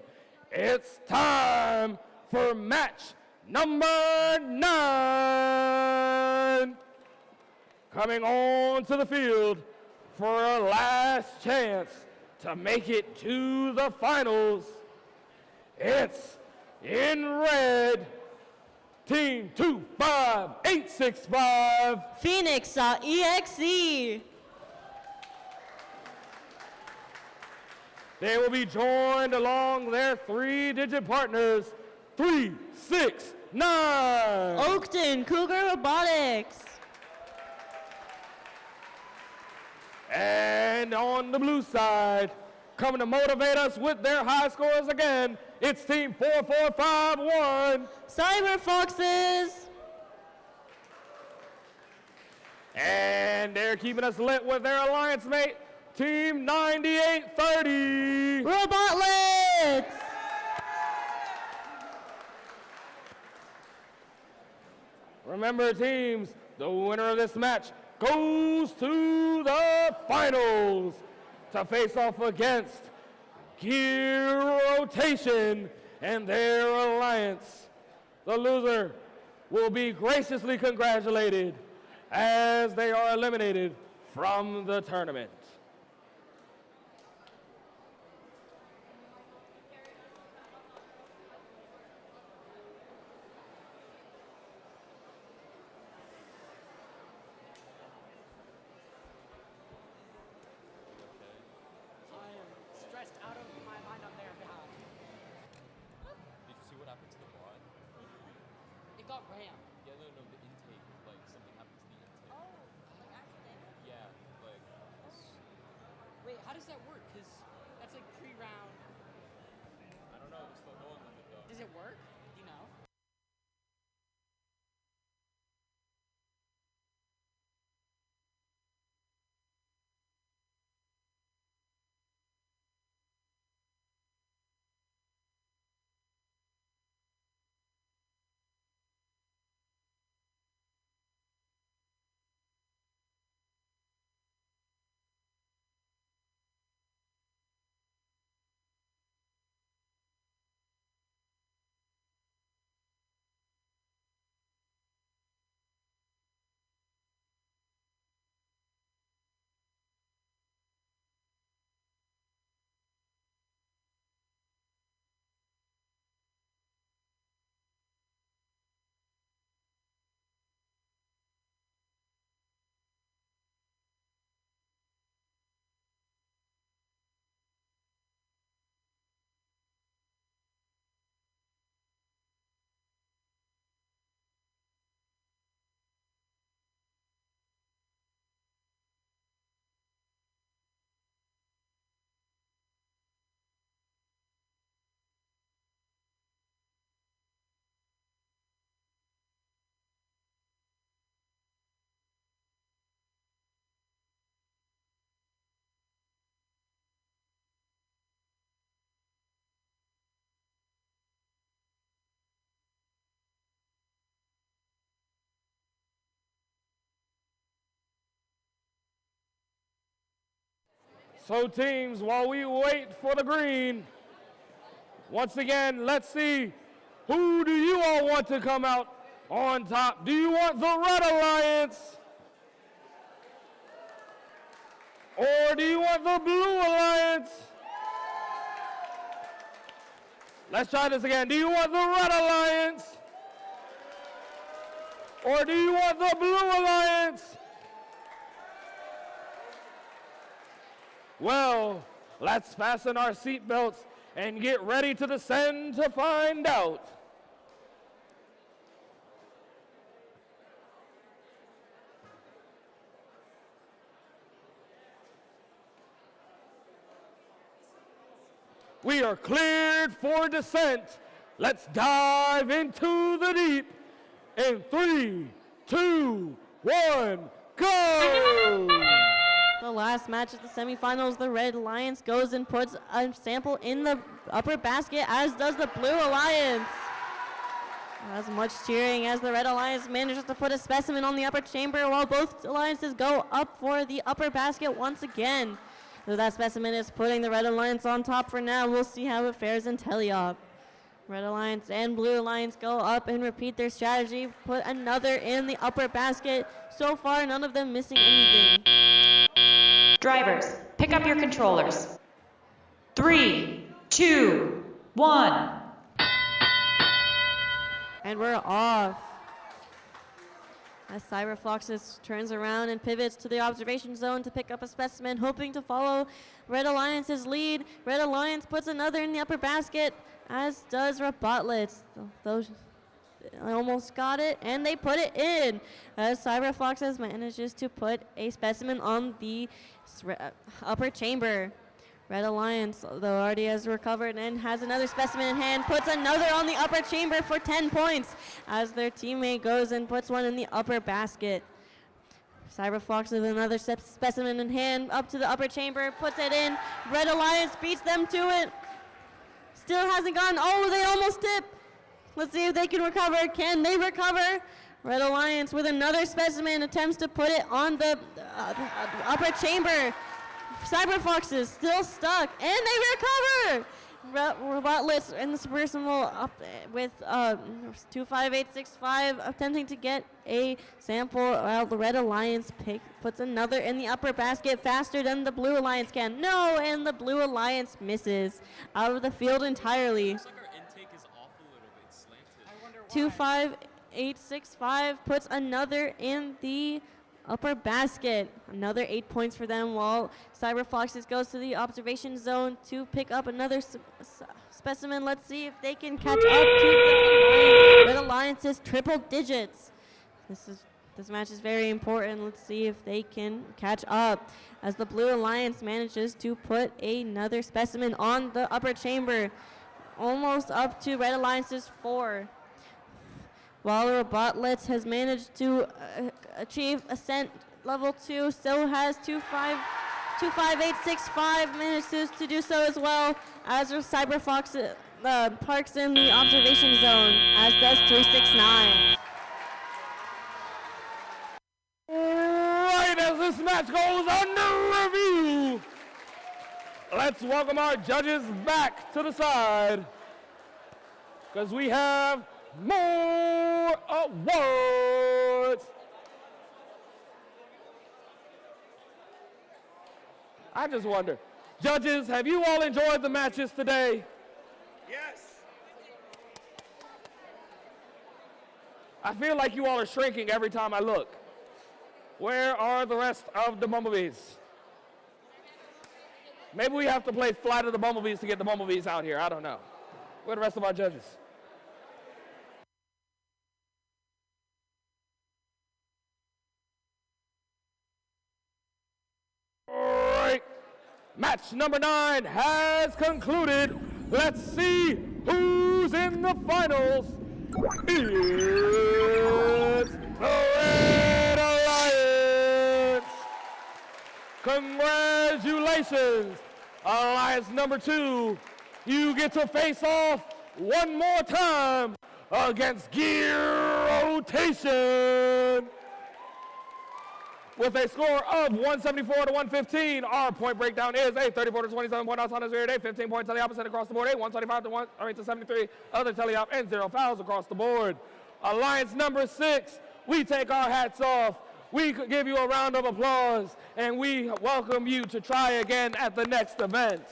It's time for match number 9. Coming on to the field for a last chance to make it to the finals. It's in red, Team 25865. Phoenix.exe. They will be joined along their 3-digit partners, 369. Oakton Cougar Robotics. And on the blue side, coming to motivate us with their high scores again, it's Team 4451. Cyber Foxes. And they're keeping us lit with their alliance mate, Team 9830. Robotlets. Remember, teams, the winner of this match goes to the finals to face off against Gear Rotation and their alliance. The loser will be graciously congratulated as they are eliminated from the tournament. Wait, how does that work? Because that's like pre-round. I don't know. We're still going with it though. Does it work? Do you know? So teams, while we wait for the green, once again, let's see, who do you all want to come out on top? Do you want the Red Alliance? Or do you want the Blue Alliance? Let's try this again. Do you want the Red Alliance? Or do you want the Blue Alliance? Well, let's fasten our seatbelts and get ready to descend to find out. We are cleared for descent. Let's dive into the deep in 3, 2, 1, go! The last match of the semifinals, the Red Alliance goes and puts a sample in the upper basket, as does the Blue Alliance. As much cheering as the Red Alliance manages to put a specimen on the upper chamber, while both alliances go up for the upper basket once again. So that specimen is putting the Red Alliance on top for now. We'll see how it fares in teleop. Red Alliance and Blue Alliance go up and repeat their strategy, put another in the upper basket. So far, none of them missing anything. Drivers, pick up your controllers. 3, 2, 1. And we're off. As Cyberfoxes turns around and pivots to the observation zone to pick up a specimen, hoping to follow Red Alliance's lead. Red Alliance puts another in the upper basket, as does Robotlets. Those almost got it, and they put it in, as Cyberfoxes manages to put a specimen on the upper chamber. Red Alliance, though, already has recovered and has another specimen in hand, puts another on the upper chamber for 10 points, as their teammate goes and puts one in the upper basket. Cyberfox with another specimen in hand, up to the upper chamber, puts it in. Red Alliance beats them to it. Still hasn't gone. Oh, they almost tip. Let's see if they can recover. Can they recover? Red Alliance with another specimen attempts to put it on the upper chamber. Cyberfoxes still stuck, and they recover! Robotlets in the submersible up with 25865 attempting to get a sample, while the Red Alliance puts another in the upper basket faster than the Blue Alliance can. No, and the Blue Alliance misses out of the field entirely. Looks like our intake is off a little bit, slanted. 25865 puts another in the upper basket. Another 8 points for them, while Cyberfoxes goes to the observation zone to pick up another specimen. Let's see if they can catch up to the Red Alliance's triple digits. This match is very important. Let's see if they can catch up, as the Blue Alliance manages to put another specimen on the upper chamber, almost up to Red Alliance's 4. While Robotlets has managed to achieve ascent level 2, so has 25865 managed to do so as well, as Cyberfox parks in the observation zone, as does 369. Right as this match goes under review, let's welcome our judges back to the side, because we have more awards. I just wonder, judges, have you all enjoyed the matches today? Yes. I feel like you all are shrinking every time I look. Where are the rest of the Bumblebees? Maybe we have to play Flight of the Bumblebees to get the Bumblebees out here. I don't know. Where are the rest of our judges? Match number 9 has concluded. Let's see who's in the finals. It's the Red Alliance. Congratulations, Alliance number 2. You get to face off one more time against Gear Rotation. With a score of 174 to 115, our point breakdown is a 34 to 27 point outside of 0 day, 15 points on the opposite across the board, a 125 to 73 other teleop, and 0 fouls across the board. Alliance number 6, we take our hats off. We could give you a round of applause, and we welcome you to try again at the next event.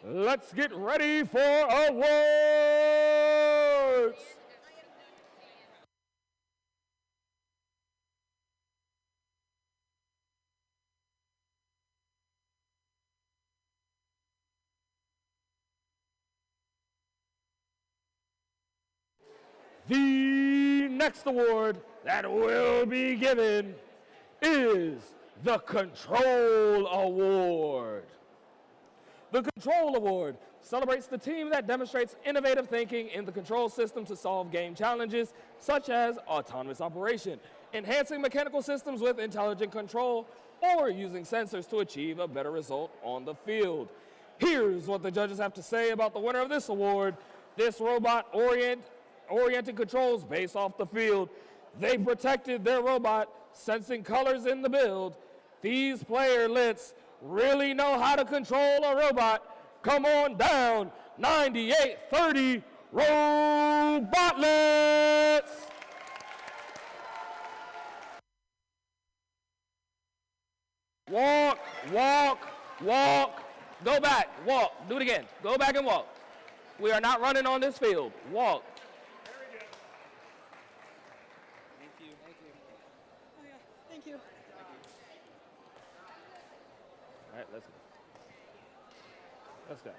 Let's get ready for awards. The next award that will be given is the Control Award. The Control Award celebrates the team that demonstrates innovative thinking in the control system to solve game challenges, such as autonomous operation, enhancing mechanical systems with intelligent control, or using sensors to achieve a better result on the field. Here's what the judges have to say about the winner of this award. This robot-oriented controls base off the field. They protected their robot, sensing colors in the build. These playerlets really know how to control a robot. Come on down, 9830 Robotlets! Walk, walk, walk. Go back, walk. Do it again. Go back and walk. We are not running on this field. Walk. Thank you. Thank you. Oh, yeah. Thank you. All right, let's go. Let's go.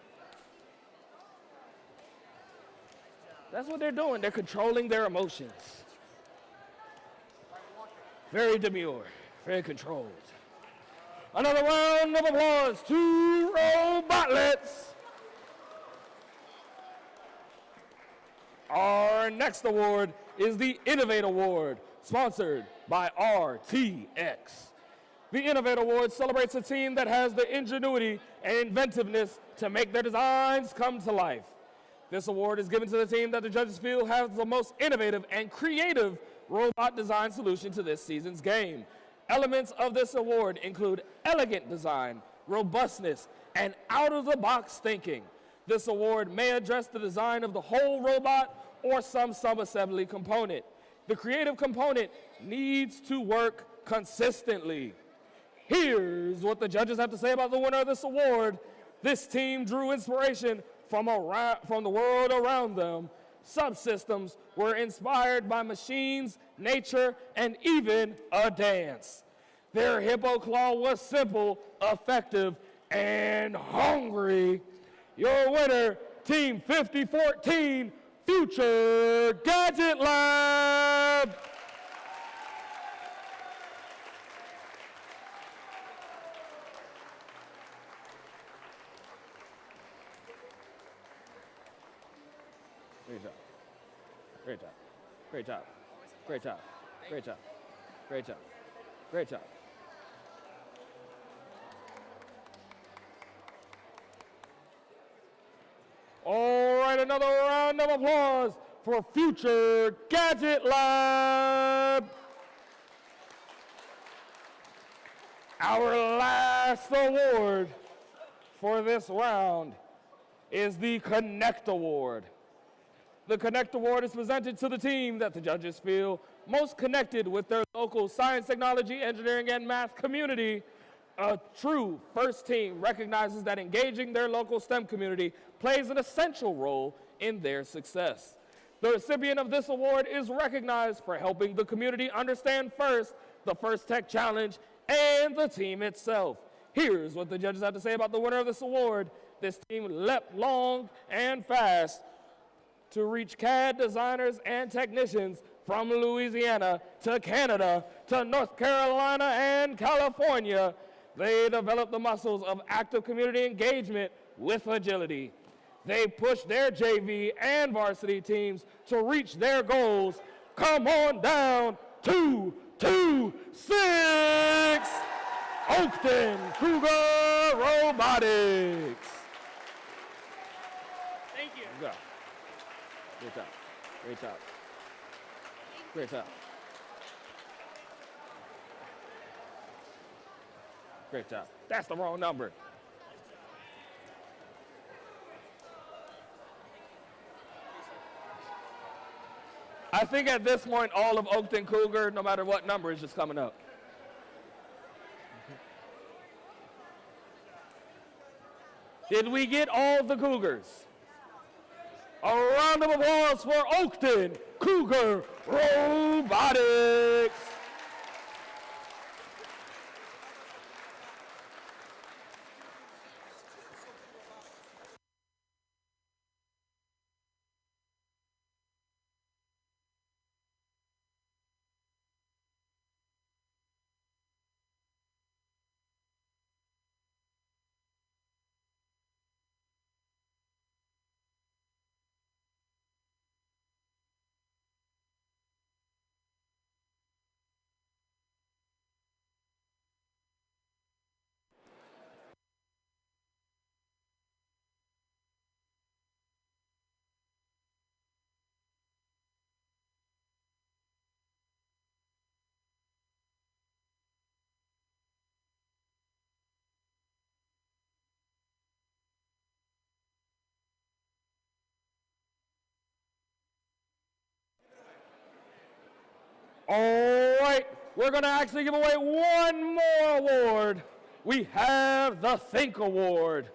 That's what they're doing. They're controlling their emotions. Very demure, very controlled. Another round of applause to Robotlets. Our next award is the Innovate Award, sponsored by RTX. The Innovate Award celebrates a team that has the ingenuity and inventiveness to make their designs come to life. This award is given to the team that the judges feel has the most innovative and creative robot design solution to this season's game. Elements of this award include elegant design, robustness, and out-of-the-box thinking. This award may address the design of the whole robot or some sub-assembly component. The creative component needs to work consistently. Here's what the judges have to say about the winner of this award. This team drew inspiration from the world around them. Subsystems were inspired by machines, nature, and even a dance. Their hippo claw was simple, effective, and hungry. Your winner, Team 5014, Future Gadget Lab. Great job. Great job. Great job. Great job. Great job. Great job. Great job. All right, another round of applause for Future Gadget Lab. Our last award for this round is the Connect Award. The Connect Award is presented to the team that the judges feel most connected with their local science, technology, engineering, and math community. A true FIRST team recognizes that engaging their local STEM community plays an essential role in their success. The recipient of this award is recognized for helping the community understand FIRST, the FIRST Tech Challenge, and the team itself. Here's what the judges have to say about the winner of this award. This team leapt long and fast to reach CAD designers and technicians from Louisiana to Canada to North Carolina and California. They developed the muscles of active community engagement with agility. They pushed their JV and varsity teams to reach their goals. Come on down, 226 Oakton Cougar Robotics. Thank you. Good job. Great job. Great job. Great job. Great job. That's the wrong number. I think at this point, all of Oakton Cougar, no matter what number, is just coming up. Did we get all the Cougars? A round of applause for Oakton Cougar Robotics. All right, we're going to actually give away one more award. We have the Think Award.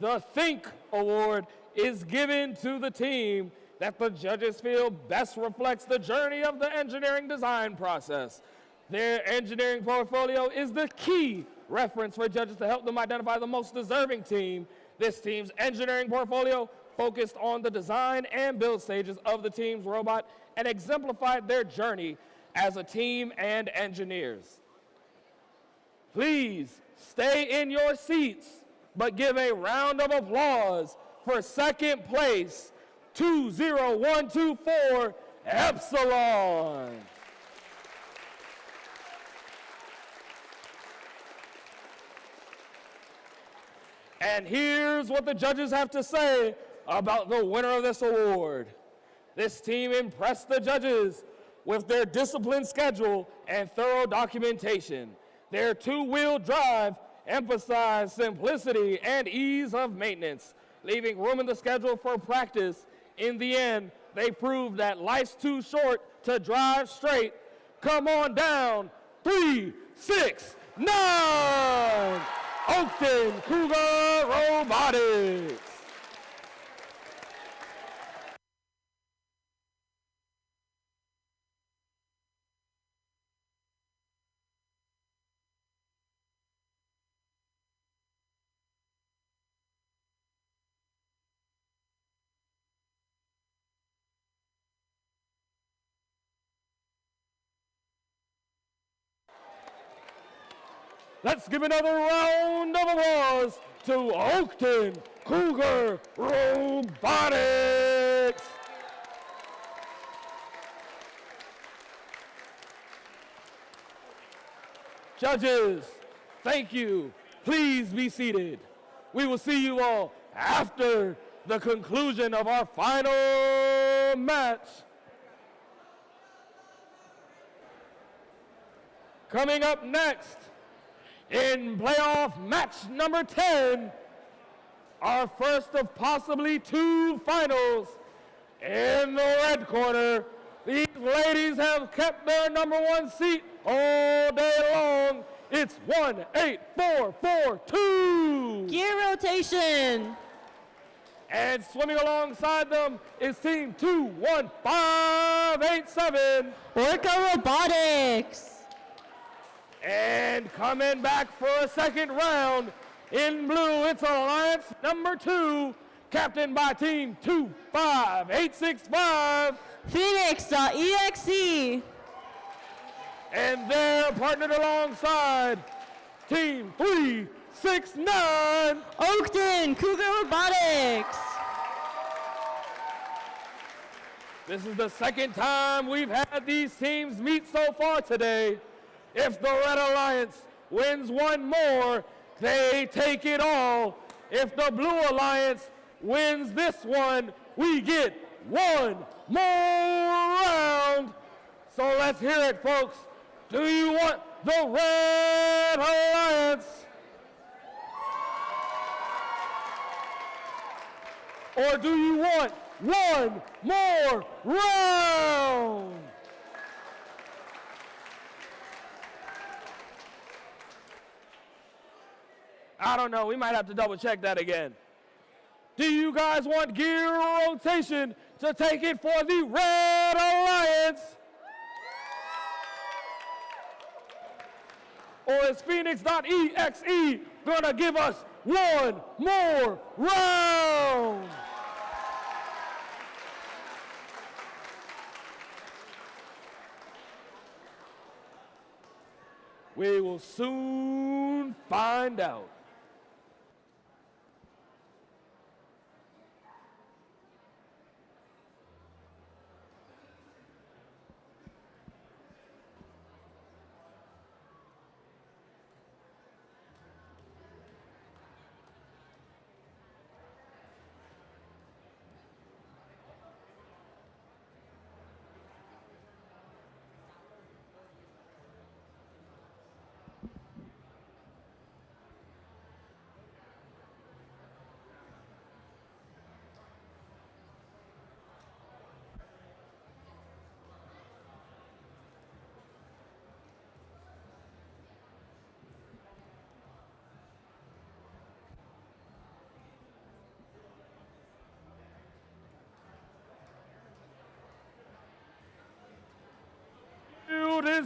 The Think Award is given to the team that the judges feel best reflects the journey of the engineering design process. Their engineering portfolio is the key reference for judges to help them identify the most deserving team. This team's engineering portfolio focused on the design and build stages of the team's robot and exemplified their journey as a team and engineers. Please stay in your seats, but give a round of applause for second place, 20124 Epsilon. And here's what the judges have to say about the winner of this award. This team impressed the judges with their disciplined schedule and thorough documentation. Their two-wheel drive emphasized simplicity and ease of maintenance, leaving room in the schedule for practice. In the end, they proved that life's too short to drive straight. Come on down, 3, 6, 9. Oakton Cougar Robotics. Let's give another round of applause to Oakton Cougar Robotics. Judges, thank you. Please be seated. We will see you all after the conclusion of our final match. Coming up next, in playoff match number 10, our first of possibly 2 finals. In the red corner, these ladies have kept their number 1 seat all day long. It's 1-8-4-4-2. Gear rotation. And swimming alongside them is team 2-1-5-8-7. Orca Robotics. And coming back for a second round, in blue, it's Alliance number 2, captained by team 25865. Phoenix.exe. And they're partnered alongside team 369. Oakton Cougar Robotics. This is the second time we've had these teams meet so far today. If the Red Alliance wins one more, they take it all. If the Blue Alliance wins this one, we get one more round. So let's hear it, folks. Do you want the Red Alliance? Or do you want one more round? I don't know, we might have to double check that again. Do you guys want gear rotation to take it for the Red Alliance? Or is Phoenix.exe gonna give us one more round? We will soon find out.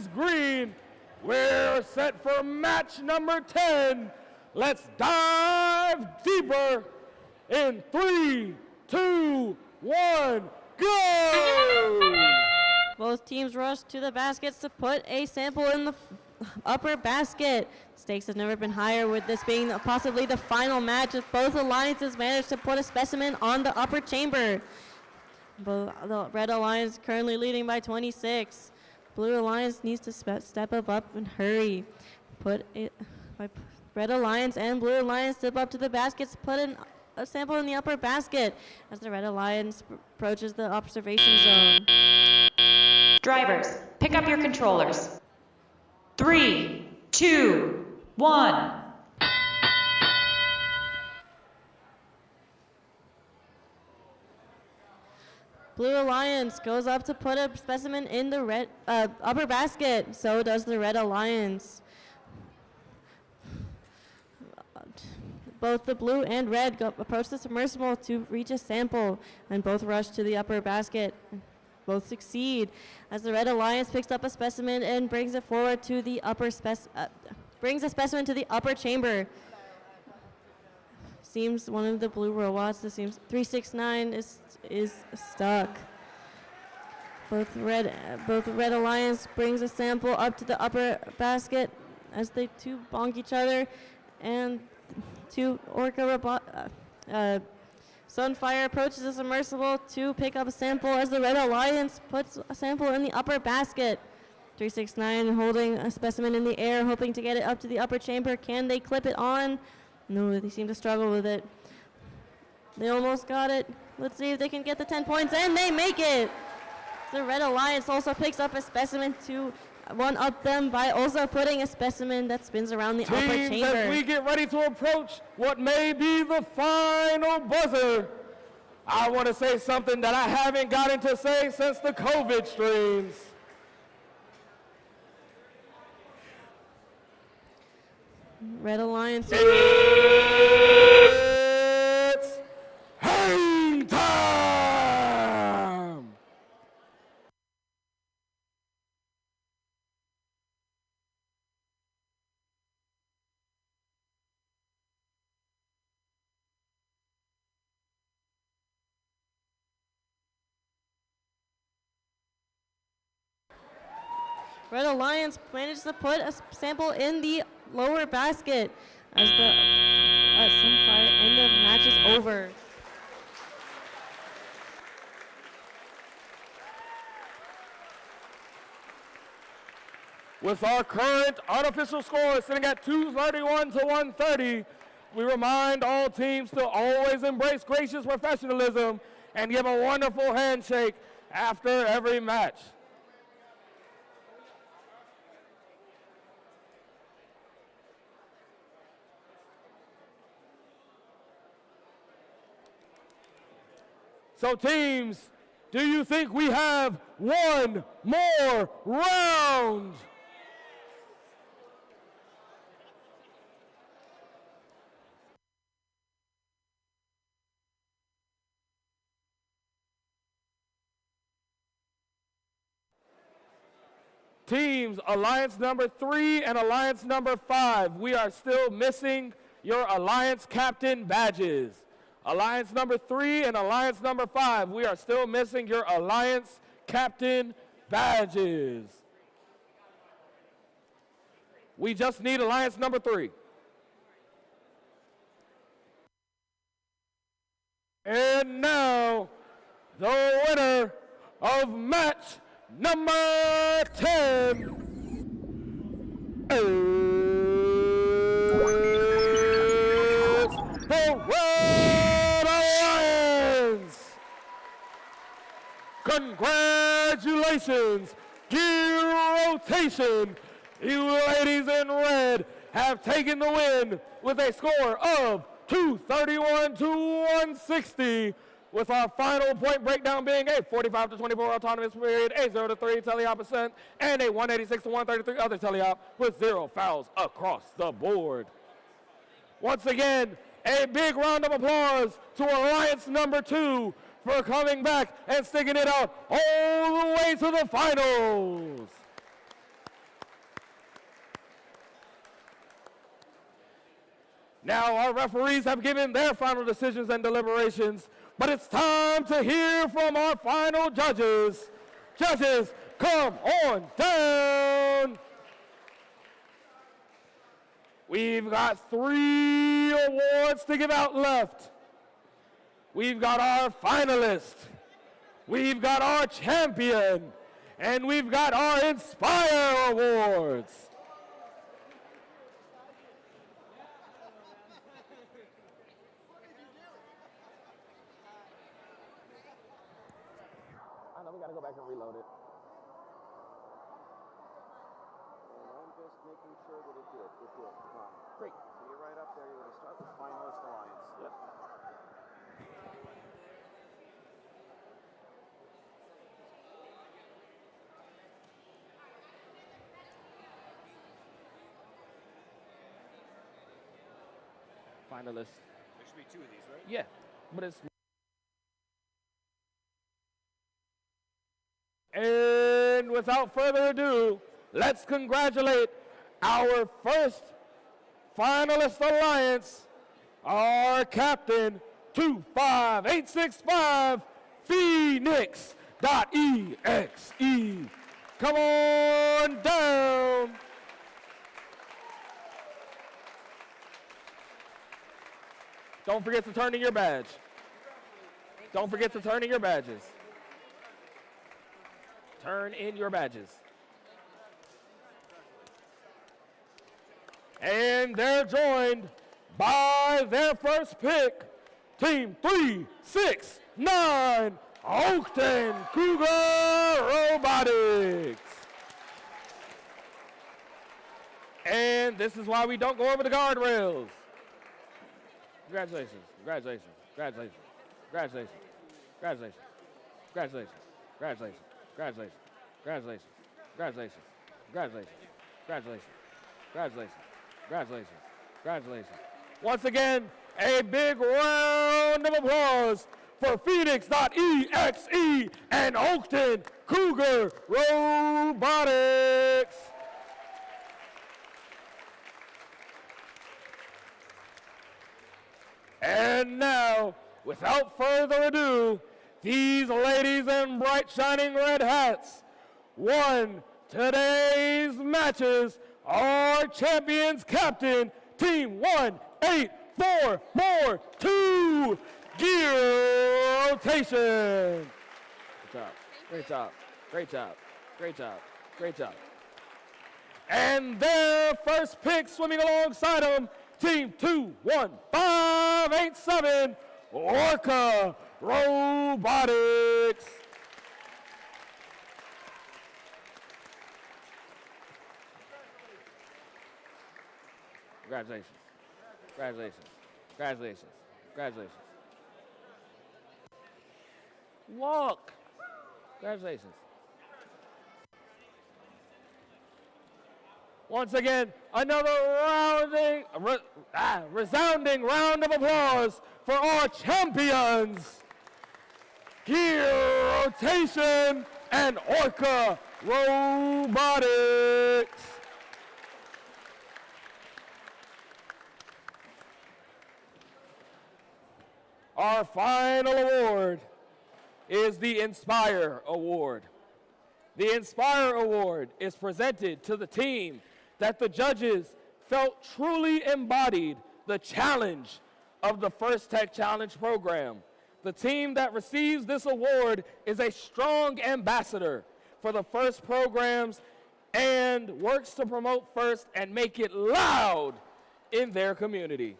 is green. We're set for match number 10. Let's dive deeper in 3, 2, 1, go! Both teams rush to the baskets to put a sample in the upper basket. Stakes have never been higher, with this being possibly the final match if both alliances manage to put a specimen on the upper chamber. The Red Alliance currently leading by 26. Blue Alliance needs to step up and hurry. Red Alliance and Blue Alliance step up to the baskets, put in a sample in the upper basket as the Red Alliance approaches the observation zone. Drivers, pick up your controllers. 3, 2, 1. Blue Alliance goes up to put a specimen in the upper basket. So does the Red Alliance. Both the blue and red approach the submersible to reach a sample, and both rush to the upper basket. Both succeed as the Red Alliance picks up a specimen and brings it forward to the brings a specimen to the upper chamber. Seems one of the blue robots, it seems 369, is stuck. Both Red Alliance brings a sample up to the upper basket as they two bonk each other, and two Orca robot. Sunfire approaches the submersible to pick up a sample as the Red Alliance puts a sample in the upper basket. 369 holding a specimen in the air, hoping to get it up to the upper chamber. Can they clip it on? No, they seem to struggle with it. They almost got it. Let's see if they can get the 10 points, and they make it! The Red Alliance also picks up a specimen to one-up them by also putting a specimen that spins around the upper chamber. As we get ready to approach what may be the final buzzer, I want to say something that I haven't gotten to say since the COVID streams. Red Alliance. It's hang time! Red Alliance manages to put a sample in the lower basket as the Sunfire, and the match is over. With our current unofficial score sitting at 231 to 130, we remind all teams to always embrace gracious professionalism and give a wonderful handshake after every match. So teams, do you think we have one more round? Teams, Alliance number 3 and Alliance number 5, we are still missing your Alliance Captain badges. Alliance number 3 and Alliance number 5, we are still missing your Alliance Captain badges. We just need Alliance number 3. And now, the winner of match number 10 is the Red Alliance. Congratulations, gear rotation. You ladies in red have taken the win with a score of 231 to 160. With our final point breakdown being a 45 to 24 autonomous period, a 0 to 3 teleop percent, and a 186 to 133 other teleop with 0 fouls across the board. Once again, a big round of applause to Alliance number 2 for coming back and sticking it out all the way to the finals. Now, our referees have given their final decisions and deliberations, but it's time to hear from our final judges. Judges, come on down. We've got 3 awards to give out left. We've got our finalist, we've got our champion, and we've got our Inspire Awards. I know we gotta go back and reload it. I'm just making sure that it did. It did. Come on. Great. So you're right up there. You're going to start with Finalist Alliance. Yep. Finalists. There should be 2 of these, right? Yeah, but it's. And without further ado, let's congratulate our first finalist alliance, our captain, 25865 Phoenix.exe. Come on down. Don't forget to turn in your badge. Don't forget to turn in your badges. Turn in your badges. And they're joined by their first pick, Team 369, Oakton Cougar Robotics. And this is why we don't go over the guardrails. Congratulations, congratulations, congratulations, congratulations, congratulations, congratulations, congratulations, congratulations, congratulations, congratulations, congratulations, congratulations, congratulations, congratulations, congratulations. Once again, a big round of applause for Phoenix.exe and Oakton Cougar Robotics. And now, without further ado, these ladies in bright shining red hats won today's matches. Our champions captain, Team 18442, gear rotation. Great job, great job, great job, great job, great job. And their first pick swimming alongside them, Team 21587, Orca Robotics. Congratulations. Congratulations. Congratulations. Congratulations. Walk. Congratulations. Once again, another resounding round of applause for our champions, Gear Rotation and Orca Robotics. Our final award is the Inspire Award. The Inspire Award is presented to the team that the judges felt truly embodied the challenge of the First Tech Challenge program. The team that receives this award is a strong ambassador for the FIRST programs and works to promote FIRST and make it loud in their community.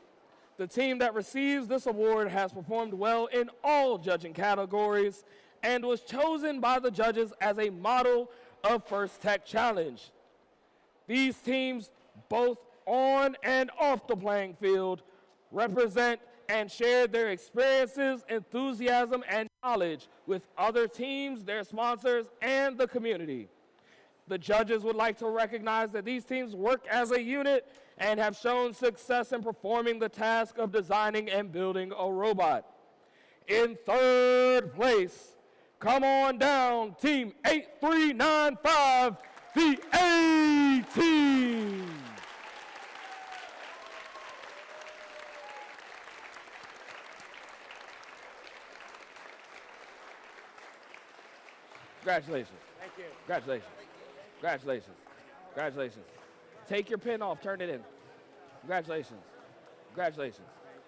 The team that receives this award has performed well in all judging categories and was chosen by the judges as a model of First Tech Challenge. These teams, both on and off the playing field, represent and share their experiences, enthusiasm, and knowledge with other teams, their sponsors, and the community. The judges would like to recognize that these teams work as a unit and have shown success in performing the task of designing and building a robot. In third place, come on down, Team 8395, the A team. Congratulations. Thank you. Congratulations. Congratulations. Congratulations. Take your pin off, turn it in. Congratulations. Congratulations.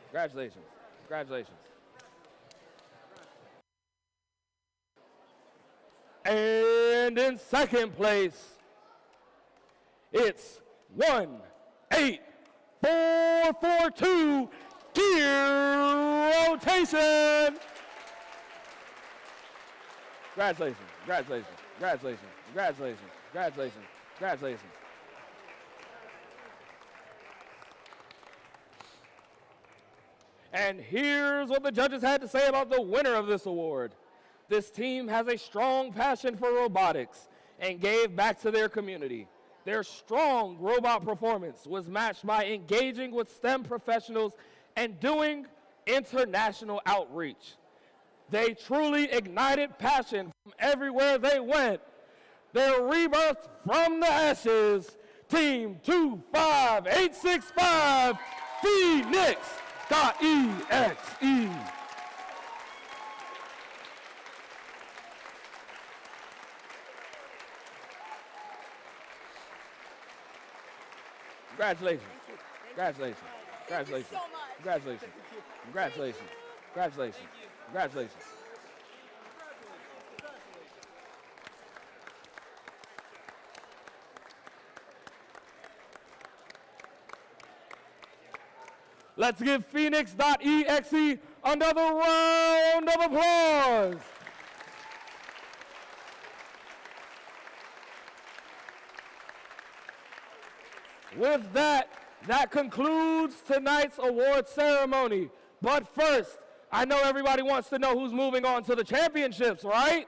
Congratulations. Congratulations. And in second place, it's 18442 gear rotation. Congratulations. Congratulations. Congratulations. Congratulations. Congratulations. Congratulations. And here's what the judges had to say about the winner of this award. This team has a strong passion for robotics and gave back to their community. Their strong robot performance was matched by engaging with STEM professionals and doing international outreach. They truly ignited passion from everywhere they went. Their rebirth from the ashes, Team 25865, Phoenix.exe. Congratulations. Congratulations. Congratulations. Congratulations. Congratulations. Congratulations. Congratulations. Let's give Phoenix.exe another round of applause. With that, that concludes tonight's award ceremony. But first, I know everybody wants to know who's moving on to the championships, right?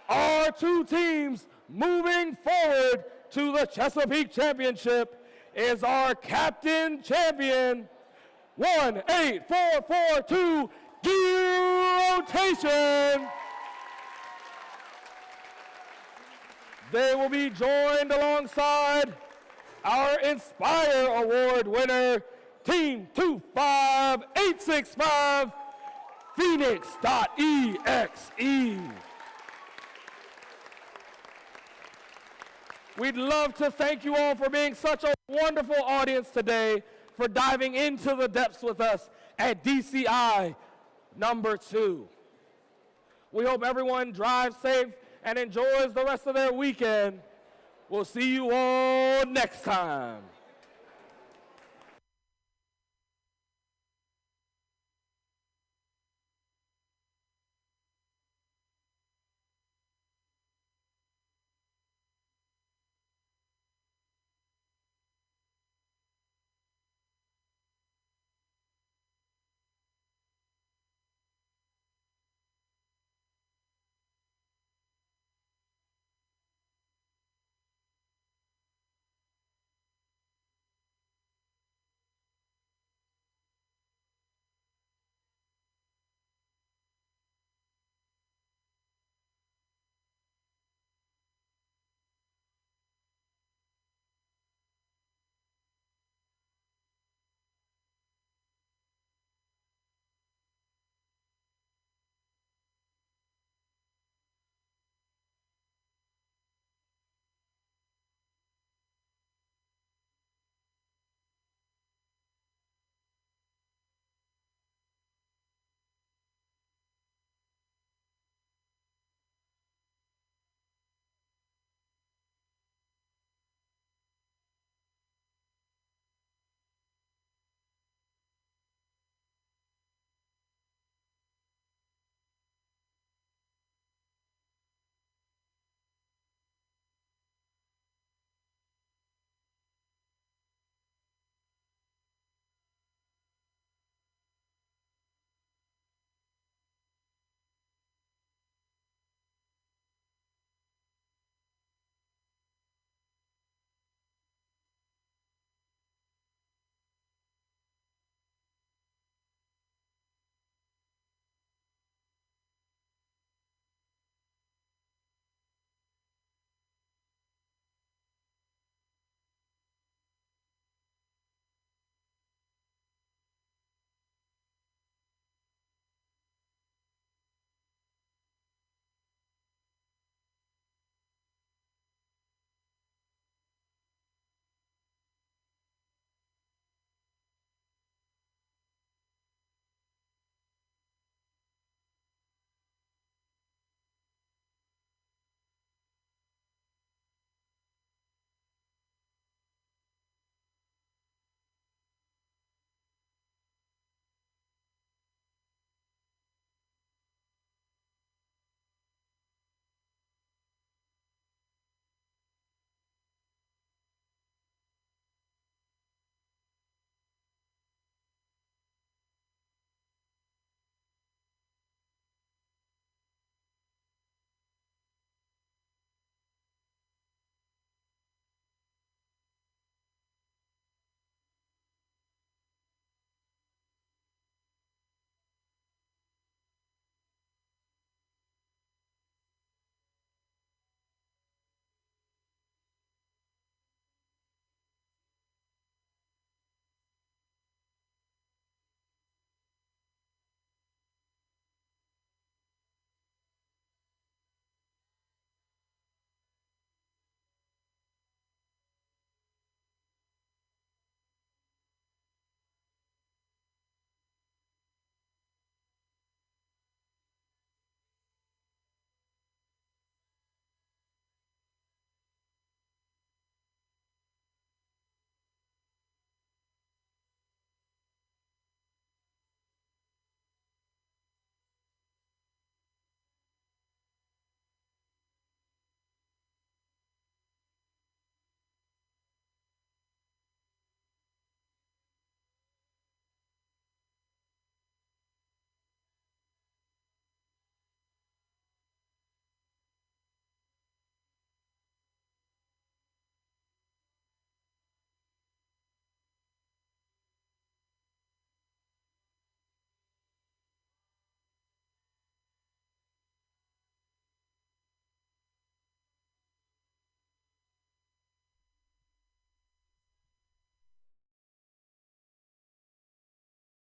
Our two teams moving forward to the Chesapeake Championship is our captain champion, 18442 gear rotation. They will be joined alongside our Inspire Award winner, Team 25865, Phoenix.exe. We'd love to thank you all for being such a wonderful audience today, for diving into the depths with us at DCI #2. We hope everyone drives safe and enjoys the rest of their weekend. We'll see you all next time.